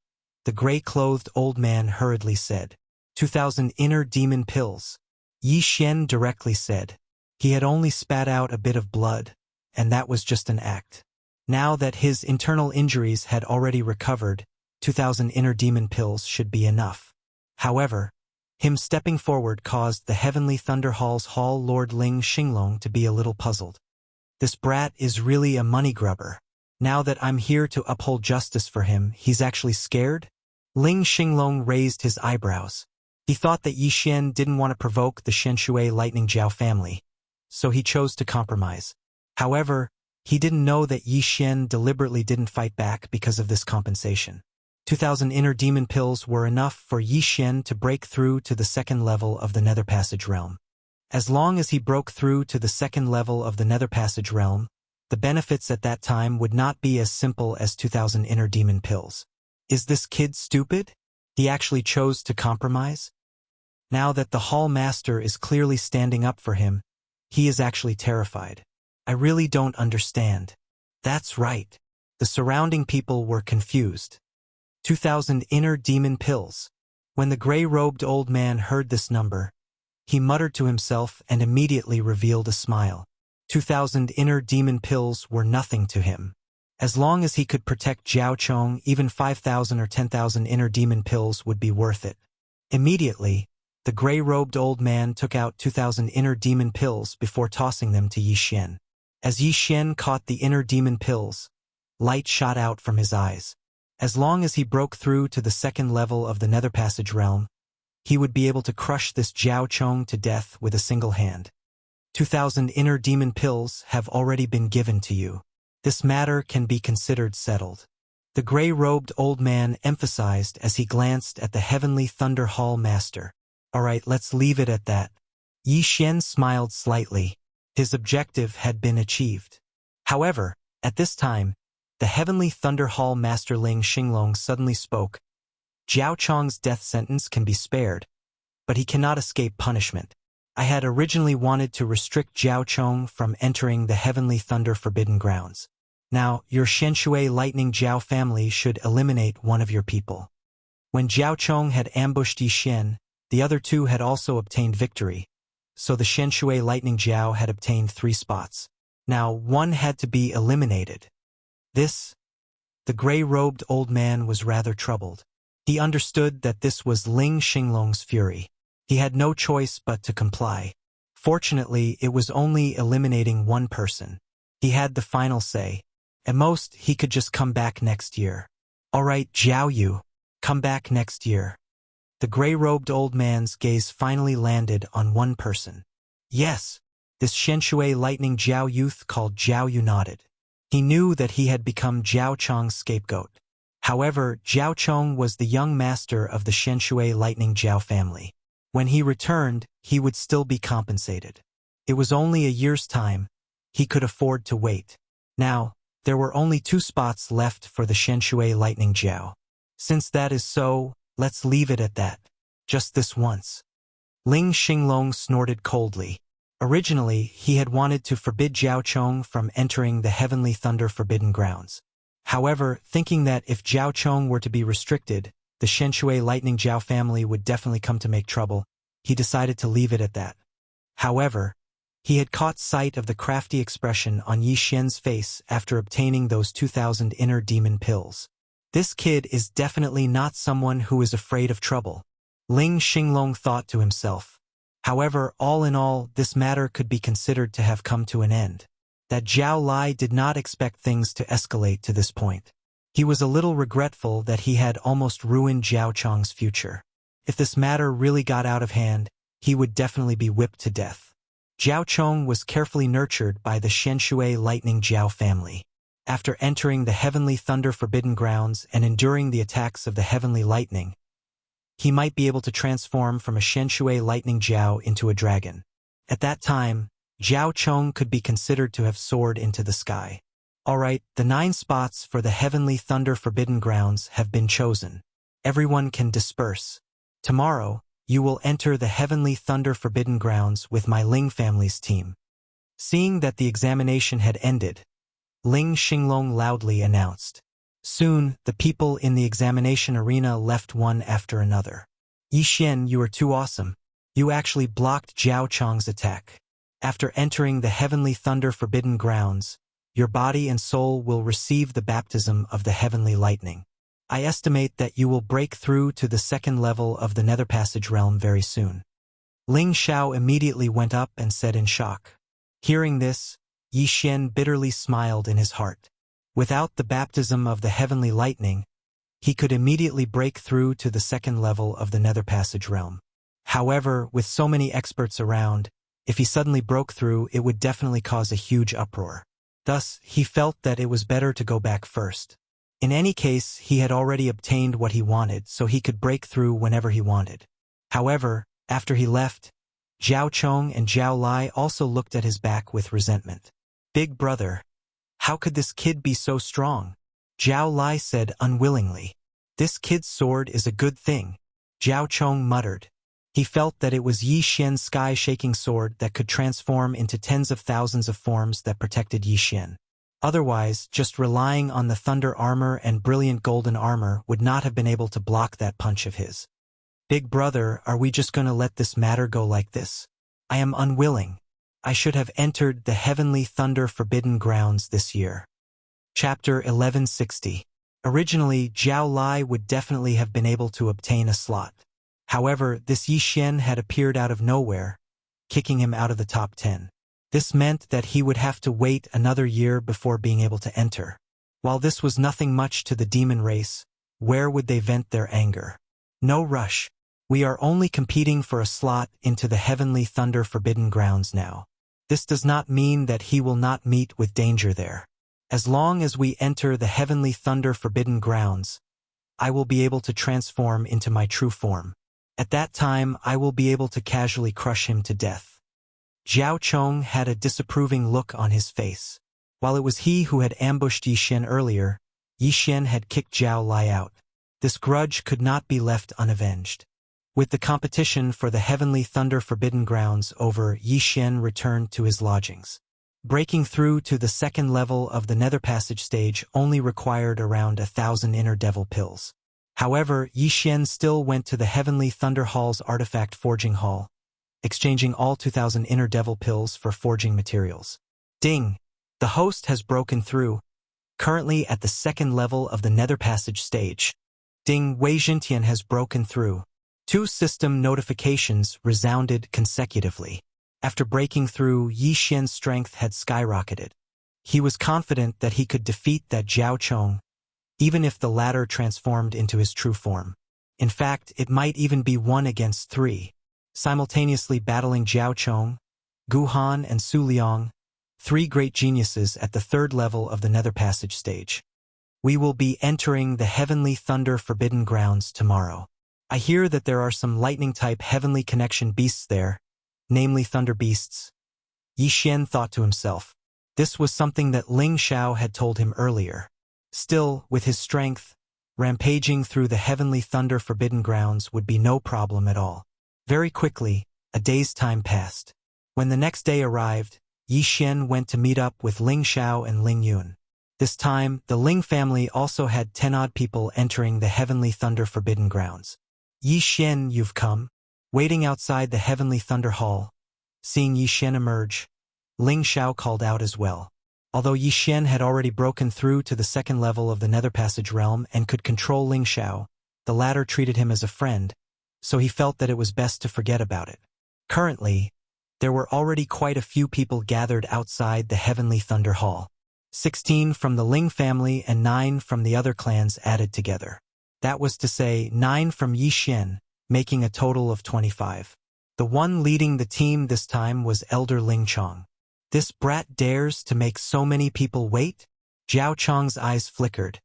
the gray-clothed old man hurriedly said, 2,000 inner demon pills. Yi Xian directly said. He had only spat out a bit of blood, and that was just an act. Now that his internal injuries had already recovered, 2,000 inner demon pills should be enough. However, him stepping forward caused the Heavenly Thunder Hall's Hall Lord Ling Xinglong to be a little puzzled. This brat is really a money grubber. Now that I'm here to uphold justice for him, he's actually scared? Ling Xinglong raised his eyebrows. He thought that Yi Xian didn't want to provoke the Shenshui Lightning Jiao family, so he chose to compromise. However, he didn't know that Yi Xian deliberately didn't fight back because of this compensation. 2,000 inner demon pills were enough for Yi Xian to break through to the second level of the Nether Passage realm. As long as he broke through to the second level of the Nether Passage realm, the benefits at that time would not be as simple as 2,000 inner demon pills. Is this kid stupid? He actually chose to compromise? Now that the Hall Master is clearly standing up for him, he is actually terrified. I really don't understand. That's right. The surrounding people were confused. 2,000 inner demon pills. When the gray-robed old man heard this number, he muttered to himself and immediately revealed a smile. 2,000 inner demon pills were nothing to him. As long as he could protect Jiao Chong, even 5,000 or 10,000 inner demon pills would be worth it. Immediately, The gray-robed old man took out 2,000 inner demon pills before tossing them to Yi Xian. As Yi Xian caught the inner demon pills, light shot out from his eyes. As long as he broke through to the second level of the Nether Passage realm, he would be able to crush this Zhao Chong to death with a single hand. 2,000 inner demon pills have already been given to you. This matter can be considered settled. The gray-robed old man emphasized as he glanced at the Heavenly Thunder Hall Master. All right, let's leave it at that. Yi Xian smiled slightly. His objective had been achieved. However, at this time, the Heavenly Thunder Hall Master Ling Xinglong suddenly spoke. Zhao Chong's death sentence can be spared, but he cannot escape punishment. I had originally wanted to restrict Zhao Chong from entering the Heavenly Thunder Forbidden Grounds. Now, your Shenshui Lightning Zhao family should eliminate one of your people. When Zhao Chong had ambushed Yi Xian, the other two had also obtained victory, so the Shenshui Lightning Zhao had obtained 3 spots. Now, one had to be eliminated. The gray-robed old man was rather troubled. He understood that this was Ling Xinglong's fury. He had no choice but to comply. Fortunately, it was only eliminating one person. He had the final say. At most, he could just come back next year. All right, Zhao Yu, come back next year. The gray-robed old man's gaze finally landed on one person. Yes, this Shenshui Lightning Zhao youth called Zhao Yu nodded. He knew that he had become Zhao Chong's scapegoat. However, Zhao Chong was the young master of the Shenshui Lightning Zhao family. When he returned, he would still be compensated. It was only a year's time. He could afford to wait. Now, there were only 2 spots left for the Shenshui Lightning Zhao. Since that is so, let's leave it at that. Just this once. Ling Xinglong snorted coldly. Originally, he had wanted to forbid Zhao Chong from entering the Heavenly Thunder Forbidden Grounds. However, thinking that if Zhao Chong were to be restricted, the Shenshui Lightning Zhao family would definitely come to make trouble, he decided to leave it at that. However, he had caught sight of the crafty expression on Yi Xian's face after obtaining those 2,000 inner demon pills. This kid is definitely not someone who is afraid of trouble, Ling Xinglong thought to himself. However, all in all, this matter could be considered to have come to an end. That Zhao Lai did not expect things to escalate to this point. He was a little regretful that he had almost ruined Zhao Chong's future. If this matter really got out of hand, he would definitely be whipped to death. Zhao Chong was carefully nurtured by the Shenshui Lightning Zhao family. After entering the Heavenly Thunder Forbidden Grounds and enduring the attacks of the Heavenly Lightning, he might be able to transform from a Shenshui Lightning Zhao into a dragon. At that time, Zhao Chong could be considered to have soared into the sky. Alright, the 9 spots for the Heavenly Thunder Forbidden Grounds have been chosen. Everyone can disperse. Tomorrow, you will enter the Heavenly Thunder Forbidden Grounds with my Ling family's team. Seeing that the examination had ended, Ling Xinglong loudly announced. Soon, the people in the examination arena left one after another. Yi Xian, you are too awesome. You actually blocked Zhao Chong's attack. After entering the Heavenly Thunder Forbidden Grounds, your body and soul will receive the baptism of the Heavenly Lightning. I estimate that you will break through to the second level of the Nether Passage realm very soon. Ling Xiao immediately went up and said in shock. Hearing this, Yi Xian bitterly smiled in his heart. Without the baptism of the Heavenly Lightning, he could immediately break through to the second level of the Nether Passage realm. However, with so many experts around, if he suddenly broke through, it would definitely cause a huge uproar. Thus, he felt that it was better to go back first. In any case, he had already obtained what he wanted, so he could break through whenever he wanted. However, after he left, Zhao Chong and Zhao Lai also looked at his back with resentment. Big brother, how could this kid be so strong? Zhao Lai said unwillingly. This kid's sword is a good thing, Zhao Chong muttered. He felt that it was Yi Xian's sky-shaking sword that could transform into tens of thousands of forms that protected Yi Xian. Otherwise, just relying on the thunder armor and brilliant golden armor would not have been able to block that punch of his. Big brother, are we just going to let this matter go like this? I am unwilling. I should have entered the Heavenly Thunder Forbidden Grounds this year. Chapter 1160. Originally, Zhao Lai would definitely have been able to obtain a slot. However, this Yi Xian had appeared out of nowhere, kicking him out of the top 10. This meant that he would have to wait another year before being able to enter. While this was nothing much to the demon race, where would they vent their anger? No rush. We are only competing for a slot into the Heavenly Thunder Forbidden Grounds now. This does not mean that he will not meet with danger there. As long as we enter the Heavenly Thunder Forbidden Grounds, I will be able to transform into my true form. At that time, I will be able to casually crush him to death. Zhao Chong had a disapproving look on his face. While it was he who had ambushed Yi Xian earlier, Yi Xian had kicked Zhao Lai out. This grudge could not be left unavenged. With the competition for the Heavenly Thunder Forbidden Grounds over, Yi Xian returned to his lodgings. Breaking through to the second level of the Nether Passage stage only required around 1,000 Inner Devil Pills. However, Yi Xian still went to the Heavenly Thunder Hall's Artifact Forging Hall, exchanging all 2,000 Inner Devil Pills for forging materials. Ding! The host has broken through, currently at the second level of the Nether Passage stage. Ding! Wei Jintian has broken through. 2 system notifications resounded consecutively. After breaking through, Yi Xian's strength had skyrocketed. He was confident that he could defeat that Zhao Chong, even if the latter transformed into his true form. In fact, it might even be 1 against 3. Simultaneously battling Zhao Chong, Gu Han and Su Liang, 3 great geniuses at the third level of the Nether Passage stage. We will be entering the Heavenly Thunder Forbidden Grounds tomorrow. I hear that there are some lightning-type Heavenly Connection beasts there, namely Thunder Beasts. Yi Xian thought to himself. This was something that Ling Xiao had told him earlier. Still, with his strength, rampaging through the Heavenly Thunder Forbidden Grounds would be no problem at all. Very quickly, a day's time passed. When the next day arrived, Yi Xian went to meet up with Ling Xiao and Ling Yun. This time, the Ling family also had 10-odd people entering the Heavenly Thunder Forbidden Grounds. Yi Xian, you've come? Waiting outside the Heavenly Thunder Hall, seeing Yi Xian emerge, Ling Xiao called out as well. Although Yi Xian had already broken through to the second level of the Nether Passage realm and could control Ling Xiao, the latter treated him as a friend, so he felt that it was best to forget about it. Currently, there were already quite a few people gathered outside the Heavenly Thunder Hall. 16 from the Ling family and 9 from the other clans added together. That was to say, 9 from Yi Xian, making a total of 25. The one leading the team this time was Elder Ling Chong. This brat dares to make so many people wait? Zhao Chong's eyes flickered.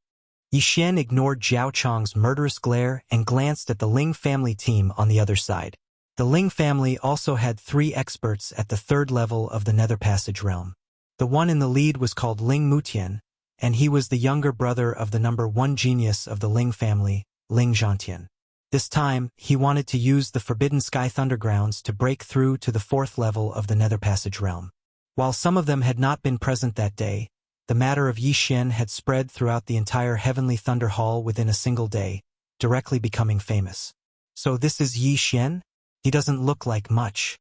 Yi Xian ignored Zhao Chong's murderous glare and glanced at the Ling family team on the other side. The Ling family also had 3 experts at the third level of the Nether Passage realm. The one in the lead was called Ling Mutian, and he was the younger brother of the number 1 genius of the Ling family, Ling Zhantian. This time, he wanted to use the Forbidden Sky Thundergrounds to break through to the 4th level of the Nether Passage realm. While some of them had not been present that day, the matter of Yi Xian had spread throughout the entire Heavenly Thunder Hall within a single day, directly becoming famous. So this is Yi Xian? He doesn't look like much.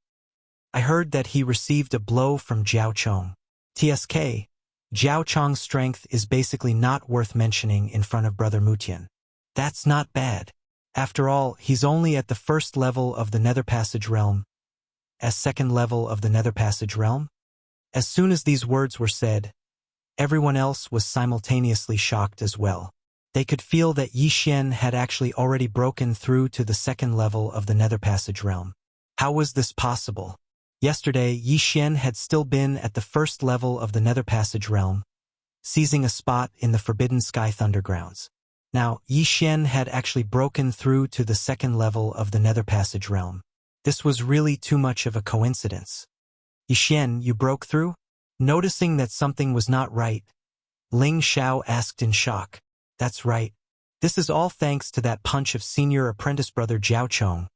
I heard that he received a blow from Zhao Chong. TSK, Zhao Chong's strength is basically not worth mentioning in front of Brother Mutian. That's not bad. After all, he's only at the 1st level of the Nether Passage realm. As 2nd level of the Nether Passage realm? As soon as these words were said, everyone else was simultaneously shocked as well. They could feel that Yi Xian had actually already broken through to the 2nd level of the Nether Passage realm. How was this possible? Yesterday, Yi Xian had still been at the 1st level of the Nether Passage realm, seizing a spot in the Forbidden Sky Thundergrounds. Now, Yi Xian had actually broken through to the 2nd level of the Nether Passage realm. This was really too much of a coincidence. Yi Xian, you broke through? Noticing that something was not right, Ling Xiao asked in shock. That's right. This is all thanks to that punch of senior apprentice brother Zhao Chong.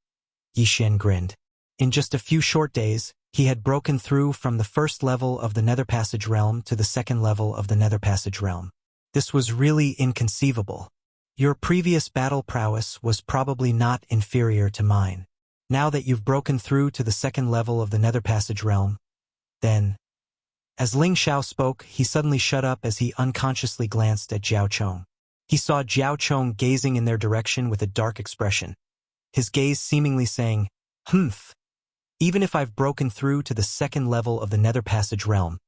Yi Xian grinned. In just a few short days, he had broken through from the 1st level of the Nether Passage realm to the 2nd level of the Nether Passage realm. This was really inconceivable. Your previous battle prowess was probably not inferior to mine. Now that you've broken through to the 2nd level of the Nether Passage realm, then... As Ling Xiao spoke, he suddenly shut up as he unconsciously glanced at Zhao Chong. He saw Zhao Chong gazing in their direction with a dark expression. his gaze seemingly saying, "Humph. Even if I've broken through to the second level of the Nether Passage realm,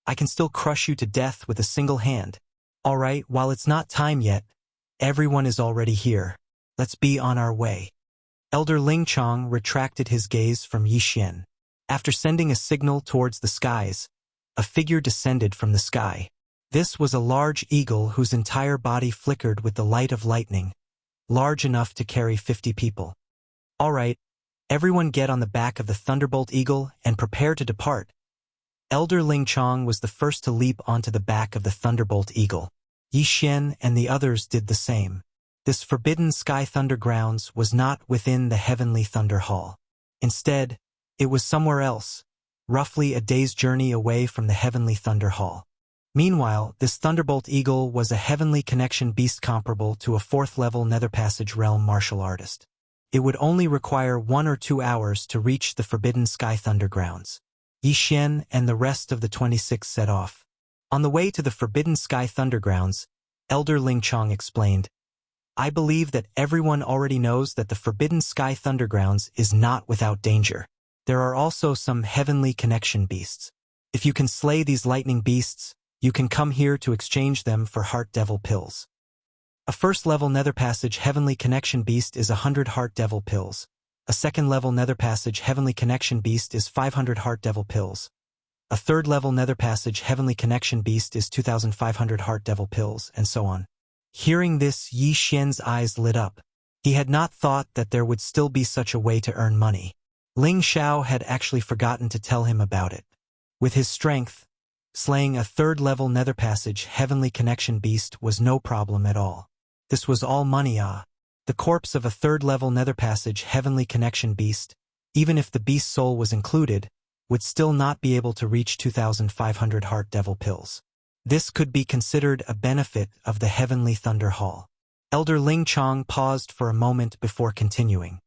I can still crush you to death with a single hand. All right, while it's not time yet, everyone is already here. Let's be on our way." Elder Ling Chong retracted his gaze from Yi Xian. After sending a signal towards the skies, a figure descended from the sky. This was a large eagle whose entire body flickered with the light of lightning, large enough to carry 50 people. "All right, everyone get on the back of the Thunderbolt Eagle and prepare to depart." Elder Ling Chong was the first to leap onto the back of the Thunderbolt Eagle. Yi Xian and the others did the same. This forbidden sky thunder grounds was not within the Heavenly Thunder Hall. Instead, it was somewhere else, roughly a day's journey away from the Heavenly Thunder Hall. Meanwhile, this Thunderbolt Eagle was a Heavenly Connection beast comparable to a 4th-level Nether Passage realm martial artist. It would only require 1 or 2 hours to reach the forbidden sky thunder grounds. Yi Xian and the rest of the 26 set off. On the way to the forbidden sky thunder grounds, Elder Ling Chong explained, "I believe that everyone already knows that the forbidden sky thunder grounds is not without danger. There are also some Heavenly Connection beasts. If you can slay these lightning beasts, you can come here to exchange them for Heart Devil pills. A 1st-level Nether Passage Heavenly Connection beast is 100 Heart Devil pills. A 2nd-level Nether Passage Heavenly Connection beast is 500 Heart Devil pills. A 3rd-level Nether Passage Heavenly Connection beast is 2,500 Heart Devil pills, and so on." Hearing this, Yi Xian's eyes lit up. He had not thought that there would still be such a way to earn money. Ling Xiao had actually forgotten to tell him about it. With his strength, slaying a 3rd-level Nether Passage Heavenly Connection beast was no problem at all. This was all money. The corpse of a 3rd-level Nether Passage Heavenly Connection beast, even if the beast's soul was included, would still not be able to reach 2,500 Heart Devil pills. This could be considered a benefit of the Heavenly Thunder Hall. Elder Ling Chong paused for a moment before continuing.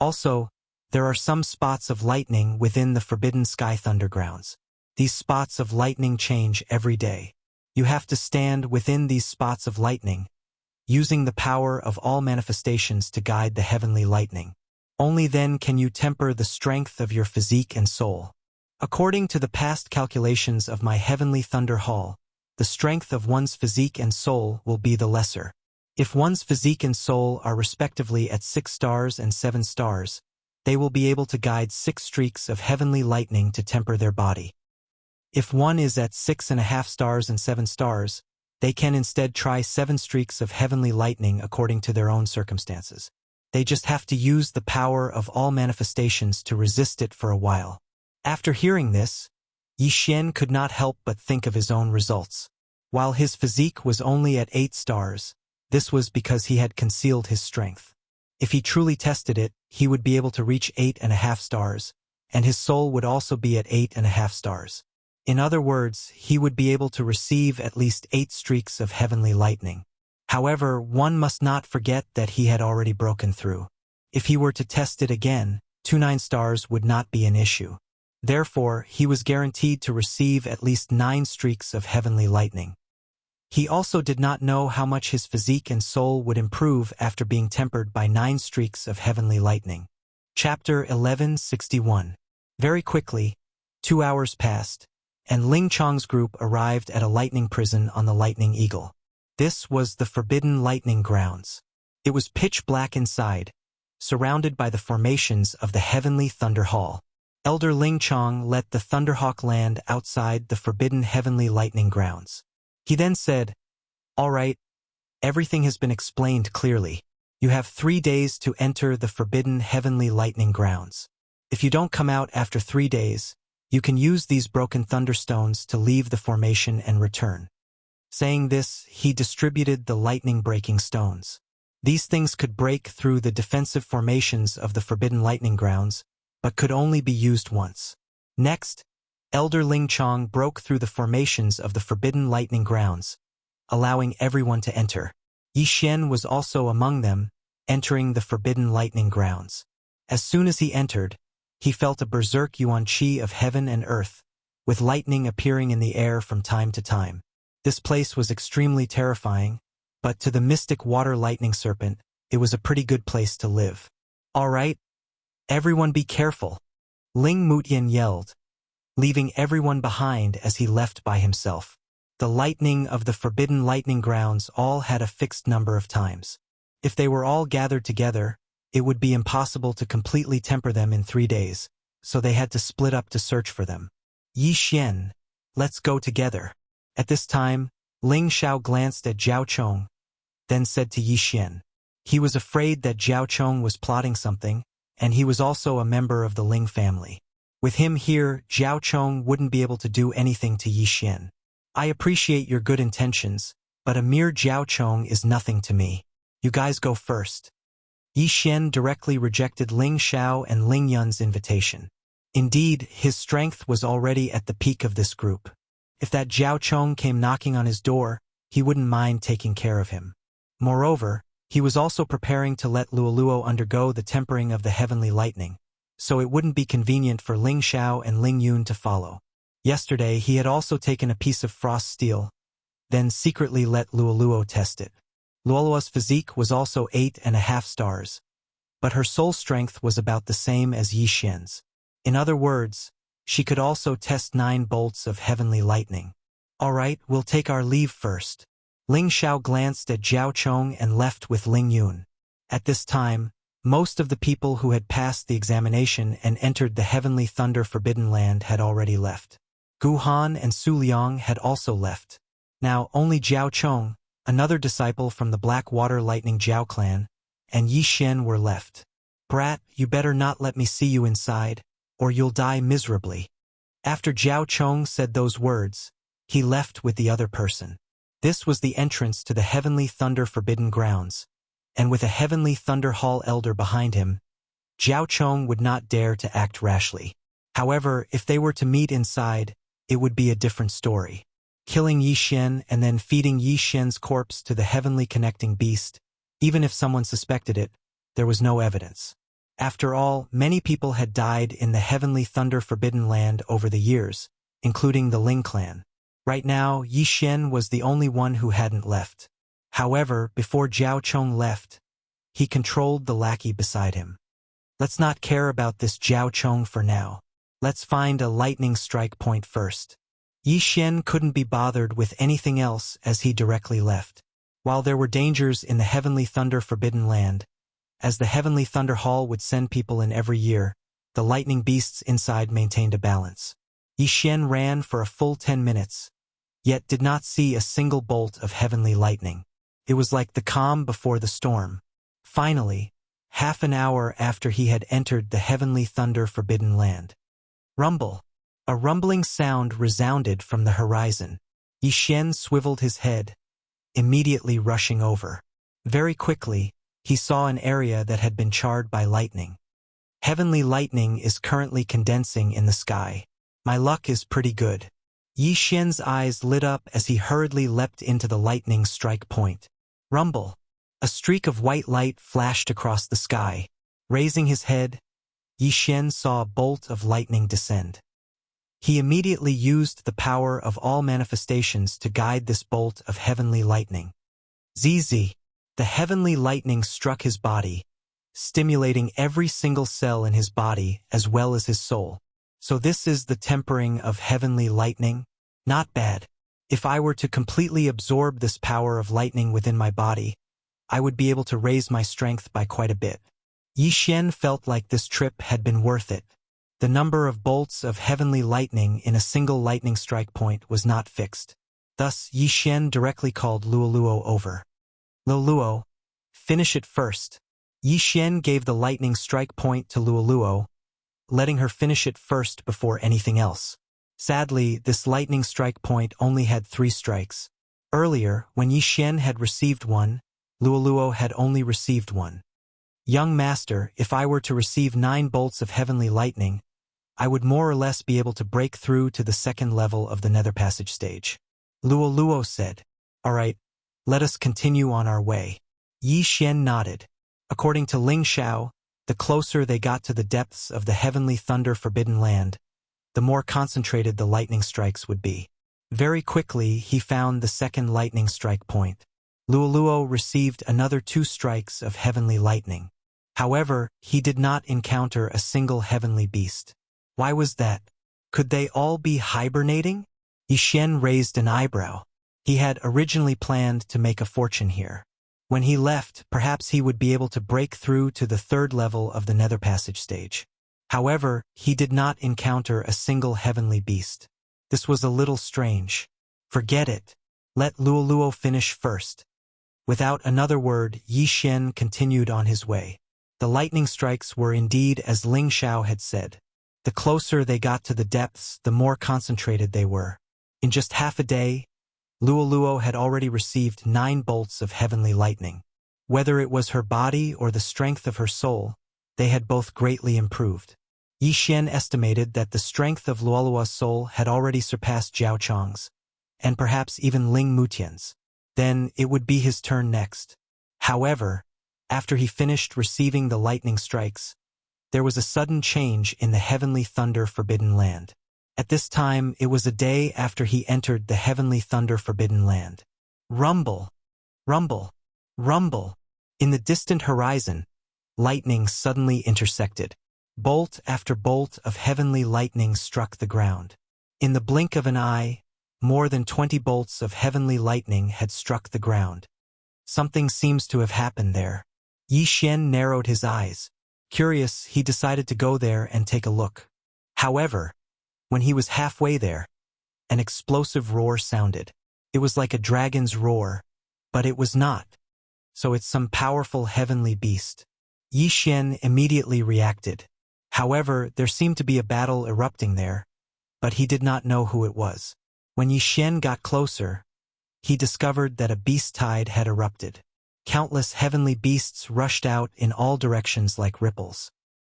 "Also, there are some spots of lightning within the Forbidden Sky Thunder Grounds. These spots of lightning change every day. You have to stand within these spots of lightning, using the power of all manifestations to guide the heavenly lightning. Only then can you temper the strength of your physique and soul. According to the past calculations of my Heavenly Thunder Hall, the strength of one's physique and soul will be the lesser. If one's physique and soul are respectively at 6 stars and 7 stars, they will be able to guide 6 streaks of heavenly lightning to temper their body. If one is at 6.5 stars and 7 stars, they can instead try 7 streaks of heavenly lightning according to their own circumstances. They just have to use the power of all manifestations to resist it for a while." After hearing this, Yi Xian could not help but think of his own results. While his physique was only at 8 stars, this was because he had concealed his strength. If he truly tested it, he would be able to reach 8.5 stars, and his soul would also be at 8.5 stars. In other words, he would be able to receive at least 8 streaks of heavenly lightning. However, one must not forget that he had already broken through. If he were to test it again, 9 stars would not be an issue. Therefore, he was guaranteed to receive at least 9 streaks of heavenly lightning. He also did not know how much his physique and soul would improve after being tempered by 9 streaks of heavenly lightning. Chapter 1161. Very quickly, 2 hours passed, and Ling Chong's group arrived at a lightning prison on the Lightning Eagle. This was the Forbidden Lightning Grounds. It was pitch black inside, surrounded by the formations of the Heavenly Thunder Hall. Elder Ling Chong let the Thunderhawk land outside the Forbidden Heavenly Lightning Grounds. He then said, "All right, everything has been explained clearly. You have 3 days to enter the Forbidden Heavenly Lightning Grounds. If you don't come out after 3 days, you can use these broken thunderstones to leave the formation and return." Saying this, he distributed the lightning-breaking stones. These things could break through the defensive formations of the Forbidden Lightning Grounds, but could only be used once. Next, Elder Ling Chong broke through the formations of the Forbidden Lightning Grounds, allowing everyone to enter. Yi Xian was also among them, entering the Forbidden Lightning Grounds. As soon as he entered, he felt a berserk yuan qi of heaven and earth, with lightning appearing in the air from time to time. This place was extremely terrifying, but to the mystic water lightning serpent, it was a pretty good place to live. All right, everyone be careful, Ling Mutian yelled, leaving everyone behind as he left by himself. The lightning of the forbidden lightning grounds all had a fixed number of times. If they were all gathered together, it would be impossible to completely temper them in 3 days, so they had to split up to search for them. Yi Xian, let's go together. At this time, Ling Xiao glanced at Zhao Chong, then said to Yi Xian. He was afraid that Zhao Chong was plotting something, and he was also a member of the Ling family. With him here, Zhao Chong wouldn't be able to do anything to Yi Xian. I appreciate your good intentions, but a mere Zhao Chong is nothing to me. You guys go first. Yi Xian directly rejected Ling Xiao and Ling Yun's invitation. Indeed, his strength was already at the peak of this group. If that Zhao Chong came knocking on his door, he wouldn't mind taking care of him. Moreover, he was also preparing to let Luoluo undergo the tempering of the heavenly lightning, so it wouldn't be convenient for Ling Xiao and Ling Yun to follow. Yesterday, he had also taken a piece of frost steel, then secretly let Luoluo test it. Luoluo's physique was also 8.5 stars, but her soul strength was about the same as Yi Xian's. In other words, she could also test 9 bolts of heavenly lightning. All right, we'll take our leave first. Ling Xiao glanced at Zhao Chong and left with Ling Yun. At this time, most of the people who had passed the examination and entered the Heavenly Thunder Forbidden Land had already left. Gu Han and Su Liang had also left. Now only Zhao Chong, another disciple from the Black Water Lightning Zhao clan, and Yi Xian were left. Brat, you better not let me see you inside, or you'll die miserably. After Zhao Chong said those words, he left with the other person. This was the entrance to the Heavenly Thunder Forbidden Grounds, and with a Heavenly Thunder Hall elder behind him, Zhao Chong would not dare to act rashly. However, if they were to meet inside, it would be a different story. Killing Yi Xian and then feeding Yi Xian's corpse to the Heavenly Connecting Beast, even if someone suspected it, there was no evidence. After all, many people had died in the Heavenly Thunder Forbidden Land over the years, including the Ling clan. Right now, Yi Xian was the only one who hadn't left. However, before Zhao Chong left, he controlled the lackey beside him. Let's not care about this Zhao Chong for now. Let's find a lightning strike point first. Yi Xian couldn't be bothered with anything else as he directly left. While there were dangers in the Heavenly Thunder Forbidden Land, as the Heavenly Thunder Hall would send people in every year, the lightning beasts inside maintained a balance. Yi Xian ran for a full 10 minutes, yet did not see a single bolt of heavenly lightning. It was like the calm before the storm. Finally, half an hour after he had entered the Heavenly Thunder Forbidden Land. Rumble! A rumbling sound resounded from the horizon. Yi Xian swiveled his head, immediately rushing over. Very quickly, he saw an area that had been charred by lightning. Heavenly lightning is currently condensing in the sky. My luck is pretty good. Yi Xian's eyes lit up as he hurriedly leapt into the lightning strike point. Rumble! A streak of white light flashed across the sky. Raising his head, Yi Xian saw a bolt of lightning descend. He immediately used the power of all manifestations to guide this bolt of heavenly lightning. ZZ! The heavenly lightning struck his body, stimulating every single cell in his body as well as his soul. So this is the tempering of heavenly lightning? Not bad. If I were to completely absorb this power of lightning within my body, I would be able to raise my strength by quite a bit. Yi Xian felt like this trip had been worth it. The number of bolts of heavenly lightning in a single lightning strike point was not fixed. Thus, Yi Xian directly called Luoluo over. Luoluo, finish it first. Yi Xian gave the lightning strike point to Luoluo, letting her finish it first before anything else. Sadly, this lightning strike point only had 3 strikes. Earlier, when Yi Xian had received one, Luoluo had only received 1. Young master, if I were to receive 9 bolts of heavenly lightning, I would more or less be able to break through to the 2nd level of the Nether Passage stage. Luoluo said. All right, let us continue on our way. Yi Xian nodded. According to Ling Xiao, the closer they got to the depths of the Heavenly Thunder Forbidden Land, the more concentrated the lightning strikes would be. Very quickly, he found the 2nd lightning strike point. Luoluo received another 2 strikes of heavenly lightning. However, he did not encounter a single heavenly beast. Why was that? Could they all be hibernating? Yi Xian raised an eyebrow. He had originally planned to make a fortune here. When he left, perhaps he would be able to break through to the third level of the Nether Passage stage. However, he did not encounter a single heavenly beast. This was a little strange. Forget it. Let Luoluo finish first. Without another word, Yi Xian continued on his way. The lightning strikes were indeed as Ling Xiao had said. The closer they got to the depths, the more concentrated they were. In just half a day, Luoluo had already received 9 bolts of heavenly lightning. Whether it was her body or the strength of her soul, they had both greatly improved. Yi Xian estimated that the strength of Luoluo's soul had already surpassed Jiao Chong's, and perhaps even Ling Mutian's. Then it would be his turn next. However, after he finished receiving the lightning strikes, there was a sudden change in the heavenly thunder forbidden land. At this time, it was a day after he entered the heavenly thunder forbidden land. Rumble, rumble, rumble. In the distant horizon, lightning suddenly intersected. Bolt after bolt of heavenly lightning struck the ground. In the blink of an eye, more than 20 bolts of heavenly lightning had struck the ground. Something seems to have happened there. Yi Xian narrowed his eyes. Curious, he decided to go there and take a look. However, when he was halfway there, an explosive roar sounded. It was like a dragon's roar, but it was not. So it's some powerful heavenly beast. Yi Xian immediately reacted. However, there seemed to be a battle erupting there, but he did not know who it was. When Yi Xian got closer, he discovered that a beast tide had erupted. Countless heavenly beasts rushed out in all directions like ripples.